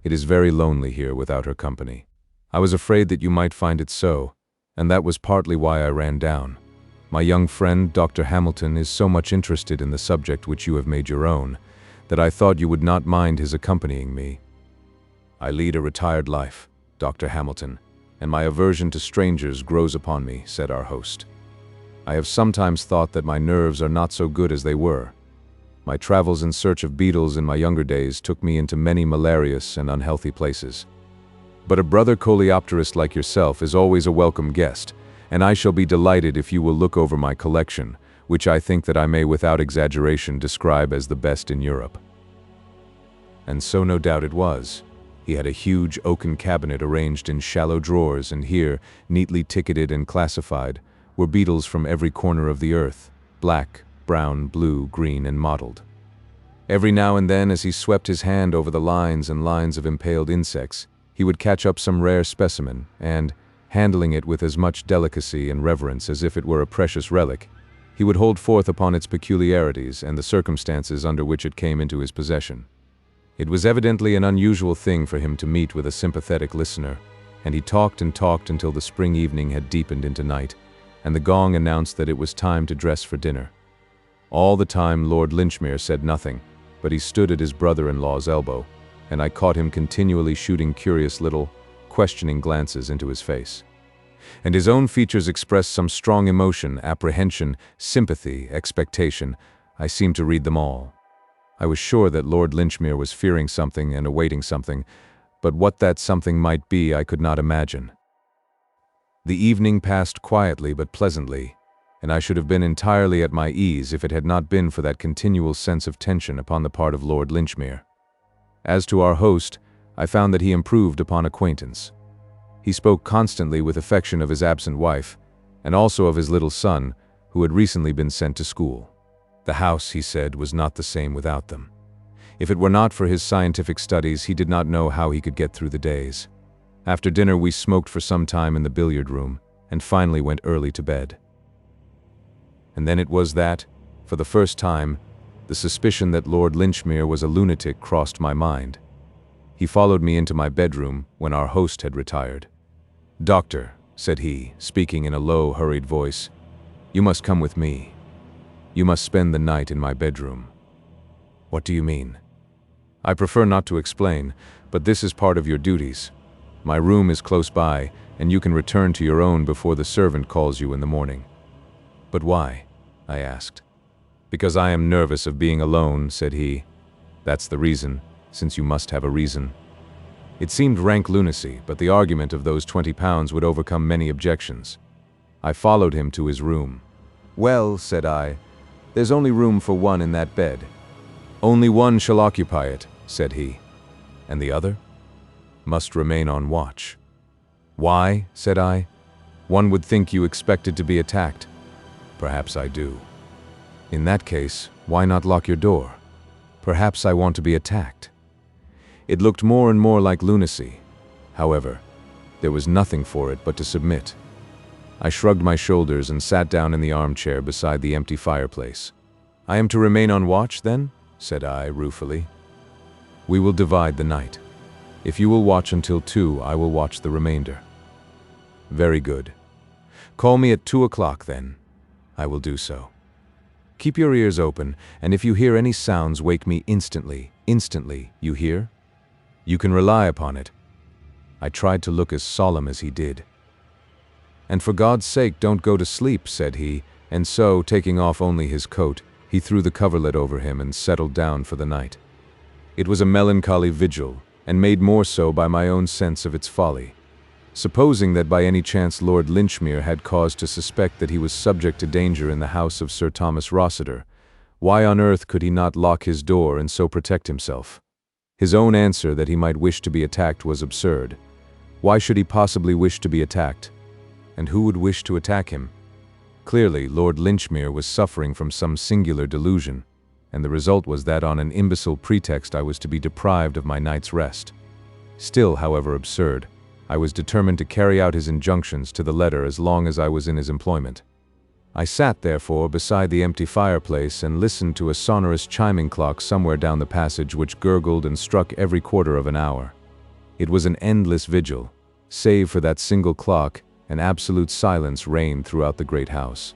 It is very lonely here without her company. I was afraid that you might find it so, and that was partly why I ran down. My young friend, Dr. Hamilton, is so much interested in the subject which you have made your own, that I thought you would not mind his accompanying me. I lead a retired life, Dr. Hamilton, and my aversion to strangers grows upon me," said our host. "I have sometimes thought that my nerves are not so good as they were. My travels in search of beetles in my younger days took me into many malarious and unhealthy places. But a brother coleopterist like yourself is always a welcome guest, and I shall be delighted if you will look over my collection, which I think that I may without exaggeration describe as the best in Europe." And so no doubt it was. He had a huge oaken cabinet arranged in shallow drawers, and here, neatly ticketed and classified, were beetles from every corner of the earth, black, brown, blue, green, and mottled. Every now and then, as he swept his hand over the lines and lines of impaled insects, he would catch up some rare specimen, and, handling it with as much delicacy and reverence as if it were a precious relic, he would hold forth upon its peculiarities and the circumstances under which it came into his possession. It was evidently an unusual thing for him to meet with a sympathetic listener, and he talked and talked until the spring evening had deepened into night, and the gong announced that it was time to dress for dinner. All the time Lord Linchmere said nothing, but he stood at his brother-in-law's elbow, and I caught him continually shooting curious little, questioning glances into his face. And his own features expressed some strong emotion, apprehension, sympathy, expectation. I seemed to read them all. I was sure that Lord Linchmere was fearing something and awaiting something, but what that something might be I could not imagine. The evening passed quietly but pleasantly, and I should have been entirely at my ease if it had not been for that continual sense of tension upon the part of Lord Linchmere. As to our host, I found that he improved upon acquaintance. He spoke constantly with affection of his absent wife, and also of his little son, who had recently been sent to school. The house, he said, was not the same without them. If it were not for his scientific studies, he did not know how he could get through the days. After dinner, we smoked for some time in the billiard room, and finally went early to bed. And then it was that, for the first time, the suspicion that Lord Linchmere was a lunatic crossed my mind. He followed me into my bedroom when our host had retired. "Doctor," said he, speaking in a low, hurried voice, "you must come with me. You must spend the night in my bedroom." "What do you mean?" "I prefer not to explain, but this is part of your duties. My room is close by, and you can return to your own before the servant calls you in the morning." "But why?" I asked. "Because I am nervous of being alone," said he. "That's the reason, since you must have a reason." It seemed rank lunacy, but the argument of those £20 would overcome many objections. I followed him to his room. "Well," said I, "there's only room for one in that bed." "Only one shall occupy it," said he. "And the other?" Must remain on watch. Why? Said I. One would think you expected to be attacked. Perhaps I do. In that case, why not lock your door? Perhaps I want to be attacked. It looked more and more like lunacy. However, there was nothing for it but to submit. I shrugged my shoulders and sat down in the armchair beside the empty fireplace. I am to remain on watch, then? Said I, ruefully. We will divide the night. If you will watch until 2, I will watch the remainder. Very good. Call me at 2 o'clock, then. I will do so. Keep your ears open, and if you hear any sounds, wake me instantly. Instantly, you hear? You can rely upon it. I tried to look as solemn as he did. And for God's sake, don't go to sleep, said he, and so, taking off only his coat, he threw the coverlet over him and settled down for the night. It was a melancholy vigil, and made more so by my own sense of its folly. Supposing that by any chance Lord Linchmere had cause to suspect that he was subject to danger in the house of Sir Thomas Rossiter, why on earth could he not lock his door and so protect himself? His own answer that he might wish to be attacked was absurd. Why should he possibly wish to be attacked? And who would wish to attack him? Clearly, Lord Linchmere was suffering from some singular delusion, and the result was that on an imbecile pretext I was to be deprived of my night's rest. Still, however absurd, I was determined to carry out his injunctions to the letter as long as I was in his employment. I sat, therefore, beside the empty fireplace and listened to a sonorous chiming clock somewhere down the passage which gurgled and struck every quarter of an hour. It was an endless vigil. Save for that single clock, an absolute silence reigned throughout the great house.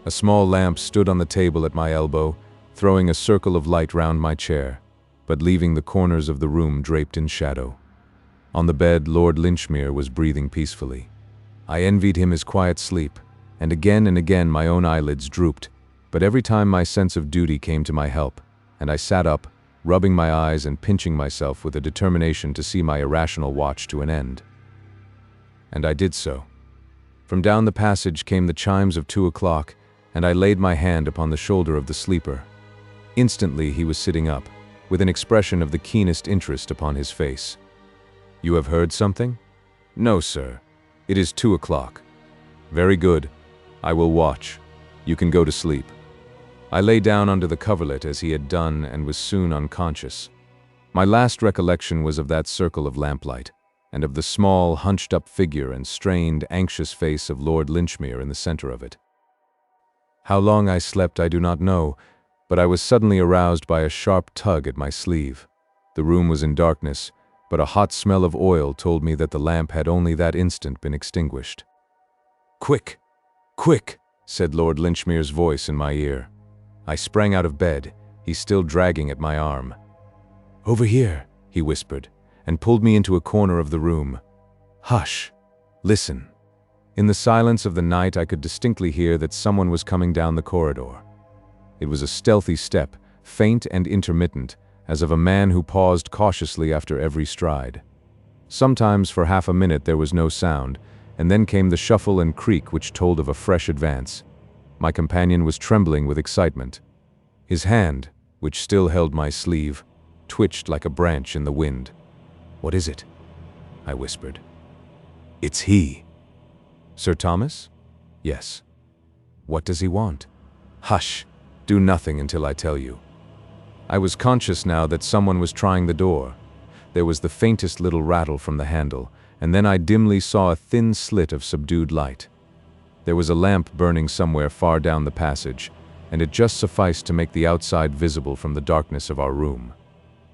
A small lamp stood on the table at my elbow, throwing a circle of light round my chair, but leaving the corners of the room draped in shadow. On the bed, Lord Linchmere was breathing peacefully. I envied him his quiet sleep, and again my own eyelids drooped, but every time my sense of duty came to my help, and I sat up, rubbing my eyes and pinching myself with a determination to see my irrational watch to an end. And I did so. From down the passage came the chimes of 2 o'clock, and I laid my hand upon the shoulder of the sleeper. Instantly he was sitting up, with an expression of the keenest interest upon his face. You have heard something? No, sir. It is 2 o'clock. Very good. I will watch. You can go to sleep. I lay down under the coverlet as he had done and was soon unconscious. My last recollection was of that circle of lamplight, and of the small, hunched-up figure and strained, anxious face of Lord Linchmere in the center of it. How long I slept I do not know, but I was suddenly aroused by a sharp tug at my sleeve. The room was in darkness, but a hot smell of oil told me that the lamp had only that instant been extinguished. "Quick! Quick!" said Lord Linchmere's voice in my ear. I sprang out of bed, he still dragging at my arm. "Over here," he whispered, and pulled me into a corner of the room. "Hush! Listen." In the silence of the night I could distinctly hear that someone was coming down the corridor. It was a stealthy step, faint and intermittent, as of a man who paused cautiously after every stride. Sometimes for half a minute there was no sound, and then came the shuffle and creak which told of a fresh advance. My companion was trembling with excitement. His hand, which still held my sleeve, twitched like a branch in the wind. "What is it?" I whispered. "It's he." "Sir Thomas?" "Yes." "What does he want?" "Hush! Do nothing until I tell you." I was conscious now that someone was trying the door. There was the faintest little rattle from the handle, and then I dimly saw a thin slit of subdued light. There was a lamp burning somewhere far down the passage, and it just sufficed to make the outside visible from the darkness of our room.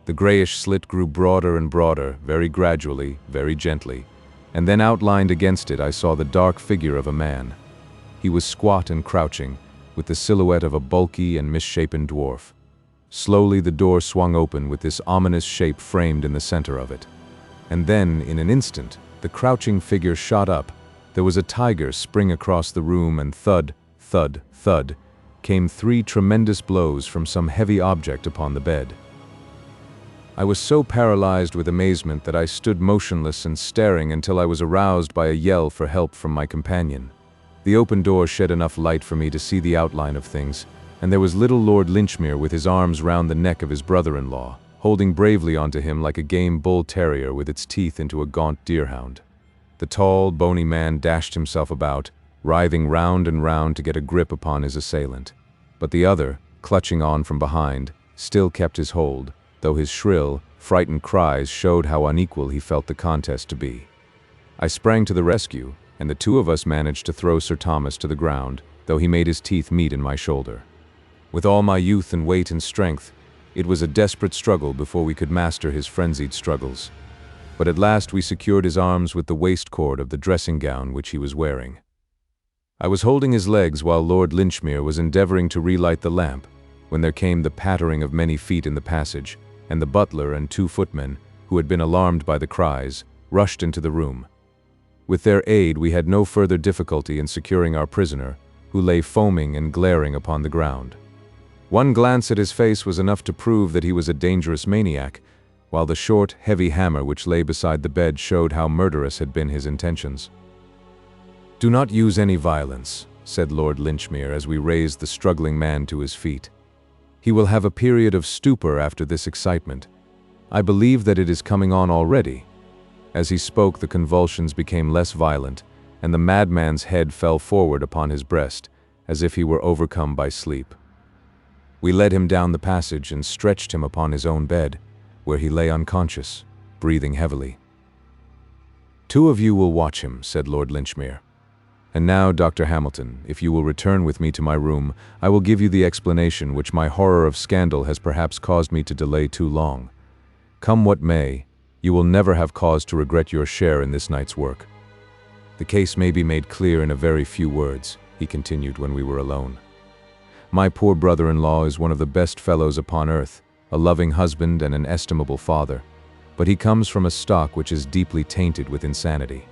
The grayish slit grew broader and broader, very gradually, very gently, and then outlined against it I saw the dark figure of a man. He was squat and crouching, with the silhouette of a bulky and misshapen dwarf. Slowly the door swung open with this ominous shape framed in the center of it. And then, in an instant, the crouching figure shot up. There was a tiger spring across the room, and thud, thud, thud, came 3 tremendous blows from some heavy object upon the bed. I was so paralyzed with amazement that I stood motionless and staring until I was aroused by a yell for help from my companion. The open door shed enough light for me to see the outline of things, and there was little Lord Linchmere with his arms round the neck of his brother-in-law, holding bravely onto him like a game bull terrier with its teeth into a gaunt deerhound. The tall, bony man dashed himself about, writhing round and round to get a grip upon his assailant. But the other, clutching on from behind, still kept his hold, though his shrill, frightened cries showed how unequal he felt the contest to be. I sprang to the rescue, and the two of us managed to throw Sir Thomas to the ground, though he made his teeth meet in my shoulder. With all my youth and weight and strength, it was a desperate struggle before we could master his frenzied struggles. But at last we secured his arms with the waistcord of the dressing gown which he was wearing. I was holding his legs while Lord Linchmere was endeavoring to relight the lamp, when there came the pattering of many feet in the passage, and the butler and 2 footmen, who had been alarmed by the cries, rushed into the room. With their aid we had no further difficulty in securing our prisoner, who lay foaming and glaring upon the ground. One glance at his face was enough to prove that he was a dangerous maniac, while the short, heavy hammer which lay beside the bed showed how murderous had been his intentions. "Do not use any violence," said Lord Linchmere as we raised the struggling man to his feet. "He will have a period of stupor after this excitement. I believe that it is coming on already." As he spoke, the convulsions became less violent, and the madman's head fell forward upon his breast, as if he were overcome by sleep. We led him down the passage and stretched him upon his own bed, where he lay unconscious, breathing heavily. "2 of you will watch him," said Lord Linchmere. "And now, Dr. Hamilton, if you will return with me to my room, I will give you the explanation which my horror of scandal has perhaps caused me to delay too long. Come what may, you will never have cause to regret your share in this night's work. The case may be made clear in a very few words," he continued when we were alone. "My poor brother-in-law is one of the best fellows upon earth, a loving husband and an estimable father, but he comes from a stock which is deeply tainted with insanity.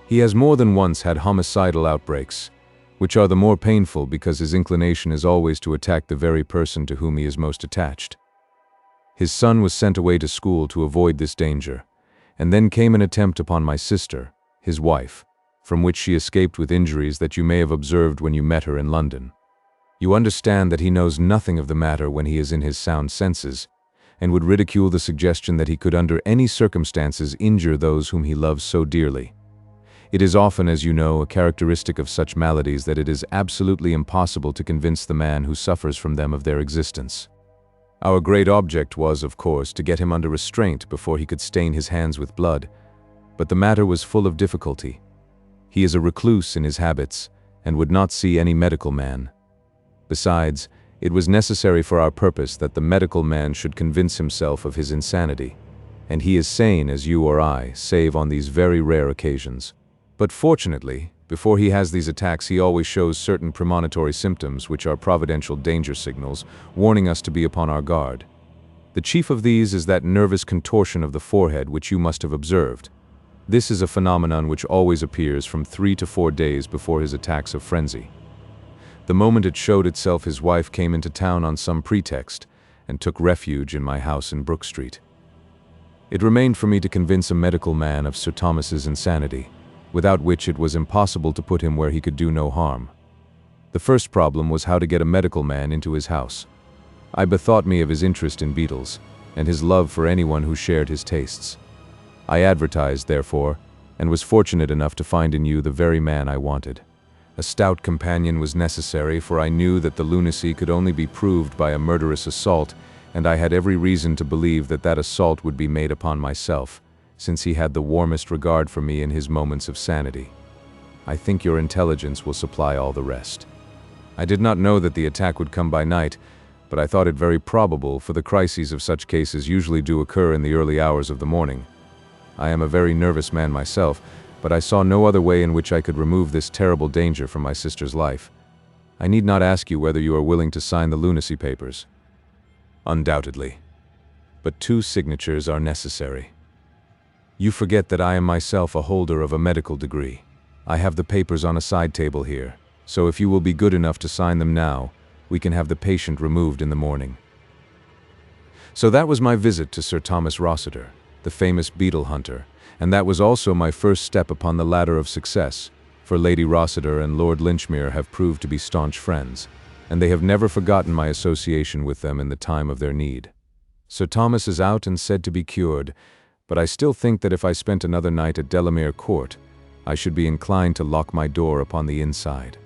He has more than once had homicidal outbreaks, which are the more painful because his inclination is always to attack the very person to whom he is most attached. His son was sent away to school to avoid this danger, and then came an attempt upon my sister, his wife, from which she escaped with injuries that you may have observed when you met her in London. You understand that he knows nothing of the matter when he is in his sound senses, and would ridicule the suggestion that he could under any circumstances injure those whom he loves so dearly. It is often, as you know, a characteristic of such maladies that it is absolutely impossible to convince the man who suffers from them of their existence. Our great object was, of course, to get him under restraint before he could stain his hands with blood, but the matter was full of difficulty. He is a recluse in his habits, and would not see any medical man. Besides, it was necessary for our purpose that the medical man should convince himself of his insanity, and he is sane as you or I, save on these very rare occasions. But fortunately, before he has these attacks he always shows certain premonitory symptoms which are providential danger signals, warning us to be upon our guard. The chief of these is that nervous contortion of the forehead which you must have observed. This is a phenomenon which always appears from 3 to 4 days before his attacks of frenzy. The moment it showed itself, his wife came into town on some pretext, and took refuge in my house in Brook Street. It remained for me to convince a medical man of Sir Thomas's insanity, without which it was impossible to put him where he could do no harm. The first problem was how to get a medical man into his house. I bethought me of his interest in beetles, and his love for anyone who shared his tastes. I advertised, therefore, and was fortunate enough to find in you the very man I wanted. A stout companion was necessary, for I knew that the lunacy could only be proved by a murderous assault, and I had every reason to believe that that assault would be made upon myself, since he had the warmest regard for me in his moments of sanity. I think your intelligence will supply all the rest. I did not know that the attack would come by night, but I thought it very probable, for the crises of such cases usually do occur in the early hours of the morning. I am a very nervous man myself, but I saw no other way in which I could remove this terrible danger from my sister's life. I need not ask you whether you are willing to sign the lunacy papers. Undoubtedly. But 2 signatures are necessary. You forget that I am myself a holder of a medical degree. I have the papers on a side table here, so if you will be good enough to sign them now, we can have the patient removed in the morning. So that was my visit to Sir Thomas Rossiter, the famous Beetle-Hunter, and that was also my first step upon the ladder of success, for Lady Rossiter and Lord Linchmere have proved to be staunch friends, and they have never forgotten my association with them in the time of their need. Sir Thomas is out and said to be cured, but I still think that if I spent another night at Delamere Court, I should be inclined to lock my door upon the inside.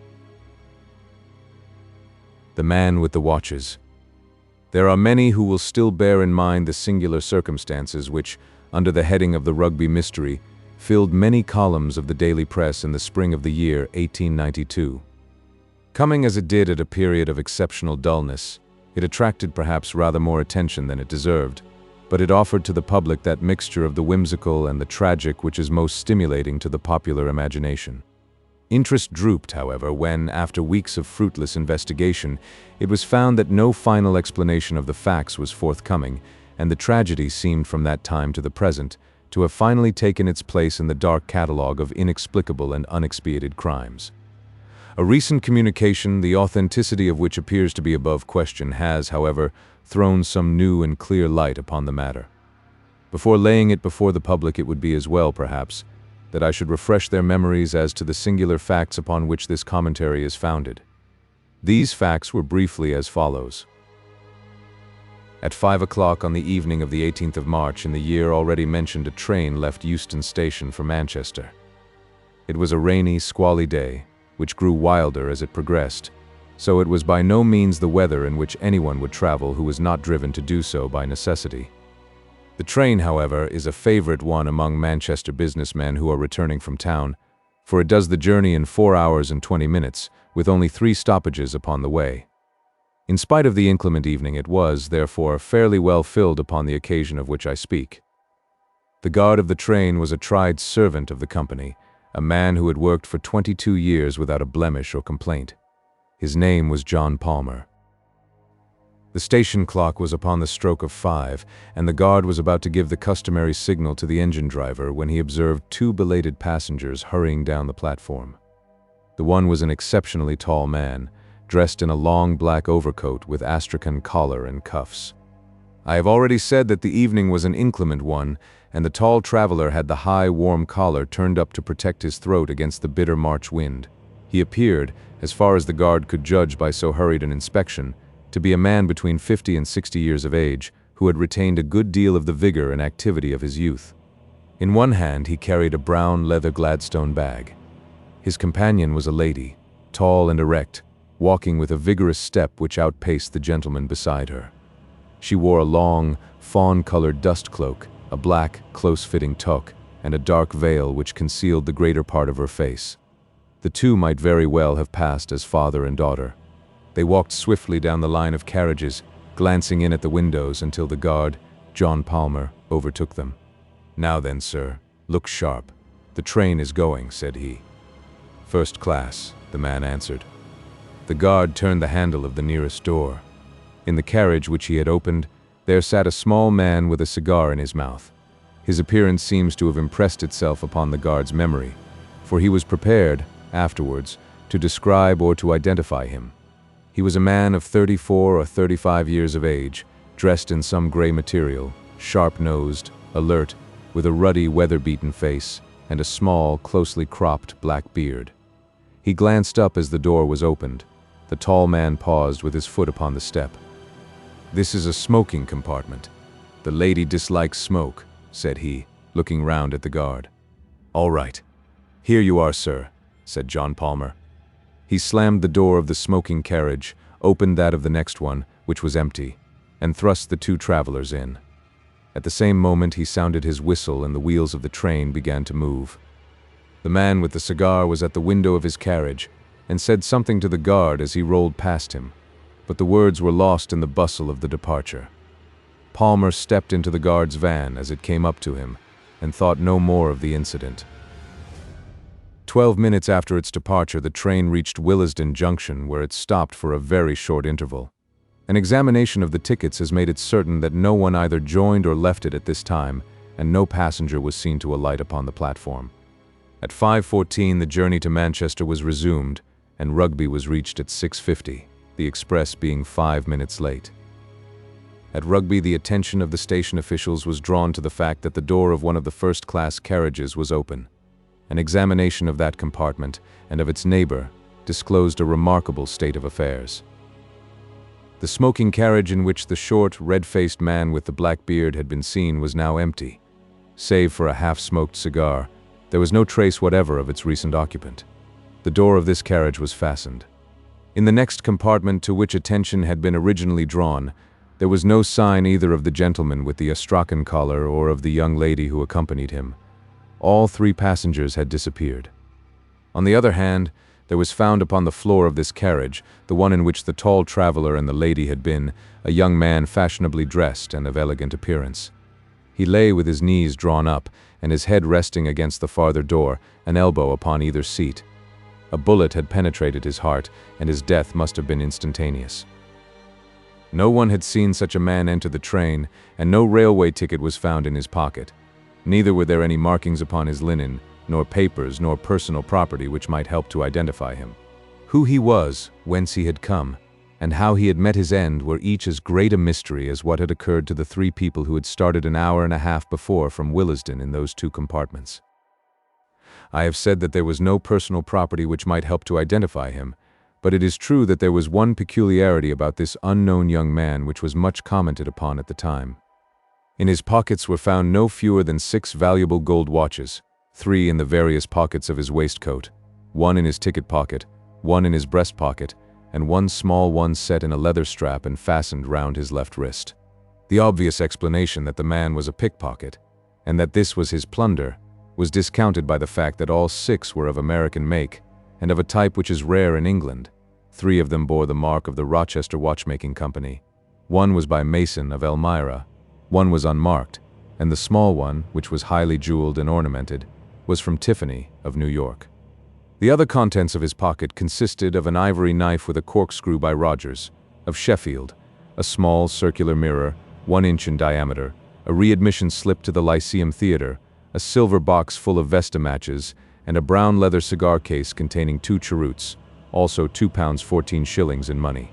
The man with the watches. There are many who will still bear in mind the singular circumstances which, under the heading of the Rugby mystery, filled many columns of the daily press in the spring of the year 1892. Coming as it did at a period of exceptional dullness, it attracted perhaps rather more attention than it deserved, but it offered to the public that mixture of the whimsical and the tragic which is most stimulating to the popular imagination. Interest drooped, however, when, after weeks of fruitless investigation, it was found that no final explanation of the facts was forthcoming, and the tragedy seemed from that time to the present to have finally taken its place in the dark catalogue of inexplicable and unexpiated crimes. A recent communication, the authenticity of which appears to be above question, has, however, thrown some new and clear light upon the matter. Before laying it before the public, it would be as well, perhaps, that I should refresh their memories as to the singular facts upon which this commentary is founded. These facts were briefly as follows. At 5 o'clock on the evening of the 18th of March in the year already mentioned, a train left Euston Station for Manchester. It was a rainy, squally day, which grew wilder as it progressed, so it was by no means the weather in which anyone would travel who was not driven to do so by necessity. The train, however, is a favorite one among Manchester businessmen who are returning from town, for it does the journey in 4 hours and 20 minutes, with only 3 stoppages upon the way. In spite of the inclement evening, it was, therefore, fairly well filled upon the occasion of which I speak. The guard of the train was a tried servant of the company, a man who had worked for 22 years without a blemish or complaint. His name was John Palmer. The station clock was upon the stroke of 5, and the guard was about to give the customary signal to the engine driver when he observed 2 belated passengers hurrying down the platform. The one was an exceptionally tall man, dressed in a long black overcoat with astrakhan collar and cuffs. I have already said that the evening was an inclement one, and the tall traveler had the high, warm collar turned up to protect his throat against the bitter March wind. He appeared, as far as the guard could judge by so hurried an inspection, to be a man between 50 and 60 years of age, who had retained a good deal of the vigor and activity of his youth. In one hand he carried a brown leather Gladstone bag. His companion was a lady, tall and erect, walking with a vigorous step which outpaced the gentleman beside her. She wore a long, fawn-colored dust cloak, a black, close-fitting toque, and a dark veil which concealed the greater part of her face. The two might very well have passed as father and daughter. They walked swiftly down the line of carriages, glancing in at the windows until the guard, John Palmer, overtook them. "Now then, sir, look sharp. The train is going," said he. "First class," the man answered. The guard turned the handle of the nearest door. In the carriage which he had opened, there sat a small man with a cigar in his mouth. His appearance seems to have impressed itself upon the guard's memory, for he was prepared, afterwards, to describe or to identify him. He was a man of 34 or 35 years of age, dressed in some gray material, sharp-nosed, alert, with a ruddy, weather-beaten face, and a small, closely cropped black beard. He glanced up as the door was opened. The tall man paused with his foot upon the step. "This is a smoking compartment. The lady dislikes smoke," said he, looking round at the guard. "All right. Here you are, sir," said John Palmer. He slammed the door of the smoking carriage, opened that of the next one, which was empty, and thrust the 2 travelers in. At the same moment he sounded his whistle and the wheels of the train began to move. The man with the cigar was at the window of his carriage and said something to the guard as he rolled past him, but the words were lost in the bustle of the departure. Palmer stepped into the guard's van as it came up to him and thought no more of the incident. 12 minutes after its departure, the train reached Willesden Junction, where it stopped for a very short interval. An examination of the tickets has made it certain that no one either joined or left it at this time, and no passenger was seen to alight upon the platform. At 5:14 the journey to Manchester was resumed, and Rugby was reached at 6:50, the express being 5 minutes late. At Rugby, the attention of the station officials was drawn to the fact that the door of one of the first-class carriages was open. An examination of that compartment and of its neighbor disclosed a remarkable state of affairs. The The smoking carriage in which the short, red-faced man with the black beard had been seen was now empty. Save for a half-smoked cigar, there was no trace whatever of its recent occupant. The door of this carriage was fastened. In the next compartment to which attention had been originally drawn, there was no sign either of the gentleman with the astrakhan collar or of the young lady who accompanied him. All three passengers had disappeared. On the other hand, there was found upon the floor of this carriage, the one in which the tall traveler and the lady had been, a young man fashionably dressed and of elegant appearance. He lay with his knees drawn up and his head resting against the farther door, an elbow upon either seat. A bullet had penetrated his heart, and his death must have been instantaneous. No one had seen such a man enter the train, and no railway ticket was found in his pocket. Neither were there any markings upon his linen, nor papers, nor personal property which might help to identify him. Who he was, whence he had come, and how he had met his end were each as great a mystery as what had occurred to the three people who had started an hour and a half before from Willesden in those two compartments. I have said that there was no personal property which might help to identify him, but it is true that there was one peculiarity about this unknown young man which was much commented upon at the time. In his pockets were found no fewer than 6 valuable gold watches, 3 in the various pockets of his waistcoat, 1 in his ticket pocket, 1 in his breast pocket, and 1 small one set in a leather strap and fastened round his left wrist. The obvious explanation that the man was a pickpocket, and that this was his plunder, was discounted by the fact that all 6 were of American make, and of a type which is rare in England. 3 of them bore the mark of the Rochester Watchmaking Company. 1 was by Mason of Elmira, 1 was unmarked, and the small one, which was highly jeweled and ornamented, was from Tiffany of New York. The other contents of his pocket consisted of an ivory knife with a corkscrew by Rogers, of Sheffield, a small circular mirror, 1 inch in diameter, a readmission slip to the Lyceum Theatre, a silver box full of Vesta matches, and a brown leather cigar case containing 2 cheroots, also £2 14 shillings in money.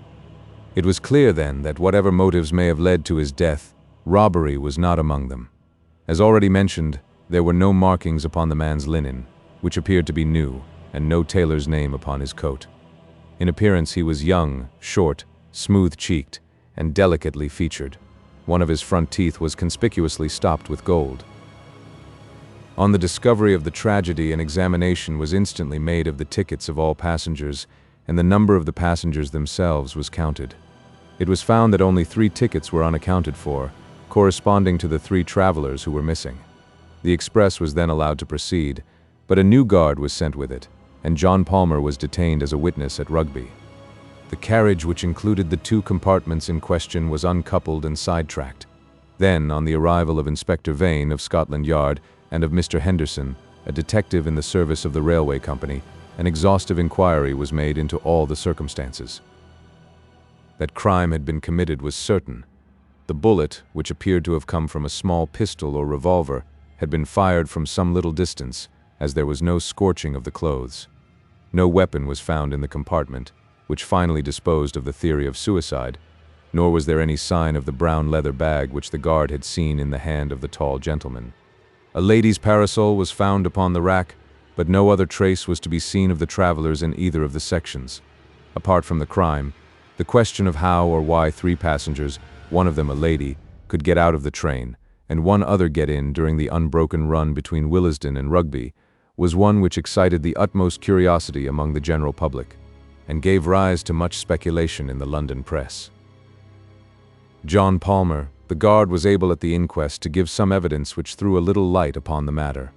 It was clear then that whatever motives may have led to his death, robbery was not among them. As already mentioned, there were no markings upon the man's linen, which appeared to be new, and no tailor's name upon his coat. In appearance he was young, short, smooth-cheeked, and delicately featured. One of his front teeth was conspicuously stopped with gold. On the discovery of the tragedy, an examination was instantly made of the tickets of all passengers, and the number of the passengers themselves was counted. It was found that only 3 tickets were unaccounted for, corresponding to the 3 travelers who were missing. The express was then allowed to proceed, but a new guard was sent with it, and John Palmer was detained as a witness at Rugby. The carriage which included the 2 compartments in question was uncoupled and sidetracked. Then, on the arrival of Inspector Vane of Scotland Yard and of Mr. Henderson, a detective in the service of the railway company, an exhaustive inquiry was made into all the circumstances. That crime had been committed was certain. The bullet, which appeared to have come from a small pistol or revolver, had been fired from some little distance, as there was no scorching of the clothes. No weapon was found in the compartment, which finally disposed of the theory of suicide, nor was there any sign of the brown leather bag which the guard had seen in the hand of the tall gentleman. A lady's parasol was found upon the rack, but no other trace was to be seen of the travelers in either of the sections. Apart from the crime, the question of how or why 3 passengers, one of them a lady, could get out of the train, and one other get in during the unbroken run between Willesden and Rugby, was one which excited the utmost curiosity among the general public, and gave rise to much speculation in the London press. John Palmer, the guard, was able at the inquest to give some evidence which threw a little light upon the matter.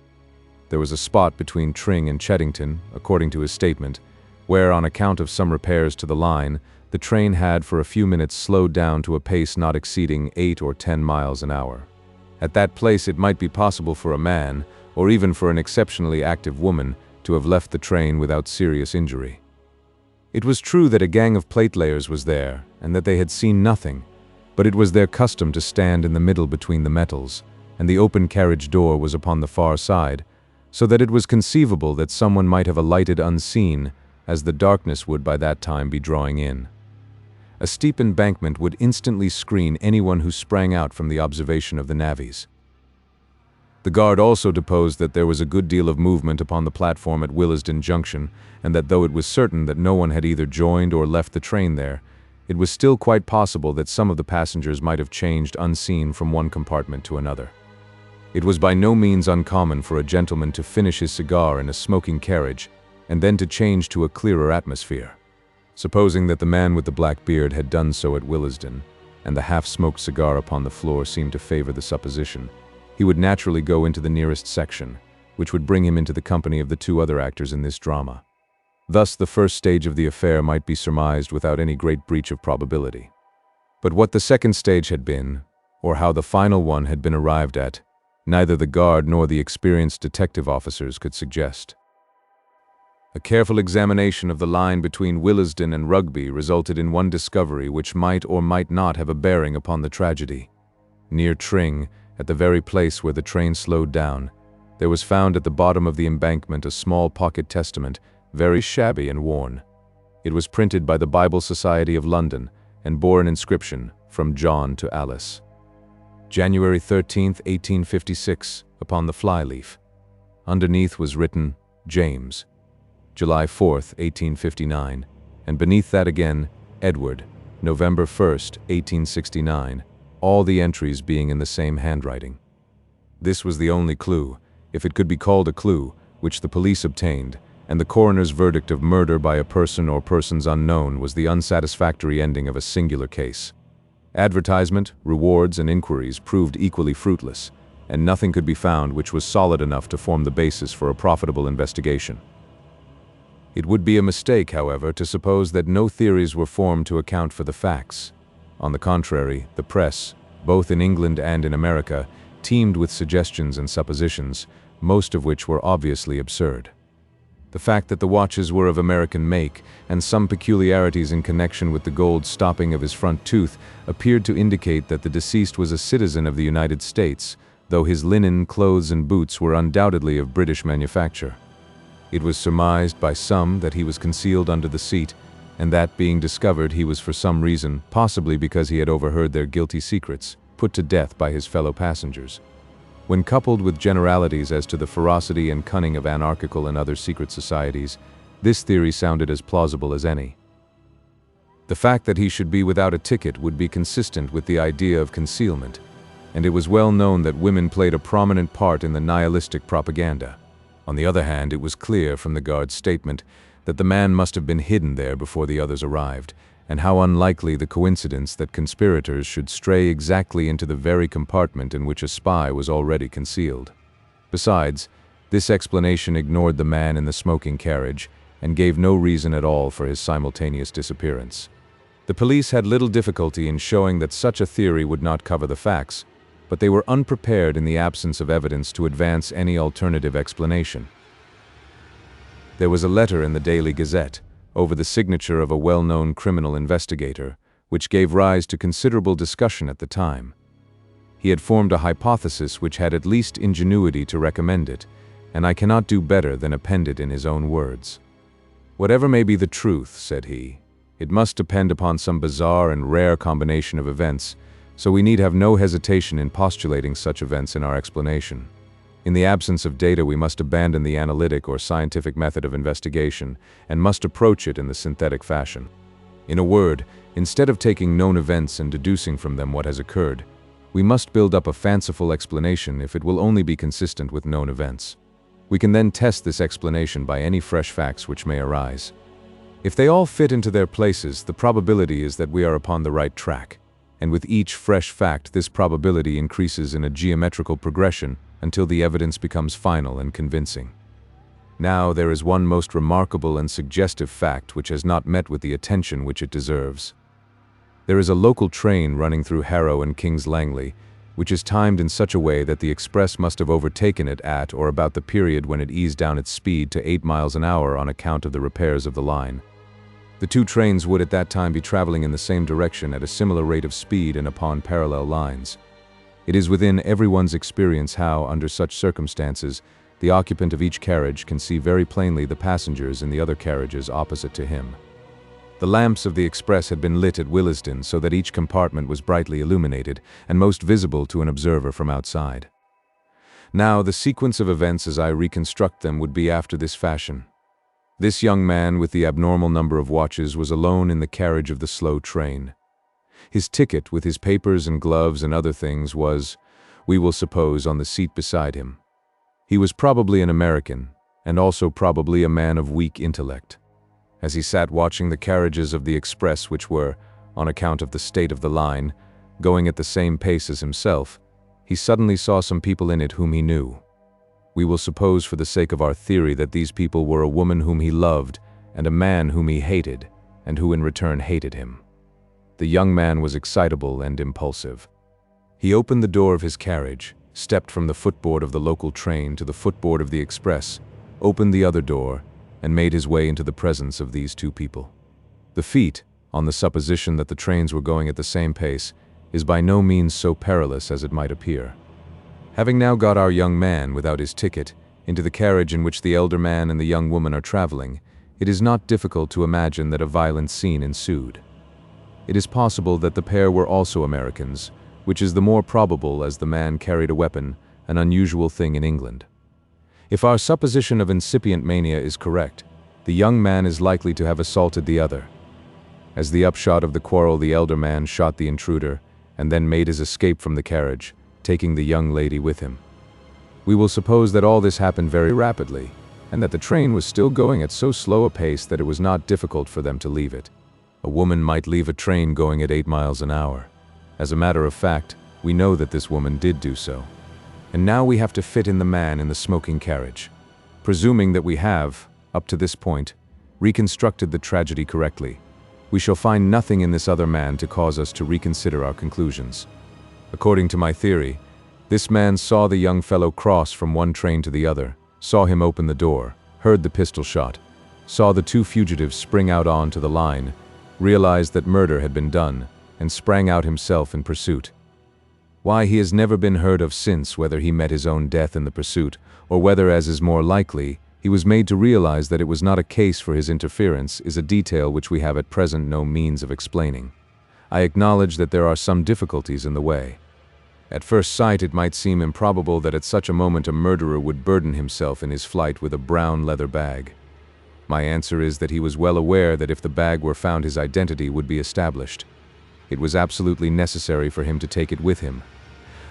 There was a spot between Tring and Cheddington, according to his statement, where, on account of some repairs to the line, the train had for a few minutes slowed down to a pace not exceeding 8 or 10 miles an hour. At that place it might be possible for a man, or even for an exceptionally active woman, to have left the train without serious injury. It was true that a gang of platelayers was there, and that they had seen nothing, but it was their custom to stand in the middle between the metals, and the open carriage door was upon the far side, so that it was conceivable that someone might have alighted unseen, as the darkness would by that time be drawing in. A steep embankment would instantly screen anyone who sprang out from the observation of the navvies. The guard also deposed that there was a good deal of movement upon the platform at Willesden Junction, and that though it was certain that no one had either joined or left the train there, it was still quite possible that some of the passengers might have changed unseen from one compartment to another. It was by no means uncommon for a gentleman to finish his cigar in a smoking carriage and then to change to a clearer atmosphere. Supposing that the man with the black beard had done so at Willesden, and the half-smoked cigar upon the floor seemed to favor the supposition, he would naturally go into the nearest section, which would bring him into the company of the two other actors in this drama. Thus, the first stage of the affair might be surmised without any great breach of probability. But what the second stage had been, or how the final one had been arrived at, neither the guard nor the experienced detective officers could suggest. A careful examination of the line between Willesden and Rugby resulted in one discovery which might or might not have a bearing upon the tragedy. Near Tring, at the very place where the train slowed down, there was found at the bottom of the embankment a small pocket testament, very shabby and worn. It was printed by the Bible Society of London and bore an inscription, "From John to Alice." January 13, 1856, upon the flyleaf. Underneath was written, "James." July 4, 1859, and beneath that again, "Edward, November 1, 1869, all the entries being in the same handwriting. This was the only clue, if it could be called a clue, which the police obtained, and the coroner's verdict of murder by a person or persons unknown was the unsatisfactory ending of a singular case. Advertisement, rewards, and inquiries proved equally fruitless, and nothing could be found which was solid enough to form the basis for a profitable investigation. It would be a mistake, however, to suppose that no theories were formed to account for the facts. On the contrary, the press, both in England and in America, teemed with suggestions and suppositions, most of which were obviously absurd. The fact that the watches were of American make, and some peculiarities in connection with the gold stopping of his front tooth, appeared to indicate that the deceased was a citizen of the United States, though his linen, clothes, and boots were undoubtedly of British manufacture. It was surmised by some that he was concealed under the seat, and that, being discovered, he was for some reason, possibly because he had overheard their guilty secrets, put to death by his fellow passengers. When coupled with generalities as to the ferocity and cunning of anarchical and other secret societies, this theory sounded as plausible as any. The fact that he should be without a ticket would be consistent with the idea of concealment, and it was well known that women played a prominent part in the nihilistic propaganda. On the other hand, it was clear from the guard's statement that the man must have been hidden there before the others arrived, and how unlikely the coincidence that conspirators should stray exactly into the very compartment in which a spy was already concealed. Besides, this explanation ignored the man in the smoking carriage and gave no reason at all for his simultaneous disappearance. The police had little difficulty in showing that such a theory would not cover the facts, but they were unprepared in the absence of evidence to advance any alternative explanation. There was a letter in the Daily Gazette, over the signature of a well-known criminal investigator, which gave rise to considerable discussion at the time. He had formed a hypothesis which had at least ingenuity to recommend it, and I cannot do better than append it in his own words. "Whatever may be the truth," said he, "it must depend upon some bizarre and rare combination of events, so we need have no hesitation in postulating such events in our explanation. In the absence of data, we must abandon the analytic or scientific method of investigation and must approach it in the synthetic fashion. In a word, instead of taking known events and deducing from them what has occurred, we must build up a fanciful explanation if it will only be consistent with known events. We can then test this explanation by any fresh facts which may arise. If they all fit into their places, the probability is that we are upon the right track, and with each fresh fact this probability increases in a geometrical progression until the evidence becomes final and convincing. Now there is one most remarkable and suggestive fact which has not met with the attention which it deserves. There is a local train running through Harrow and King's Langley, which is timed in such a way that the express must have overtaken it at or about the period when it eased down its speed to 8 miles an hour on account of the repairs of the line. The two trains would at that time be traveling in the same direction at a similar rate of speed and upon parallel lines. It is within everyone's experience how, under such circumstances, the occupant of each carriage can see very plainly the passengers in the other carriages opposite to him. The lamps of the express had been lit at Willesden so that each compartment was brightly illuminated and most visible to an observer from outside. Now, the sequence of events as I reconstruct them would be after this fashion. This young man with the abnormal number of watches was alone in the carriage of the slow train. His ticket, with his papers and gloves and other things, was, we will suppose, on the seat beside him. He was probably an American, and also probably a man of weak intellect. As he sat watching the carriages of the express which were, on account of the state of the line, going at the same pace as himself, he suddenly saw some people in it whom he knew. We will suppose for the sake of our theory that these people were a woman whom he loved and a man whom he hated, and who in return hated him. The young man was excitable and impulsive. He opened the door of his carriage, stepped from the footboard of the local train to the footboard of the express, opened the other door, and made his way into the presence of these two people. The feat, on the supposition that the trains were going at the same pace, is by no means so perilous as it might appear. Having now got our young man, without his ticket, into the carriage in which the elder man and the young woman are traveling, it is not difficult to imagine that a violent scene ensued. It is possible that the pair were also Americans, which is the more probable as the man carried a weapon, an unusual thing in England. If our supposition of incipient mania is correct, the young man is likely to have assaulted the other. As the upshot of the quarrel, the elder man shot the intruder, and then made his escape from the carriage, taking the young lady with him. We will suppose that all this happened very rapidly, and that the train was still going at so slow a pace that it was not difficult for them to leave it. A woman might leave a train going at 8 miles an hour. As a matter of fact, we know that this woman did do so. And now we have to fit in the man in the smoking carriage. Presuming that we have, up to this point, reconstructed the tragedy correctly, we shall find nothing in this other man to cause us to reconsider our conclusions. According to my theory, this man saw the young fellow cross from one train to the other, saw him open the door, heard the pistol shot, saw the two fugitives spring out onto the line, realized that murder had been done, and sprang out himself in pursuit. Why, he has never been heard of since, whether he met his own death in the pursuit, or whether, as is more likely, he was made to realize that it was not a case for his interference, is a detail which we have at present no means of explaining. I acknowledge that there are some difficulties in the way. At first sight, it might seem improbable that at such a moment a murderer would burden himself in his flight with a brown leather bag. My answer is that he was well aware that if the bag were found, his identity would be established. It was absolutely necessary for him to take it with him.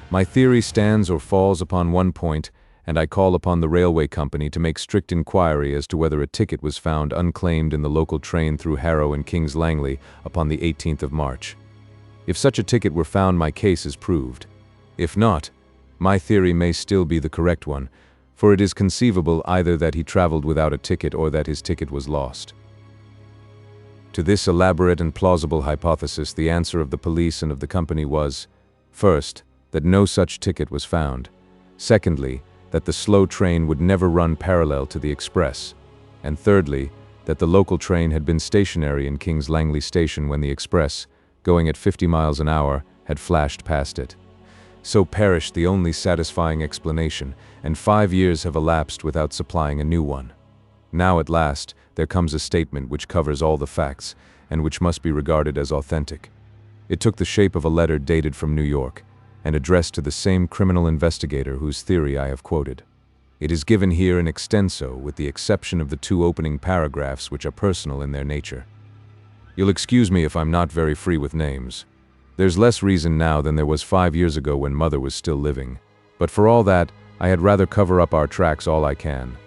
My theory stands or falls upon one point, and I call upon the railway company to make strict inquiry as to whether a ticket was found unclaimed in the local train through Harrow and King's Langley upon the 18th of March. If such a ticket were found, my case is proved. If not, my theory may still be the correct one, for it is conceivable either that he traveled without a ticket or that his ticket was lost. To this elaborate and plausible hypothesis, the answer of the police and of the company was, first, that no such ticket was found; secondly, that the slow train would never run parallel to the express; and thirdly, that the local train had been stationary in King's Langley station when the express, going at 50 miles an hour, had flashed past it. So perished the only satisfying explanation, and 5 years have elapsed without supplying a new one. Now at last, there comes a statement which covers all the facts, and which must be regarded as authentic. It took the shape of a letter dated from New York, and addressed to the same criminal investigator whose theory I have quoted. It is given here in extenso, with the exception of the 2 opening paragraphs which are personal in their nature. You'll excuse me if I'm not very free with names. There's less reason now than there was 5 years ago when Mother was still living. But for all that, I had rather cover up our tracks all I can.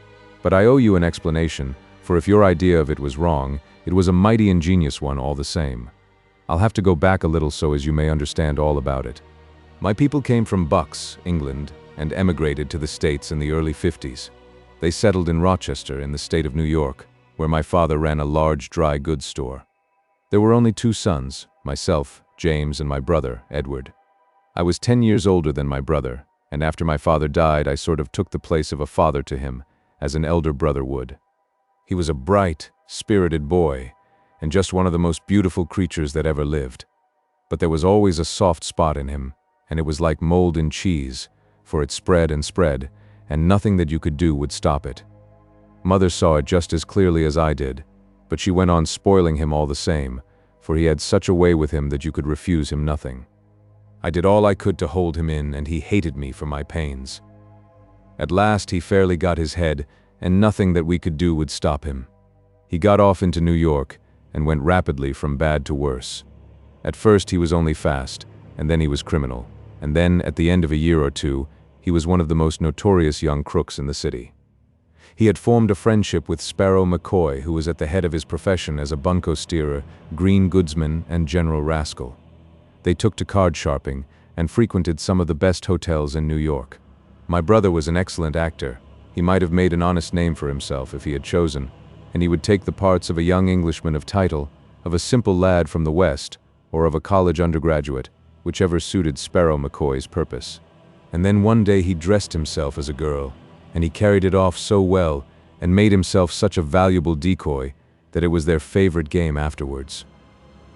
But I owe you an explanation, for if your idea of it was wrong, it was a mighty ingenious one all the same. I'll have to go back a little so as you may understand all about it. My people came from Bucks, England, and emigrated to the States in the early 50s. They settled in Rochester in the state of New York, where my father ran a large dry goods store. There were only 2 sons, myself, James, and my brother, Edward. I was 10 years older than my brother, and after my father died, I sort of took the place of a father to him, as an elder brother would. He was a bright, spirited boy, and just one of the most beautiful creatures that ever lived. But there was always a soft spot in him, and it was like mold in cheese, for it spread and spread, and nothing that you could do would stop it. Mother saw it just as clearly as I did, but she went on spoiling him all the same, for he had such a way with him that you could refuse him nothing. I did all I could to hold him in, and he hated me for my pains. At last he fairly got his head, and nothing that we could do would stop him. He got off into New York and went rapidly from bad to worse. At first he was only fast, and then he was criminal, and then, at the end of a year or two, he was one of the most notorious young crooks in the city. He had formed a friendship with Sparrow McCoy, who was at the head of his profession as a bunco steerer, green goodsman, and general rascal. They took to card sharping and frequented some of the best hotels in New York. My brother was an excellent actor. He might have made an honest name for himself if he had chosen, and he would take the parts of a young Englishman of title, of a simple lad from the West, or of a college undergraduate, whichever suited Sparrow McCoy's purpose. And then one day he dressed himself as a girl, and he carried it off so well and made himself such a valuable decoy that it was their favorite game afterwards.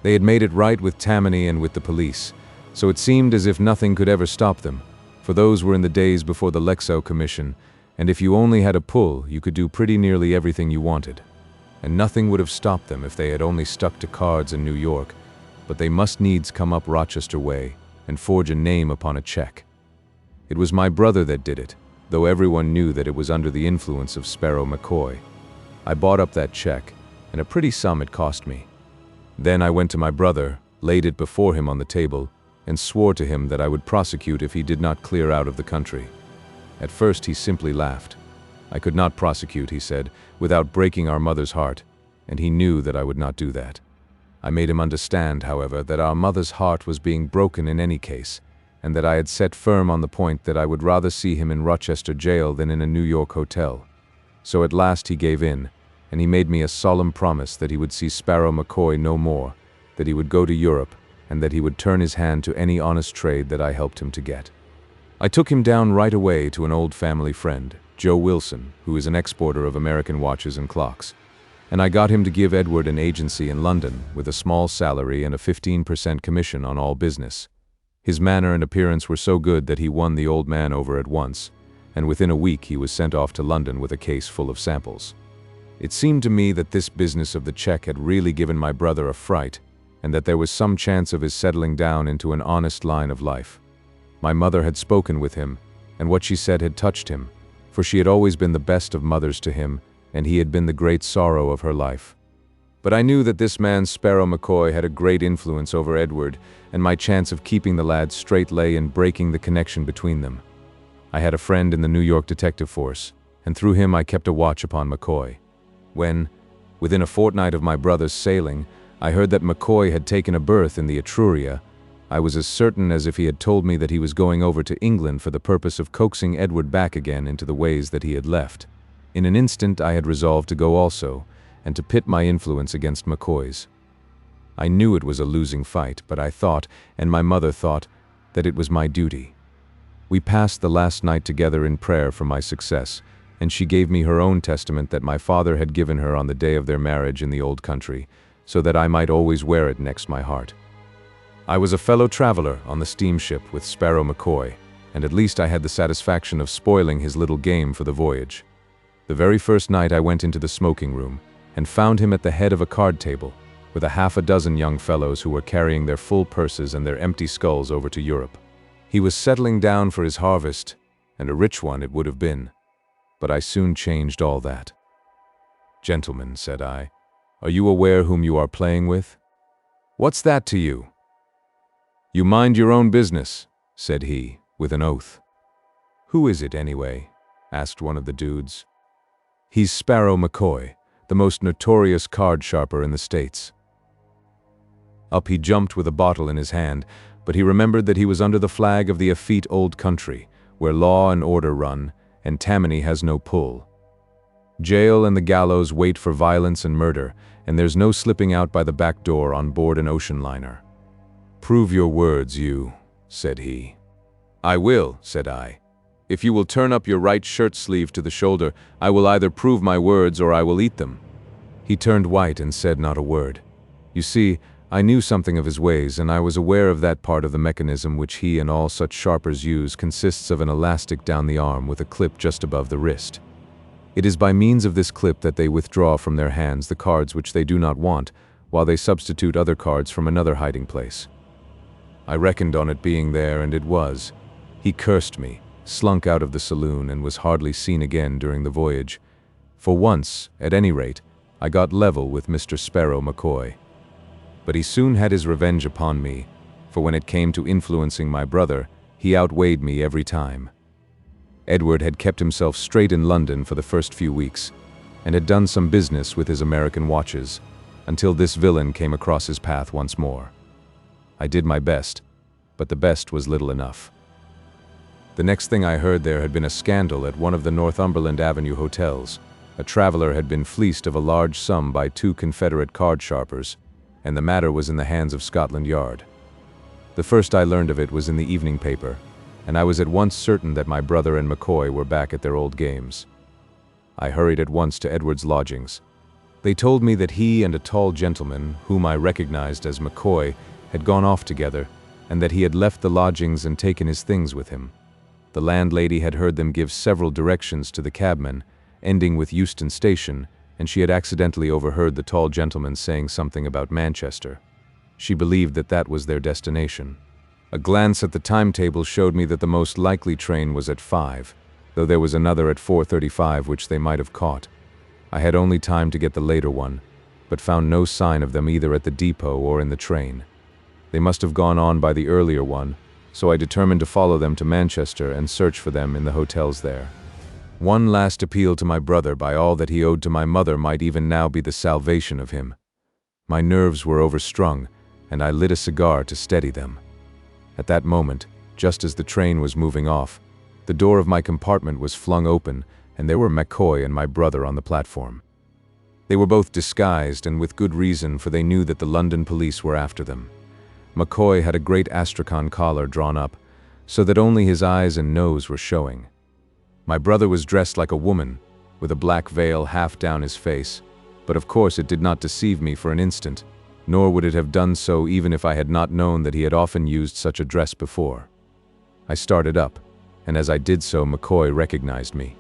They had made it right with Tammany and with the police, so it seemed as if nothing could ever stop them, for those were in the days before the Lexow Commission, and if you only had a pull, you could do pretty nearly everything you wanted. And nothing would have stopped them if they had only stuck to cards in New York, but they must needs come up Rochester way and forge a name upon a check. It was my brother that did it, though everyone knew that it was under the influence of Sparrow McCoy. I bought up that check, and a pretty sum it cost me. Then I went to my brother, laid it before him on the table, and swore to him that I would prosecute if he did not clear out of the country. At first he simply laughed. I could not prosecute, he said, without breaking our mother's heart, and he knew that I would not do that. I made him understand, however, that our mother's heart was being broken in any case, and that I had set firm on the point that I would rather see him in Rochester jail than in a New York hotel. So at last he gave in, and he made me a solemn promise that he would see Sparrow McCoy no more, that he would go to Europe, and that he would turn his hand to any honest trade that I helped him to get. I took him down right away to an old family friend, Joe Wilson, who is an exporter of American watches and clocks, and I got him to give Edward an agency in London with a small salary and a 15% commission on all business. His manner and appearance were so good that he won the old man over at once, and within a week he was sent off to London with a case full of samples. It seemed to me that this business of the check had really given my brother a fright, and that there was some chance of his settling down into an honest line of life. My mother had spoken with him, and what she said had touched him, for she had always been the best of mothers to him, and he had been the great sorrow of her life. But I knew that this man Sparrow McCoy had a great influence over Edward, and my chance of keeping the lad straight lay in breaking the connection between them. I had a friend in the New York detective force, and through him I kept a watch upon McCoy. When, within a fortnight of my brother's sailing, I heard that McCoy had taken a berth in the Etruria, I was as certain as if he had told me that he was going over to England for the purpose of coaxing Edward back again into the ways that he had left. In an instant I had resolved to go also, and to pit my influence against McCoy's. I knew it was a losing fight, but I thought, and my mother thought, that it was my duty. We passed the last night together in prayer for my success, and she gave me her own testament that my father had given her on the day of their marriage in the old country, so that I might always wear it next my heart. I was a fellow traveler on the steamship with Sparrow McCoy, and at least I had the satisfaction of spoiling his little game for the voyage. The very first night I went into the smoking room, and found him at the head of a card table, with a half a dozen young fellows who were carrying their full purses and their empty skulls over to Europe. He was settling down for his harvest, and a rich one it would have been. But I soon changed all that. "Gentlemen," said I, "are you aware whom you are playing with?" "What's that to you?" "You mind your own business," said he, with an oath. "Who is it, anyway?" asked one of the dudes. "He's Sparrow McCoy, the most notorious card sharper in the States." Up he jumped with a bottle in his hand, but he remembered that he was under the flag of the effete old country, where law and order run, and Tammany has no pull. Jail and the gallows wait for violence and murder, and there's no slipping out by the back door on board an ocean liner. "Prove your words, you," said he. "I will," said I. "If you will turn up your right shirt sleeve to the shoulder, I will either prove my words or I will eat them." He turned white and said not a word. You see, I knew something of his ways, and I was aware of that part of the mechanism which he and all such sharpers use consists of an elastic down the arm with a clip just above the wrist. It is by means of this clip that they withdraw from their hands the cards which they do not want, while they substitute other cards from another hiding place. I reckoned on it being there, and it was. He cursed me, slunk out of the saloon, and was hardly seen again during the voyage. For once, at any rate, I got level with Mr. Sparrow McCoy. But he soon had his revenge upon me, for when it came to influencing my brother, he outweighed me every time. Edward had kept himself straight in London for the first few weeks, and had done some business with his American watches, until this villain came across his path once more. I did my best, but the best was little enough. The next thing I heard, there had been a scandal at one of the Northumberland Avenue hotels. A traveler had been fleeced of a large sum by 2 Confederate card sharpers, and the matter was in the hands of Scotland Yard. The first I learned of it was in the evening paper, and I was at once certain that my brother and McCoy were back at their old games. I hurried at once to Edward's lodgings. They told me that he and a tall gentleman, whom I recognized as McCoy, had gone off together, and that he had left the lodgings and taken his things with him. The landlady had heard them give several directions to the cabman, ending with Euston Station, and she had accidentally overheard the tall gentleman saying something about Manchester. She believed that that was their destination. A glance at the timetable showed me that the most likely train was at 5, though there was another at 4:35 which they might have caught. I had only time to get the later one, but found no sign of them either at the depot or in the train. They must have gone on by the earlier one, so I determined to follow them to Manchester and search for them in the hotels there. One last appeal to my brother by all that he owed to my mother might even now be the salvation of him. My nerves were overstrung, and I lit a cigar to steady them. At that moment, just as the train was moving off, the door of my compartment was flung open, and there were McCoy and my brother on the platform. They were both disguised, and with good reason, for they knew that the London police were after them. McCoy had a great astrakhan collar drawn up, so that only his eyes and nose were showing. My brother was dressed like a woman, with a black veil half down his face, but of course it did not deceive me for an instant, nor would it have done so even if I had not known that he had often used such a dress before. I started up, and as I did so, McCoy recognized me.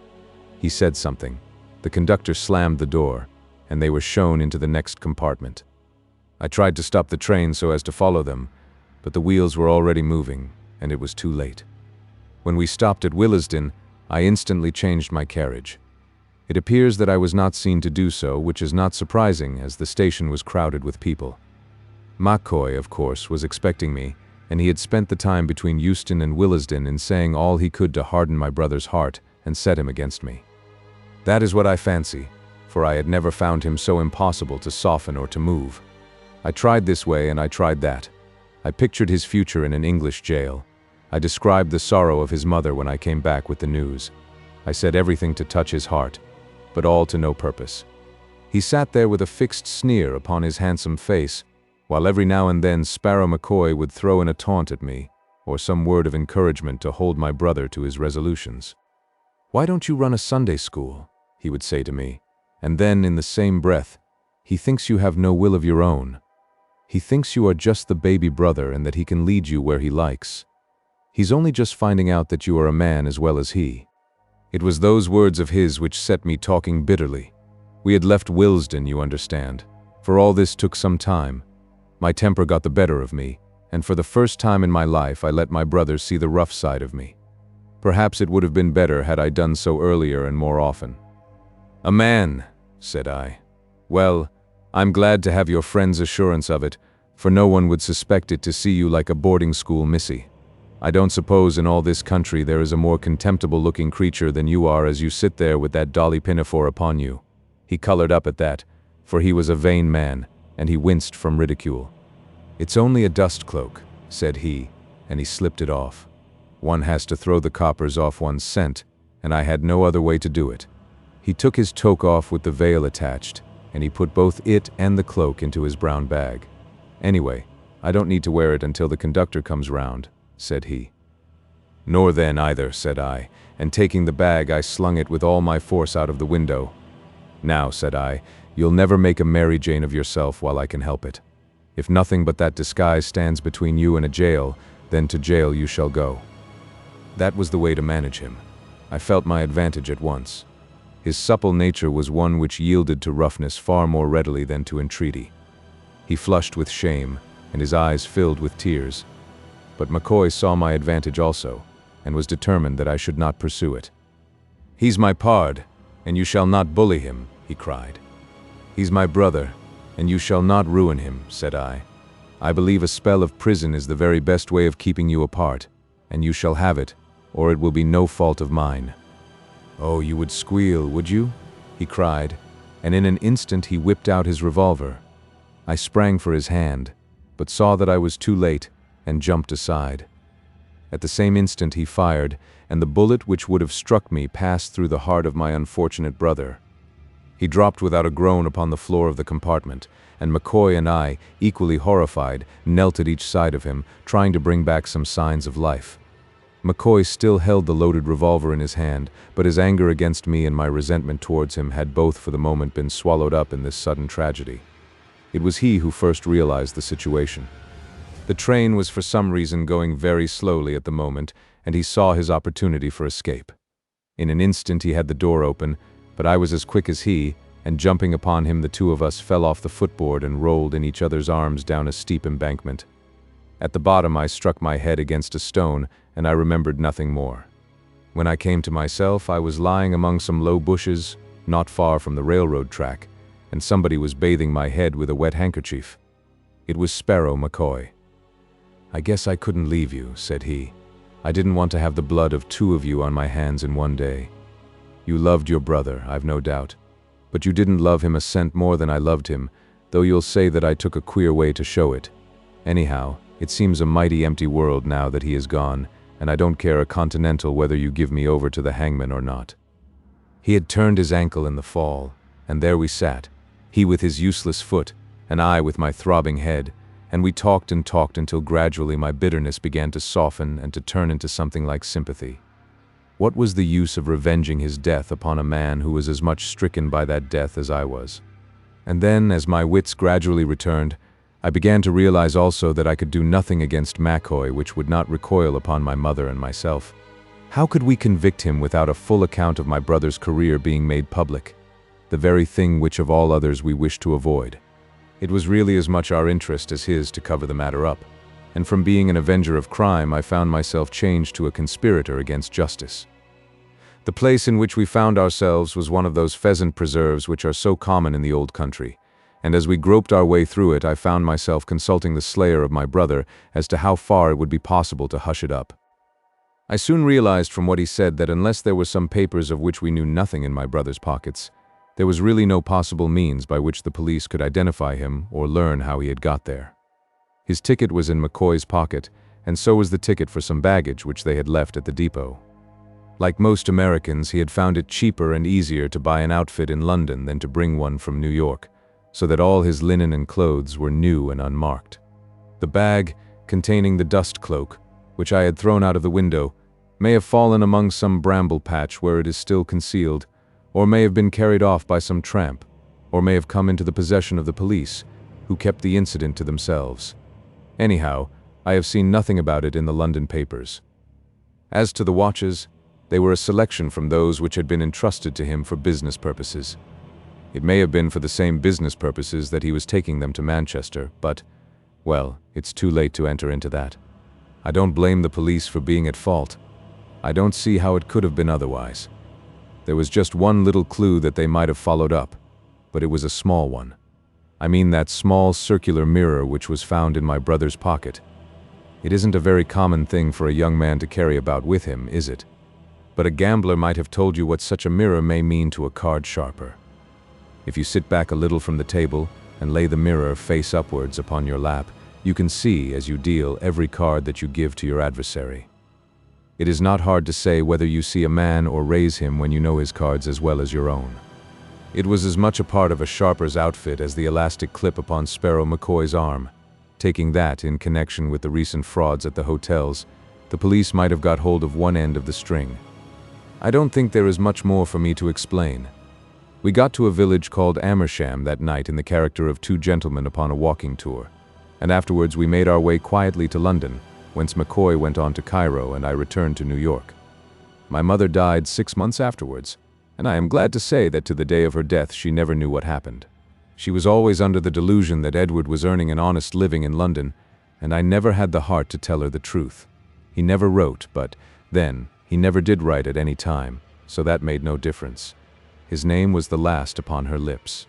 He said something. The conductor slammed the door, and they were shown into the next compartment. I tried to stop the train so as to follow them, but the wheels were already moving, and it was too late. When we stopped at Willesden, I instantly changed my carriage. It appears that I was not seen to do so, which is not surprising, as the station was crowded with people. McCoy, of course, was expecting me, and he had spent the time between Euston and Willesden in saying all he could to harden my brother's heart and set him against me. That is what I fancy, for I had never found him so impossible to soften or to move. I tried this way and I tried that. I pictured his future in an English jail. I described the sorrow of his mother when I came back with the news. I said everything to touch his heart, but all to no purpose. He sat there with a fixed sneer upon his handsome face, while every now and then Sparrow McCoy would throw in a taunt at me, or some word of encouragement to hold my brother to his resolutions. "Why don't you run a Sunday school?" he would say to me, and then, in the same breath, "He thinks you have no will of your own. He thinks you are just the baby brother and that he can lead you where he likes. He's only just finding out that you are a man as well as he." It was those words of his which set me talking bitterly. We had left Willesden, you understand. For all this took some time. My temper got the better of me, and for the first time in my life I let my brother see the rough side of me. Perhaps it would have been better had I done so earlier and more often. "A man," said I. "Well, I'm glad to have your friend's assurance of it, for no one would suspect it to see you like a boarding school missy. I don't suppose in all this country there is a more contemptible-looking creature than you are as you sit there with that dolly pinafore upon you." He colored up at that, for he was a vain man, and he winced from ridicule. "It's only a dust cloak," said he, and he slipped it off. One has to throw the coppers off one's scent, and I had no other way to do it. He took his toque off with the veil attached, and he put both it and the cloak into his brown bag. "Anyway, I don't need to wear it until the conductor comes round," said he. "Nor then either," said I, and taking the bag I slung it with all my force out of the window. "Now," said I, "you'll never make a Mary Jane of yourself while I can help it. If nothing but that disguise stands between you and a jail, then to jail you shall go." That was the way to manage him. I felt my advantage at once. His supple nature was one which yielded to roughness far more readily than to entreaty. He flushed with shame, and his eyes filled with tears. But McCoy saw my advantage also, and was determined that I should not pursue it. "He's my pard, and you shall not bully him," he cried. "He's my brother, and you shall not ruin him," said I. "I believe a spell of prison is the very best way of keeping you apart, and you shall have it, or it will be no fault of mine." "Oh, you would squeal, would you?" he cried, and in an instant he whipped out his revolver. I sprang for his hand, but saw that I was too late and jumped aside. At the same instant he fired, and the bullet which would have struck me passed through the heart of my unfortunate brother. He dropped without a groan upon the floor of the compartment, and McCoy and I, equally horrified, knelt at each side of him, trying to bring back some signs of life. McCoy still held the loaded revolver in his hand, but his anger against me and my resentment towards him had both for the moment been swallowed up in this sudden tragedy. It was he who first realized the situation. The train was for some reason going very slowly at the moment, and he saw his opportunity for escape. In an instant he had the door open, but I was as quick as he, and jumping upon him the two of us fell off the footboard and rolled in each other's arms down a steep embankment. At the bottom I struck my head against a stone, and I remembered nothing more. When I came to myself, I was lying among some low bushes, not far from the railroad track, and somebody was bathing my head with a wet handkerchief. It was Sparrow McCoy. "I guess I couldn't leave you," said he. "I didn't want to have the blood of two of you on my hands in one day. You loved your brother, I've no doubt, but you didn't love him a cent more than I loved him, though you'll say that I took a queer way to show it. Anyhow, it seems a mighty empty world now that he is gone, and I don't care a continental whether you give me over to the hangman or not." He had turned his ankle in the fall, and there we sat, he with his useless foot, and I with my throbbing head, and we talked and talked until gradually my bitterness began to soften and to turn into something like sympathy. What was the use of revenging his death upon a man who was as much stricken by that death as I was? And then, as my wits gradually returned, I began to realize also that I could do nothing against McCoy which would not recoil upon my mother and myself. How could we convict him without a full account of my brother's career being made public? The very thing which of all others we wished to avoid. It was really as much our interest as his to cover the matter up, and from being an avenger of crime I found myself changed to a conspirator against justice. The place in which we found ourselves was one of those pheasant preserves which are so common in the old country, and as we groped our way through it I found myself consulting the slayer of my brother as to how far it would be possible to hush it up. I soon realized from what he said that unless there were some papers of which we knew nothing in my brother's pockets, there was really no possible means by which the police could identify him or learn how he had got there. His ticket was in McCoy's pocket, and so was the ticket for some baggage which they had left at the depot. Like most Americans, he had found it cheaper and easier to buy an outfit in London than to bring one from New York, so that all his linen and clothes were new and unmarked. The bag, containing the dust cloak, which I had thrown out of the window, may have fallen among some bramble patch where it is still concealed, or may have been carried off by some tramp, or may have come into the possession of the police, who kept the incident to themselves. Anyhow, I have seen nothing about it in the London papers. As to the watches, they were a selection from those which had been entrusted to him for business purposes. It may have been for the same business purposes that he was taking them to Manchester, but, well, it's too late to enter into that. I don't blame the police for being at fault. I don't see how it could have been otherwise. There was just one little clue that they might have followed up, but it was a small one. I mean that small circular mirror which was found in my brother's pocket. It isn't a very common thing for a young man to carry about with him, is it? But a gambler might have told you what such a mirror may mean to a card sharper. If you sit back a little from the table and lay the mirror face upwards upon your lap, you can see, as you deal, every card that you give to your adversary. It is not hard to say whether you see a man or raise him when you know his cards as well as your own. It was as much a part of a sharper's outfit as the elastic clip upon Sparrow McCoy's arm. Taking that in connection with the recent frauds at the hotels, the police might have got hold of one end of the string. I don't think there is much more for me to explain. We got to a village called Amersham that night in the character of two gentlemen upon a walking tour, and afterwards we made our way quietly to London, whence McCoy went on to Cairo and I returned to New York. My mother died 6 months afterwards, and I am glad to say that to the day of her death she never knew what happened. She was always under the delusion that Edward was earning an honest living in London, and I never had the heart to tell her the truth. He never wrote, but then, he never did write at any time, so that made no difference. His name was the last upon her lips.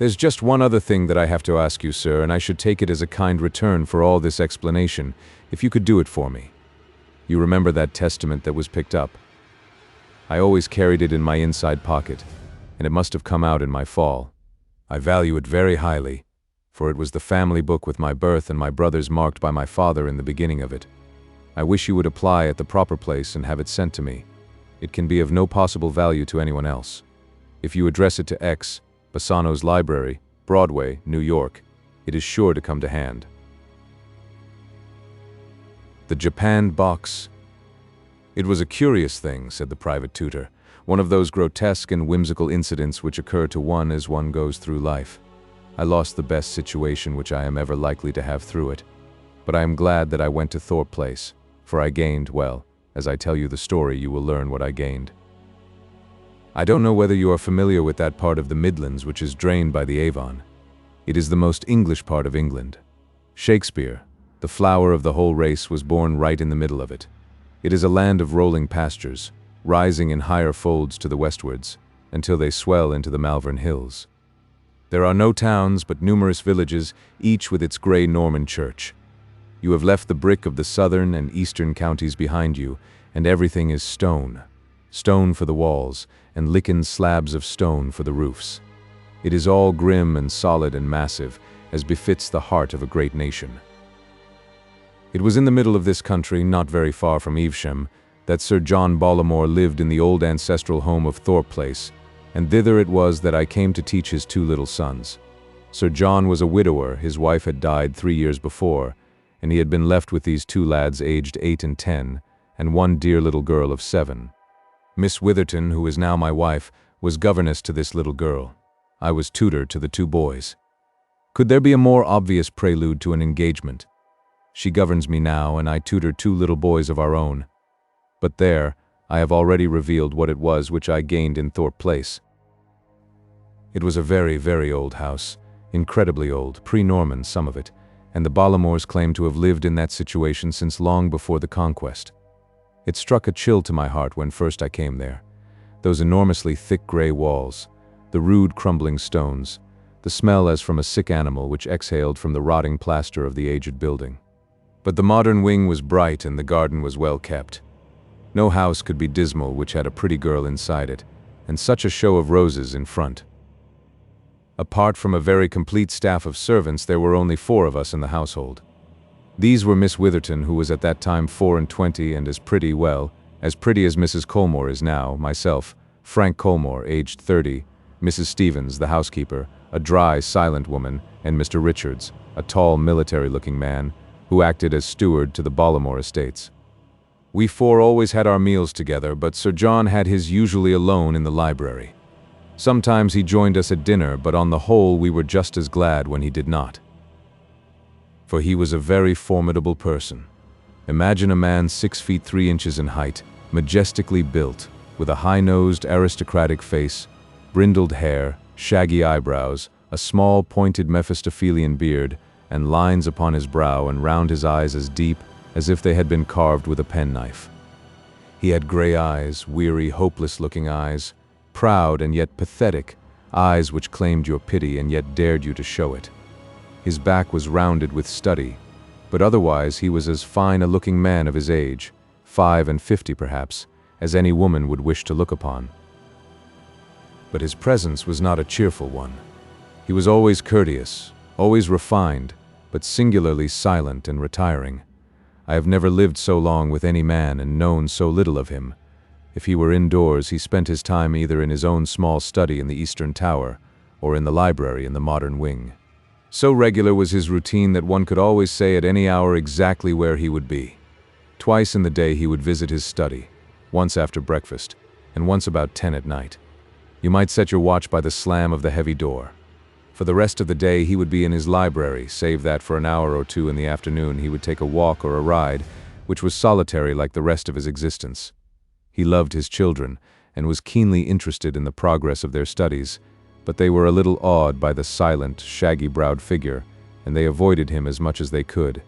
There's just one other thing that I have to ask you, sir, and I should take it as a kind return for all this explanation, if you could do it for me. You remember that testament that was picked up? I always carried it in my inside pocket, and it must have come out in my fall. I value it very highly, for it was the family book with my birth and my brothers marked by my father in the beginning of it. I wish you would apply at the proper place and have it sent to me. It can be of no possible value to anyone else. If you address it to X, Bassano's Library, Broadway, New York, it is sure to come to hand. The japanned box. It was a curious thing, said the private tutor, one of those grotesque and whimsical incidents which occur to one as one goes through life. I lost the best situation which I am ever likely to have through it, but I am glad that I went to Thorpe Place, for I gained, well, as I tell you the story, you will learn what I gained. I don't know whether you are familiar with that part of the Midlands which is drained by the Avon. It is the most English part of England. Shakespeare, the flower of the whole race, was born right in the middle of it. It is a land of rolling pastures, rising in higher folds to the westwards, until they swell into the Malvern Hills. There are no towns but numerous villages, each with its grey Norman church. You have left the brick of the southern and eastern counties behind you, and everything is stone. Stone for the walls, and lichened slabs of stone for the roofs. It is all grim and solid and massive, as befits the heart of a great nation. It was in the middle of this country, not very far from Evesham, that Sir John Bollamore lived in the old ancestral home of Thorpe Place, and thither it was that I came to teach his two little sons. Sir John was a widower, his wife had died 3 years before, and he had been left with these two lads aged 8 and 10, and one dear little girl of 7. Miss Witherton, who is now my wife, was governess to this little girl. I was tutor to the two boys. Could there be a more obvious prelude to an engagement? She governs me now, and I tutor 2 little boys of our own. But there, I have already revealed what it was which I gained in Thorpe Place. It was a very, very old house, incredibly old, pre-Norman some of it, and the Bollamores claim to have lived in that situation since long before the Conquest. It struck a chill to my heart when first I came there. Those enormously thick grey walls, the rude crumbling stones, the smell as from a sick animal which exhaled from the rotting plaster of the aged building. But the modern wing was bright and the garden was well kept. No house could be dismal which had a pretty girl inside it, and such a show of roses in front. Apart from a very complete staff of servants, there were only 4 of us in the household. These were Miss Witherton, who was at that time 24 and as pretty, well, as pretty as Mrs. Colmore is now, myself, Frank Colmore, aged 30, Mrs. Stevens, the housekeeper, a dry, silent woman, and Mr. Richards, a tall, military-looking man, who acted as steward to the Bollamore estates. We 4 always had our meals together, but Sir John had his usually alone in the library. Sometimes he joined us at dinner, but on the whole we were just as glad when he did not. For he was a very formidable person. Imagine a man 6 feet 3 inches in height, majestically built, with a high-nosed, aristocratic face, brindled hair, shaggy eyebrows, a small, pointed Mephistophelian beard, and lines upon his brow and round his eyes as deep as if they had been carved with a penknife. He had grey eyes, weary, hopeless-looking eyes, proud and yet pathetic, eyes which claimed your pity and yet dared you to show it. His back was rounded with study, but otherwise he was as fine a looking man of his age, 55 perhaps, as any woman would wish to look upon. But his presence was not a cheerful one. He was always courteous, always refined, but singularly silent and retiring. I have never lived so long with any man and known so little of him. If he were indoors, he spent his time either in his own small study in the Eastern Tower, or in the library in the modern wing. So regular was his routine that one could always say at any hour exactly where he would be. Twice in the day he would visit his study, once after breakfast, and once about 10 at night. You might set your watch by the slam of the heavy door. For the rest of the day he would be in his library, save that for an hour or 2 in the afternoon he would take a walk or a ride, which was solitary like the rest of his existence. He loved his children, and was keenly interested in the progress of their studies, but they were a little awed by the silent, shaggy-browed figure, and they avoided him as much as they could.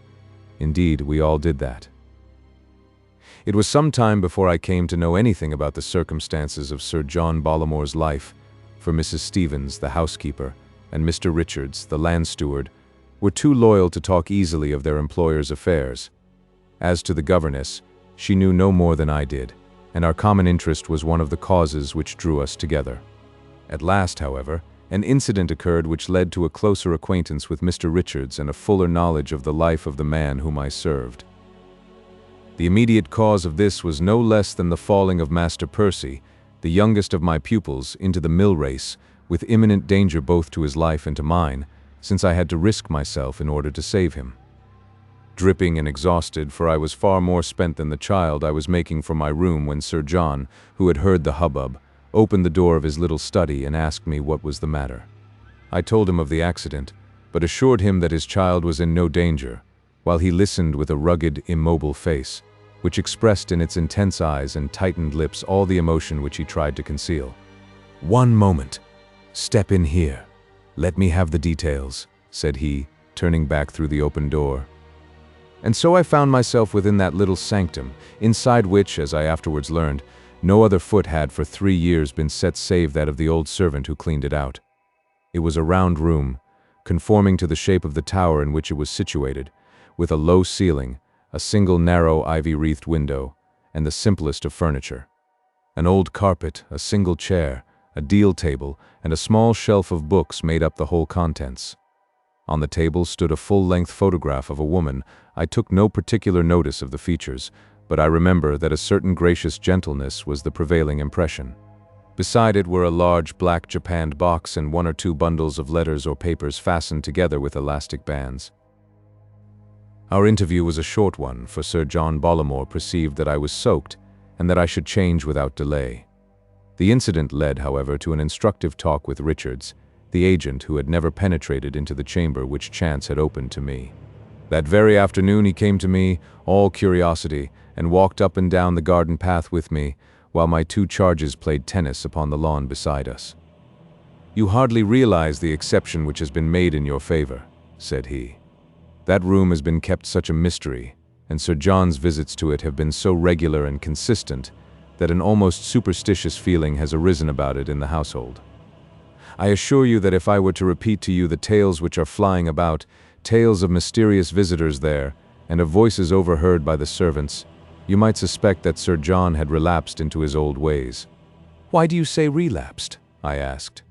Indeed, we all did that. It was some time before I came to know anything about the circumstances of Sir John Bollamore's life, for Mrs. Stevens, the housekeeper, and Mr. Richards, the land steward, were too loyal to talk easily of their employer's affairs. As to the governess, she knew no more than I did, and our common interest was one of the causes which drew us together. At last, however, an incident occurred which led to a closer acquaintance with Mr. Richards and a fuller knowledge of the life of the man whom I served. The immediate cause of this was no less than the falling of Master Percy, the youngest of my pupils, into the mill race, with imminent danger both to his life and to mine, since I had to risk myself in order to save him. Dripping and exhausted, for I was far more spent than the child, I was making for my room when Sir John, who had heard the hubbub, opened the door of his little study and asked me what was the matter. I told him of the accident, but assured him that his child was in no danger, while he listened with a rugged, immobile face, which expressed in its intense eyes and tightened lips all the emotion which he tried to conceal. "One moment. Step in here. Let me have the details," said he, turning back through the open door. And so I found myself within that little sanctum, inside which, as I afterwards learned, no other foot had for 3 years been set save that of the old servant who cleaned it out. It was a round room, conforming to the shape of the tower in which it was situated, with a low ceiling, a single narrow ivy-wreathed window, and the simplest of furniture. An old carpet, a single chair, a deal table, and a small shelf of books made up the whole contents. On the table stood a full-length photograph of a woman. I took no particular notice of the features, but I remember that a certain gracious gentleness was the prevailing impression. Beside it were a large black japanned box and 1 or 2 bundles of letters or papers fastened together with elastic bands. Our interview was a short one, for Sir John Bollamore perceived that I was soaked and that I should change without delay. The incident led, however, to an instructive talk with Richards, the agent who had never penetrated into the chamber which chance had opened to me. That very afternoon he came to me, all curiosity, and walked up and down the garden path with me, while my 2 charges played tennis upon the lawn beside us. "You hardly realize the exception which has been made in your favor," said he. "That room has been kept such a mystery, and Sir John's visits to it have been so regular and consistent, that an almost superstitious feeling has arisen about it in the household. I assure you that if I were to repeat to you the tales which are flying about, tales of mysterious visitors there, and of voices overheard by the servants, you might suspect that Sir John had relapsed into his old ways." "Why do you say relapsed?" I asked.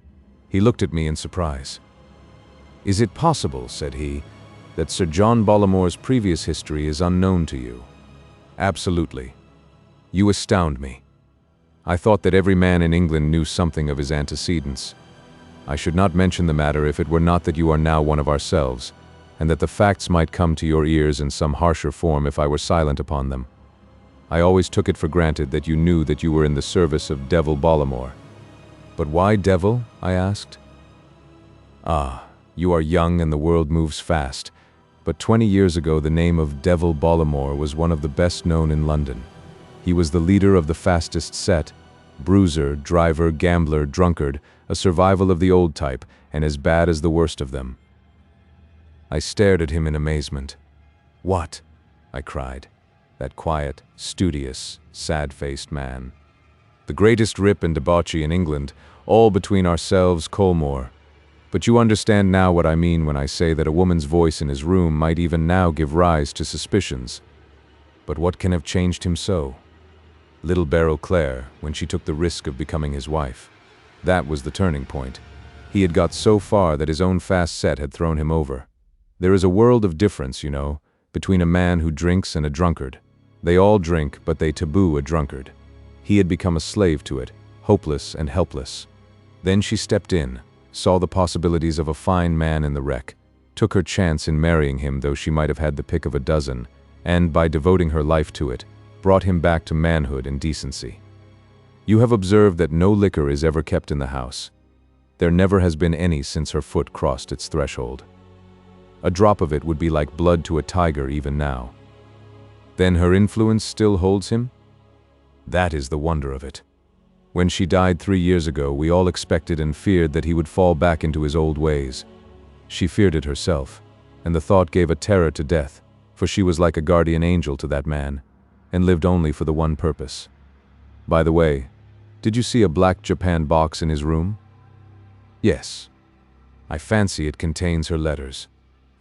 He looked at me in surprise. "Is it possible," said he, "that Sir John Bollamore's previous history is unknown to you?" "Absolutely. You astound me. I thought that every man in England knew something of his antecedents. I should not mention the matter if it were not that you are now one of ourselves, and that the facts might come to your ears in some harsher form if I were silent upon them. I always took it for granted that you knew that you were in the service of Devil Bollamore." "But why Devil?" I asked. "Ah, you are young and the world moves fast, but 20 years ago the name of Devil Bollamore was one of the best known in London. He was the leader of the fastest set, bruiser, driver, gambler, drunkard, a survival of the old type, and as bad as the worst of them." I stared at him in amazement. "What?" I cried. That quiet, studious, sad-faced man. "The greatest rip and debauchee in England, all between ourselves, Colmore. But you understand now what I mean when I say that a woman's voice in his room might even now give rise to suspicions. But what can have changed him so? Little Beryl Clare, when she took the risk of becoming his wife. That was the turning point. He had got so far that his own fast set had thrown him over. There is a world of difference, you know, between a man who drinks and a drunkard. They all drink, but they taboo a drunkard. He had become a slave to it, hopeless and helpless. Then she stepped in, saw the possibilities of a fine man in the wreck, took her chance in marrying him though she might have had the pick of a dozen, and, by devoting her life to it, brought him back to manhood and decency. You have observed that no liquor is ever kept in the house. There never has been any since her foot crossed its threshold. A drop of it would be like blood to a tiger even now. Then her influence still holds him? That is the wonder of it. When she died 3 years ago, we all expected and feared that he would fall back into his old ways. She feared it herself, and the thought gave a terror to death, for she was like a guardian angel to that man, and lived only for the one purpose. By the way, did you see a black japanned box in his room? Yes. I fancy it contains her letters.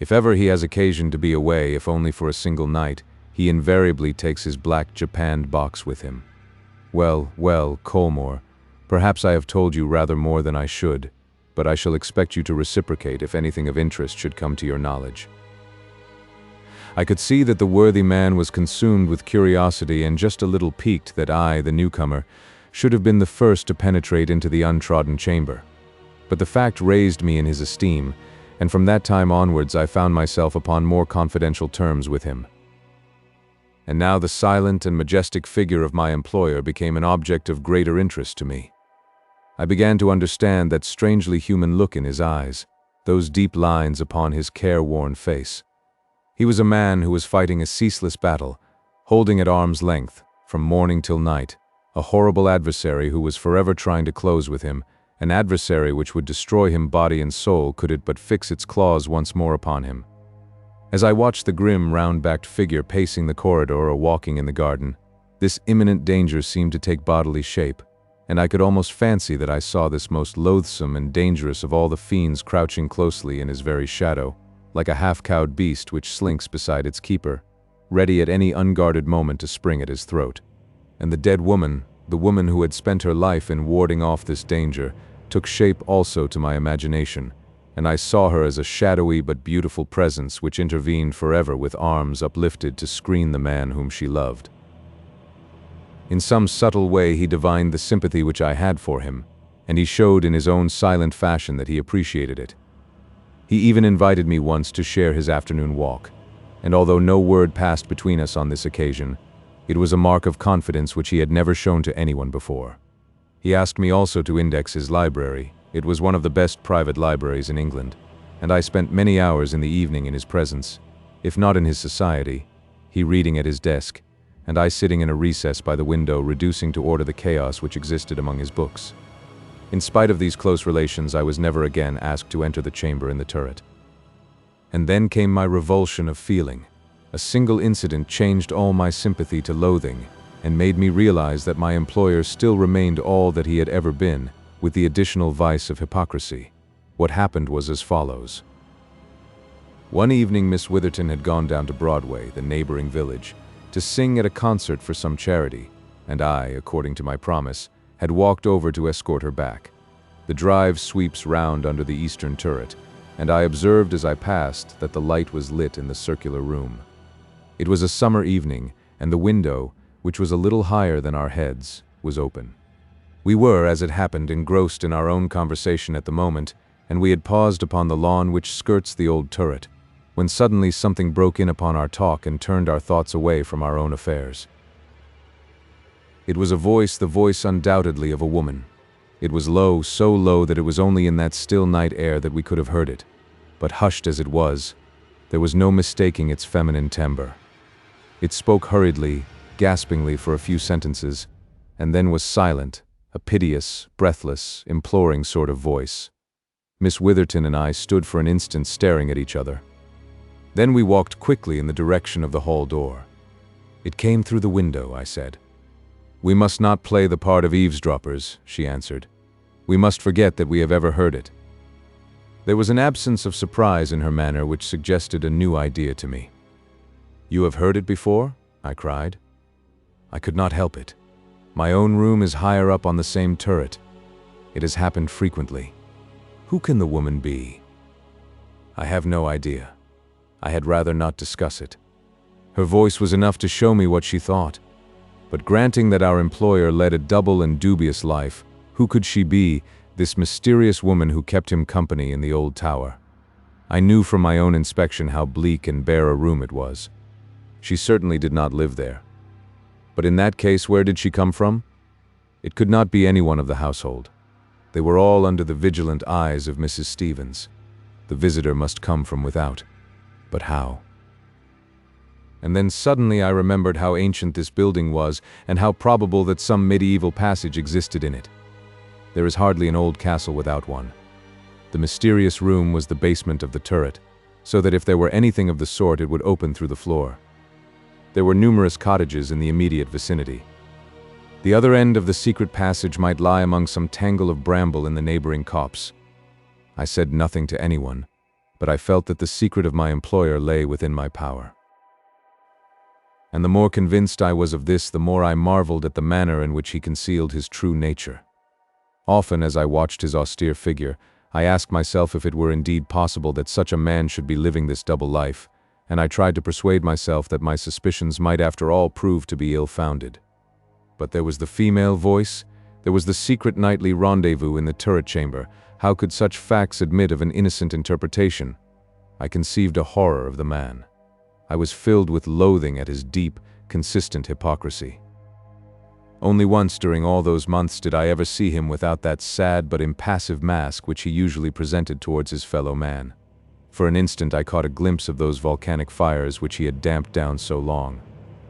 If ever he has occasion to be away, if only for a single night, he invariably takes his black japanned box with him. Well, Colmore, perhaps I have told you rather more than I should, but I shall expect you to reciprocate if anything of interest should come to your knowledge." I could see that the worthy man was consumed with curiosity and just a little piqued that I, the newcomer, should have been the first to penetrate into the untrodden chamber. But the fact raised me in his esteem, and from that time onwards I found myself upon more confidential terms with him. And now the silent and majestic figure of my employer became an object of greater interest to me. I began to understand that strangely human look in his eyes, those deep lines upon his careworn face. He was a man who was fighting a ceaseless battle, holding at arm's length, from morning till night, a horrible adversary who was forever trying to close with him, an adversary which would destroy him body and soul could it but fix its claws once more upon him. As I watched the grim, round-backed figure pacing the corridor or walking in the garden, this imminent danger seemed to take bodily shape, and I could almost fancy that I saw this most loathsome and dangerous of all the fiends crouching closely in his very shadow, like a half-cowed beast which slinks beside its keeper, ready at any unguarded moment to spring at his throat. And the dead woman, the woman who had spent her life in warding off this danger, took shape also to my imagination, and I saw her as a shadowy but beautiful presence which intervened forever with arms uplifted to screen the man whom she loved. In some subtle way he divined the sympathy which I had for him, and he showed in his own silent fashion that he appreciated it. He even invited me once to share his afternoon walk, and although no word passed between us on this occasion, it was a mark of confidence which he had never shown to anyone before. He asked me also to index his library. It was one of the best private libraries in England, and I spent many hours in the evening in his presence, if not in his society, he reading at his desk, and I sitting in a recess by the window reducing to order the chaos which existed among his books. In spite of these close relations, I was never again asked to enter the chamber in the turret. And then came my revulsion of feeling. A single incident changed all my sympathy to loathing, and made me realize that my employer still remained all that he had ever been, with the additional vice of hypocrisy. What happened was as follows. One evening Miss Witherton had gone down to Broadway, the neighboring village, to sing at a concert for some charity, and I, according to my promise, had walked over to escort her back. The drive sweeps round under the eastern turret, and I observed as I passed that the light was lit in the circular room. It was a summer evening, and the window, which was a little higher than our heads, was open. We were, as it happened, engrossed in our own conversation at the moment, and we had paused upon the lawn which skirts the old turret, when suddenly something broke in upon our talk and turned our thoughts away from our own affairs. It was a voice, the voice undoubtedly of a woman. It was low, so low that it was only in that still night air that we could have heard it. But hushed as it was, there was no mistaking its feminine timbre. It spoke hurriedly, gaspingly for a few sentences, and then was silent, a piteous, breathless, imploring sort of voice. Miss Witherton and I stood for an instant staring at each other. Then we walked quickly in the direction of the hall door. "It came through the window," I said. "We must not play the part of eavesdroppers," she answered. "We must forget that we have ever heard it." There was an absence of surprise in her manner which suggested a new idea to me. "You have heard it before?" I cried. "I could not help it. My own room is higher up on the same turret. It has happened frequently. Who can the woman be?" "I have no idea. I had rather not discuss it." Her voice was enough to show me what she thought. But granting that our employer led a double and dubious life, who could she be, this mysterious woman who kept him company in the old tower? I knew from my own inspection how bleak and bare a room it was. She certainly did not live there. But in that case, where did she come from? It could not be anyone of the household. They were all under the vigilant eyes of Mrs. Stevens. The visitor must come from without. But how? And then suddenly I remembered how ancient this building was, and how probable that some medieval passage existed in it. There is hardly an old castle without one. The mysterious room was the basement of the turret, so that if there were anything of the sort, it would open through the floor. There were numerous cottages in the immediate vicinity. The other end of the secret passage might lie among some tangle of bramble in the neighboring copse. I said nothing to anyone, but I felt that the secret of my employer lay within my power. And the more convinced I was of this, the more I marveled at the manner in which he concealed his true nature. Often, as I watched his austere figure, I asked myself if it were indeed possible that such a man should be living this double life, and I tried to persuade myself that my suspicions might after all prove to be ill-founded. But there was the female voice, there was the secret nightly rendezvous in the turret chamber. How could such facts admit of an innocent interpretation? I conceived a horror of the man. I was filled with loathing at his deep, consistent hypocrisy. Only once during all those months did I ever see him without that sad but impassive mask which he usually presented towards his fellow man. For an instant I caught a glimpse of those volcanic fires which he had damped down so long.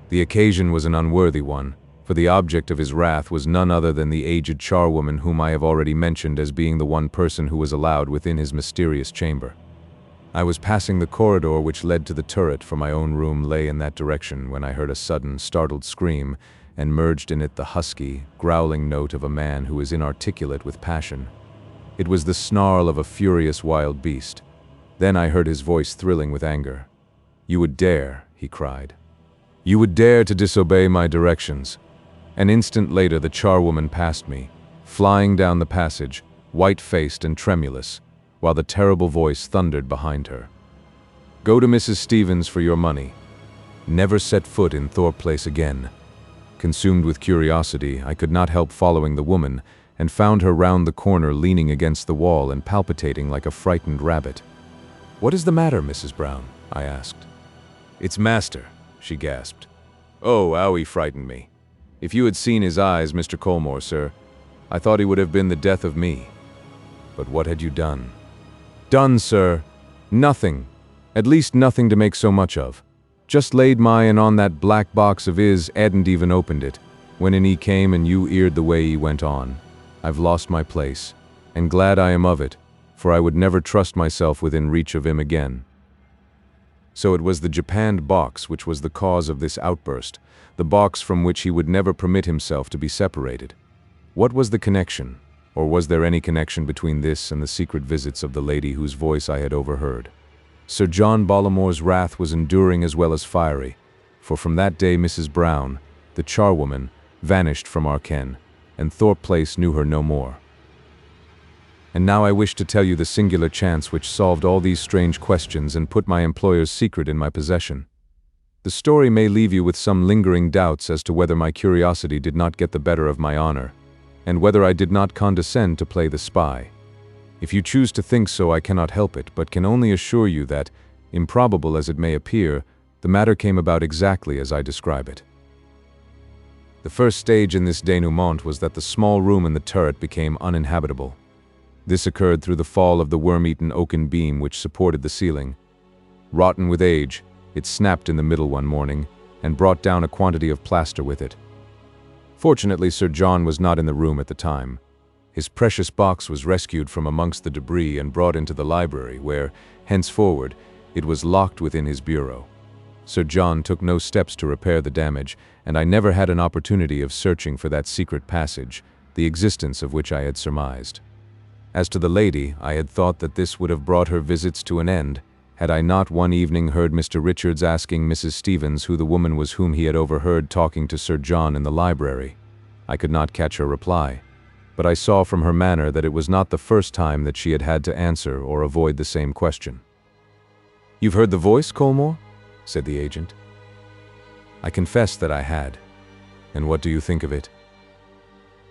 The occasion was an unworthy one, for the object of his wrath was none other than the aged charwoman whom I have already mentioned as being the one person who was allowed within his mysterious chamber. I was passing the corridor which led to the turret, for my own room lay in that direction, when I heard a sudden, startled scream, and merged in it the husky, growling note of a man who is inarticulate with passion. It was the snarl of a furious wild beast. Then I heard his voice thrilling with anger. "You would dare," he cried. "You would dare to disobey my directions." An instant later the charwoman passed me, flying down the passage, white-faced and tremulous, while the terrible voice thundered behind her. "Go to Mrs. Stevens for your money. Never set foot in Thorpe Place again." Consumed with curiosity, I could not help following the woman, and found her round the corner leaning against the wall and palpitating like a frightened rabbit. "What is the matter, Mrs. Brown?" I asked. "It's master," she gasped. "Oh, how he frightened me. If you had seen his eyes, Mr. Colmore, sir, I thought he would have been the death of me." "But what had you done?" "Done, sir? Nothing. At least nothing to make so much of. Just laid my and on that black box of his, hadn't even opened it, when in he came and you eared the way he went on. I've lost my place, and glad I am of it, for I would never trust myself within reach of him again." So it was the japanned box which was the cause of this outburst, the box from which he would never permit himself to be separated. What was the connection? Or was there any connection between this and the secret visits of the lady whose voice I had overheard? Sir John Bollamore's wrath was enduring as well as fiery, for from that day Mrs. Brown, the charwoman, vanished from our ken, and Thorpe Place knew her no more. And now I wish to tell you the singular chance which solved all these strange questions and put my employer's secret in my possession. The story may leave you with some lingering doubts as to whether my curiosity did not get the better of my honor, and whether I did not condescend to play the spy. If you choose to think so, I cannot help it, but can only assure you that, improbable as it may appear, the matter came about exactly as I describe it. The first stage in this denouement was that the small room in the turret became uninhabitable. This occurred through the fall of the worm-eaten oaken beam which supported the ceiling. Rotten with age, it snapped in the middle one morning, and brought down a quantity of plaster with it. Fortunately, Sir John was not in the room at the time. His precious box was rescued from amongst the debris and brought into the library, where, henceforward, it was locked within his bureau. Sir John took no steps to repair the damage, and I never had an opportunity of searching for that secret passage, the existence of which I had surmised. As to the lady, I had thought that this would have brought her visits to an end, had I not one evening heard Mr. Richards asking Mrs. Stevens who the woman was whom he had overheard talking to Sir John in the library. I could not catch her reply, but I saw from her manner that it was not the first time that she had had to answer or avoid the same question. "You've heard the voice, Colmore?" said the agent. I confessed that I had. "And what do you think of it?"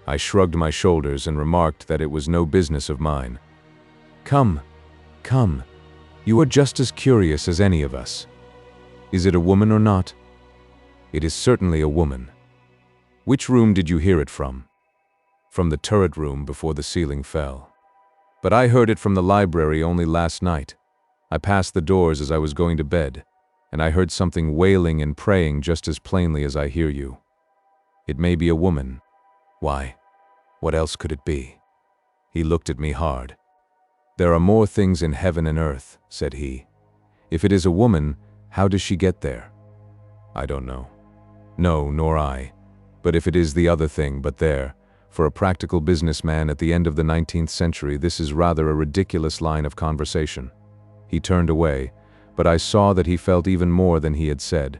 I shrugged my shoulders and remarked that it was no business of mine. Come, you are just as curious as any of us. Is it a woman or not?" "It is certainly a woman." "Which room did you hear it from?" "From the turret room before the ceiling fell. But I heard it from the library only last night. I passed the doors as I was going to bed, and I heard something wailing and praying just as plainly as I hear you. It may be a woman. Why, what else could it be?" He looked at me hard. "There are more things in heaven and earth," said he. "If it is a woman, how does she get there?" "I don't know." "No, nor I. But if it is the other thing, but there, For a practical businessman at the end of the 19th century, this is rather a ridiculous line of conversation. He turned away, but I saw that he felt even more than he had said.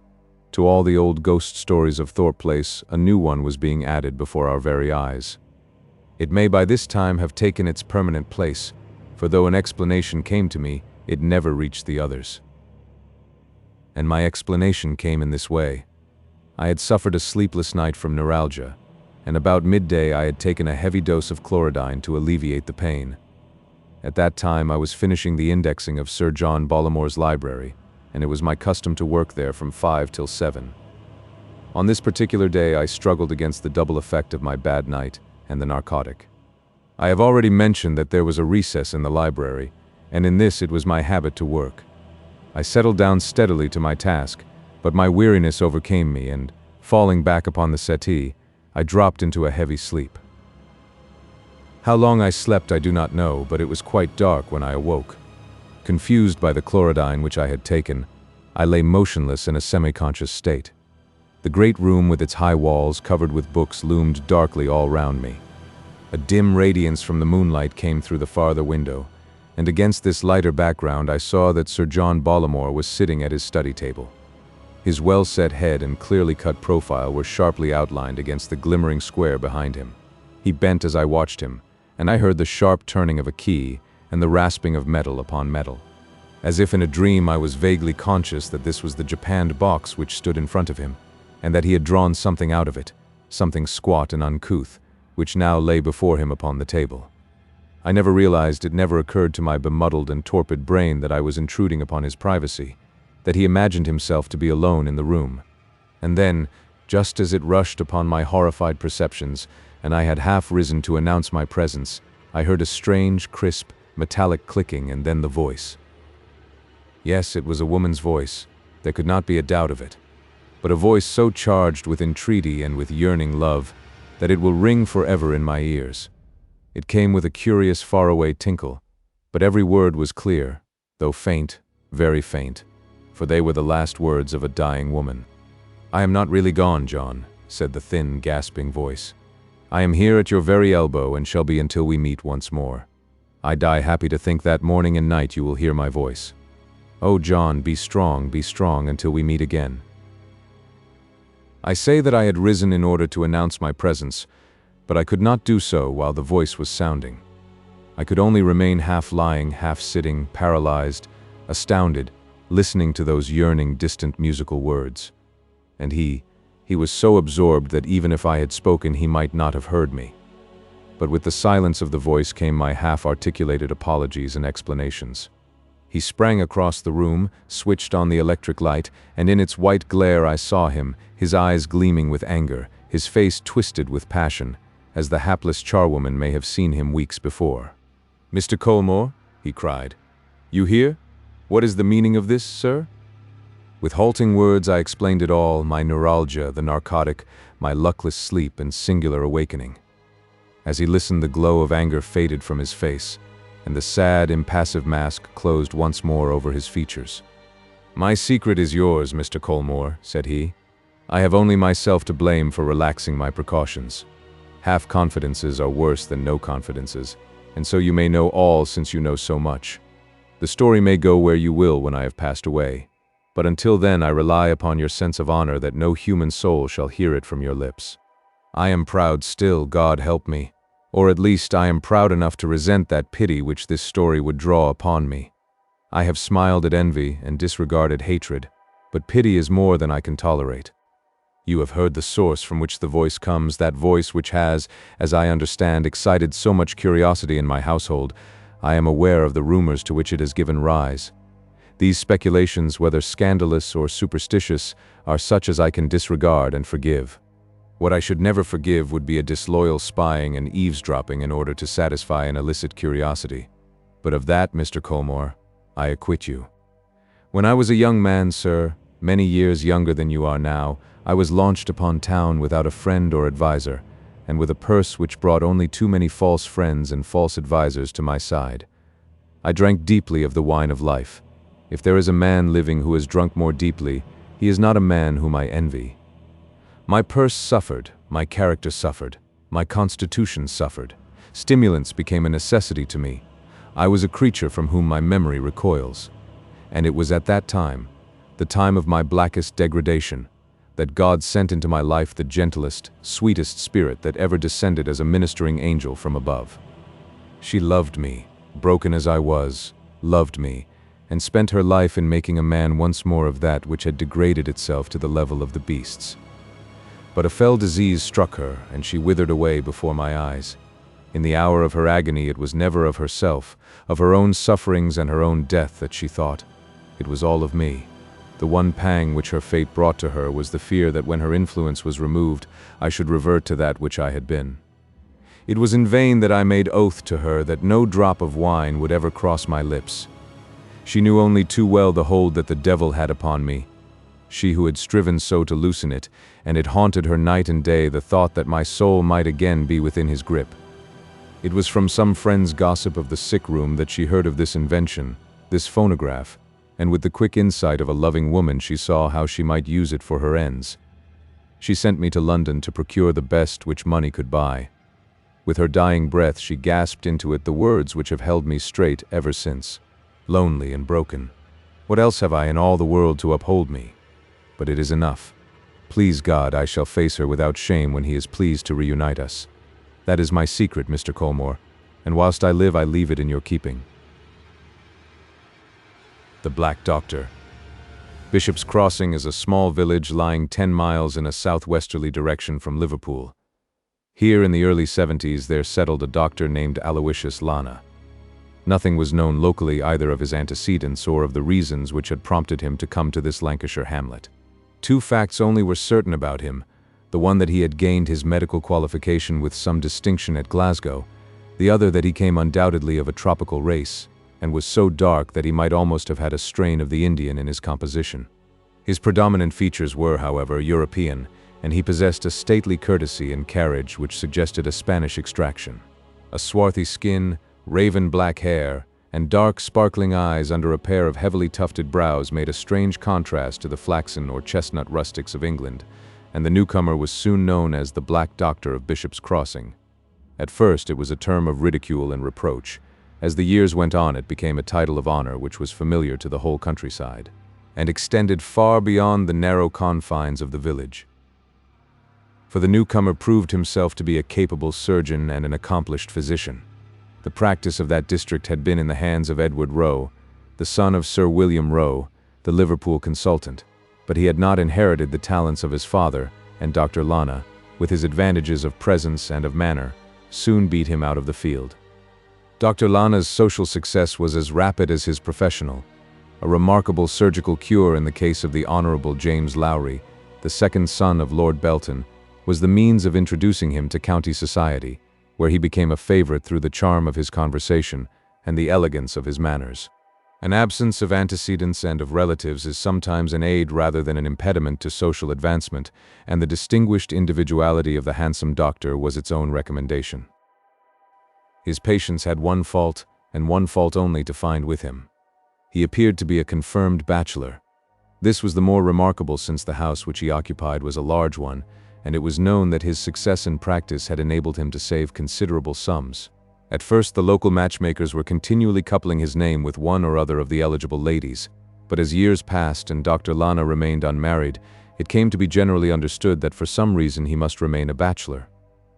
To all the old ghost stories of Thorpe Place, a new one was being added before our very eyes. It may by this time have taken its permanent place, for though an explanation came to me, it never reached the others. And my explanation came in this way. I had suffered a sleepless night from neuralgia, and about midday I had taken a heavy dose of chlorodyne to alleviate the pain. At that time I was finishing the indexing of Sir John Bollamore's library, and it was my custom to work there from 5 till 7. On this particular day I struggled against the double effect of my bad night and the narcotic. I have already mentioned that there was a recess in the library, and in this it was my habit to work. I settled down steadily to my task, but my weariness overcame me, and, falling back upon the settee, I dropped into a heavy sleep. How long I slept I do not know, but it was quite dark when I awoke. Confused by the chlorodyne which I had taken, I lay motionless in a semi-conscious state. The great room with its high walls covered with books loomed darkly all round me. A dim radiance from the moonlight came through the farther window, and against this lighter background I saw that Sir John Bollamore was sitting at his study table. His well-set head and clearly cut profile were sharply outlined against the glimmering square behind him. He bent as I watched him, and I heard the sharp turning of a key and the rasping of metal upon metal. As if in a dream I was vaguely conscious that this was the japanned box which stood in front of him, and that he had drawn something out of it, something squat and uncouth, which now lay before him upon the table. I never realized, it never occurred to my bemuddled and torpid brain that I was intruding upon his privacy, that he imagined himself to be alone in the room. And then, just as it rushed upon my horrified perceptions, and I had half risen to announce my presence, I heard a strange, crisp, metallic clicking and then the voice. Yes, it was a woman's voice. There could not be a doubt of it. But a voice so charged with entreaty and with yearning love that it will ring forever in my ears. It came with a curious faraway tinkle, but every word was clear, though faint, very faint, for they were the last words of a dying woman. "I am not really gone, John," said the thin, gasping voice. "I am here at your very elbow and shall be until we meet once more. I die happy to think that morning and night you will hear my voice. Oh, John, be strong until we meet again." I say that I had risen in order to announce my presence, but I could not do so while the voice was sounding. I could only remain half lying, half sitting, paralyzed, astounded, listening to those yearning, distant musical words. And he was so absorbed that even if I had spoken he might not have heard me. But with the silence of the voice came my half-articulated apologies and explanations. He sprang across the room, switched on the electric light, and in its white glare I saw him, his eyes gleaming with anger, his face twisted with passion, as the hapless charwoman may have seen him weeks before. "Mr. Colmore," he cried, "you here? What is the meaning of this, sir?" With halting words I explained it all, my neuralgia, the narcotic, my luckless sleep and singular awakening. As he listened, the glow of anger faded from his face, and the sad, impassive mask closed once more over his features. "My secret is yours, Mr. Colmore," said he. "I have only myself to blame for relaxing my precautions. Half-confidences are worse than no confidences, and so you may know all since you know so much. The story may go where you will when I have passed away, but until then I rely upon your sense of honor that no human soul shall hear it from your lips. I am proud still, God help me, or at least I am proud enough to resent that pity which this story would draw upon me. I have smiled at envy and disregarded hatred, but pity is more than I can tolerate. You have heard the source from which the voice comes, that voice which has, as I understand, excited so much curiosity in my household. I am aware of the rumors to which it has given rise. These speculations, whether scandalous or superstitious, are such as I can disregard and forgive. What I should never forgive would be a disloyal spying and eavesdropping in order to satisfy an illicit curiosity. But of that, Mr. Colmore, I acquit you. When I was a young man, sir, many years younger than you are now, I was launched upon town without a friend or advisor, and with a purse which brought only too many false friends and false advisors to my side. I drank deeply of the wine of life. If there is a man living who has drunk more deeply, he is not a man whom I envy. My purse suffered, my character suffered, My constitution suffered. Stimulants became a necessity to me. I was a creature from whom my memory recoils. And it was at that time, the time of my blackest degradation, that God sent into my life the gentlest, sweetest spirit that ever descended as a ministering angel from above. She loved me, broken as I was, loved me, and spent her life in making a man once more of that which had degraded itself to the level of the beasts. But a fell disease struck her, and she withered away before my eyes. In the hour of her agony, it was never of herself, of her own sufferings and her own death that she thought. It was all of me. The one pang which her fate brought to her was the fear that when her influence was removed, I should revert to that which I had been. It was in vain that I made oath to her that no drop of wine would ever cross my lips. She knew only too well the hold that the devil had upon me. She who had striven so to loosen it, and it haunted her night and day the thought that my soul might again be within his grip. It was from some friend's gossip of the sick room that she heard of this invention, this phonograph, and with the quick insight of a loving woman she saw how she might use it for her ends. She sent me to London to procure the best which money could buy. With her dying breath she gasped into it the words which have held me straight ever since. Lonely and broken. What else have I in all the world to uphold me? But it is enough. Please God, I shall face her without shame when he is pleased to reunite us. That is my secret, Mr. Colmore, and whilst I live I leave it in your keeping. The Black Doctor. Bishop's Crossing is a small village lying 10 miles in a southwesterly direction from Liverpool. Here in the early 70s there settled a doctor named Aloysius Lana. Nothing was known locally either of his antecedents or of the reasons which had prompted him to come to this Lancashire hamlet. 2 facts only were certain about him, the one that he had gained his medical qualification with some distinction at Glasgow, the other that he came undoubtedly of a tropical race, and was so dark that he might almost have had a strain of the Indian in his composition. His predominant features were, however, European, and he possessed a stately courtesy and carriage which suggested a Spanish extraction. A swarthy skin, raven black hair, and dark, sparkling eyes under a pair of heavily tufted brows made a strange contrast to the flaxen or chestnut rustics of England, and the newcomer was soon known as the Black Doctor of Bishop's Crossing. At first it was a term of ridicule and reproach. As the years went on it became a title of honor which was familiar to the whole countryside, and extended far beyond the narrow confines of the village. For the newcomer proved himself to be a capable surgeon and an accomplished physician. The practice of that district had been in the hands of Edward Roe, the son of Sir William Roe, the Liverpool consultant, but he had not inherited the talents of his father, and Dr. Lana, with his advantages of presence and of manner, soon beat him out of the field. Dr. Lana's social success was as rapid as his professional. A remarkable surgical cure in the case of the Honourable James Lowry, the second son of Lord Belton, was the means of introducing him to county society, where he became a favourite through the charm of his conversation and the elegance of his manners. An absence of antecedents and of relatives is sometimes an aid rather than an impediment to social advancement, and the distinguished individuality of the handsome doctor was its own recommendation. His patients had one fault, and one fault only, to find with him. He appeared to be a confirmed bachelor. This was the more remarkable since the house which he occupied was a large one, and it was known that his success in practice had enabled him to save considerable sums. At first the local matchmakers were continually coupling his name with one or other of the eligible ladies, but as years passed and Dr. Lana remained unmarried, it came to be generally understood that for some reason he must remain a bachelor.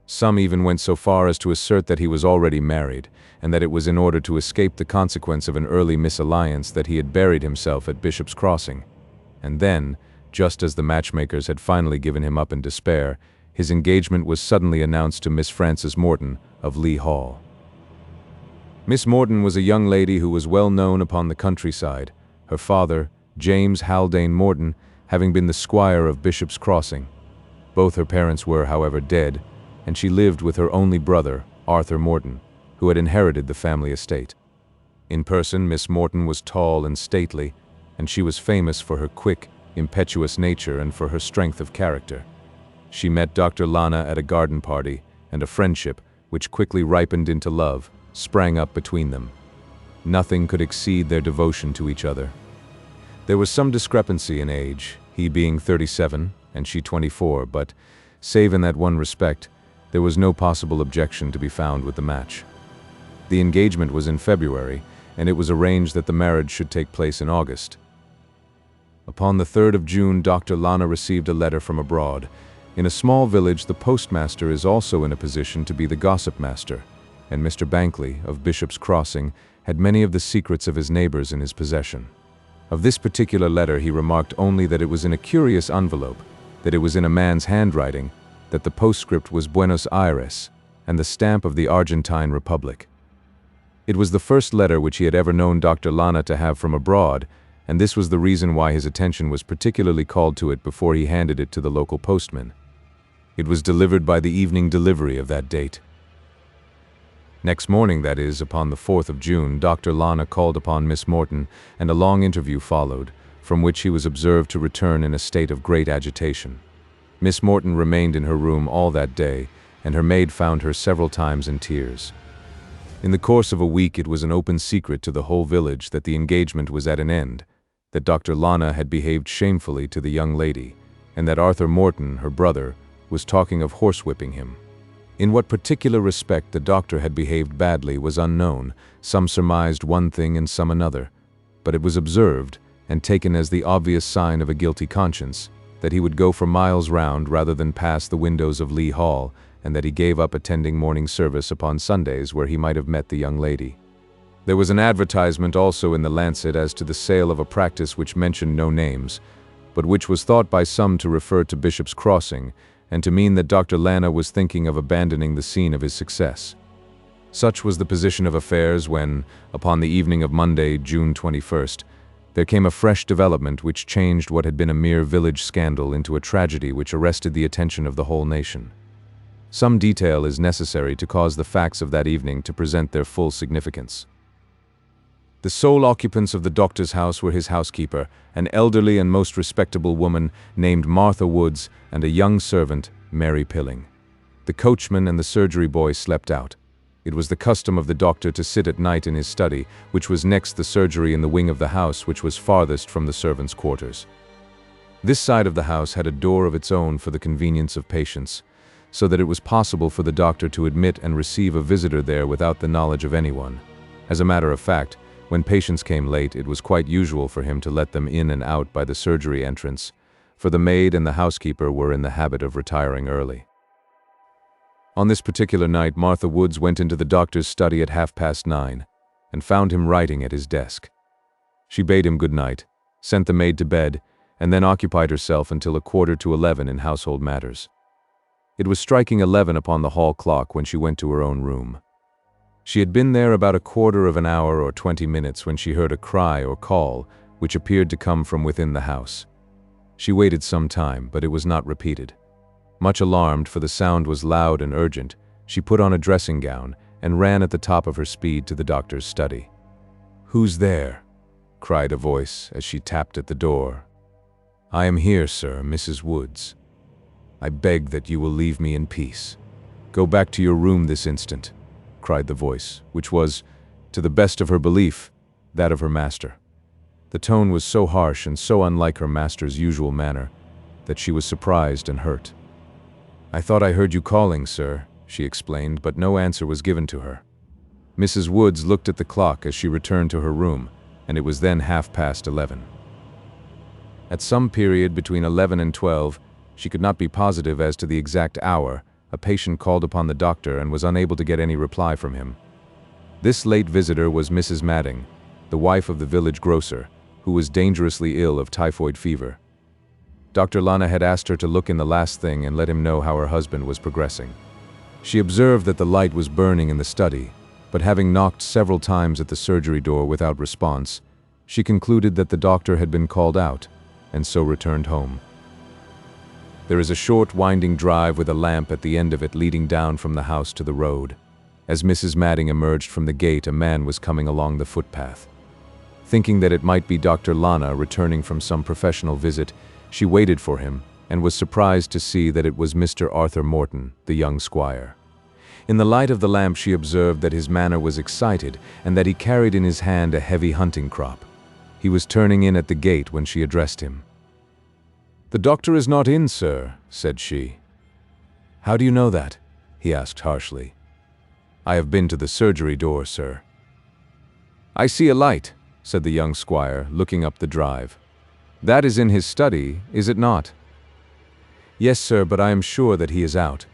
Some even went so far as to assert that he was already married, and that it was in order to escape the consequence of an early misalliance that he had buried himself at Bishop's Crossing. And then, just as the matchmakers had finally given him up in despair, his engagement was suddenly announced to Miss Frances Morton of Lee Hall. Miss Morton was a young lady who was well known upon the countryside, her father, James Haldane Morton, having been the squire of Bishop's Crossing. Both her parents were, however, dead, and she lived with her only brother, Arthur Morton, who had inherited the family estate. In person, Miss Morton was tall and stately, and she was famous for her quick, impetuous nature and for her strength of character. She met Dr. Lana at a garden party, and a friendship, which quickly ripened into love, sprang up between them. Nothing could exceed their devotion to each other. There was some discrepancy in age, he being 37 and she 24, but, save in that one respect, There was no possible objection to be found with the match. The engagement was in February, and it was arranged that the marriage should take place in August. Upon the 3rd of June, Dr. Lana received a letter from abroad. In a small village, the postmaster is also in a position to be the gossip master, and Mr. Bankley, of Bishop's Crossing, had many of the secrets of his neighbors in his possession. Of this particular letter he remarked only that it was in a curious envelope, that it was in a man's handwriting, that the postscript was Buenos Aires, and the stamp of the Argentine Republic. It was the first letter which he had ever known Dr. Lana to have from abroad, and this was the reason why his attention was particularly called to it before he handed it to the local postman. It was delivered by the evening delivery of that date. Next morning, that is, upon the 4th of June, Dr. Lana called upon Miss Morton, and a long interview followed, from which he was observed to return in a state of great agitation. Miss Morton remained in her room all that day, and her maid found her several times in tears. In the course of a week it was an open secret to the whole village that the engagement was at an end, that Dr. Lana had behaved shamefully to the young lady, and that Arthur Morton, her brother, was talking of horsewhipping him. In what particular respect the doctor had behaved badly was unknown. Some surmised one thing and some another, but it was observed, and taken as the obvious sign of a guilty conscience, that he would go for miles round rather than pass the windows of Lee Hall, and that he gave up attending morning service upon Sundays where he might have met the young lady. There was an advertisement also in the Lancet as to the sale of a practice which mentioned no names, but which was thought by some to refer to Bishop's Crossing, and to mean that Dr. Lana was thinking of abandoning the scene of his success. Such was the position of affairs when, upon the evening of Monday, June 21st, there came a fresh development which changed what had been a mere village scandal into a tragedy which arrested the attention of the whole nation. Some detail is necessary to cause the facts of that evening to present their full significance. The sole occupants of the doctor's house were his housekeeper, an elderly and most respectable woman named Martha Woods, and a young servant, Mary Pilling. The coachman and the surgery boy slept out. It was the custom of the doctor to sit at night in his study, which was next the surgery in the wing of the house which was farthest from the servants' quarters. This side of the house had a door of its own for the convenience of patients, so that it was possible for the doctor to admit and receive a visitor there without the knowledge of anyone. As a matter of fact, when patients came late, it was quite usual for him to let them in and out by the surgery entrance, for the maid and the housekeeper were in the habit of retiring early. On this particular night, Martha Woods went into the doctor's study at 9:30, and found him writing at his desk. She bade him good night, sent the maid to bed, and then occupied herself until 11:15 in household matters. It was striking 11 upon the hall clock when she went to her own room. She had been there about a quarter of an hour or 20 minutes when she heard a cry or call, which appeared to come from within the house. She waited some time, but it was not repeated. Much alarmed, for the sound was loud and urgent, she put on a dressing gown and ran at the top of her speed to the doctor's study. "Who's there?" cried a voice as she tapped at the door. "I am here, sir, Mrs. Woods. I beg that you will leave me in peace. Go back to your room this instant," cried the voice, which was, to the best of her belief, that of her master. The tone was so harsh and so unlike her master's usual manner that she was surprised and hurt. "I thought I heard you calling, sir," she explained, but no answer was given to her. Mrs. Woods looked at the clock as she returned to her room, and it was then 11:30. At some period between 11 and 12, she could not be positive as to the exact hour, a patient called upon the doctor and was unable to get any reply from him. This late visitor was Mrs. Madding, the wife of the village grocer, who was dangerously ill of typhoid fever. Dr. Lana had asked her to look in the last thing and let him know how her husband was progressing. She observed that the light was burning in the study, but having knocked several times at the surgery door without response, she concluded that the doctor had been called out, and so returned home. There is a short winding drive with a lamp at the end of it leading down from the house to the road. As Mrs. Madding emerged from the gate, a man was coming along the footpath. Thinking that it might be Dr. Lana returning from some professional visit, she waited for him and was surprised to see that it was Mr. Arthur Morton, the young squire. In the light of the lamp she observed that his manner was excited and that he carried in his hand a heavy hunting crop. He was turning in at the gate when she addressed him. "The doctor is not in, sir," said she. "How do you know that?" he asked harshly. "I have been to the surgery door, sir." "I see a light," said the young squire, looking up the drive. "That is in his study, is it not?" "Yes, sir, but I am sure that he is out."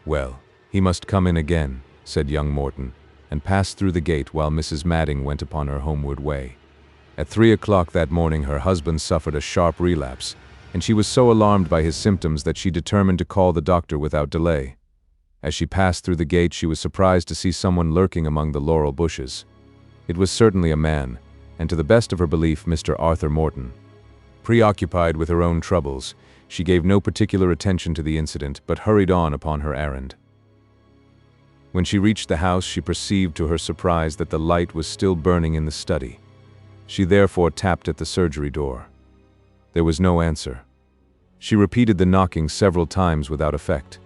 "Well, he must come in again," said young Morton, and passed through the gate while Mrs. Madding went upon her homeward way. At 3 o'clock that morning her husband suffered a sharp relapse, and she was so alarmed by his symptoms that she determined to call the doctor without delay. As she passed through the gate she was surprised to see someone lurking among the laurel bushes. It was certainly a man, and to the best of her belief Mr. Arthur Morton. Preoccupied with her own troubles, she gave no particular attention to the incident, but hurried on upon her errand. When she reached the house, she perceived to her surprise that the light was still burning in the study. She therefore tapped at the surgery door. There was no answer. She repeated the knocking several times without effect.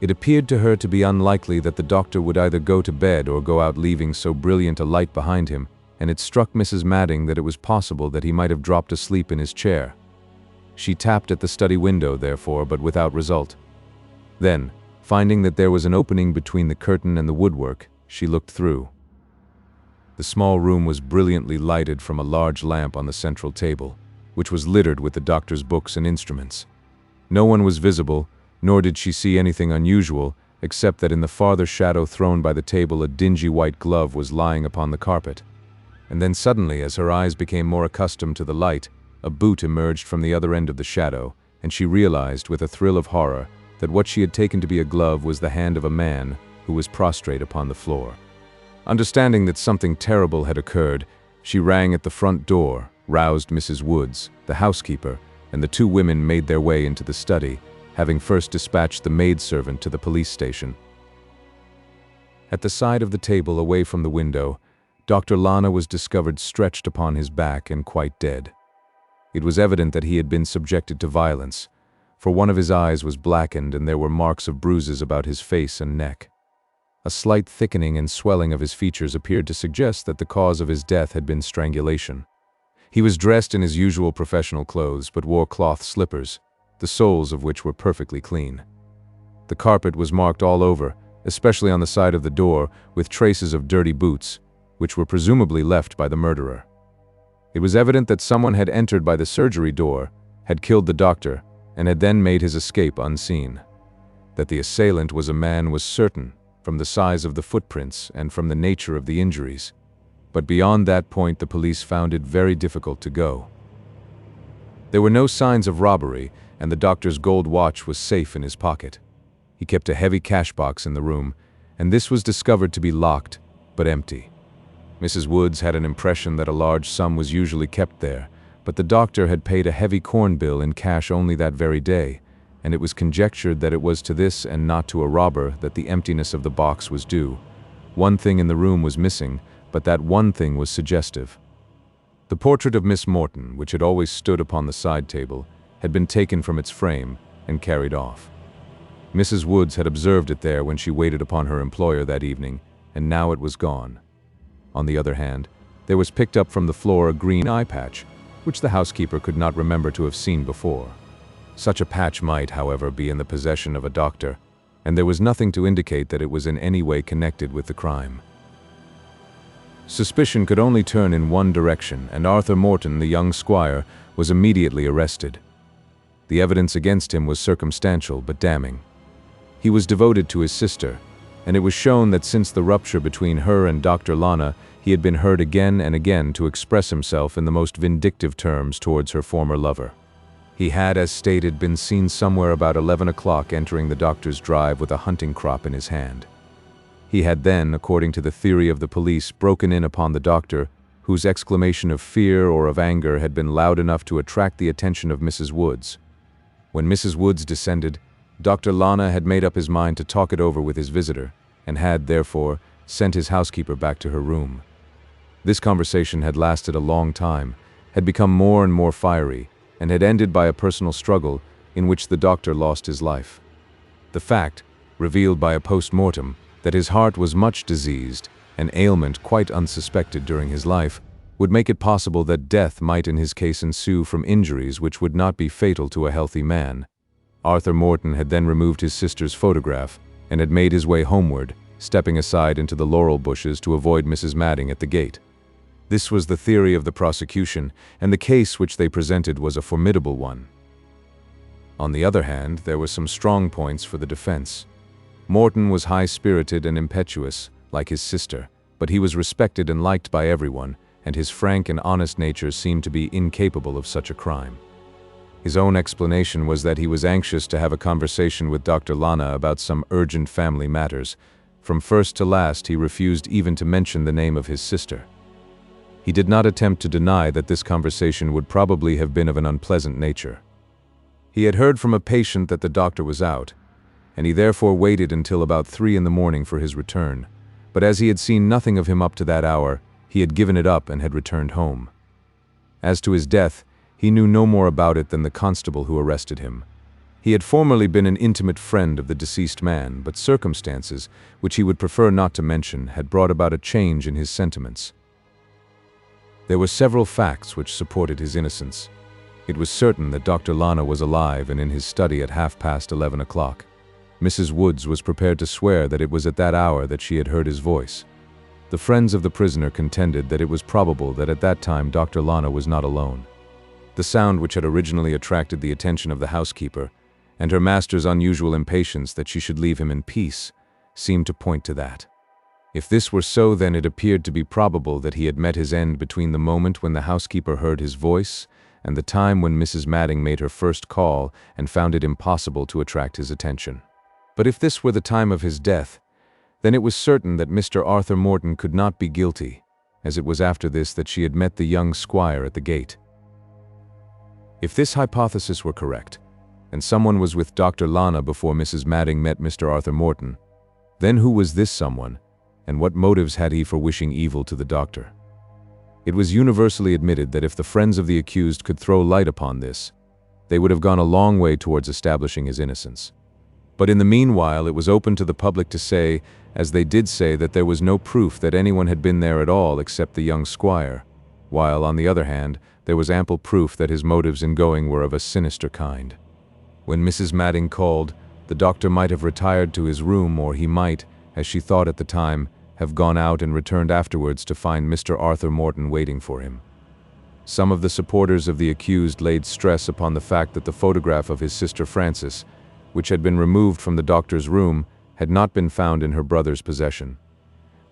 It appeared to her to be unlikely that the doctor would either go to bed or go out leaving so brilliant a light behind him, and it struck Mrs. Madding that it was possible that he might have dropped asleep in his chair. She tapped at the study window, therefore, but without result. Then, finding that there was an opening between the curtain and the woodwork, she looked through. The small room was brilliantly lighted from a large lamp on the central table, which was littered with the doctor's books and instruments. No one was visible, nor did she see anything unusual, except that in the farther shadow thrown by the table a dingy white glove was lying upon the carpet. And then suddenly, as her eyes became more accustomed to the light, a boot emerged from the other end of the shadow, and she realized, with a thrill of horror, that what she had taken to be a glove was the hand of a man who was prostrate upon the floor. Understanding that something terrible had occurred, she rang at the front door, roused Mrs. Woods, the housekeeper, and the two women made their way into the study, having first dispatched the maidservant to the police station. At the side of the table, away from the window, Dr. Lana was discovered stretched upon his back and quite dead. It was evident that he had been subjected to violence, for one of his eyes was blackened and there were marks of bruises about his face and neck. A slight thickening and swelling of his features appeared to suggest that the cause of his death had been strangulation. He was dressed in his usual professional clothes but wore cloth slippers, the soles of which were perfectly clean. The carpet was marked all over, especially on the side of the door, with traces of dirty boots, which were presumably left by the murderer. It was evident that someone had entered by the surgery door, had killed the doctor, and had then made his escape unseen. That the assailant was a man was certain, from the size of the footprints and from the nature of the injuries. But beyond that point the police found it very difficult to go. There were no signs of robbery, and the doctor's gold watch was safe in his pocket. He kept a heavy cash box in the room, and this was discovered to be locked, but empty. Mrs. Woods had an impression that a large sum was usually kept there, but the doctor had paid a heavy corn bill in cash only that very day, and it was conjectured that it was to this and not to a robber that the emptiness of the box was due. One thing in the room was missing, but that one thing was suggestive. The portrait of Miss Morton, which had always stood upon the side table, had been taken from its frame and carried off. Mrs. Woods had observed it there when she waited upon her employer that evening, and now it was gone. On the other hand, there was picked up from the floor a green eye patch, which the housekeeper could not remember to have seen before. Such a patch might, however, be in the possession of a doctor, and there was nothing to indicate that it was in any way connected with the crime. Suspicion could only turn in one direction, and Arthur Morton, the young squire, was immediately arrested. The evidence against him was circumstantial but damning. He was devoted to his sister, and it was shown that since the rupture between her and Dr. Lana, he had been heard again and again to express himself in the most vindictive terms towards her former lover. He had, as stated, been seen somewhere about 11 o'clock entering the doctor's drive with a hunting crop in his hand. He had then, according to the theory of the police, broken in upon the doctor, whose exclamation of fear or of anger had been loud enough to attract the attention of Mrs. Woods. When Mrs. Woods descended, Dr. Lana had made up his mind to talk it over with his visitor, and had, therefore, sent his housekeeper back to her room. This conversation had lasted a long time, had become more and more fiery, and had ended by a personal struggle in which the doctor lost his life. The fact, revealed by a post-mortem, that his heart was much diseased, an ailment quite unsuspected during his life, would make it possible that death might in his case ensue from injuries which would not be fatal to a healthy man. Arthur Morton had then removed his sister's photograph, and had made his way homeward, stepping aside into the laurel bushes to avoid Mrs. Madding at the gate. This was the theory of the prosecution, and the case which they presented was a formidable one. On the other hand, there were some strong points for the defense. Morton was high-spirited and impetuous, like his sister, but he was respected and liked by everyone, and his frank and honest nature seemed to be incapable of such a crime. His own explanation was that he was anxious to have a conversation with Dr. Lana about some urgent family matters. From first to last, he refused even to mention the name of his sister. He did not attempt to deny that this conversation would probably have been of an unpleasant nature. He had heard from a patient that the doctor was out, and he therefore waited until about 3 in the morning for his return. But as he had seen nothing of him up to that hour, he had given it up and had returned home. As to his death, he knew no more about it than the constable who arrested him. He had formerly been an intimate friend of the deceased man, but circumstances, which he would prefer not to mention, had brought about a change in his sentiments. There were several facts which supported his innocence. It was certain that Dr. Lana was alive and in his study at 11:30 o'clock. Mrs. Woods was prepared to swear that it was at that hour that she had heard his voice. The friends of the prisoner contended that it was probable that at that time Dr. Lana was not alone. The sound which had originally attracted the attention of the housekeeper, and her master's unusual impatience that she should leave him in peace, seemed to point to that. If this were so, then it appeared to be probable that he had met his end between the moment when the housekeeper heard his voice and the time when Mrs. Madding made her first call and found it impossible to attract his attention. But if this were the time of his death, then it was certain that Mr. Arthur Morton could not be guilty, as it was after this that she had met the young squire at the gate. If this hypothesis were correct, and someone was with Dr. Lana before Mrs. Madding met Mr. Arthur Morton, then who was this someone, and what motives had he for wishing evil to the doctor? It was universally admitted that if the friends of the accused could throw light upon this, they would have gone a long way towards establishing his innocence. But in the meanwhile, it was open to the public to say, as they did say, that there was no proof that anyone had been there at all except the young squire, while, on the other hand, there was ample proof that his motives in going were of a sinister kind. When Mrs. Madding called, the doctor might have retired to his room, or he might, as she thought at the time, have gone out and returned afterwards to find Mr. Arthur Morton waiting for him. Some of the supporters of the accused laid stress upon the fact that the photograph of his sister Frances, which had been removed from the doctor's room, had not been found in her brother's possession.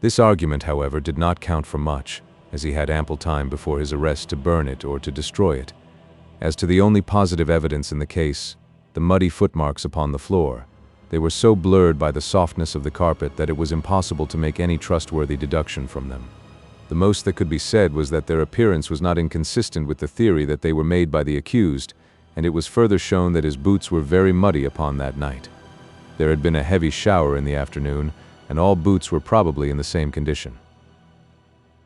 This argument, however, did not count for much, as he had ample time before his arrest to burn it or to destroy it. As to the only positive evidence in the case, the muddy footmarks upon the floor, they were so blurred by the softness of the carpet that it was impossible to make any trustworthy deduction from them. The most that could be said was that their appearance was not inconsistent with the theory that they were made by the accused, and it was further shown that his boots were very muddy upon that night. There had been a heavy shower in the afternoon, and all boots were probably in the same condition.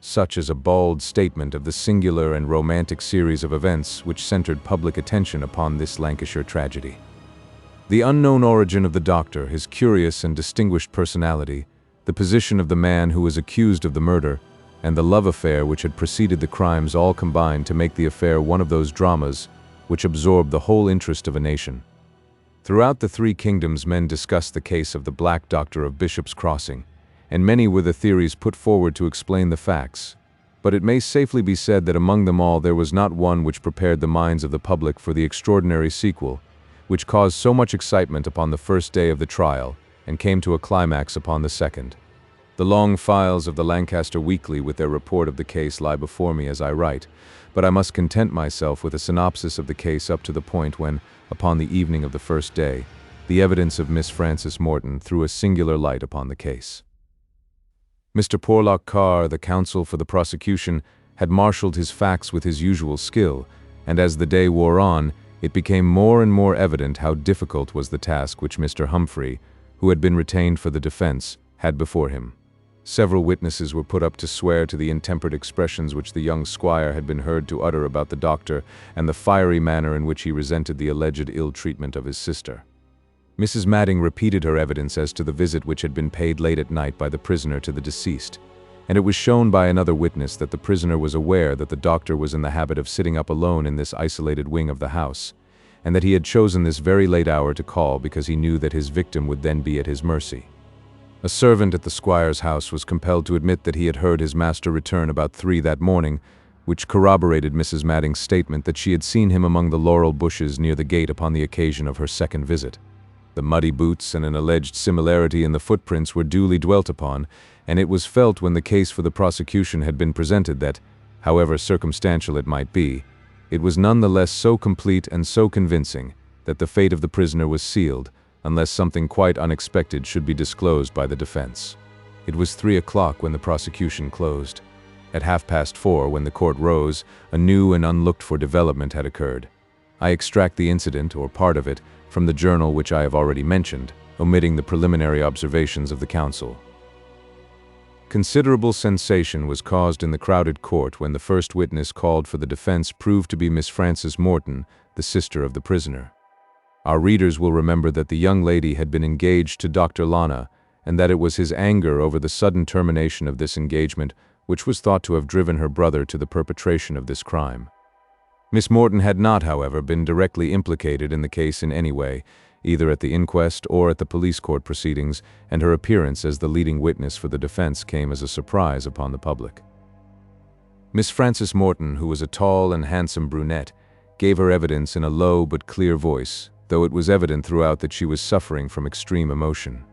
Such is a bald statement of the singular and romantic series of events which centered public attention upon this Lancashire tragedy. The unknown origin of the doctor, his curious and distinguished personality, the position of the man who was accused of the murder, and the love affair which had preceded the crimes all combined to make the affair one of those dramas which absorbed the whole interest of a nation. Throughout the three kingdoms, men discussed the case of the Black Doctor of Bishop's Crossing, and many were the theories put forward to explain the facts. But it may safely be said that among them all there was not one which prepared the minds of the public for the extraordinary sequel, which caused so much excitement upon the first day of the trial and came to a climax upon the second. The long files of the Lancaster Weekly with their report of the case lie before me as I write, but I must content myself with a synopsis of the case up to the point when, upon the evening of the first day, the evidence of Miss Frances Morton threw a singular light upon the case. Mr. Porlock Carr, the counsel for the prosecution, had marshaled his facts with his usual skill, and as the day wore on, it became more and more evident how difficult was the task which Mr. Humphrey, who had been retained for the defense, had before him. Several witnesses were put up to swear to the intemperate expressions which the young squire had been heard to utter about the doctor, and the fiery manner in which he resented the alleged ill-treatment of his sister. Mrs. Madding repeated her evidence as to the visit which had been paid late at night by the prisoner to the deceased, and it was shown by another witness that the prisoner was aware that the doctor was in the habit of sitting up alone in this isolated wing of the house, and that he had chosen this very late hour to call because he knew that his victim would then be at his mercy. A servant at the squire's house was compelled to admit that he had heard his master return about 3 that morning, which corroborated Mrs. Madding's statement that she had seen him among the laurel bushes near the gate upon the occasion of her second visit. The muddy boots and an alleged similarity in the footprints were duly dwelt upon, and it was felt when the case for the prosecution had been presented that, however circumstantial it might be, it was none the less so complete and so convincing that the fate of the prisoner was sealed, unless something quite unexpected should be disclosed by the defense. It was 3 o'clock when the prosecution closed. At 4:30, when the court rose, a new and unlooked-for development had occurred. I extract the incident, or part of it, from the journal which I have already mentioned, omitting the preliminary observations of the counsel. Considerable sensation was caused in the crowded court when the first witness called for the defense proved to be Miss Frances Morton, the sister of the prisoner. Our readers will remember that the young lady had been engaged to Dr. Lana, and that it was his anger over the sudden termination of this engagement which was thought to have driven her brother to the perpetration of this crime. Miss Morton had not, however, been directly implicated in the case in any way, either at the inquest or at the police court proceedings, and her appearance as the leading witness for the defense came as a surprise upon the public. Miss Frances Morton, who was a tall and handsome brunette, gave her evidence in a low but clear voice, though it was evident throughout that she was suffering from extreme emotion.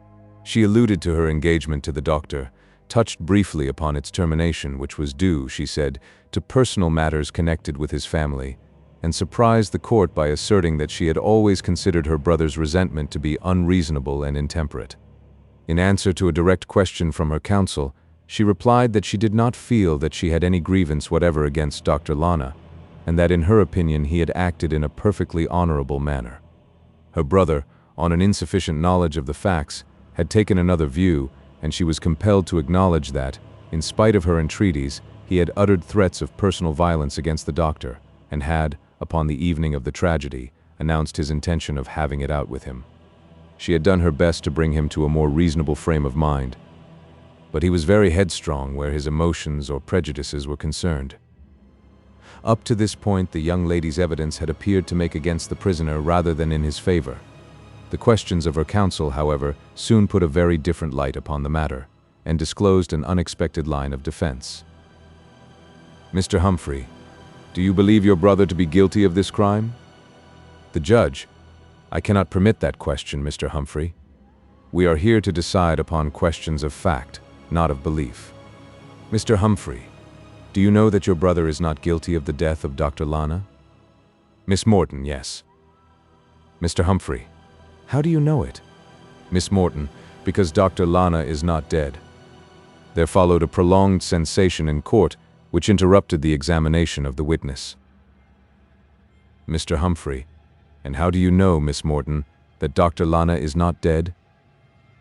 She alluded to her engagement to the doctor, touched briefly upon its termination, which was due, she said, to personal matters connected with his family, and surprised the court by asserting that she had always considered her brother's resentment to be unreasonable and intemperate. In answer to a direct question from her counsel, she replied that she did not feel that she had any grievance whatever against Dr. Lana, and that in her opinion he had acted in a perfectly honorable manner. Her brother, on an insufficient knowledge of the facts, had taken another view, and she was compelled to acknowledge that, in spite of her entreaties, he had uttered threats of personal violence against the doctor, and had, upon the evening of the tragedy, announced his intention of having it out with him. She had done her best to bring him to a more reasonable frame of mind, but he was very headstrong where his emotions or prejudices were concerned. Up to this point, the young lady's evidence had appeared to make against the prisoner rather than in his favor. The questions of her counsel, however, soon put a very different light upon the matter, and disclosed an unexpected line of defense. "Mr. Humphrey, do you believe your brother to be guilty of this crime?" The judge: "I cannot permit that question, Mr. Humphrey. We are here to decide upon questions of fact, not of belief." "Mr. Humphrey, do you know that your brother is not guilty of the death of Dr. Lana?" Miss Morton: "Yes." "Mr. Humphrey, how do you know it?" Miss Morton: "Because Dr. Lana is not dead." There followed a prolonged sensation in court, which interrupted the examination of the witness. Mr. Humphrey: "And how do you know, Miss Morton, that Dr. Lana is not dead?"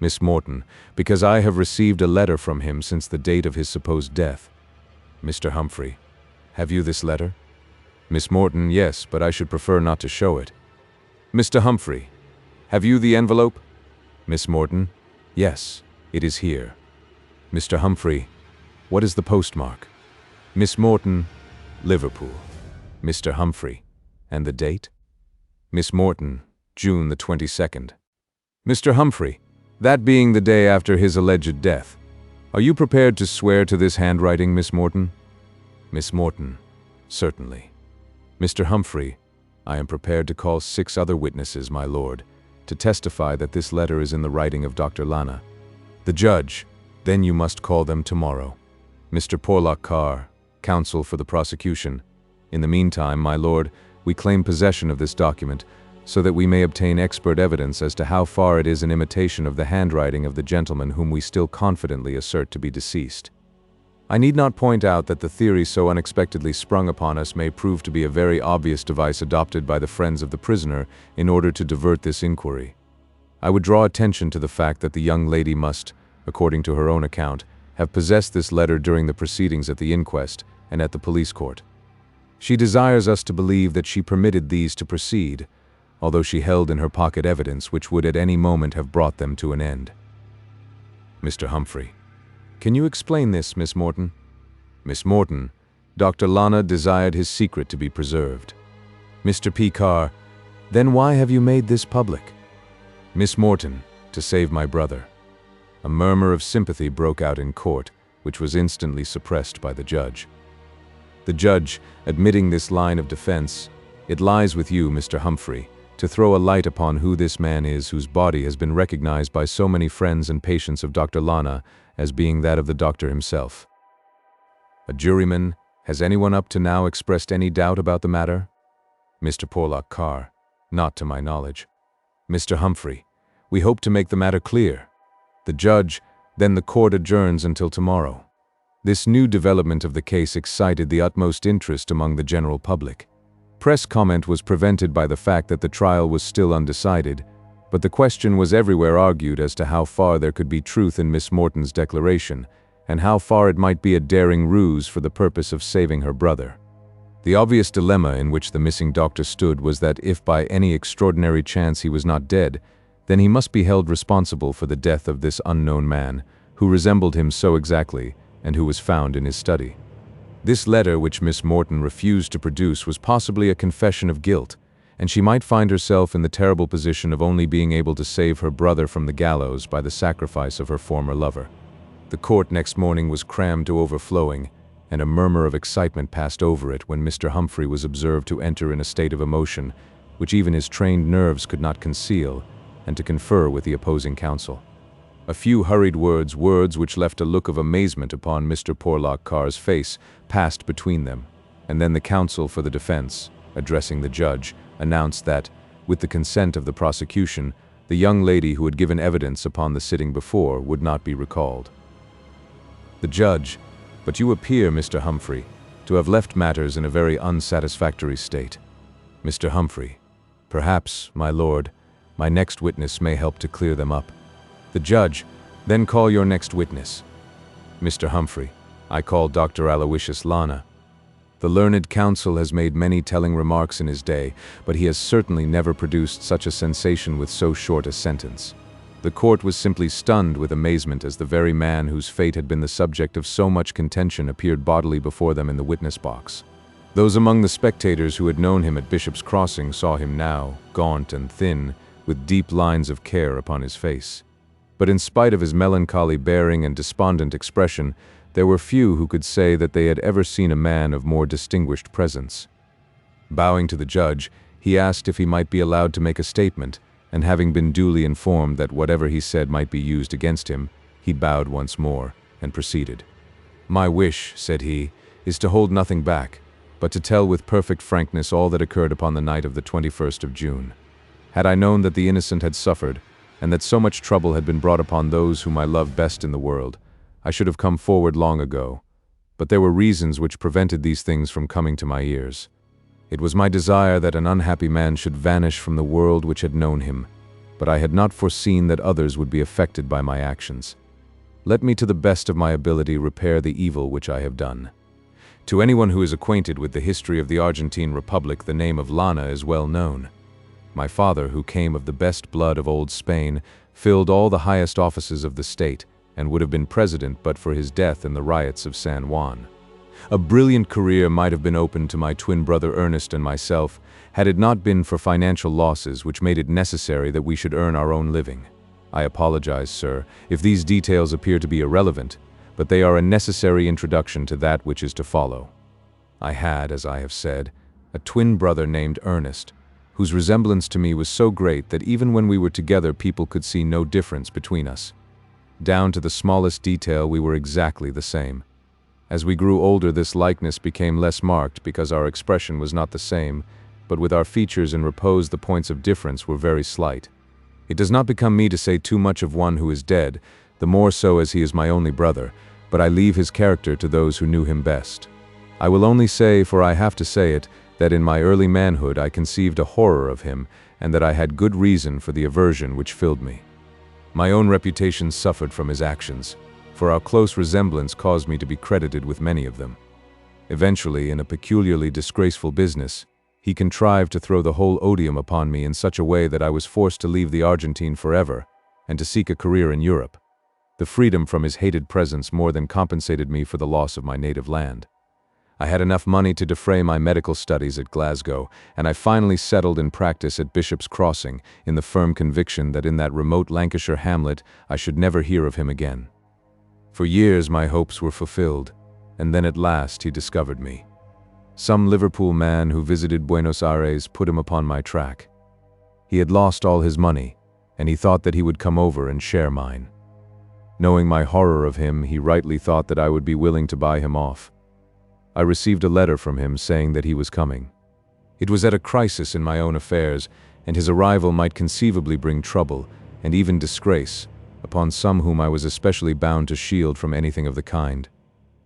Miss Morton: "Because I have received a letter from him since the date of his supposed death." Mr. Humphrey: "Have you this letter?" Miss Morton: "Yes, but I should prefer not to show it." Mr. Humphrey: "Have you the envelope?" Miss Morton: "Yes, it is here." Mr. Humphrey: "What is the postmark?" Miss Morton: "Liverpool." Mr. Humphrey: "And the date?" Miss Morton: "June the 22nd. Mr. Humphrey: "That being the day after his alleged death, are you prepared to swear to this handwriting, Miss Morton?" Miss Morton: "Certainly." Mr. Humphrey: "I am prepared to call 6 other witnesses, my lord, to testify that this letter is in the writing of Dr. Lana." The judge: "Then you must call them tomorrow." Mr. Porlock Carr, counsel for the prosecution: "In the meantime, my lord, we claim possession of this document, so that we may obtain expert evidence as to how far it is an imitation of the handwriting of the gentleman whom we still confidently assert to be deceased. I need not point out that the theory so unexpectedly sprung upon us may prove to be a very obvious device adopted by the friends of the prisoner in order to divert this inquiry. I would draw attention to the fact that the young lady must, according to her own account, have possessed this letter during the proceedings at the inquest and at the police court. She desires us to believe that she permitted these to proceed, although she held in her pocket evidence which would at any moment have brought them to an end. Mr. Humphrey: "Can you explain this, Miss Morton?" Miss Morton: "Dr. Lana desired his secret to be preserved." Mr. P. Carr: Then why have you made this public? Miss Morton, to save my brother. A murmur of sympathy broke out in court, which was instantly suppressed by the judge. The judge, admitting this line of defense, "It lies with you, Mr. Humphrey, to throw a light upon who this man is whose body has been recognized by so many friends and patients of Dr. Lana as being that of the doctor himself." A juryman, has anyone up to now expressed any doubt about the matter? Mr. Porlock Carr, not to my knowledge. Mr. Humphrey, we hope to make the matter clear. The judge, then the court adjourns until tomorrow. This new development of the case excited the utmost interest among the general public. Press comment was prevented by the fact that the trial was still undecided, but the question was everywhere argued as to how far there could be truth in Miss Morton's declaration, and how far it might be a daring ruse for the purpose of saving her brother. The obvious dilemma in which the missing doctor stood was that if by any extraordinary chance he was not dead, then he must be held responsible for the death of this unknown man, who resembled him so exactly, and who was found in his study. This letter which Miss Morton refused to produce was possibly a confession of guilt, and she might find herself in the terrible position of only being able to save her brother from the gallows by the sacrifice of her former lover. The court next morning was crammed to overflowing, and a murmur of excitement passed over it when Mr. Humphrey was observed to enter in a state of emotion, which even his trained nerves could not conceal, and to confer with the opposing counsel. A few hurried words which left a look of amazement upon Mr. Porlock Carr's face, passed between them, and then the counsel for the defense, addressing the judge, announced that, with the consent of the prosecution, the young lady who had given evidence upon the sitting before would not be recalled. The judge, "But you appear, Mr. Humphrey, to have left matters in a very unsatisfactory state." Mr. Humphrey, "Perhaps, my lord, my next witness may help to clear them up." The judge, "Then call your next witness." Mr. Humphrey, "I call Dr. Aloysius Lana. The learned counsel has made many telling remarks in his day, but he has certainly never produced such a sensation with so short a sentence." The court was simply stunned with amazement as the very man whose fate had been the subject of so much contention appeared bodily before them in the witness box. Those among the spectators who had known him at Bishop's Crossing saw him now, gaunt and thin, with deep lines of care upon his face. But in spite of his melancholy bearing and despondent expression, there were few who could say that they had ever seen a man of more distinguished presence. Bowing to the judge, he asked if he might be allowed to make a statement, and having been duly informed that whatever he said might be used against him, he bowed once more and proceeded. "My wish," said he, "is to hold nothing back, but to tell with perfect frankness all that occurred upon the night of the 21st of June. Had I known that the innocent had suffered, and that so much trouble had been brought upon those whom I love best in the world, I should have come forward long ago, but there were reasons which prevented these things from coming to my ears. It was my desire that an unhappy man should vanish from the world which had known him, but I had not foreseen that others would be affected by my actions. Let me to the best of my ability repair the evil which I have done. To anyone who is acquainted with the history of the Argentine Republic, the name of Lana is well known. My father, who came of the best blood of old Spain, filled all the highest offices of the state, and would have been president but for his death in the riots of San Juan. A brilliant career might have been opened to my twin brother Ernest and myself, had it not been for financial losses which made it necessary that we should earn our own living. I apologize, sir, if these details appear to be irrelevant, but they are a necessary introduction to that which is to follow. I had, as I have said, a twin brother named Ernest, whose resemblance to me was so great that even when we were together people could see no difference between us. Down to the smallest detail we were exactly the same. As we grew older, this likeness became less marked because our expression was not the same, but with our features in repose the points of difference were very slight. It does not become me to say too much of one who is dead, the more so as he is my only brother, but I leave his character to those who knew him best. I will only say, for I have to say it, that in my early manhood I conceived a horror of him, and that I had good reason for the aversion which filled me. My own reputation suffered from his actions, for our close resemblance caused me to be credited with many of them. Eventually, in a peculiarly disgraceful business, he contrived to throw the whole odium upon me in such a way that I was forced to leave the Argentine forever, and to seek a career in Europe. The freedom from his hated presence more than compensated me for the loss of my native land. I had enough money to defray my medical studies at Glasgow, and I finally settled in practice at Bishop's Crossing, in the firm conviction that in that remote Lancashire hamlet I should never hear of him again. For years my hopes were fulfilled, and then at last he discovered me. Some Liverpool man who visited Buenos Aires put him upon my track. He had lost all his money, and he thought that he would come over and share mine. Knowing my horror of him, he rightly thought that I would be willing to buy him off. I received a letter from him saying that he was coming. It was at a crisis in my own affairs, and his arrival might conceivably bring trouble, and even disgrace, upon some whom I was especially bound to shield from anything of the kind.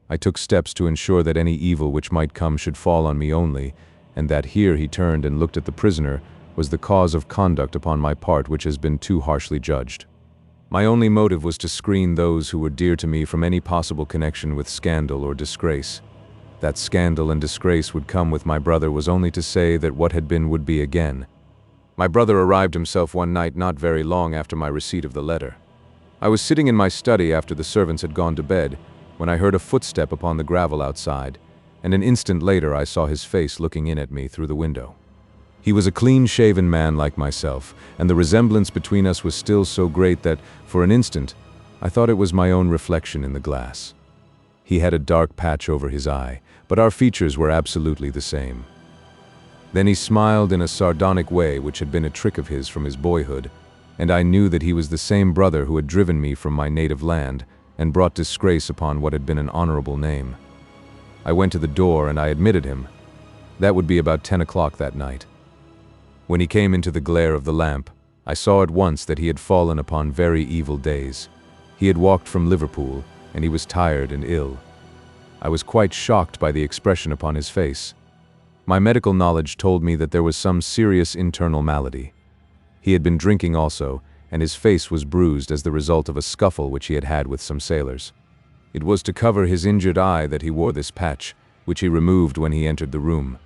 I took steps to ensure that any evil which might come should fall on me only, and that here he turned and looked at the prisoner was the cause of conduct upon my part which has been too harshly judged. My only motive was to screen those who were dear to me from any possible connection with scandal or disgrace. That scandal and disgrace would come with my brother was only to say that what had been would be again. My brother arrived himself one night not very long after my receipt of the letter. I was sitting in my study after the servants had gone to bed, when I heard a footstep upon the gravel outside, and an instant later I saw his face looking in at me through the window. He was a clean-shaven man like myself, and the resemblance between us was still so great that, for an instant, I thought it was my own reflection in the glass. He had a dark patch over his eye, but our features were absolutely the same. Then he smiled in a sardonic way which had been a trick of his from his boyhood, and I knew that he was the same brother who had driven me from my native land and brought disgrace upon what had been an honorable name. I went to the door and I admitted him. That would be about 10 o'clock that night. When he came into the glare of the lamp, I saw at once that he had fallen upon very evil days. He had walked from Liverpool, and he was tired and ill. I was quite shocked by the expression upon his face. My medical knowledge told me that there was some serious internal malady. He had been drinking also, and his face was bruised as the result of a scuffle which he had had with some sailors. It was to cover his injured eye that he wore this patch, which he removed when he entered the room.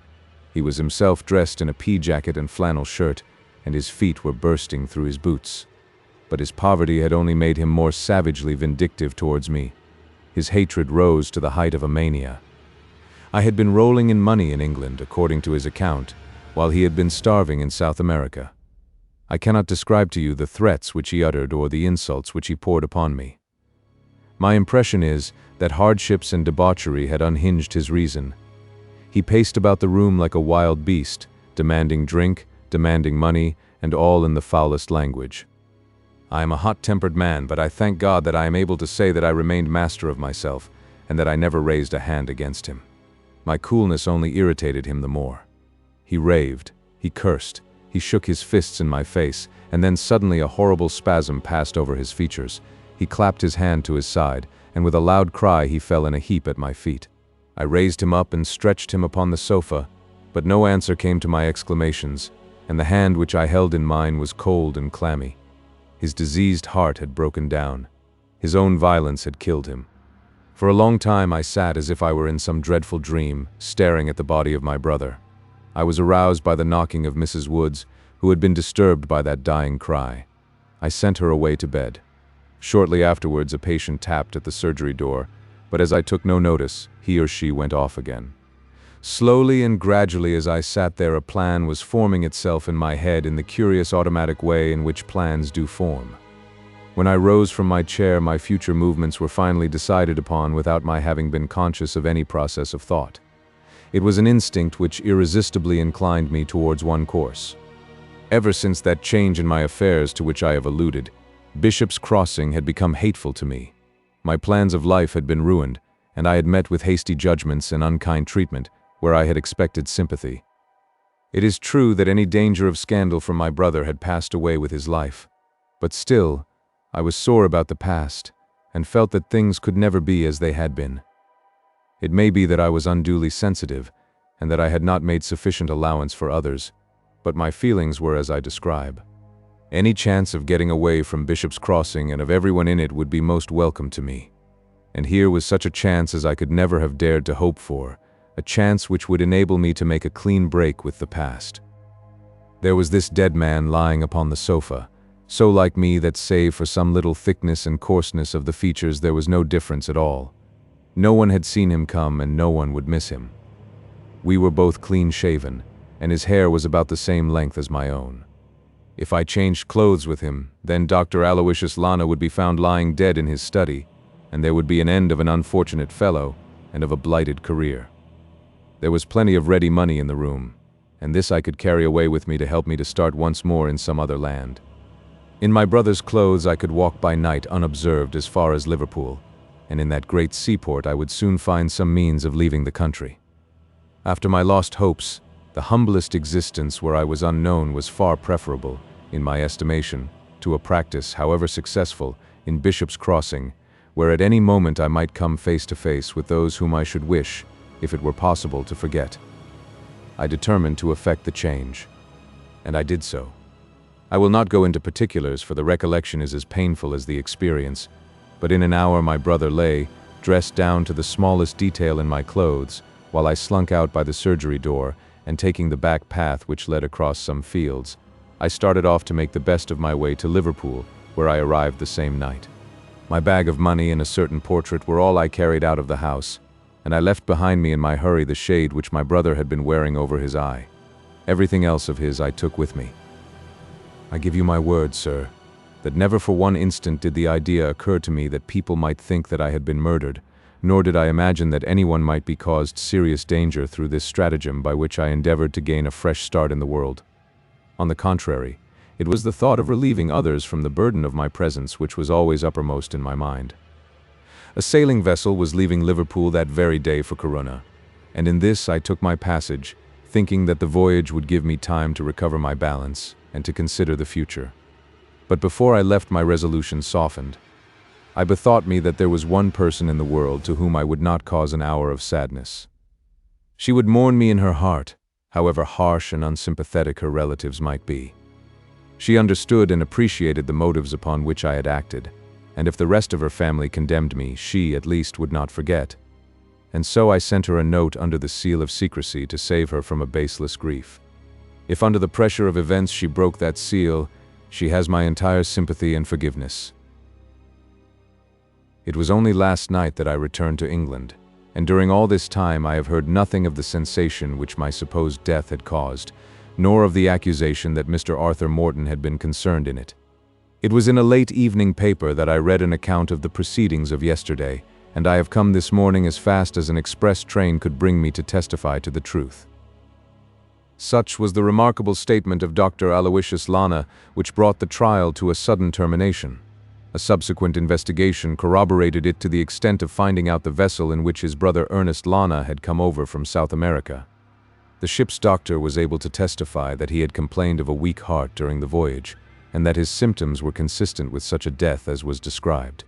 He was himself dressed in a pea jacket and flannel shirt, and his feet were bursting through his boots. But his poverty had only made him more savagely vindictive towards me. His hatred rose to the height of a mania. I had been rolling in money in England, according to his account, while he had been starving in South America. I cannot describe to you the threats which he uttered or the insults which he poured upon me. My impression is that hardships and debauchery had unhinged his reason. He paced about the room like a wild beast, demanding drink, demanding money, and all in the foulest language. I am a hot-tempered man, but I thank God that I am able to say that I remained master of myself, and that I never raised a hand against him. My coolness only irritated him the more. He raved, he cursed, he shook his fists in my face, and then suddenly a horrible spasm passed over his features. He clapped his hand to his side, and with a loud cry he fell in a heap at my feet. I raised him up and stretched him upon the sofa, but no answer came to my exclamations, and the hand which I held in mine was cold and clammy. His diseased heart had broken down. His own violence had killed him. For a long time I sat as if I were in some dreadful dream, staring at the body of my brother. I was aroused by the knocking of Mrs. Woods, who had been disturbed by that dying cry. I sent her away to bed. Shortly afterwards a patient tapped at the surgery door, but as I took no notice, he or she went off again. Slowly and gradually as I sat there, a plan was forming itself in my head in the curious automatic way in which plans do form. When I rose from my chair, my future movements were finally decided upon without my having been conscious of any process of thought. It was an instinct which irresistibly inclined me towards one course. Ever since that change in my affairs to which I have alluded, Bishop's Crossing had become hateful to me. My plans of life had been ruined, and I had met with hasty judgments and unkind treatment, where I had expected sympathy. It is true that any danger of scandal from my brother had passed away with his life, but still, I was sore about the past, and felt that things could never be as they had been. It may be that I was unduly sensitive, and that I had not made sufficient allowance for others, but my feelings were as I describe. Any chance of getting away from Bishop's Crossing and of everyone in it would be most welcome to me. And here was such a chance as I could never have dared to hope for, a chance which would enable me to make a clean break with the past. There was this dead man lying upon the sofa, so like me that save for some little thickness and coarseness of the features there was no difference at all. No one had seen him come and no one would miss him. We were both clean-shaven, and his hair was about the same length as my own. If I changed clothes with him, then Dr. Aloysius Lana would be found lying dead in his study, and there would be an end of an unfortunate fellow and of a blighted career. There was plenty of ready money in the room, and this I could carry away with me to help me to start once more in some other land. In my brother's clothes I could walk by night unobserved as far as Liverpool, and in that great seaport I would soon find some means of leaving the country. After my lost hopes, the humblest existence where I was unknown was far preferable, in my estimation, to a practice, however successful, in Bishop's Crossing, where at any moment I might come face to face with those whom I should wish, if it were possible, to forget. I determined to effect the change, and I did so. I will not go into particulars, for the recollection is as painful as the experience, but in an hour my brother lay, dressed down to the smallest detail in my clothes, while I slunk out by the surgery door, and taking the back path which led across some fields, I started off to make the best of my way to Liverpool, where I arrived the same night. My bag of money and a certain portrait were all I carried out of the house, and I left behind me in my hurry the shade which my brother had been wearing over his eye. Everything else of his I took with me. I give you my word, sir, that never for one instant did the idea occur to me that people might think that I had been murdered, nor did I imagine that anyone might be caused serious danger through this stratagem by which I endeavored to gain a fresh start in the world. On the contrary, it was the thought of relieving others from the burden of my presence which was always uppermost in my mind. A sailing vessel was leaving Liverpool that very day for Corunna, and in this I took my passage, thinking that the voyage would give me time to recover my balance and to consider the future. But before I left, my resolution softened. I bethought me that there was one person in the world to whom I would not cause an hour of sadness. She would mourn me in her heart, however harsh and unsympathetic her relatives might be. She understood and appreciated the motives upon which I had acted, and if the rest of her family condemned me, she, at least, would not forget. And so I sent her a note under the seal of secrecy to save her from a baseless grief. If under the pressure of events she broke that seal, she has my entire sympathy and forgiveness. It was only last night that I returned to England, and during all this time I have heard nothing of the sensation which my supposed death had caused, nor of the accusation that Mr. Arthur Morton had been concerned in it. It was in a late evening paper that I read an account of the proceedings of yesterday, and I have come this morning as fast as an express train could bring me to testify to the truth. Such was the remarkable statement of Dr. Aloysius Lana, which brought the trial to a sudden termination. A subsequent investigation corroborated it to the extent of finding out the vessel in which his brother Ernest Lana had come over from South America. The ship's doctor was able to testify that he had complained of a weak heart during the voyage, and that his symptoms were consistent with such a death as was described.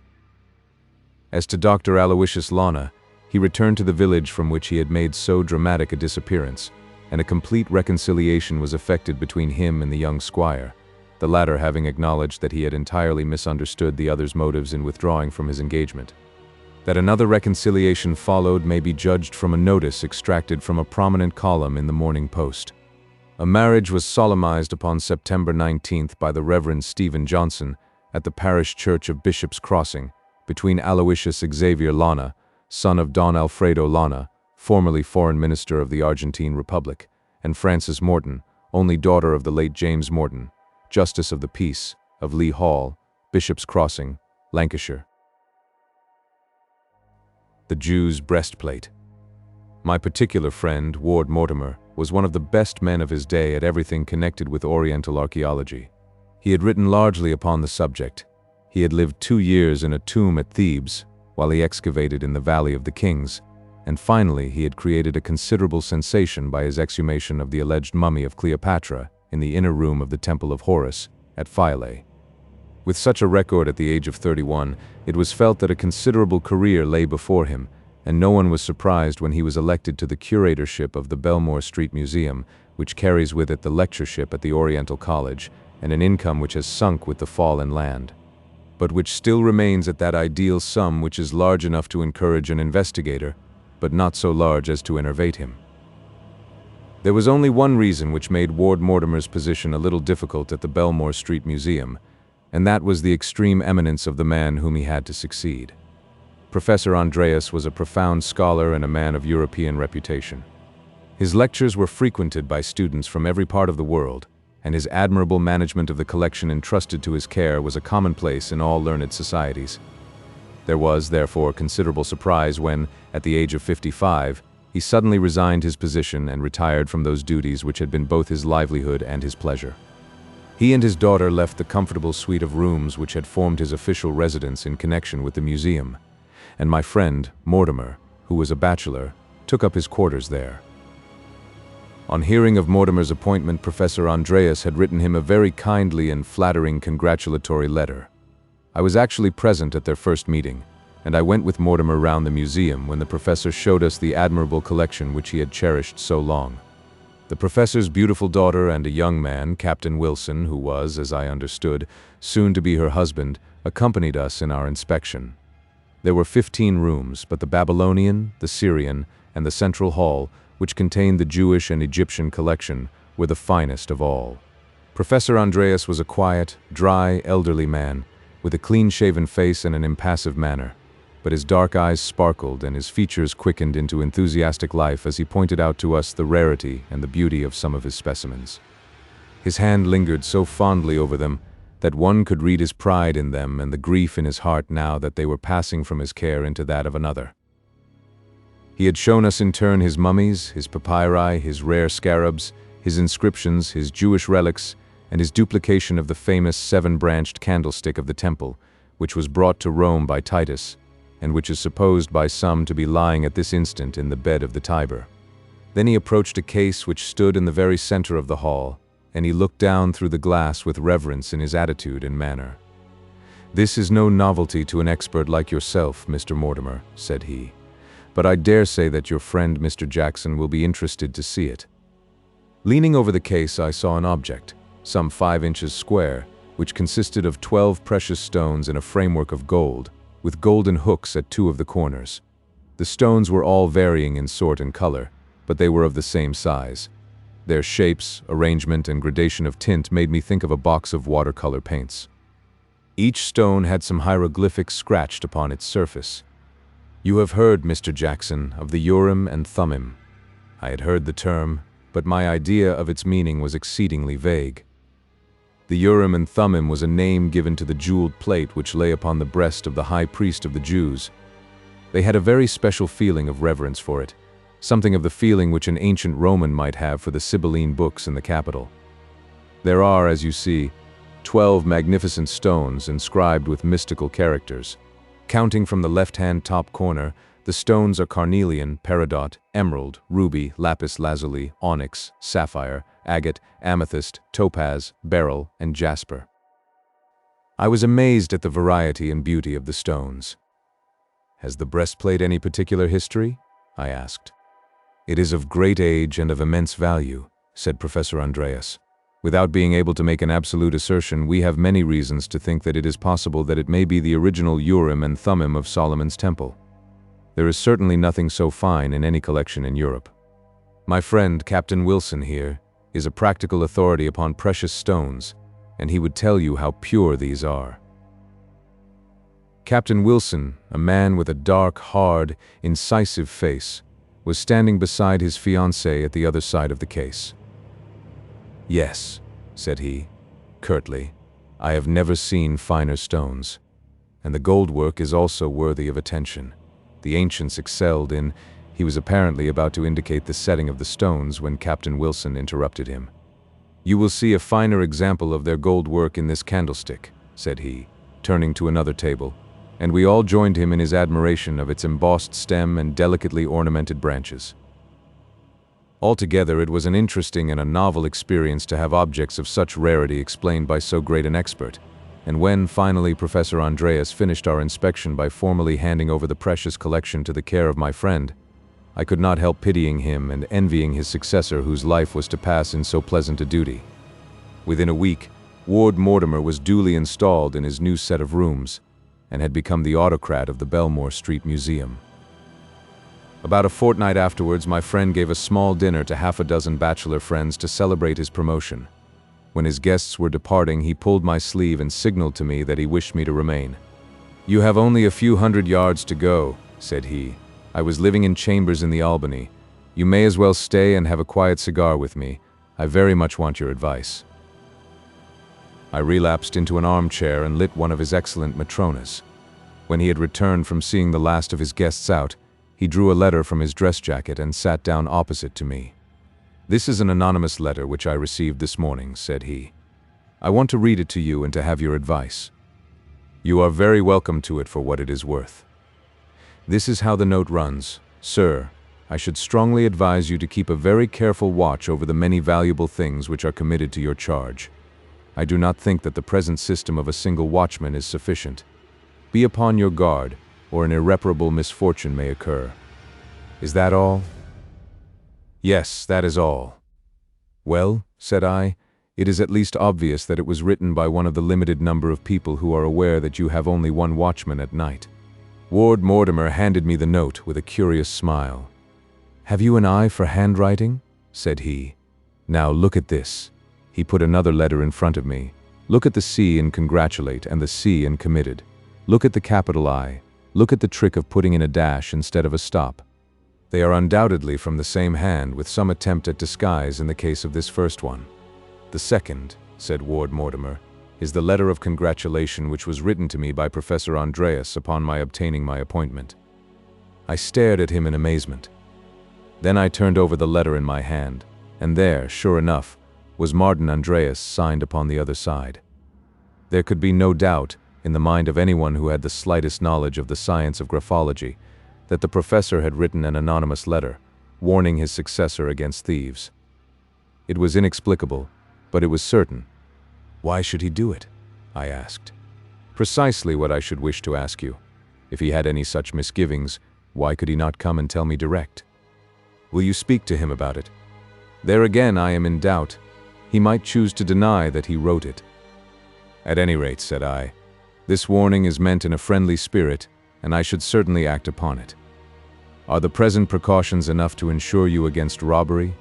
As to Dr. Aloysius Lana, he returned to the village from which he had made so dramatic a disappearance, and a complete reconciliation was effected between him and the young squire, the latter having acknowledged that he had entirely misunderstood the other's motives in withdrawing from his engagement. That another reconciliation followed may be judged from a notice extracted from a prominent column in the Morning Post. A marriage was solemnized upon September 19th by the Reverend Stephen Johnson at the parish church of Bishop's Crossing between Aloysius Xavier Lana, son of Don Alfredo Lana, formerly Foreign Minister of the Argentine Republic, and Frances Morton, only daughter of the late James Morton, Justice of the Peace, of Lee Hall, Bishop's Crossing, Lancashire. The Jew's Breastplate. My particular friend, Ward Mortimer, was one of the best men of his day at everything connected with Oriental archaeology. He had written largely upon the subject. He had lived 2 years in a tomb at Thebes, while he excavated in the Valley of the Kings, and finally he had created a considerable sensation by his exhumation of the alleged mummy of Cleopatra in the inner room of the Temple of Horus at Philae. With such a record at the age of 31, it was felt that a considerable career lay before him, and no one was surprised when he was elected to the curatorship of the Belmore Street Museum, which carries with it the lectureship at the Oriental College, and an income which has sunk with the fall in land, but which still remains at that ideal sum which is large enough to encourage an investigator, but not so large as to enervate him. There was only one reason which made Ward Mortimer's position a little difficult at the Belmore Street Museum, and that was the extreme eminence of the man whom he had to succeed. Professor Andreas was a profound scholar and a man of European reputation. His lectures were frequented by students from every part of the world, and his admirable management of the collection entrusted to his care was a commonplace in all learned societies. There was, therefore, considerable surprise when, at the age of 55, he suddenly resigned his position and retired from those duties which had been both his livelihood and his pleasure. He and his daughter left the comfortable suite of rooms which had formed his official residence in connection with the museum, and my friend, Mortimer, who was a bachelor, took up his quarters there. On hearing of Mortimer's appointment, Professor Andreas had written him a very kindly and flattering congratulatory letter. I was actually present at their first meeting, and I went with Mortimer round the museum when the professor showed us the admirable collection which he had cherished so long. The professor's beautiful daughter and a young man, Captain Wilson, who was, as I understood, soon to be her husband, accompanied us in our inspection. There were 15 rooms, but the Babylonian, the Syrian, and the Central Hall, which contained the Jewish and Egyptian collection, were the finest of all. Professor Andreas was a quiet, dry, elderly man, with a clean-shaven face and an impassive manner, but his dark eyes sparkled and his features quickened into enthusiastic life as he pointed out to us the rarity and the beauty of some of his specimens. His hand lingered so fondly over them that one could read his pride in them and the grief in his heart now that they were passing from his care into that of another. He had shown us in turn his mummies, his papyri, his rare scarabs, his inscriptions, his Jewish relics, and his duplication of the famous seven-branched candlestick of the temple, which was brought to Rome by Titus, and which is supposed by some to be lying at this instant in the bed of the Tiber. Then he approached a case which stood in the very center of the hall, and he looked down through the glass with reverence in his attitude and manner. "This is no novelty to an expert like yourself, Mr. Mortimer," said he, "but I dare say that your friend Mr. Jackson will be interested to see it." Leaning over the case, I saw an object, some 5 inches square, which consisted of 12 precious stones in a framework of gold, with golden hooks at 2 of the corners. The stones were all varying in sort and color, but they were of the same size. Their shapes, arrangement, and gradation of tint made me think of a box of watercolor paints. Each stone had some hieroglyphics scratched upon its surface. "You have heard, Mr. Jackson, of the Urim and Thummim." I had heard the term, but my idea of its meaning was exceedingly vague. The Urim and Thummim was a name given to the jeweled plate which lay upon the breast of the high priest of the Jews. They had a very special feeling of reverence for it, something of the feeling which an ancient Roman might have for the Sibylline books in the Capitol. There are, as you see, 12 magnificent stones inscribed with mystical characters. Counting from the left-hand top corner, the stones are carnelian, peridot, emerald, ruby, lapis lazuli, onyx, sapphire, agate, amethyst, topaz, beryl, and jasper. I was amazed at the variety and beauty of the stones. "Has the breastplate any particular history?" I asked. "It is of great age and of immense value," said Professor Andreas. "Without being able to make an absolute assertion, we have many reasons to think that it is possible that it may be the original Urim and Thummim of Solomon's temple. There is certainly nothing so fine in any collection in Europe. My friend, Captain Wilson here, is a practical authority upon precious stones, and he would tell you how pure these are." Captain Wilson, a man with a dark, hard, incisive face, was standing beside his fiancée at the other side of the case. "Yes," said he, curtly, "I have never seen finer stones, and the gold work is also worthy of attention. The ancients excelled in—" He was apparently about to indicate the setting of the stones when Captain Wilson interrupted him. "You will see a finer example of their gold work in this candlestick," said he, turning to another table, and we all joined him in his admiration of its embossed stem and delicately ornamented branches. Altogether, it was an interesting and a novel experience to have objects of such rarity explained by so great an expert, and when, finally, Professor Andreas finished our inspection by formally handing over the precious collection to the care of my friend, I could not help pitying him and envying his successor whose life was to pass in so pleasant a duty. Within a week, Ward Mortimer was duly installed in his new set of rooms, and had become the autocrat of the Belmore Street Museum. About a fortnight afterwards, my friend gave a small dinner to half a dozen bachelor friends to celebrate his promotion. When his guests were departing, he pulled my sleeve and signaled to me that he wished me to remain. "You have only a few hundred yards to go," said he. "I was living in chambers in the Albany. You may as well stay and have a quiet cigar with me. I very much want your advice." I relapsed into an armchair and lit one of his excellent Matronas. When he had returned from seeing the last of his guests out, he drew a letter from his dress jacket and sat down opposite to me. "This is an anonymous letter which I received this morning," said he. "I want to read it to you and to have your advice. You are very welcome to it for what it is worth. This is how the note runs. Sir, I should strongly advise you to keep a very careful watch over the many valuable things which are committed to your charge. I do not think that the present system of a single watchman is sufficient. Be upon your guard, or an irreparable misfortune may occur." "Is that all?" "Yes, that is all." "Well," said I, "it is at least obvious that it was written by one of the limited number of people who are aware that you have only one watchman at night." Ward Mortimer handed me the note with a curious smile. "Have you an eye for handwriting?" said he. "Now look at this." He put another letter in front of me. "Look at the C in congratulate and the C in committed. Look at the capital I. Look at the trick of putting in a dash instead of a stop. They are undoubtedly from the same hand, with some attempt at disguise in the case of this first one. The second," said Ward Mortimer, "is the letter of congratulation which was written to me by Professor Andreas upon my obtaining my appointment." I stared at him in amazement. Then I turned over the letter in my hand, and there, sure enough, was Martin Andreas signed upon the other side. There could be no doubt, in the mind of anyone who had the slightest knowledge of the science of graphology, that the professor had written an anonymous letter, warning his successor against thieves. It was inexplicable, but it was certain. "Why should he do it?" I asked. "Precisely what I should wish to ask you. If he had any such misgivings, why could he not come and tell me direct? Will you speak to him about it? There again I am in doubt. He might choose to deny that he wrote it." "At any rate," said I, "this warning is meant in a friendly spirit, and I should certainly act upon it. Are the present precautions enough to ensure you against robbery?"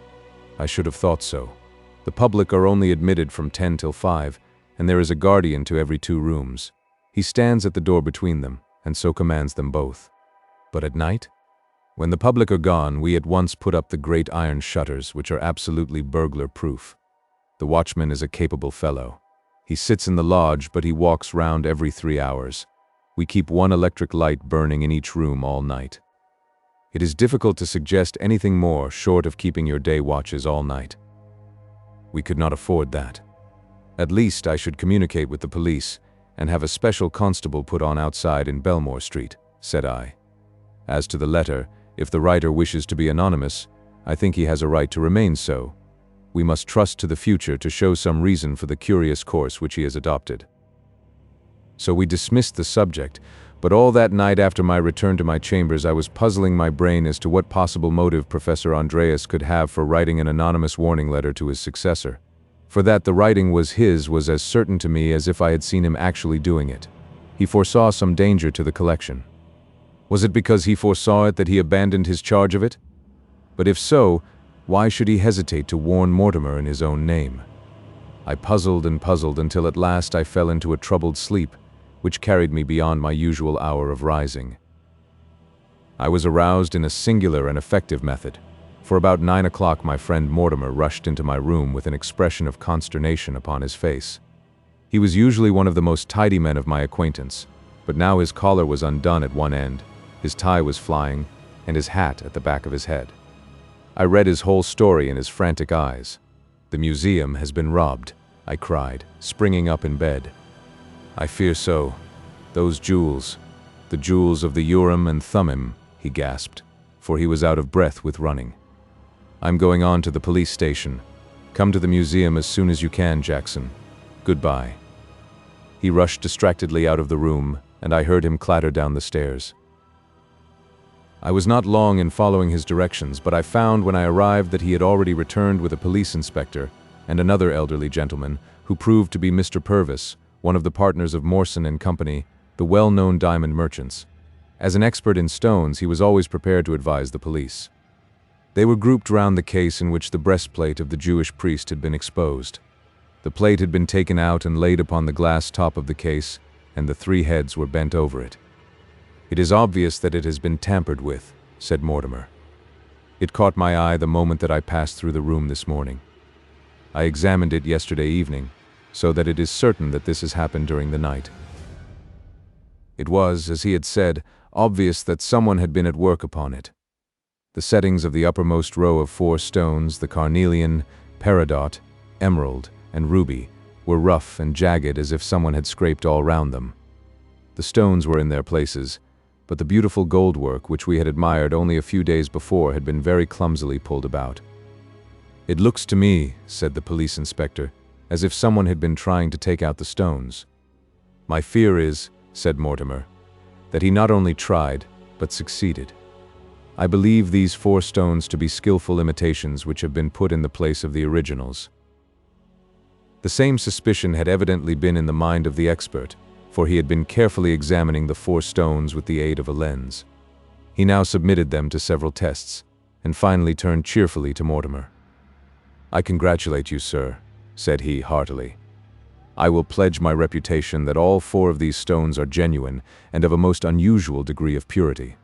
"I should have thought so. The public are only admitted from 10 till 5, and there is a guardian to every 2 rooms. He stands at the door between them, and so commands them both." "But at night?" "When the public are gone, we at once put up the great iron shutters, which are absolutely burglar-proof. The watchman is a capable fellow. He sits in the lodge, but he walks round every 3 hours. We keep one electric light burning in each room all night. It is difficult to suggest anything more short of keeping your day watches all night." "We could not afford that. At least I should communicate with the police and have a special constable put on outside in Belmore Street," said I. "As to the letter, if the writer wishes to be anonymous, I think he has a right to remain so. We must trust to the future to show some reason for the curious course which he has adopted." So we dismissed the subject, but all that night after my return to my chambers I was puzzling my brain as to what possible motive Professor Andreas could have for writing an anonymous warning letter to his successor. For that the writing was his was as certain to me as if I had seen him actually doing it. He foresaw some danger to the collection. Was it because he foresaw it that he abandoned his charge of it? But if so, why should he hesitate to warn Mortimer in his own name? I puzzled and puzzled until at last I fell into a troubled sleep, which carried me beyond my usual hour of rising. I was aroused in a singular and effective method. For about 9 o'clock my friend Mortimer rushed into my room with an expression of consternation upon his face. He was usually one of the most tidy men of my acquaintance, but now his collar was undone at one end, his tie was flying, and his hat at the back of his head. I read his whole story in his frantic eyes. "The museum has been robbed," I cried, springing up in bed. "I fear so. Those jewels, the jewels of the Urim and Thummim," he gasped, for he was out of breath with running. "I'm going on to the police station. Come to the museum as soon as you can, Jackson. Goodbye." He rushed distractedly out of the room, and I heard him clatter down the stairs. I was not long in following his directions, but I found when I arrived that he had already returned with a police inspector and another elderly gentleman, who proved to be Mr. Purvis, one of the partners of Morson and Company, the well-known diamond merchants. As an expert in stones, he was always prepared to advise the police. They were grouped round the case in which the breastplate of the Jewish priest had been exposed. The plate had been taken out and laid upon the glass top of the case, and the 3 heads were bent over it. "It is obvious that it has been tampered with," said Mortimer. It caught my eye the moment that I passed through the room this morning. I examined it yesterday evening, so that it is certain that this has happened during the night. It was, as he had said, obvious that someone had been at work upon it. The settings of the uppermost row of 4 stones, the carnelian, peridot, emerald, and ruby, were rough and jagged as if someone had scraped all round them. The stones were in their places, but the beautiful goldwork which we had admired only a few days before had been very clumsily pulled about. "It looks to me," said the police inspector, "as if someone had been trying to take out the stones." "My fear is," said Mortimer, "that he not only tried, but succeeded. I believe these 4 stones to be skillful imitations which have been put in the place of the originals." The same suspicion had evidently been in the mind of the expert, for he had been carefully examining the 4 stones with the aid of a lens. He now submitted them to several tests, and finally turned cheerfully to Mortimer. "I congratulate you, sir," said he heartily. "I will pledge my reputation that all 4 of these stones are genuine and of a most unusual degree of purity."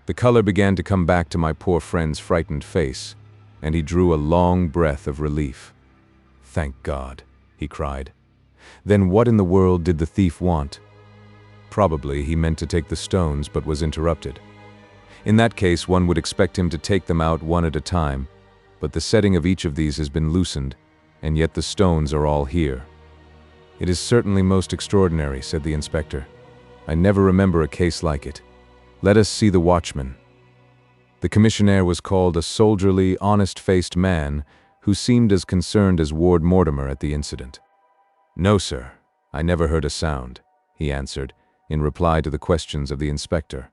The color began to come back to my poor friend's frightened face, and he drew a long breath of relief. "Thank God," he cried. "Then what in the world did the thief want?" Probably he meant to take the stones but was interrupted. In that case, one would expect him to take them out one at a time, but the setting of each of these has been loosened, and yet the stones are all here. "It is certainly most extraordinary," said the inspector. "I never remember a case like it. Let us see the watchman." The commissionaire was called a soldierly, honest-faced man who seemed as concerned as Ward Mortimer at the incident. "No, sir, I never heard a sound," he answered, in reply to the questions of the inspector.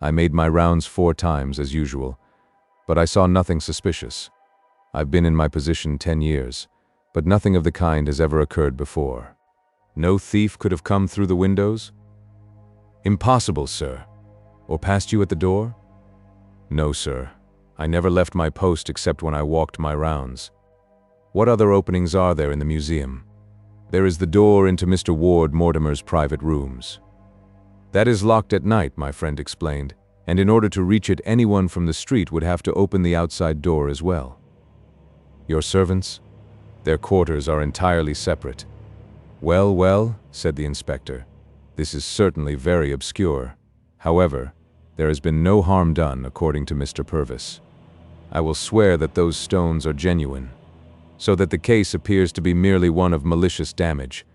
"I made my rounds 4 times, as usual, but I saw nothing suspicious. I've been in my position 10 years, but nothing of the kind has ever occurred before." "No thief could have come through the windows?" "Impossible, sir. Or passed you at the door?" "No, sir. I never left my post except when I walked my rounds." "What other openings are there in the museum?" "There is the door into Mr. Ward Mortimer's private rooms." "That is locked at night," my friend explained, "and in order to reach it, anyone from the street would have to open the outside door as well." "Your servants?" "Their quarters are entirely separate." "Well, well," said the inspector, "this is certainly very obscure. However, there has been no harm done, according to Mr. Purvis. I will swear that those stones are genuine, so that the case appears to be merely one of malicious damage.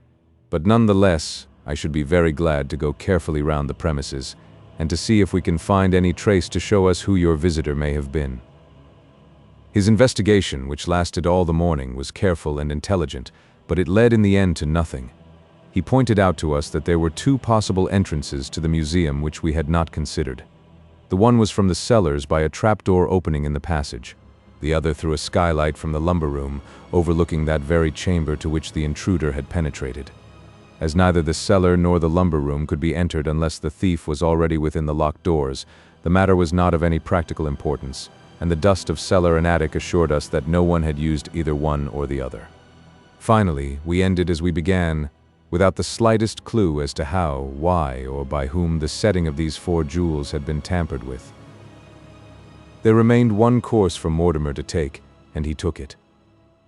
But nonetheless, I should be very glad to go carefully round the premises and to see if we can find any trace to show us who your visitor may have been." His investigation, which lasted all the morning, was careful and intelligent, but it led in the end to nothing. He pointed out to us that there were 2 possible entrances to the museum which we had not considered. The one was from the cellars by a trapdoor opening in the passage, the other through a skylight from the lumber room, overlooking that very chamber to which the intruder had penetrated. As neither the cellar nor the lumber room could be entered unless the thief was already within the locked doors, the matter was not of any practical importance, and the dust of cellar and attic assured us that no one had used either one or the other. Finally, we ended as we began, without the slightest clue as to how, why, or by whom the setting of these 4 jewels had been tampered with. There remained one course for Mortimer to take, and he took it.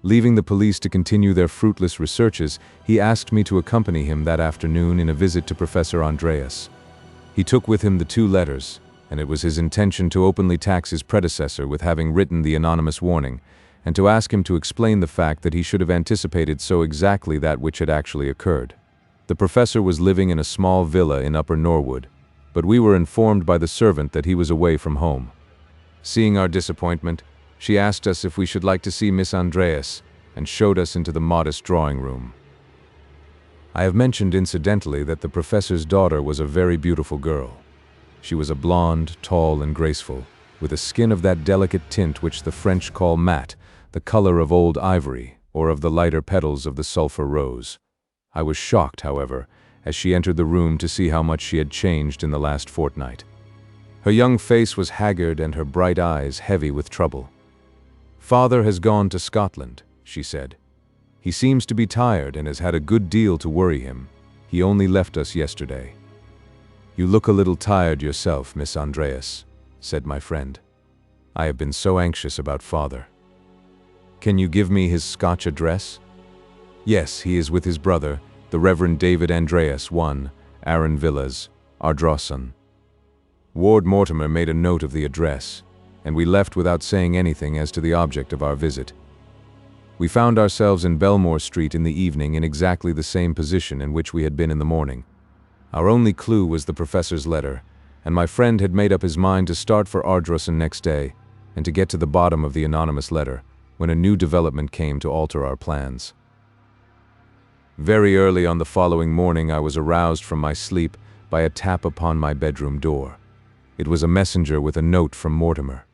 Leaving the police to continue their fruitless researches, he asked me to accompany him that afternoon in a visit to Professor Andreas. He took with him the 2 letters, and it was his intention to openly tax his predecessor with having written the anonymous warning, and to ask him to explain the fact that he should have anticipated so exactly that which had actually occurred. The professor was living in a small villa in Upper Norwood, but we were informed by the servant that he was away from home. Seeing our disappointment, she asked us if we should like to see Miss Andreas, and showed us into the modest drawing room. I have mentioned incidentally that the professor's daughter was a very beautiful girl. She was a blonde, tall, and graceful, with a skin of that delicate tint which the French call matte, the color of old ivory, or of the lighter petals of the sulphur rose. I was shocked, however, as she entered the room to see how much she had changed in the last fortnight. Her young face was haggard and her bright eyes heavy with trouble. "Father has gone to Scotland," she said. "He seems to be tired and has had a good deal to worry him. He only left us yesterday." "You look a little tired yourself, Miss Andreas," said my friend. I have been so anxious about father. Can you give me his Scotch address? Yes, he is with his brother, the Reverend David Andreas 1, Aaron Villas, Ardrossan. Ward Mortimer made a note of the address, and we left without saying anything as to the object of our visit. We found ourselves in Belmore Street in the evening in exactly the same position in which we had been in the morning. Our only clue was the professor's letter, and my friend had made up his mind to start for Ardrossan next day, and to get to the bottom of the anonymous letter, when a new development came to alter our plans. Very early on the following morning I was aroused from my sleep by a tap upon my bedroom door. It was a messenger with a note from Mortimer.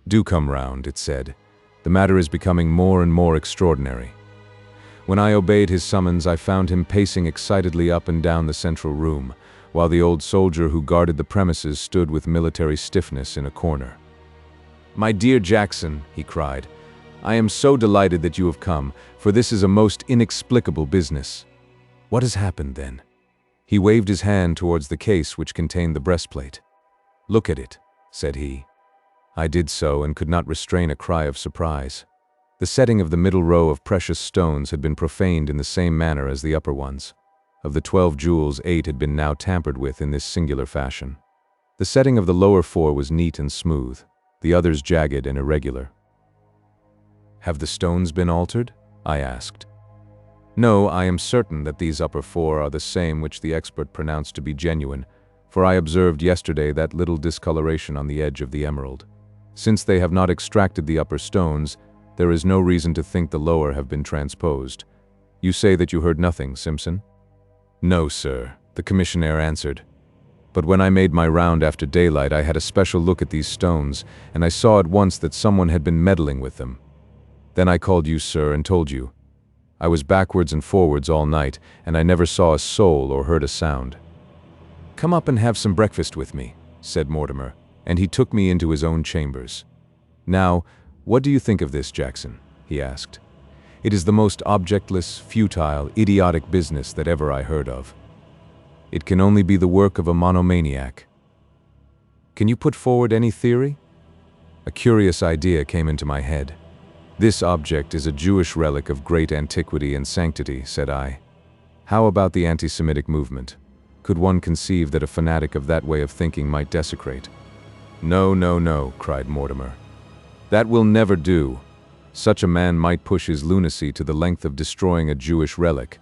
"Do come round," it said. "The matter is becoming more and more extraordinary." When I obeyed his summons, I found him pacing excitedly up and down the central room, while the old soldier who guarded the premises stood with military stiffness in a corner. "My dear Jackson," he cried, "I am so delighted that you have come, for this is a most inexplicable business." "What has happened, then?" He waved his hand towards the case which contained the breastplate. "Look at it," said he. I did so and could not restrain a cry of surprise. The setting of the middle row of precious stones had been profaned in the same manner as the upper ones. Of the 12 jewels, 8 had been now tampered with in this singular fashion. The setting of the lower 4 was neat and smooth, the others jagged and irregular. "Have the stones been altered?" I asked. "No, I am certain that these upper 4 are the same which the expert pronounced to be genuine, for I observed yesterday that little discoloration on the edge of the emerald. Since they have not extracted the upper stones, there is no reason to think the lower have been transposed. You say that you heard nothing, Simpson?" "No, sir," the commissionaire answered. "But when I made my round after daylight, I had a special look at these stones, and I saw at once that someone had been meddling with them. Then I called you, sir, and told you. I was backwards and forwards all night, and I never saw a soul or heard a sound." "Come up and have some breakfast with me," said Mortimer, and he took me into his own chambers. "Now, what do you think of this, Jackson?" he asked. "It is the most objectless, futile, idiotic business that ever I heard of. It can only be the work of a monomaniac. Can you put forward any theory?" A curious idea came into my head. "This object is a Jewish relic of great antiquity and sanctity," said I. "How about the anti-Semitic movement? Could one conceive that a fanatic of that way of thinking might desecrate?" "No, no, no," cried Mortimer. "That will never do. Such a man might push his lunacy to the length of destroying a Jewish relic.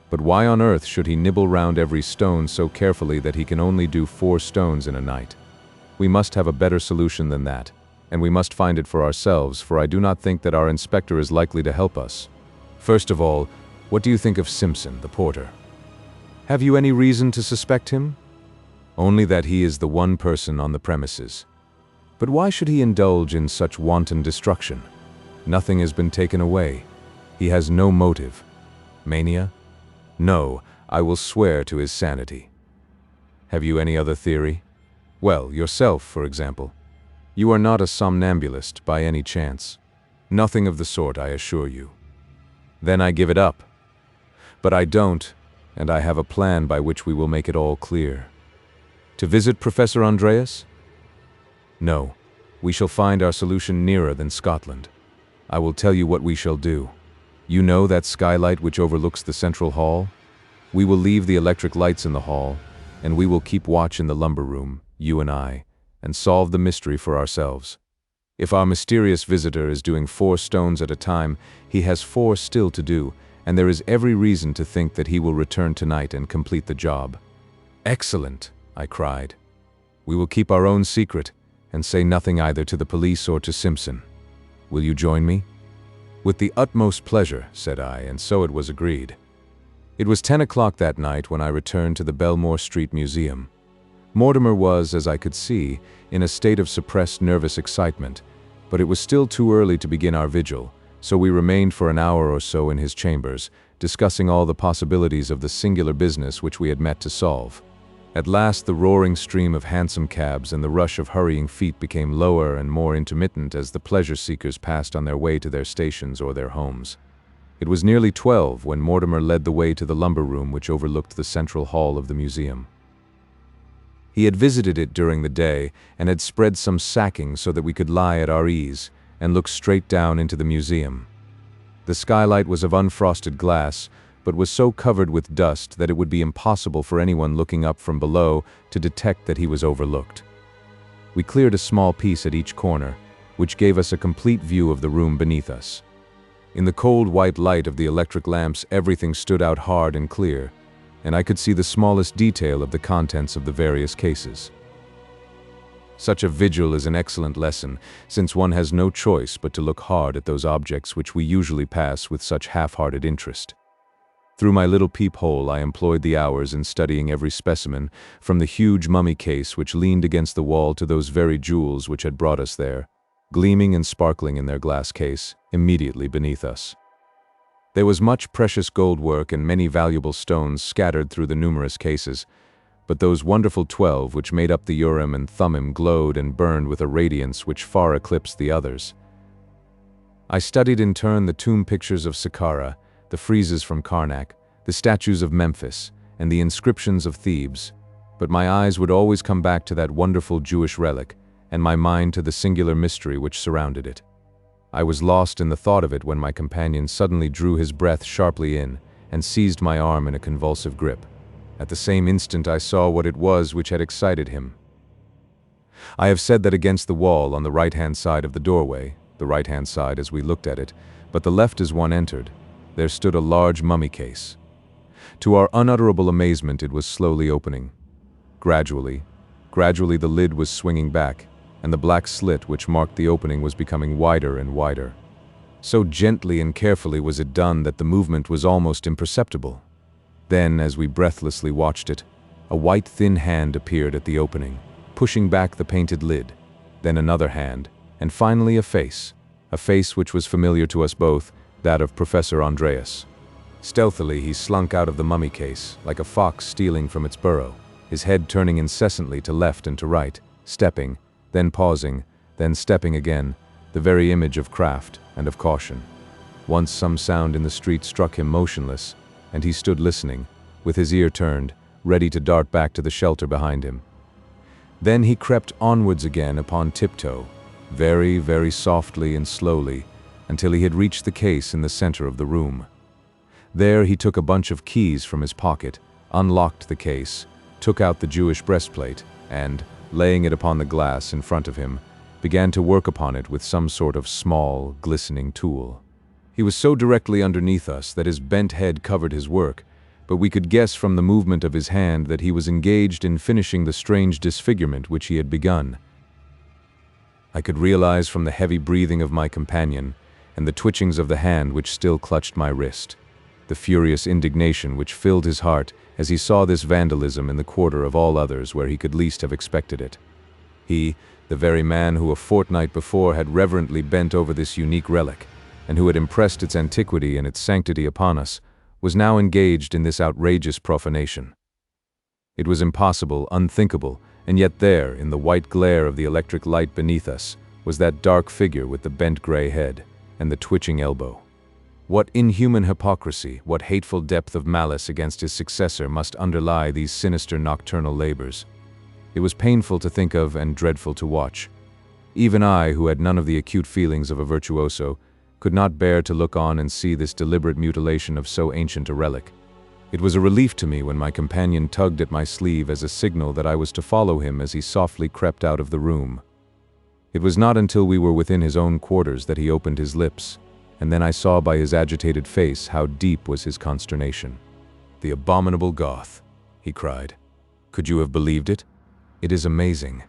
But why on earth should he nibble round every stone so carefully that he can only do 4 stones in a night? We must have a better solution than that, and we must find it for ourselves, for I do not think that our inspector is likely to help us. First of all, what do you think of Simpson, the porter? Have you any reason to suspect him?" "Only that he is the one person on the premises." "But why should he indulge in such wanton destruction? Nothing has been taken away. He has no motive. Mania? No, I will swear to his sanity." "Have you any other theory? Well, yourself, for example. You are not a somnambulist by any chance." "Nothing of the sort, I assure you." "Then I give it up." "But I don't, and I have a plan by which we will make it all clear." "To visit Professor Andreas?" "No, we shall find our solution nearer than Scotland. I will tell you what we shall do. You know that skylight which overlooks the central hall? We will leave the electric lights in the hall, and we will keep watch in the lumber room, you and I, and solve the mystery for ourselves. If our mysterious visitor is doing 4 stones at a time, he has 4 still to do, and there is every reason to think that he will return tonight and complete the job." "Excellent," I cried. "We will keep our own secret, and say nothing either to the police or to Simpson. Will you join me?" "With the utmost pleasure," said I, and so it was agreed. It was 10 o'clock that night when I returned to the Belmore Street Museum. Mortimer was, as I could see, in a state of suppressed nervous excitement, but it was still too early to begin our vigil, so we remained for an hour or so in his chambers, discussing all the possibilities of the singular business which we had met to solve. At last the roaring stream of hansom cabs and the rush of hurrying feet became lower and more intermittent as the pleasure-seekers passed on their way to their stations or their homes. It was nearly 12 when Mortimer led the way to the lumber room which overlooked the central hall of the museum. He had visited it during the day and had spread some sacking so that we could lie at our ease and look straight down into the museum. The skylight was of unfrosted glass, but was so covered with dust that it would be impossible for anyone looking up from below to detect that he was overlooked. We cleared a small piece at each corner, which gave us a complete view of the room beneath us. In the cold white light of the electric lamps, everything stood out hard and clear, and I could see the smallest detail of the contents of the various cases. Such a vigil is an excellent lesson, since one has no choice but to look hard at those objects which we usually pass with such half-hearted interest. Through my little peephole I employed the hours in studying every specimen, from the huge mummy case which leaned against the wall to those very jewels which had brought us there, gleaming and sparkling in their glass case, immediately beneath us. There was much precious gold work and many valuable stones scattered through the numerous cases, but those wonderful 12 which made up the Urim and Thummim glowed and burned with a radiance which far eclipsed the others. I studied in turn the tomb pictures of Saqqara, the friezes from Karnak, the statues of Memphis, and the inscriptions of Thebes, but my eyes would always come back to that wonderful Jewish relic, and my mind to the singular mystery which surrounded it. I was lost in the thought of it when my companion suddenly drew his breath sharply in and seized my arm in a convulsive grip. At the same instant I saw what it was which had excited him. I have said that against the wall on the right-hand side of the doorway, the right-hand side as we looked at it, but the left as one entered, there stood a large mummy case. To our unutterable amazement it was slowly opening. Gradually the lid was swinging back, and the black slit which marked the opening was becoming wider and wider. So gently and carefully was it done that the movement was almost imperceptible. Then, as we breathlessly watched it, a white thin hand appeared at the opening, pushing back the painted lid, then another hand, and finally a face which was familiar to us both, that of Professor Andreas. Stealthily he slunk out of the mummy case, like a fox stealing from its burrow, his head turning incessantly to left and to right, stepping, then pausing, then stepping again, the very image of craft and of caution. Once some sound in the street struck him motionless, and he stood listening, with his ear turned, ready to dart back to the shelter behind him. Then he crept onwards again upon tiptoe, very, very softly and slowly, until he had reached the case in the center of the room. There he took a bunch of keys from his pocket, unlocked the case, took out the Jewish breastplate, and, laying it upon the glass in front of him, began to work upon it with some sort of small, glistening tool. He was so directly underneath us that his bent head covered his work, but we could guess from the movement of his hand that he was engaged in finishing the strange disfigurement which he had begun. I could realize from the heavy breathing of my companion, and the twitchings of the hand which still clutched my wrist, the furious indignation which filled his heart as he saw this vandalism in the quarter of all others where he could least have expected it. He, the very man who a fortnight before had reverently bent over this unique relic, and who had impressed its antiquity and its sanctity upon us, was now engaged in this outrageous profanation. It was impossible, unthinkable, and yet there, in the white glare of the electric light beneath us, was that dark figure with the bent gray head and the twitching elbow. What inhuman hypocrisy, what hateful depth of malice against his successor must underlie these sinister nocturnal labors. It was painful to think of and dreadful to watch. Even I, who had none of the acute feelings of a virtuoso, could not bear to look on and see this deliberate mutilation of so ancient a relic. It was a relief to me when my companion tugged at my sleeve as a signal that I was to follow him as he softly crept out of the room. It was not until we were within his own quarters that he opened his lips, and then I saw by his agitated face how deep was his consternation. "The abominable Goth," he cried. "Could you have believed it? It is amazing.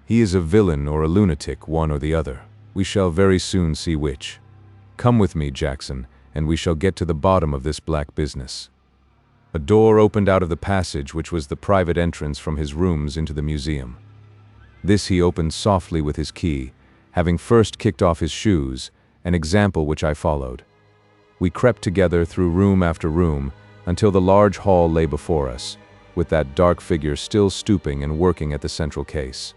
He is a villain or a lunatic, one or the other. We shall very soon see which. Come with me, Jackson, and we shall get to the bottom of this black business." A door opened out of the passage which was the private entrance from his rooms into the museum. This he opened softly with his key, having first kicked off his shoes, an example which I followed. We crept together through room after room until the large hall lay before us, with that dark figure still stooping and working at the central case.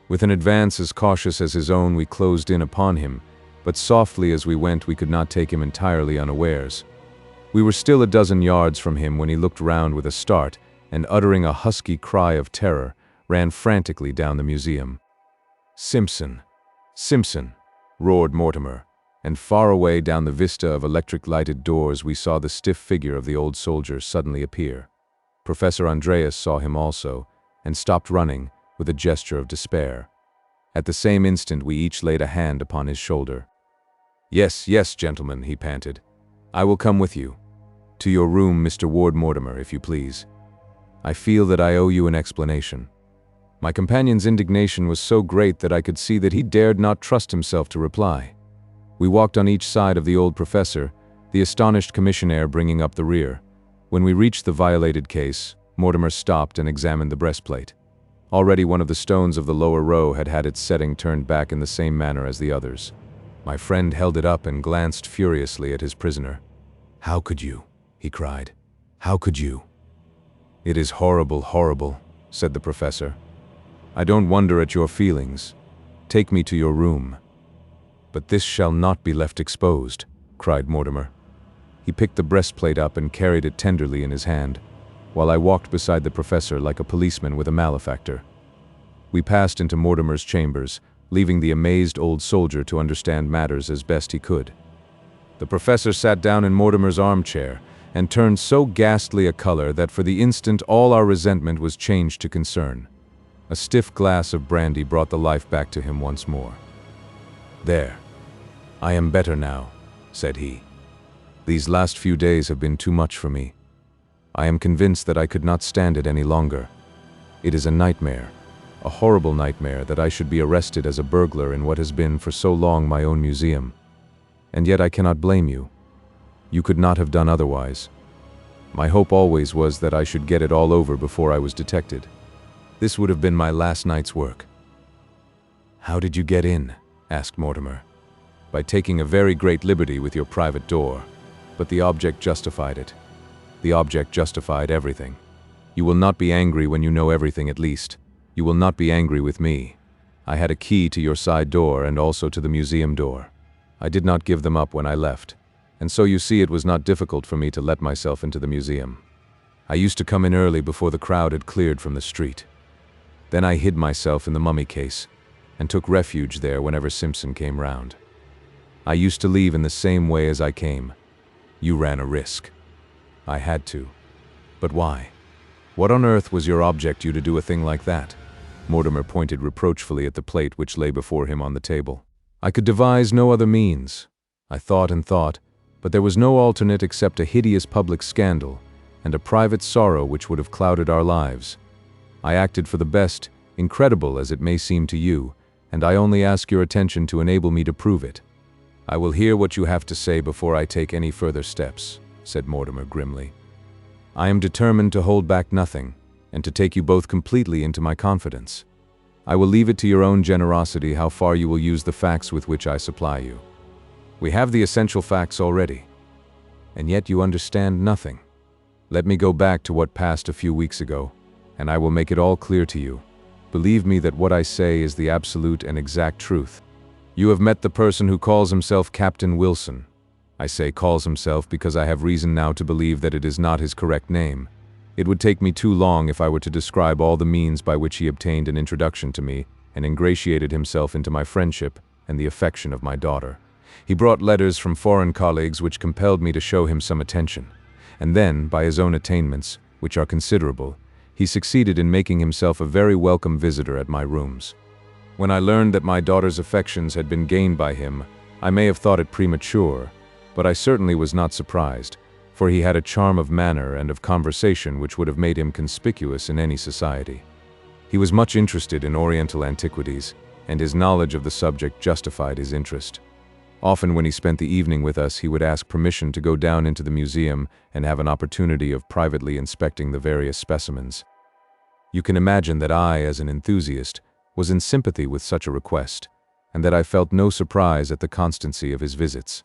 With an advance as cautious as his own, we closed in upon him, but softly as we went we could not take him entirely unawares. We were still a dozen yards from him when he looked round with a start and uttering a husky cry of terror, ran frantically down the museum. "Simpson! Simpson!" roared Mortimer, and far away down the vista of electric-lighted doors we saw the stiff figure of the old soldier suddenly appear. Professor Andreas saw him also, and stopped running, with a gesture of despair. At the same instant we each laid a hand upon his shoulder. "Yes, yes, gentlemen," he panted. "I will come with you. To your room, Mr. Ward Mortimer, if you please. I feel that I owe you an explanation." My companion's indignation was so great that I could see that he dared not trust himself to reply. We walked on each side of the old professor, the astonished commissionaire bringing up the rear. When we reached the violated case, Mortimer stopped and examined the breastplate. Already one of the stones of the lower row had had its setting turned back in the same manner as the others. My friend held it up and glanced furiously at his prisoner. "How could you?" he cried. "How could you?" "It is horrible, horrible," said the professor. "I don't wonder at your feelings. Take me to your room." "But this shall not be left exposed," cried Mortimer. He picked the breastplate up and carried it tenderly in his hand, while I walked beside the professor like a policeman with a malefactor. We passed into Mortimer's chambers, leaving the amazed old soldier to understand matters as best he could. The professor sat down in Mortimer's armchair and turned so ghastly a color that for the instant all our resentment was changed to concern. A stiff glass of brandy brought the life back to him once more. "There. I am better now," said he. "These last few days have been too much for me. I am convinced that I could not stand it any longer. It is a nightmare, a horrible nightmare that I should be arrested as a burglar in what has been for so long my own museum. And yet I cannot blame you. You could not have done otherwise. My hope always was that I should get it all over before I was detected. This would have been my last night's work." "How did you get in?" asked Mortimer. "By taking a very great liberty with your private door. But the object justified it. The object justified everything. You will not be angry when you know everything at least. You will not be angry with me. I had a key to your side door and also to the museum door. I did not give them up when I left, and so you see it was not difficult for me to let myself into the museum. I used to come in early before the crowd had cleared from the street. Then I hid myself in the mummy case and took refuge there whenever Simpson came round. I used to leave in the same way as I came. You ran a risk. I had to. But why? What on earth was your object you to do a thing like that?" Mortimer pointed reproachfully at the plate which lay before him on the table. "I could devise no other means. I thought and thought, but there was no alternate except a hideous public scandal and a private sorrow which would have clouded our lives. I acted for the best, incredible as it may seem to you, and I only ask your attention to enable me to prove it." "I will hear what you have to say before I take any further steps," said Mortimer grimly. "I am determined to hold back nothing, and to take you both completely into my confidence. I will leave it to your own generosity how far you will use the facts with which I supply you. We have the essential facts already, and yet you understand nothing. Let me go back to what passed a few weeks ago, and I will make it all clear to you. Believe me that what I say is the absolute and exact truth. You have met the person who calls himself Captain Wilson. I say calls himself because I have reason now to believe that it is not his correct name. It would take me too long if I were to describe all the means by which he obtained an introduction to me and ingratiated himself into my friendship and the affection of my daughter. He brought letters from foreign colleagues which compelled me to show him some attention, and then, by his own attainments, which are considerable, he succeeded in making himself a very welcome visitor at my rooms. When I learned that my daughter's affections had been gained by him, I may have thought it premature, but I certainly was not surprised, for he had a charm of manner and of conversation which would have made him conspicuous in any society. He was much interested in Oriental antiquities, and his knowledge of the subject justified his interest. Often when he spent the evening with us, he would ask permission to go down into the museum and have an opportunity of privately inspecting the various specimens. You can imagine that I, as an enthusiast, was in sympathy with such a request, and that I felt no surprise at the constancy of his visits.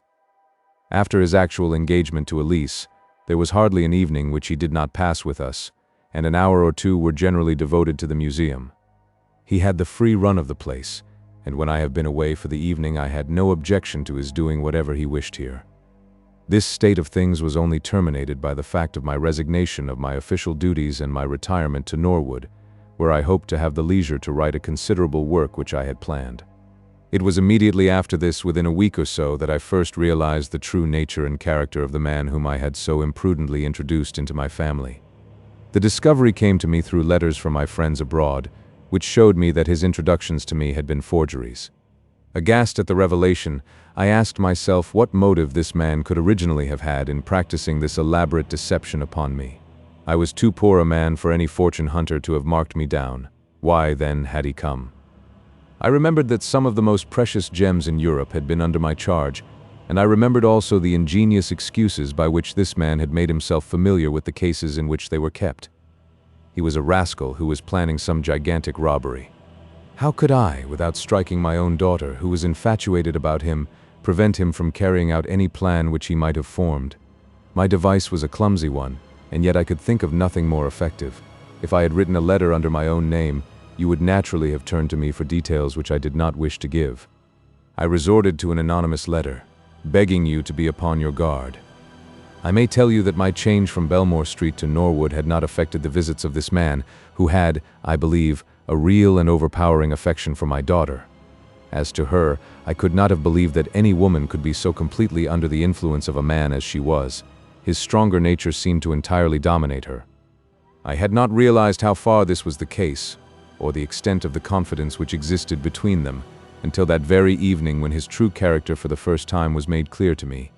After his actual engagement to Elise, there was hardly an evening which he did not pass with us, and an hour or two were generally devoted to the museum. He had the free run of the place, and when I have been away for the evening I had no objection to his doing whatever he wished here. This state of things was only terminated by the fact of my resignation of my official duties and my retirement to Norwood, where I hoped to have the leisure to write a considerable work which I had planned. It was immediately after this, within a week or so, that I first realized the true nature and character of the man whom I had so imprudently introduced into my family. The discovery came to me through letters from my friends abroad, which showed me that his introductions to me had been forgeries. Aghast at the revelation, I asked myself what motive this man could originally have had in practicing this elaborate deception upon me. I was too poor a man for any fortune hunter to have marked me down. Why, then, had he come? I remembered that some of the most precious gems in Europe had been under my charge, and I remembered also the ingenious excuses by which this man had made himself familiar with the cases in which they were kept. He was a rascal who was planning some gigantic robbery. How could I, without striking my own daughter, who was infatuated about him, prevent him from carrying out any plan which he might have formed? My device was a clumsy one, and yet I could think of nothing more effective. If I had written a letter under my own name, you would naturally have turned to me for details which I did not wish to give. I resorted to an anonymous letter, begging you to be upon your guard. I may tell you that my change from Belmore Street to Norwood had not affected the visits of this man, who had, I believe, a real and overpowering affection for my daughter. As to her, I could not have believed that any woman could be so completely under the influence of a man as she was. His stronger nature seemed to entirely dominate her. I had not realized how far this was the case, or the extent of the confidence which existed between them, until that very evening when his true character for the first time was made clear to me.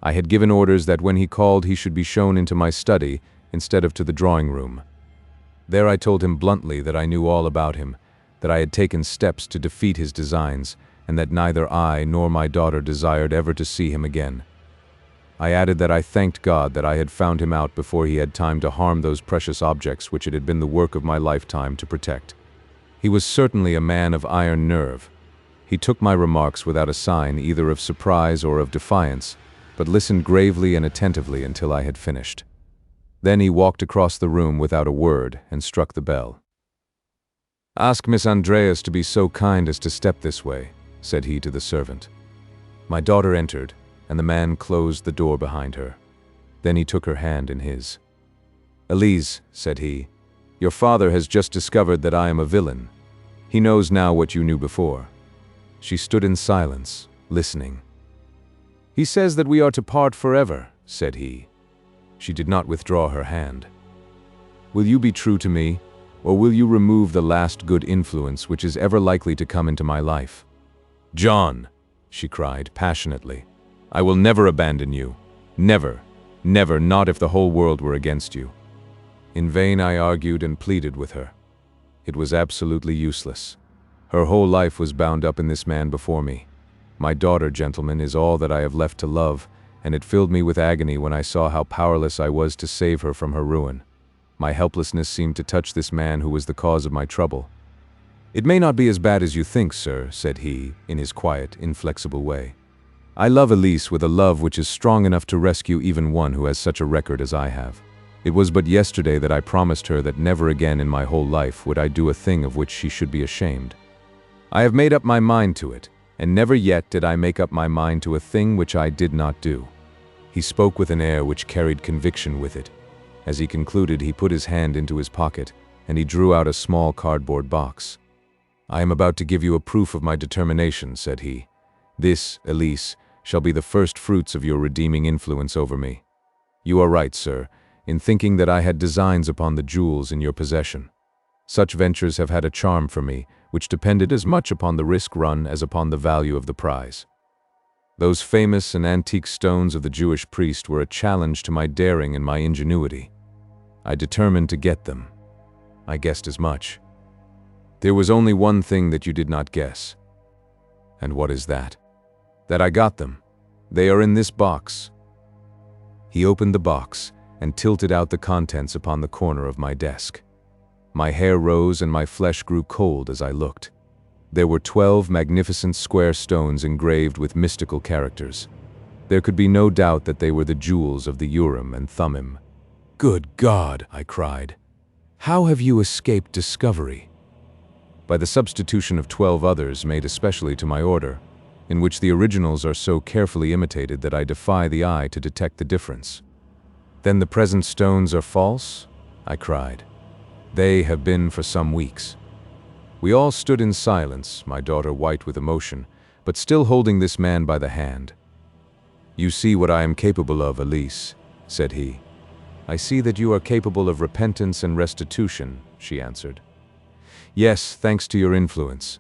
I had given orders that when he called he should be shown into my study instead of to the drawing room. There I told him bluntly that I knew all about him, that I had taken steps to defeat his designs, and that neither I nor my daughter desired ever to see him again. I added that I thanked God that I had found him out before he had time to harm those precious objects which it had been the work of my lifetime to protect. He was certainly a man of iron nerve. He took my remarks without a sign either of surprise or of defiance, but listened gravely and attentively until I had finished. Then he walked across the room without a word and struck the bell. "Ask Miss Andreas to be so kind as to step this way," said he to the servant. My daughter entered, and the man closed the door behind her. Then he took her hand in his. "Elise," said he, "your father has just discovered that I am a villain. He knows now what you knew before." She stood in silence, listening. "He says that we are to part forever," said he. She did not withdraw her hand. "Will you be true to me, or will you remove the last good influence which is ever likely to come into my life?" "John," she cried passionately, "I will never abandon you. Never, never, not if the whole world were against you." In vain I argued and pleaded with her. It was absolutely useless. Her whole life was bound up in this man before me. My daughter, gentlemen, is all that I have left to love, and it filled me with agony when I saw how powerless I was to save her from her ruin. My helplessness seemed to touch this man who was the cause of my trouble. "It may not be as bad as you think, sir," said he, in his quiet, inflexible way. "I love Elise with a love which is strong enough to rescue even one who has such a record as I have. It was but yesterday that I promised her that never again in my whole life would I do a thing of which she should be ashamed. I have made up my mind to it, and never yet did I make up my mind to a thing which I did not do." He spoke with an air which carried conviction with it. As he concluded, he put his hand into his pocket, and he drew out a small cardboard box. "I am about to give you a proof of my determination," said he. "This, Elise, shall be the first fruits of your redeeming influence over me. You are right, sir, in thinking that I had designs upon the jewels in your possession. Such ventures have had a charm for me, which depended as much upon the risk run as upon the value of the prize. Those famous and antique stones of the Jewish priest were a challenge to my daring and my ingenuity. I determined to get them. I guessed as much. There was only one thing that you did not guess. And what is that? That I got them. They are in this box." He opened the box and tilted out the contents upon the corner of my desk. My hair rose and my flesh grew cold as I looked. There were 12 magnificent square stones engraved with mystical characters. There could be no doubt that they were the jewels of the Urim and Thummim. "Good God!" I cried. "How have you escaped discovery?" "By the substitution of 12 others made especially to my order. in which the originals are so carefully imitated that I defy the eye to detect the difference. "Then the present stones are false?" I cried. "They have been for some weeks." We all stood in silence, my daughter white with emotion, but still holding this man by the hand. "You see what I am capable of, Elise," said he. "I see that you are capable of repentance and restitution," she answered. "Yes, thanks to your influence.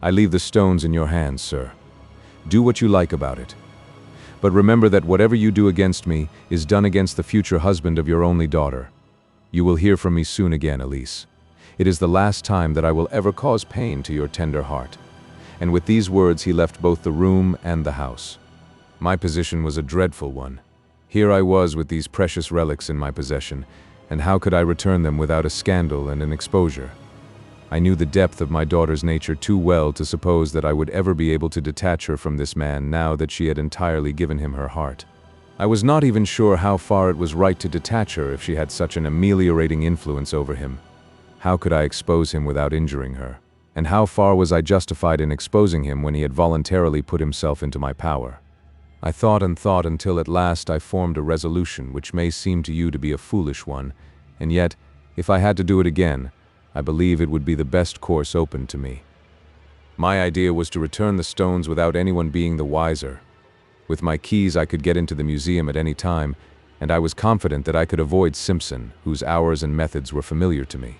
I leave the stones in your hands, sir. Do what you like about it. But remember that whatever you do against me is done against the future husband of your only daughter. You will hear from me soon again, Elise. It is the last time that I will ever cause pain to your tender heart." And with these words he left both the room and the house. My position was a dreadful one. Here I was with these precious relics in my possession, and how could I return them without a scandal and an exposure? I knew the depth of my daughter's nature too well to suppose that I would ever be able to detach her from this man now that she had entirely given him her heart. I was not even sure how far it was right to detach her if she had such an ameliorating influence over him. How could I expose him without injuring her? And how far was I justified in exposing him when he had voluntarily put himself into my power? I thought and thought until at last I formed a resolution which may seem to you to be a foolish one, and yet, if I had to do it again, I believe it would be the best course open to me. My idea was to return the stones without anyone being the wiser. With my keys I could get into the museum at any time, and I was confident that I could avoid Simpson, whose hours and methods were familiar to me.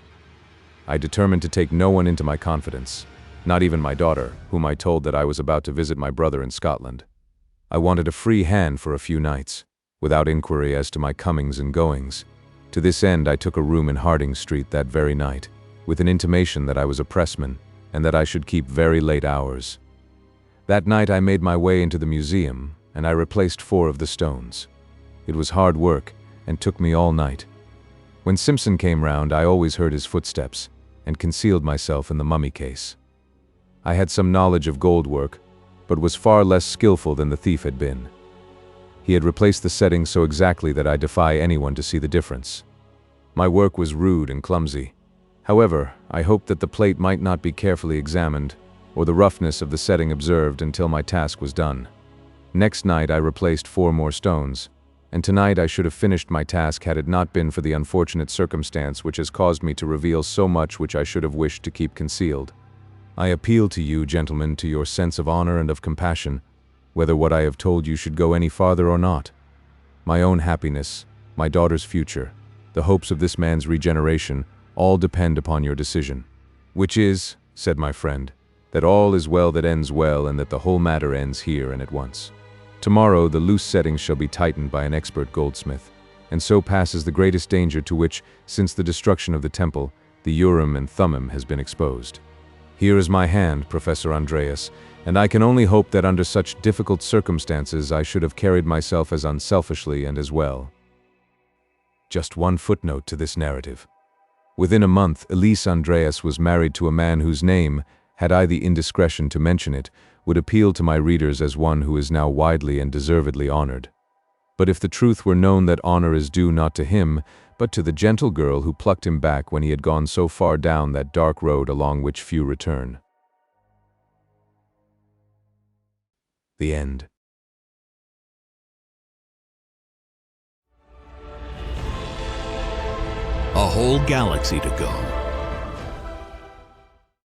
I determined to take no one into my confidence, not even my daughter, whom I told that I was about to visit my brother in Scotland. I wanted a free hand for a few nights, without inquiry as to my comings and goings. To this end I took a room in Harding Street that very night, with an intimation that I was a pressman, and that I should keep very late hours. That night I made my way into the museum, and I replaced 4 of the stones. It was hard work, and took me all night. When Simpson came round, I always heard his footsteps, and concealed myself in the mummy case. I had some knowledge of gold work, but was far less skillful than the thief had been. He had replaced the settings so exactly that I defy anyone to see the difference. My work was rude and clumsy. However, I hoped that the plate might not be carefully examined, or the roughness of the setting observed until my task was done. Next night I replaced 4 more stones, and tonight I should have finished my task had it not been for the unfortunate circumstance which has caused me to reveal so much which I should have wished to keep concealed. I appeal to you, gentlemen, to your sense of honor and of compassion, whether what I have told you should go any farther or not. My own happiness, my daughter's future, the hopes of this man's regeneration, all depend upon your decision. "Which is," said my friend, "that all is well that ends well, and that the whole matter ends here and at once. Tomorrow the loose settings shall be tightened by an expert goldsmith, and so passes the greatest danger to which, since the destruction of the temple, the Urim and Thummim has been exposed. Here is my hand, Professor Andreas, and I can only hope that under such difficult circumstances I should have carried myself as unselfishly and as well." Just one footnote to this narrative. Within a month, Elise Andreas was married to a man whose name, had I the indiscretion to mention it, would appeal to my readers as one who is now widely and deservedly honored. But if the truth were known that honor is due not to him, but to the gentle girl who plucked him back when he had gone so far down that dark road along which few return. The end. A whole galaxy to go.